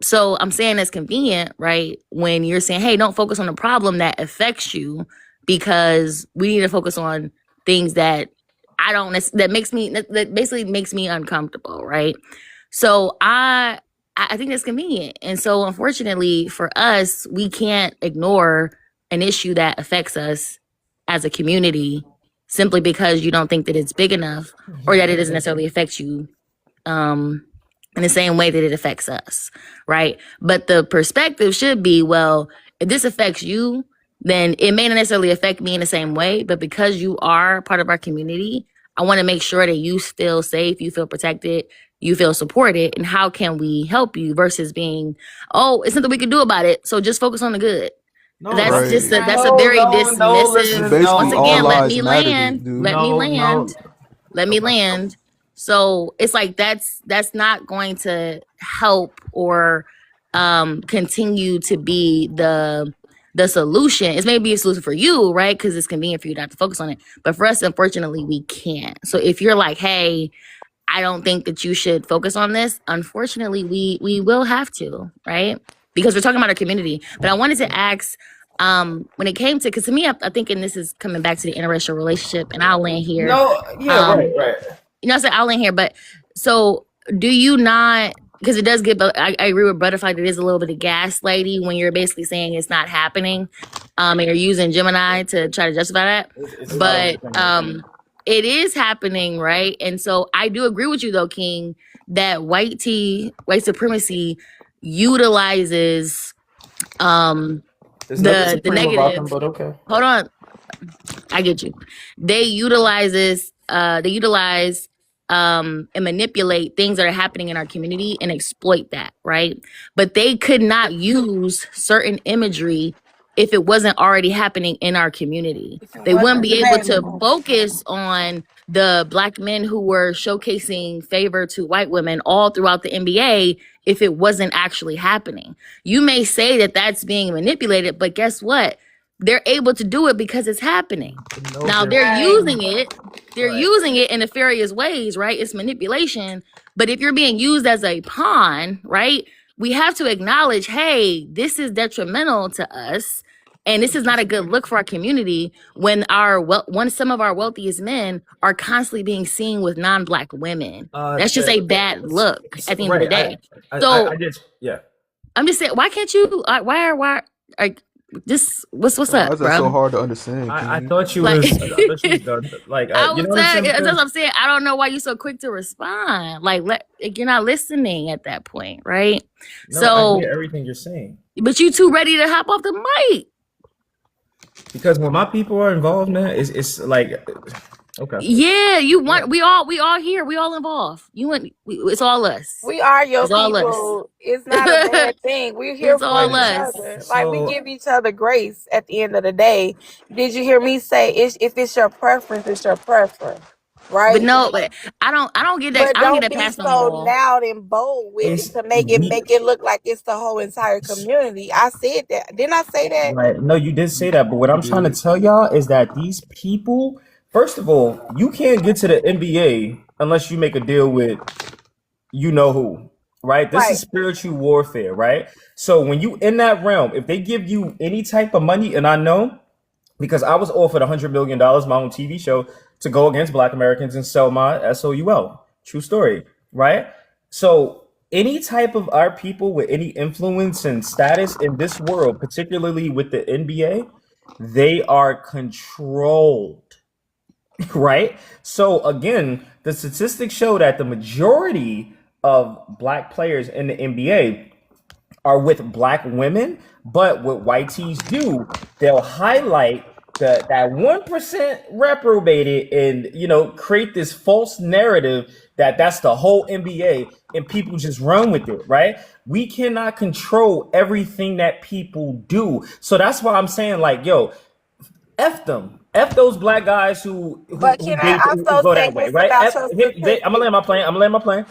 So I'm saying it's convenient, right? When you're saying, hey, don't focus on the problem that affects you because we need to focus on things that that basically makes me uncomfortable, right? So I think that's convenient. And so unfortunately for us, we can't ignore an issue that affects us as a community simply because you don't think that it's big enough or that it doesn't necessarily affect you in the same way that it affects us, right? But the perspective should be, well, if this affects you, then it may not necessarily affect me in the same way, but because you are part of our community, I want to make sure that you feel safe, you feel protected, you feel supported, and how can we help you versus being, oh, it's nothing we can do about it, so just focus on the good. No, that's right. That's a very dismissive. Once again, let me land. Let me land. So it's like that's not going to help or continue to be the solution. It's maybe a solution for you, right? Because it's convenient for you to have to focus on it. But for us, unfortunately, we can't. So if you're like, hey, I don't think that you should focus on this, unfortunately, we will have to, right? Because we're talking about our community. But I wanted to ask, when it came to, because to me, I think, and this is coming back to the interracial relationship, and I'll land here. No, yeah, right. You know, I said I'll land here, but so do you not? Because it does get, I agree with Butterfly. It is a little bit of gaslighting when you're basically saying it's not happening, and you're using Gemini to try to justify that. But it is happening, right? And so I do agree with you, though, King, that white supremacy utilizes the negative. But okay. Hold on, I get you. They utilize and manipulate things that are happening in our community and exploit that, right? But they could not use certain imagery if it wasn't already happening in our community. They wouldn't be able to focus on the Black men who were showcasing favor to white women all throughout the NBA if it wasn't actually happening. You may say that that's being manipulated, but guess what? They're able to do it because it's happening. Now they're using it. They're using it in nefarious ways, right? It's manipulation. But if you're being used as a pawn, right? We have to acknowledge, hey, this is detrimental to us. And this is not a good look for our community when some of our wealthiest men are constantly being seen with non-Black women. That's just a bad look at the end of the day. I'm just saying, why can't you? Why? Just what's Why up, is that bro? so hard to understand? I King? thought you Like- was. I thought you was done. Like I you was know what I'm saying, saying? that's what I'm saying. I don't know why you're so quick to respond. Like you're not listening at that point, right? No, So, I hear everything you're saying. but you too ready to hop off the mic. Because when my people are involved, man, it's like okay. Yeah, we all here, we all involved. It's all us. We are your It's all us. people. It's not a bad thing. We're here It's for all each us. other. Like we So- give each other grace at the end of the day. Did you hear me say if it's your preference, it's your preference. Right? But no, but I don't get that. But I don't don't get that be past no so more. loud and bold with it to make it look like it's the whole entire community. I said that. Didn't I say that? Right. No, you did say that, but what I'm trying to tell y'all is that these people, first of all, you can't get to the NBA unless you make a deal with you know who, right? This is spiritual warfare, right? So when you in that realm, if they give you any type of money, and I know because I was offered $100 million, my own TV show, to go against Black Americans and sell my SOUL. True story, right? So any type of our people with any influence and status in this world, particularly with the NBA, they are controlled, right? So again, the statistics show that the majority of Black players in the NBA are with Black women, but what white tees do, they'll highlight that 1% reprobated and create this false narrative that that's the whole NBA and people just run with it, right? We cannot control everything that people do. So that's why I'm saying, like, yo, F them. F those Black guys who go that way, right? I'm gonna land my plane.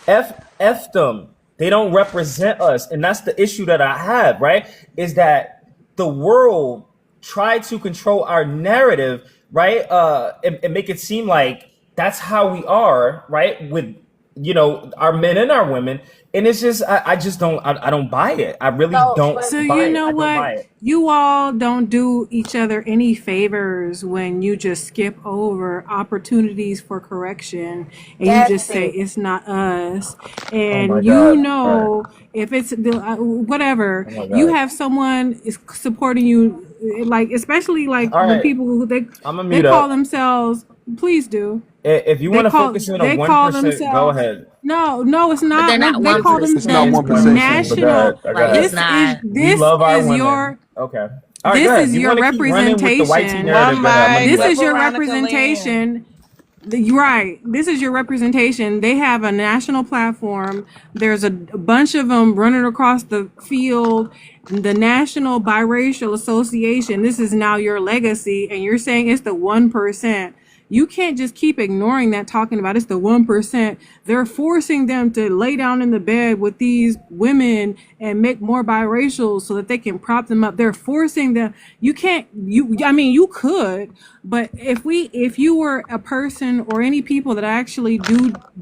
F them. They don't represent us. And that's the issue that I have, right? Is that the world tried to control our narrative, right? And make it seem like that's how we are, right? With our men and our women. And it's just I don't buy it. I really don't. So buy you know it. what? You all don't do each other any favors when you just skip over opportunities for correction and you just say it's not us. And if it's whatever, you have someone is supporting you, like especially like the people who they call themselves. Please do. If you want to focus in on 1%, go ahead. No, it's not. They're not They call them It's not 1%. national. This is your. Okay. This is your representation. This is your representation. Right. This is your representation. They have a national platform. There's a bunch of them running across the field. The National Biracial Association. This is now your legacy, and you're saying it's the 1%. You can't just keep ignoring that, talking about it's the 1%. They're forcing them to lay down in the bed with these women and make more biracial so that they can prop them up. They're forcing them. You can't, I mean, you could, but if you were a person or any people that actually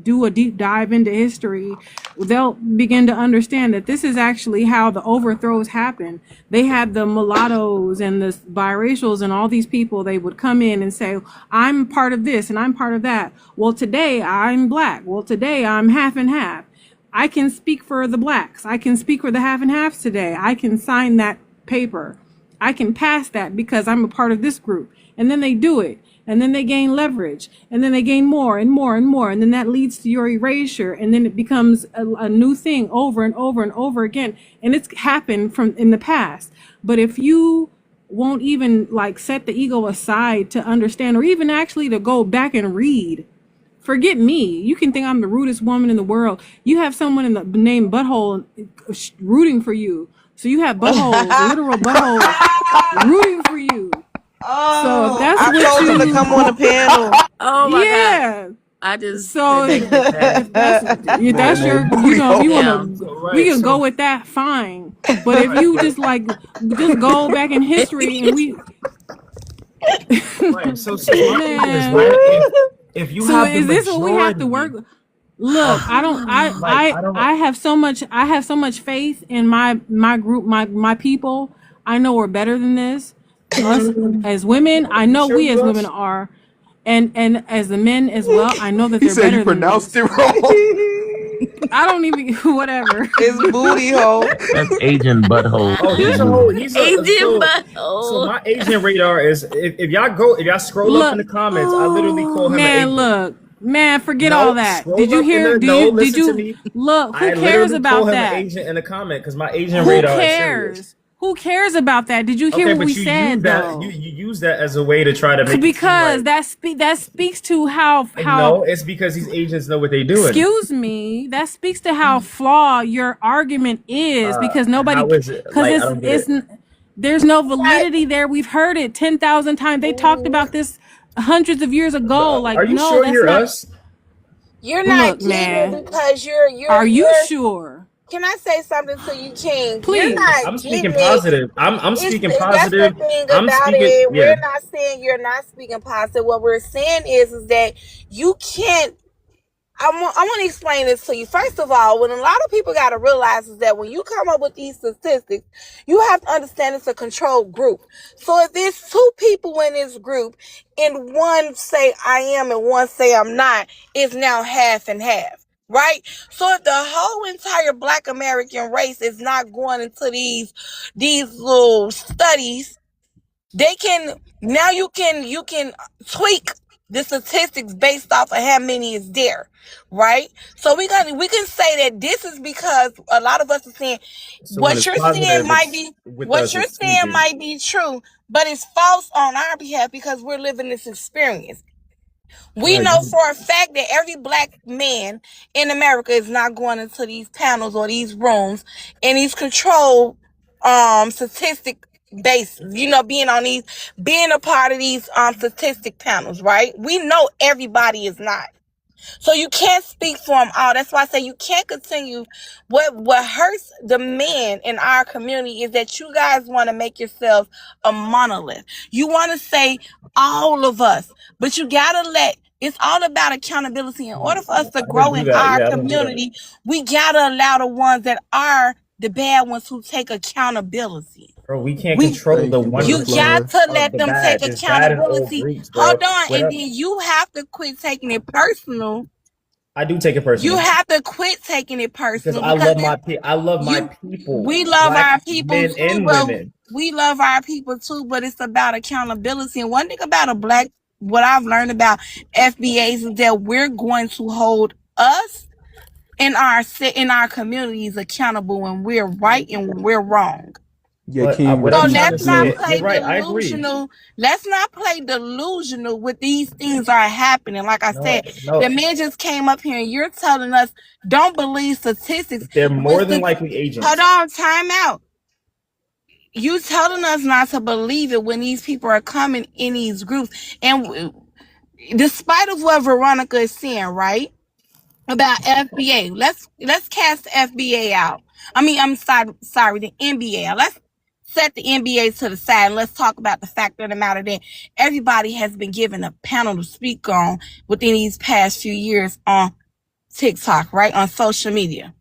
do a deep dive into history, they'll begin to understand that this is actually how the overthrows happen. They had the mulattoes and the biracials and all these people. They would come in and say, I'm part of this and I'm part of that. Well, today I'm black. Well, today I'm half and half. I can speak for the blacks. I can speak for the half and halves today. I can sign that paper. I can pass that because I'm a part of this group. And then they do it. And then they gain leverage. And then they gain more and more and more. And then that leads to your erasure. And then it becomes a new thing over and over and over again. And it's happened from in the past. But if you won't even like set the ego aside to understand, or even actually to go back and read, forget me. You can think I'm the rudest woman in the world. You have someone in the name Butthole rooting for you. So you have buttholes, literal buttholes rooting for you. Oh, so if that's I what told him to come on the panel. Oh my yeah. God. I just so if that's your, you know, if you want to, we can go with that, fine. But if you just just go back in history and we. Right. So my thing is, right, if you have the is this what we have to work? Look, I have so much faith in my group, my people. I know we're better than this. Us as women, I know we as women are, and as the men as well. I know that He they're said better you than pronounced this. it wrong. I don't even whatever. It's booty hole. That's Asian butthole. Oh, so my Asian radar is if y'all scroll up in the comments, I literally call him an Asian. Man, forget all that. Did you hear? Did you look? Who cares about that? An Asian in the comment because my Asian radar is serious. Who cares about that? Did you hear what we said though? You use that as a way to try to make because that speaks to how no, it's because these Asians know what they're doing. Excuse me, that speaks to how flawed your argument is because nobody there's no validity there. We've heard it 10,000 times. They talked about this hundreds of years ago. Are you sure you're us? You're not getting it because you're. Are you sure? Can I say something to you, King? Please. I'm speaking positive. I'm speaking positive. That's the thing about it. We're not saying you're not speaking positive. What we're saying is that you can't. I want to explain this to you. First of all, what a lot of people got to realize is that when you come up with these statistics, you have to understand it's a controlled group. So if there's two people in this group and one say I am and one say I'm not, it's now half and half. Right? So if the whole entire Black American race is not going into these little studies, they can now you can tweak the statistics based off of how many is there, right? So we can say that this is because a lot of us are saying what you're saying might be true, but it's false on our behalf because we're living this experience. We know for a fact that every Black man in America is not going into these panels or these rooms and these controlled statistic basis, being a part of these statistic panels, right? We know everybody is not. So you can't speak for them all. That's why I say you can't continue. What hurts the men in our community is that you guys want to make yourselves a monolith. You want to say all of us, but you gotta it's all about accountability. In order for us to grow in our community, we gotta allow the ones that are the bad ones who take accountability. Bro, we can't control the one. You got to let them take accountability. Hold on, and then you have to quit taking it personal. I do take it personal. You have to quit taking it personal because I love my people. We love our people men too, and women. We love our people too, but it's about accountability. And one thing about what I've learned about FBAs is that we're going to hold us in our communities accountable when we're right and when we're wrong. Yeah, King. So let's not play delusional. Let's not play delusional with these things are happening. Like I said, the man just came up here and you're telling us don't believe statistics. They're more than likely agents. Hold on, time out. You telling us not to believe it when these people are coming in these groups. And despite of what Veronica is saying, right? About FBA. Let's cast the FBA out. I'm sorry, the NBA out. Let's set the NBA to the side and let's talk about the fact of the matter that everybody has been given a panel to speak on within these past few years on TikTok, right? On social media.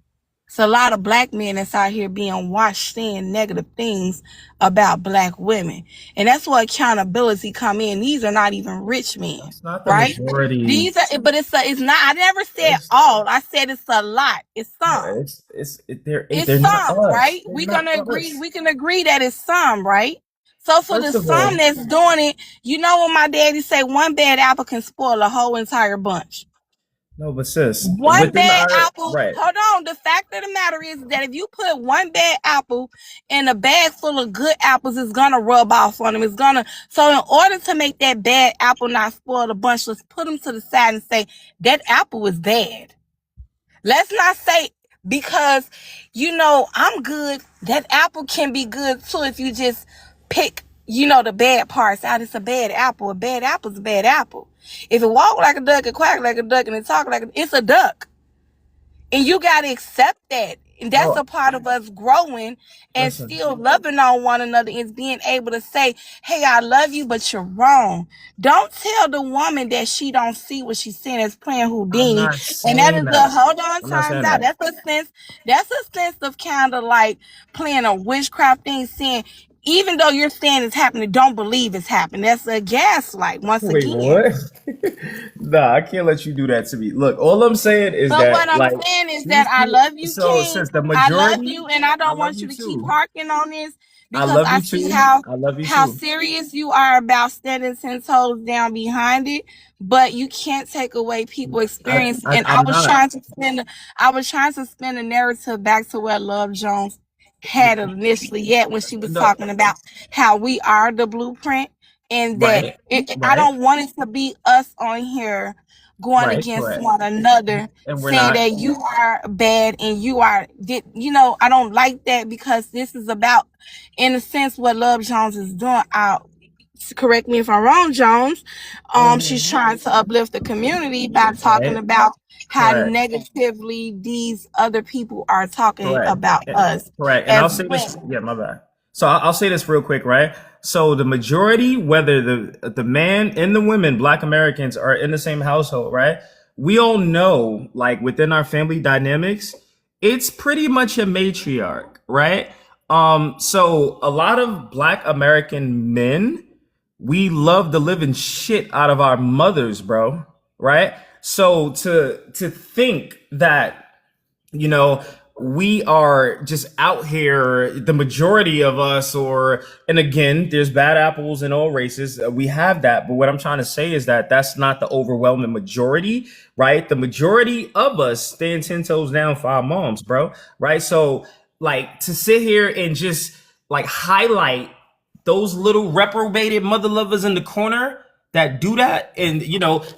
It's a lot of black men that's out here being watched saying negative things about black women. And that's where accountability come in. These are not even rich men. It's not the right? majority. These are, but it's not, I never said all. I said it's a lot. It's some. They're It's not some, us. right? They're We not gonna agree. us. We can agree that it's some, right? So for First the of all, some that's doing it, you know what my daddy say, one bad apple can spoil a whole entire bunch. no, but sis, One within bad our apple, right. hold on. The fact of the matter is that if you put one bad apple in a bag full of good apples, it's gonna rub off on them. It's gonna, so in order to make that bad apple not spoil the bunch, let's put them to the side and say that apple is bad. Let's not say because, I'm good, that apple can be good too if you just pick, the bad parts out. It's a bad apple. A bad apple is a bad apple. If it walk like a duck, it quack like a duck, and it talk like it's a duck. And you got to accept that. And that's a part of us growing and still loving on one another is being able to say, hey, I love you, but you're wrong. Don't tell the woman that she don't see what she's seeing as playing Houdini. And that is hold on, time's out. That's a sense of kind of like playing a witchcraft thing, saying, even though you're saying it's happening, don't believe it's happening. That's a gaslight once again. What? Nah, I can't let you do that to me. Look, all I'm saying is but that what I'm saying is that I love you, so King. since the I love majority, you, and I don't want you to keep harking on this because love I you see too. how I love you how too. serious you are about standing 10 toes down behind it. But you can't take away people's experience. I was trying to spin the narrative back to where Love Jones had it initially yet when she was talking about how we are the blueprint and that I don't want it to be us on here going against one another, saying that you are bad and you are, I don't like that because this is about, in a sense, what Love Jones is doing. Correct me if I'm wrong, Jones. She's trying to uplift the community by talking about how negatively these other people are talking about us. Correct. And I'll say this. Yeah, my bad. So I'll say this real quick, right? So the majority, whether the man and the women, Black Americans, are in the same household, right? We all know, like within our family dynamics, it's pretty much a matriarch, right? So a lot of Black American men, we love the living shit out of our mothers, bro, right? So to think that, we are just out here, the majority of us, and again, there's bad apples in all races. We have that. But what I'm trying to say is that that's not the overwhelming majority, right? The majority of us stand 10 toes down for our moms, bro, right? So, like, to sit here and just, like, highlight those little reprobated mother lovers in the corner that do that and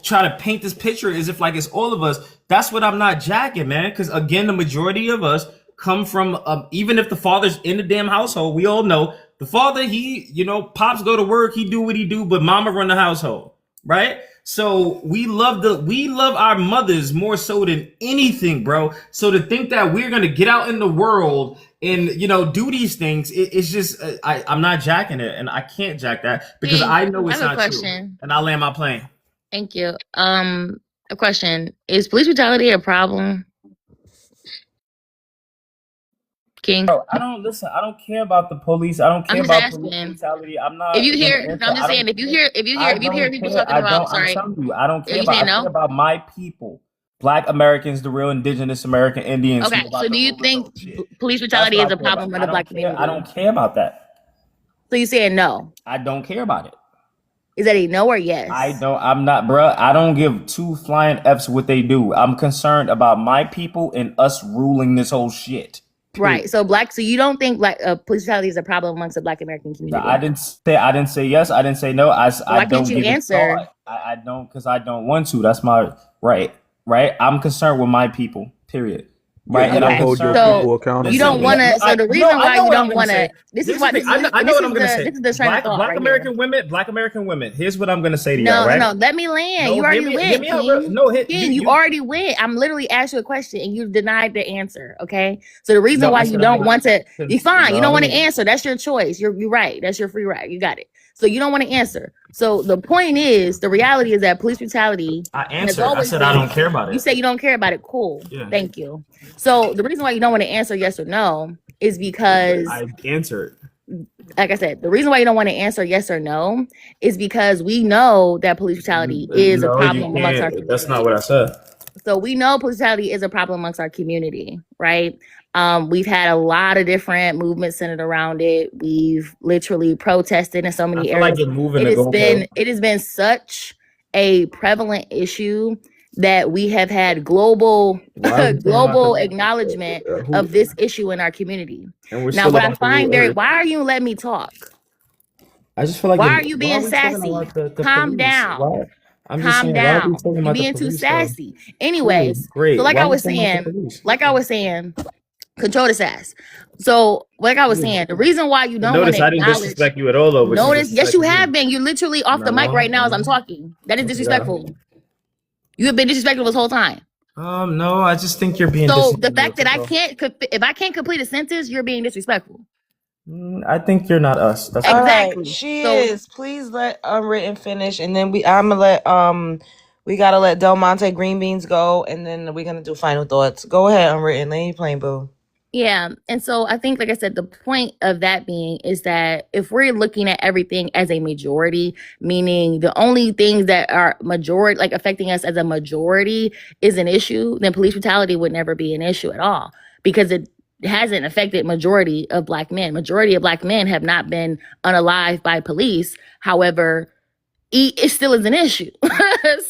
try to paint this picture as if like it's all of us, that's what I'm not jacking, man. Because again, the majority of us come from even if the father's in the damn household, we all know the father, he pops go to work, he do what he do, but mama run the household, right? So we love our mothers more so than anything, bro. So to think that we're gonna get out in the world and do these things, it's just I'm not jacking it, and I can't jack that because I know it's not true. And I land my plane. Thank you. A question: is police brutality a problem, King? Bro, I don't care about the police. I don't care about police brutality. I'm not. If you hear, I'm just saying, if you hear people talking about, sorry, I'm telling you, I don't care about. I care about my people. Black Americans, the real indigenous American Indians. Okay, so do you think police brutality is a problem for the Black community? I don't care about that. So you saying no? I don't care about it. Is that a no or yes? I'm not, bruh. I don't give two flying F's what they do. I'm concerned about my people and us ruling this whole shit. Right. So you don't think police brutality is a problem amongst the Black American community? No, I didn't say yes. I didn't say no. I why don't can't you answer? I don't because I don't want to. That's my right. I'm concerned with my people. Period. Yeah, right? you And I'm don't Okay, hold your concerned. so people accountable you for don't Listen, want that. to. So the no, reason I why know you what I'm don't gonna want to. say. This is Here's the why. thing. This is I know this what is I'm gonna the say. this is the train of thought Black right here. American women, Black American women. Here's what I'm gonna say to y'all, No, no, right? no. Let me land. No, You already hear went, me out. No, hit King. You you. already went. I'm literally asked you a question and you denied the answer. Okay. So the reason No, why I you said I'm don't gonna. want to, you're fine. You No, don't let want to me. answer. That's your choice. You're right. That's your free right. You got it. So you don't want to answer. So the point is, the reality is that police brutality I has answered. I always said I been. don't care about You it. say you don't care about it. Cool. Yeah, Thank you. So the reason why you don't want to answer yes or no is because, I answered. like I said, the reason why you don't want to answer yes or no is because we know that police brutality is a No, you problem amongst our can't. That's not community. what I said. So we know police brutality is a problem amongst our community, right? We've had a lot of different movements centered around it. We've literally protested in so I many feel like areas. you're moving the goalpost. It has been such a prevalent issue that we have had global Why are we talking about global the acknowledgement who? of this issue in our community. And we're Now, still what I about the find real very earth. why are you letting me talk? I just feel like Why you're. are you Why are being we talking sassy? about the Calm police? down. Why? I'm just Calm saying. Why are we down. talking You're about the being too police though? sassy. Cool, Anyways, so great. Why are we talking about the police? like I was saying, control the sass. So, like I was Yeah. saying, the reason why you don't want Notice to I didn't acknowledge, disrespect you at all, though, but you notice, yes, you disrespected me. have been. You're literally off the mic right now as I'm No. talking. That is Yeah. disrespectful. You have been disrespectful this whole time. No, I just think you're being So the fact that disrespectful. if I can't complete a sentence, you're being disrespectful. I think you're not us. That's All all. right, Exactly. she So is. Please let Unwritten finish, and then I'm gonna let we gotta let Del Monte Green Beans go, and then we're gonna do final thoughts. Go ahead, Unwritten. Lady playing boo. yeah. And so I think, like I said, the point of that being is that if we're looking at everything as a majority, meaning the only things that are majority, like affecting us as a majority, is an issue, then police brutality would never be an issue at all because it hasn't affected majority of Black men. Majority of Black men have not been unalived by police. However, it still is an issue.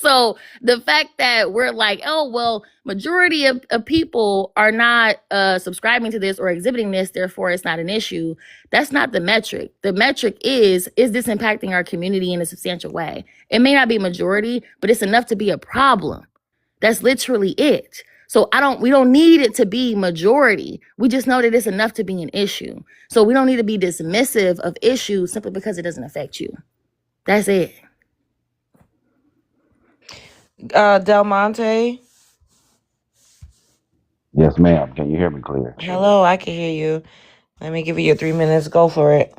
So the fact that we're like, oh, well, majority of people are not subscribing to this or exhibiting this, therefore it's not an issue. That's not the metric. The metric is this impacting our community in a substantial way? It may not be majority, but it's enough to be a problem. That's literally it. So we don't need it to be majority. We just know that it's enough to be an issue. So we don't need to be dismissive of issues simply because it doesn't affect you. That's it. Del Monte. Yes, ma'am. Can you hear me clear? Hello, I can hear you. Let me give you your 3 minutes. Go for it.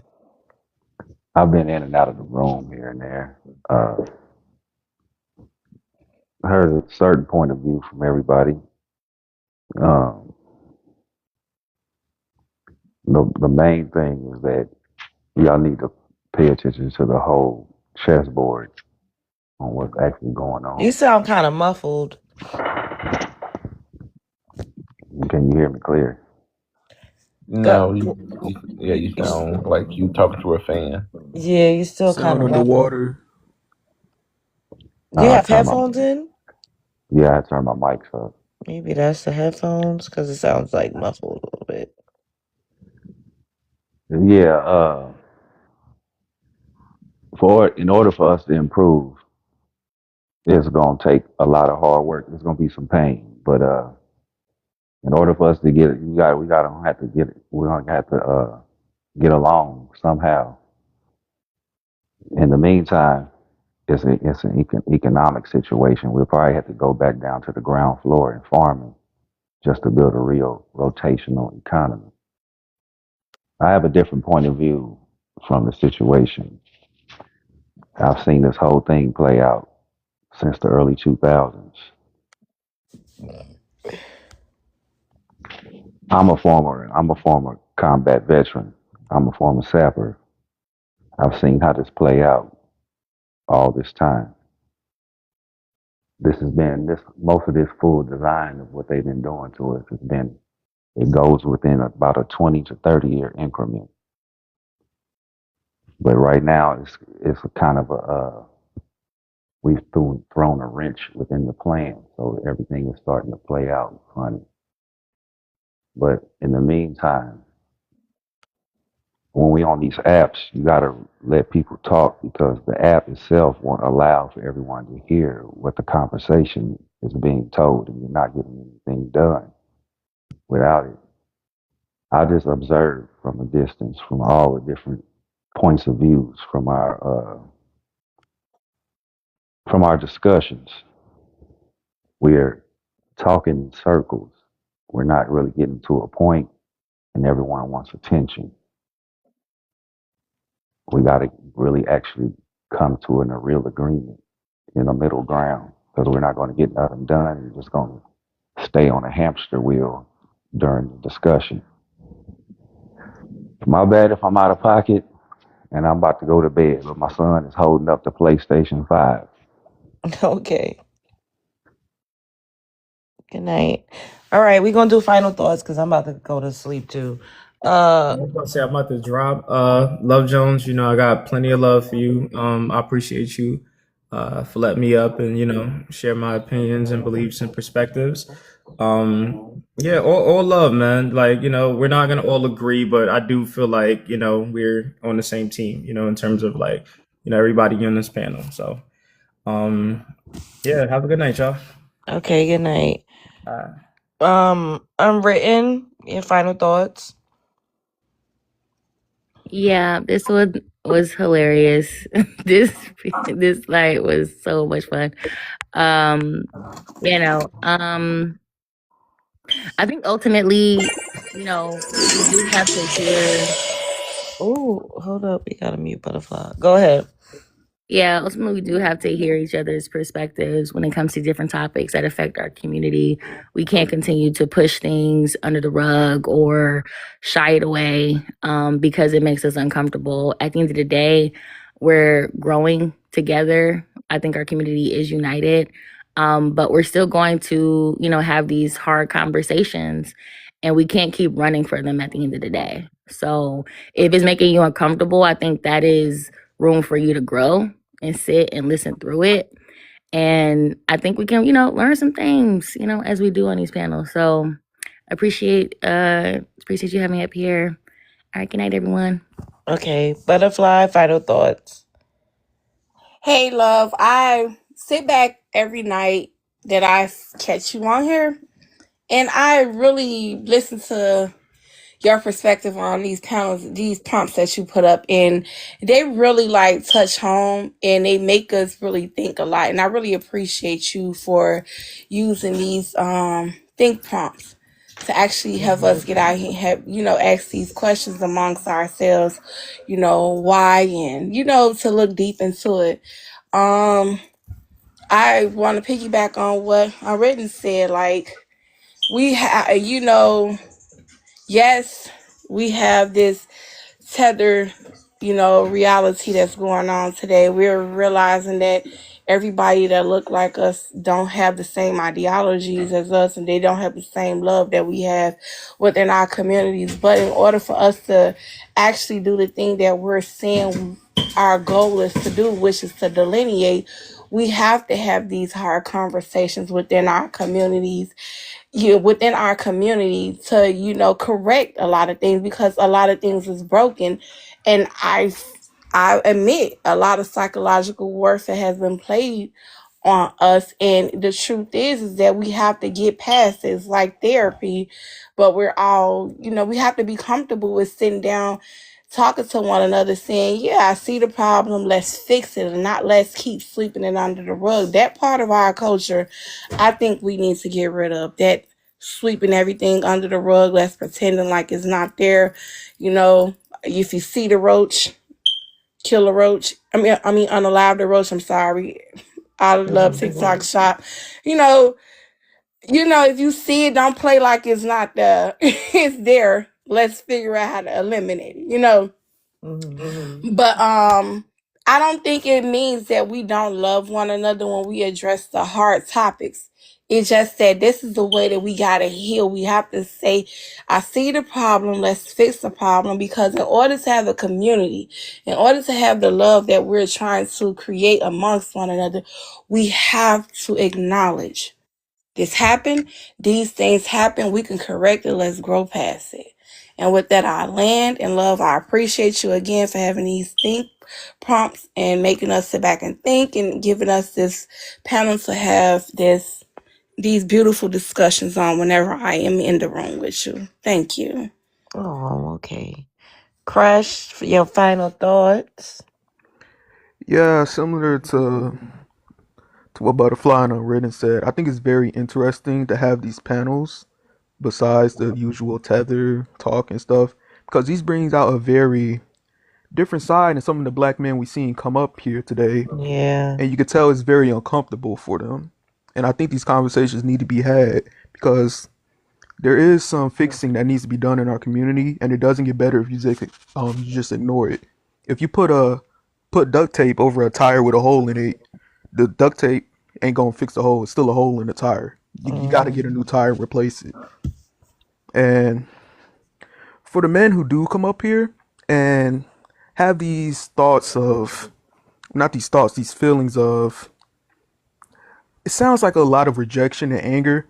I've been in and out of the room here and there. Heard a certain point of view from everybody. Um, the main thing is that y'all need to pay attention to the whole chessboard on what's actually going on. You sound kind of muffled. Can you hear me clear? No, yeah, you sound like you talking to a fan. Yeah, you still kind Sound of muffled. underwater. You have headphones in? Yeah, I turned my mics up. Maybe that's the headphones because it sounds like muffled a little bit. Yeah, in order for us to improve, it's gonna take a lot of hard work. There's gonna be some pain, but in order for us to get it, we're gonna have to get along somehow. In the meantime, it's an economic situation. We'll probably have to go back down to the ground floor in farming just to build a real rotational economy. I have a different point of view from the situation. I've seen this whole thing play out since the early 2000s. I'm a former combat veteran. I'm a former sapper. I've seen how this play out all this time. Most of this full design of what they've been doing to us it goes within about a 20 to 30 year increment. But right now it's a kind of we've thrown a wrench within the plan. So everything is starting to play out funny. But in the meantime, when we on these apps, you got to let people talk because the app itself won't allow for everyone to hear what the conversation is being told, and you're not getting anything done. without it. I just observe from a distance, from all the different points of views, from our discussions. We're talking in circles. We're not really getting to a point, and everyone wants attention. We got to really actually come to a real agreement in a middle ground, because we're not going to get nothing done. We're just going to stay on a hamster wheel during the discussion. My bad if I'm out of pocket and I'm about to go to bed, but my son is holding up the PlayStation 5. Okay. Good night. All right, we're gonna do final thoughts because I'm about to go to sleep too. I was about to say I'm about to drop. Love Jones, you know I got plenty of love for you. I appreciate you for letting me up and share my opinions and beliefs and perspectives. Yeah, all love, man. Like we're not gonna all agree, but I do feel like we're on the same team. In terms of like everybody on this panel. So, yeah, have a good night, y'all. Okay, good night. Unwritten, your final thoughts. Yeah, this one was hilarious. this night was so much fun. I think ultimately, we do have to hear. Oh, hold up, we got a mute butterfly. Go ahead. Yeah, ultimately, we do have to hear each other's perspectives when it comes to different topics that affect our community. We can't continue to push things under the rug or shy it away because it makes us uncomfortable. At the end of the day, we're growing together. I think our community is united, but we're still going to, have these hard conversations, and we can't keep running for them at the end of the day. So if it's making you uncomfortable, I think that is room for you to grow and sit and listen through it. And I think we can, learn some things, as we do on these panels. So appreciate you having me up here. All right, good night, everyone. Okay, butterfly, final thoughts. Hey, love, I sit back every night that I catch you on here, and I really listen to your perspective on these panels, these prompts that you put up, and they really like touch home and they make us really think a lot. And I really appreciate you for using these think prompts to actually have us get out here, ask these questions amongst ourselves, why, and to look deep into it. I want to piggyback on what Already said. Like, we have, yes, we have this tether, reality that's going on today. We're realizing that everybody that look like us don't have the same ideologies as us, and they don't have the same love that we have within our communities. But in order for us to actually do the thing that we're saying our goal is to do, which is to delineate, we have to have these hard conversations within our communities, within our community, to correct a lot of things, because a lot of things is broken. And I admit a lot of psychological warfare has been played on us, and the truth is that we have to get past it. It's like therapy, but we're all, we have to be comfortable with sitting down, talking to one another, saying, yeah, I see the problem, let's fix it, and not let's keep sweeping it under the rug. That part of our culture, I think we need to get rid of. That sweeping everything under the rug, let's pretending like it's not there. If you see the roach, kill a roach. Unalive the roach. I'm sorry. I love TikTok shop. If you see it, don't play like it's not there. It's there. Let's figure out how to eliminate it. But I don't think it means that we don't love one another when we address the hard topics. It's just that this is the way that we gotta heal. We have to say, I see the problem, let's fix the problem. Because in order to have a community, in order to have the love that we're trying to create amongst one another, we have to acknowledge this happened, these things happen, we can correct it, let's grow past it. And with that, I land. And love, I appreciate you again for having these think prompts and making us sit back and think, and giving us this panel to have this these beautiful discussions on whenever I am in the room with you. Thank you. Oh, okay. Crush, for your final thoughts. Yeah, similar to what Butterfly and Unwritten said. I think it's very interesting to have these panels besides the usual tether talk and stuff, because these brings out a very different side in some of the black men we seen come up here today, Yeah. and you could tell it's very uncomfortable for them. And I think these conversations need to be had because there is some fixing that needs to be done in our community, and it doesn't get better if you just ignore it. If you put duct tape over a tire with a hole in it, the duct tape ain't gonna fix the hole. It's still a hole in the tire. You got to get a new tire and replace it. And for the men who do come up here and have these thoughts of, not these thoughts, these feelings of, it sounds like a lot of rejection and anger.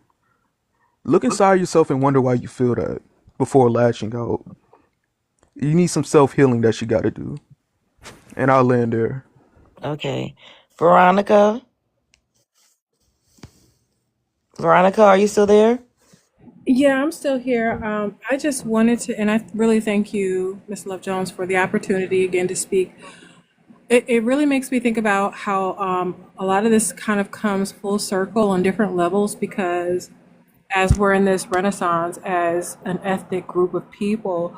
Look inside yourself and wonder why you feel that before lashing out. You need some self healing that you got to do. And I'll land there. Okay. Veronica? Veronica, are you still there? Yeah, I'm still here. I just wanted to, and I really thank you, Ms. Love Jones, for the opportunity again to speak. It really makes me think about how a lot of this kind of comes full circle on different levels, because as we're in this renaissance as an ethnic group of people,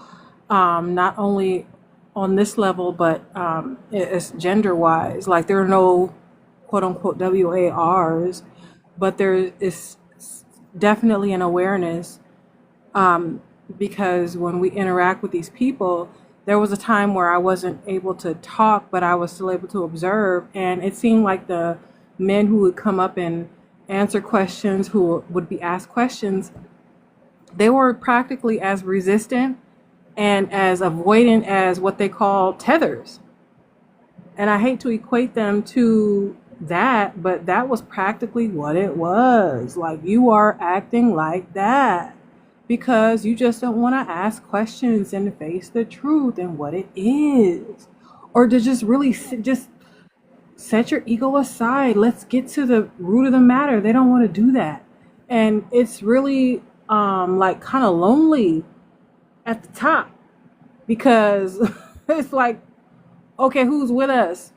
not only on this level, but it's gender wise, like there are no quote unquote WARs, but there is definitely an awareness, because when we interact with these people, there was a time where I wasn't able to talk, but I was still able to observe. And it seemed like the men who would come up and answer questions, who would be asked questions, they were practically as resistant and as avoidant as what they call tethers. And I hate to equate them to that, but that was practically what it was. Like, you are acting like that because you just don't want to ask questions and face the truth and what it is, or to just really just set your ego aside. Let's get to the root of the matter. They don't want to do that, and it's really like kind of lonely at the top, because it's like, okay, who's with us?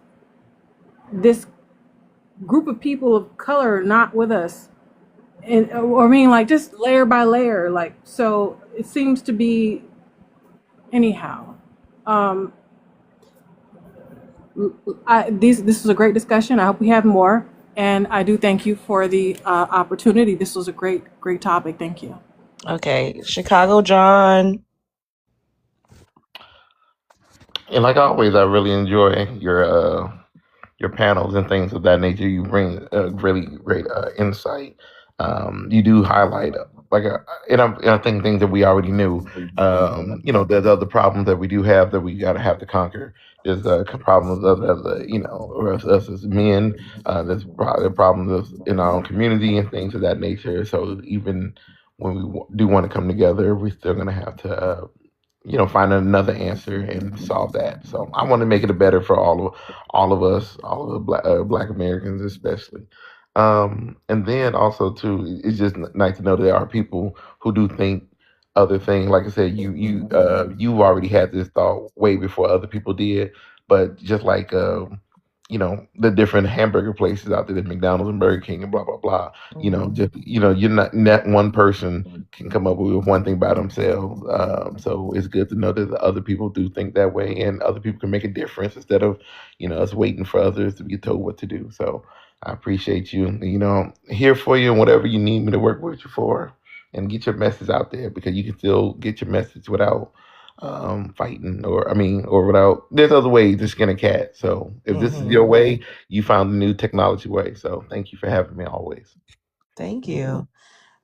This group of people of color not with us. And or I mean, like, just layer by layer, like, so it seems to be anyhow. This was a great discussion. I hope we have more, and I do thank you for the opportunity. This was a great topic. Thank you. Okay, Chicago John. And like always, I really enjoy your panels and things of that nature. You bring really great insight. You do highlight and I think things that we already knew. There's other problems that we do have that we got to have to conquer. There's problems of or us as men. There's problems in our own community and things of that nature. So even when we do want to come together, we're still going to have to find another answer and solve that. So I want to make it a better for all of us, all of the Black Americans especially. And then also too, it's just nice to know that there are people who do think other things. Like I said, you've already had this thought way before other people did, but just like the different hamburger places out there, the McDonald's and Burger King and blah blah blah. You're not one person can come up with one thing by themselves. So it's good to know that the other people do think that way, and other people can make a difference instead of us waiting for others to be told what to do. So I appreciate you. Here for you and whatever you need me to work with you for, and get your message out there, because you can still get your message without fighting, or without. There's other ways to skin a cat. So if this is your way, you found a new technology way. So thank you for having me always. Thank you.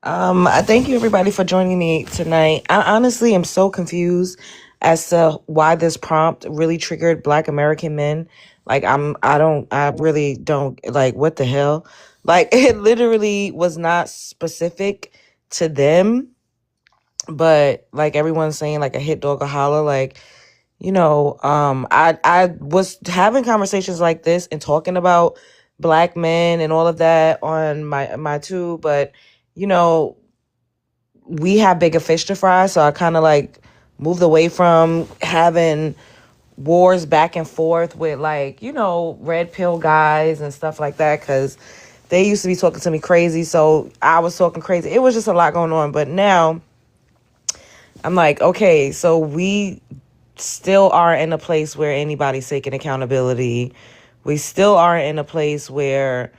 I thank you everybody for joining me tonight. I honestly am so confused as to why this prompt really triggered Black American men. Like, I really don't, like, what the hell? Like, it literally was not specific to them, but like everyone's saying, like, a hit dog a holler. Like, I was having conversations like this and talking about black men and all of that on my tube, but you know, we have bigger fish to fry, so I kind of like moved away from having wars back and forth with, like, you know, red pill guys and stuff like that, because they used to be talking to me crazy, so I was talking crazy. It was just a lot going on. But now I'm like, okay, so we still are in a place where anybody's taking accountability. We still are in a place where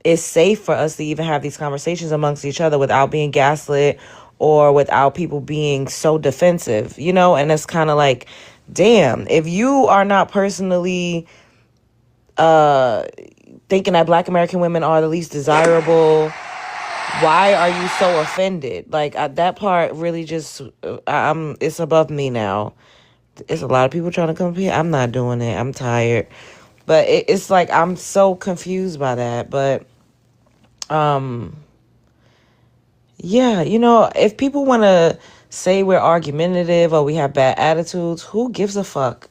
it's safe for us to even have these conversations amongst each other without being gaslit or without people being so defensive, you know? And it's kind of like, damn, if you are not personally thinking that black American women are the least desirable, why are you so offended? Like, that part really just, it's above me now. It's a lot of people trying to come here. I'm not doing it. I'm tired. But it's like, I'm so confused by that. But, yeah, you know, if people want to say we're argumentative or we have bad attitudes, who gives a fuck?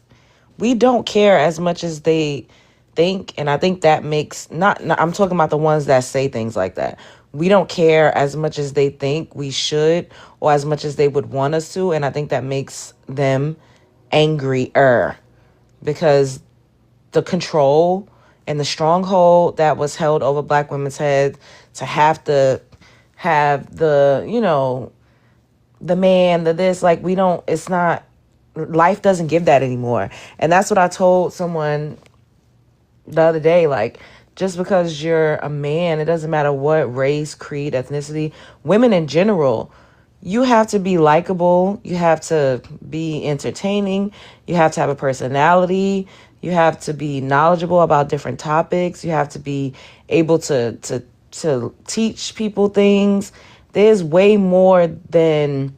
We don't care as much as they think, and I think that makes not I'm talking about the ones that say things like that. We don't care as much as they think we should or as much as they would want us to, and I think that makes them angrier, because the control and the stronghold that was held over black women's heads, to have to have the, you know, the man, the this, like, we don't, it's not, life doesn't give that anymore. And that's what I told someone the other day. Like, just because you're a man, it doesn't matter what race, creed, ethnicity, women in general, you have to be likable, you have to be entertaining, you have to have a personality, you have to be knowledgeable about different topics, you have to be able to teach people things. There's way more than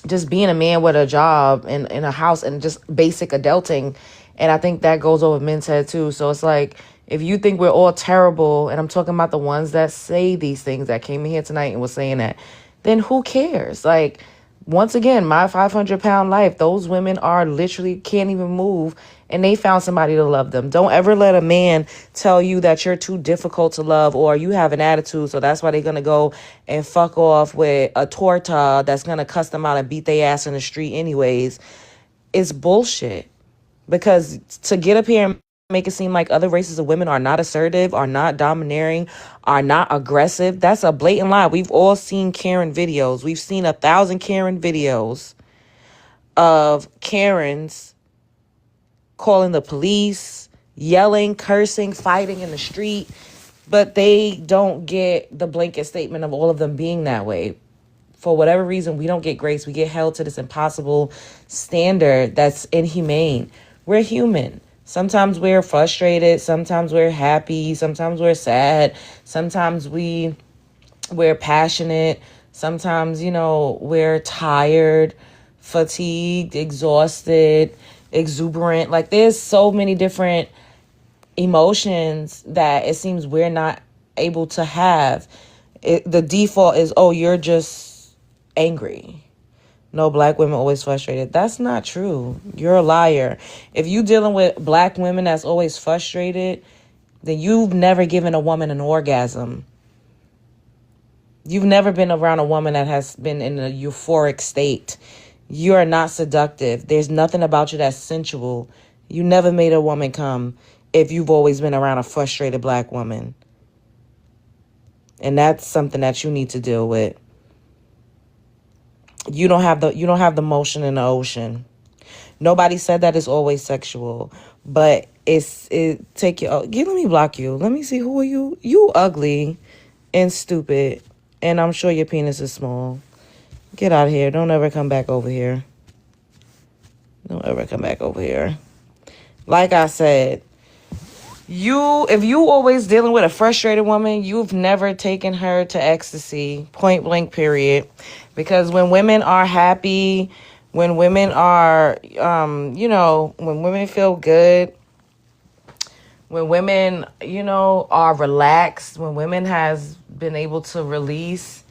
just being a man with a job and in a house and just basic adulting. And I think that goes over men's head too. So it's like, if you think we're all terrible, and I'm talking about the ones that say these things that came in here tonight and was saying that, then who cares? Like, once again, my 500-pound life, those women are literally can't even move, and they found somebody to love them. Don't ever let a man tell you that you're too difficult to love or you have an attitude, so that's why they're going to go and fuck off with a torta that's going to cuss them out and beat their ass in the street anyways. It's bullshit. Because to get up here and make it seem like other races of women are not assertive, are not domineering, are not aggressive, that's a blatant lie. We've all seen Karen videos. We've seen 1,000 Karen videos of Karens calling the police, yelling, cursing, fighting in the street, but they don't get the blanket statement of all of them being that way. For whatever reason, we don't get grace. We get held to this impossible standard that's inhumane. We're human. Sometimes we're frustrated. Sometimes we're happy. Sometimes we're sad. Sometimes we're passionate. Sometimes, you know, we're tired, fatigued, exhausted, exuberant. Like, there's so many different emotions that it seems we're not able to have. The default is, oh, you're just angry. No, black women always frustrated. That's not true. You're a liar. If you dealing with black women that's always frustrated, then you've never given a woman an orgasm. You've never been around a woman that has been in a euphoric state. You are not seductive. There's nothing about you that's sensual. You never made a woman come if you've always been around a frustrated black woman. And that's something that you need to deal with. You don't have the motion in the ocean. Nobody said that it's always sexual, but take you. Let me block you. Let me see, who are you? You ugly and stupid, and I'm sure your penis is small. Get out of here. Don't ever come back over here. Don't ever come back over here. Like I said, if you always dealing with a frustrated woman, you've never taken her to ecstasy, point blank, period. Because when women are happy, when women are, when women feel good, when women, are relaxed, when women has been able to release,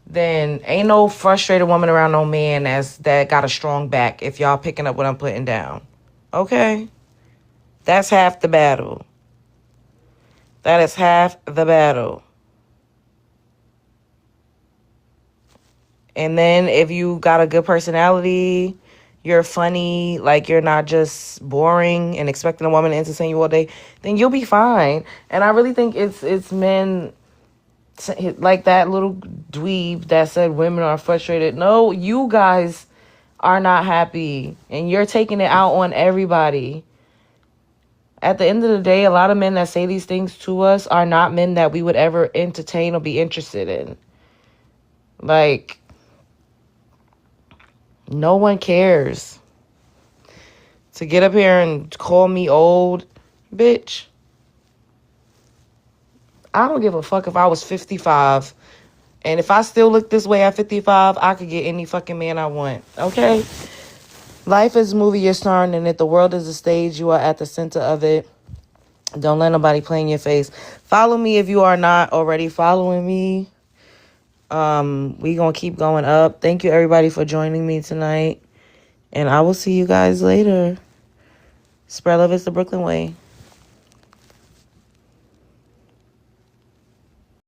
then ain't no frustrated woman around no man that got a strong back, if y'all picking up what I'm putting down. Okay? That's half the battle. That is half the battle. And then if you got a good personality, you're funny, like you're not just boring and expecting a woman to entertain you all day, then you'll be fine. And I really think it's men like that little dweeb that said women are frustrated. No, you guys are not happy and you're taking it out on everybody. At the end of the day, a lot of men that say these things to us are not men that we would ever entertain or be interested in. Like, no one cares. To get up here and call me old, bitch. I don't give a fuck if I was 55. And if I still look this way at 55, I could get any fucking man I want. Okay? Life is a movie you're starring in it. The world is a stage. You are at the center of it. Don't let nobody play in your face. Follow me if you are not already following me. We gonna keep going up. Thank you everybody for joining me tonight. And I will see you guys later. Spread love is the Brooklyn way.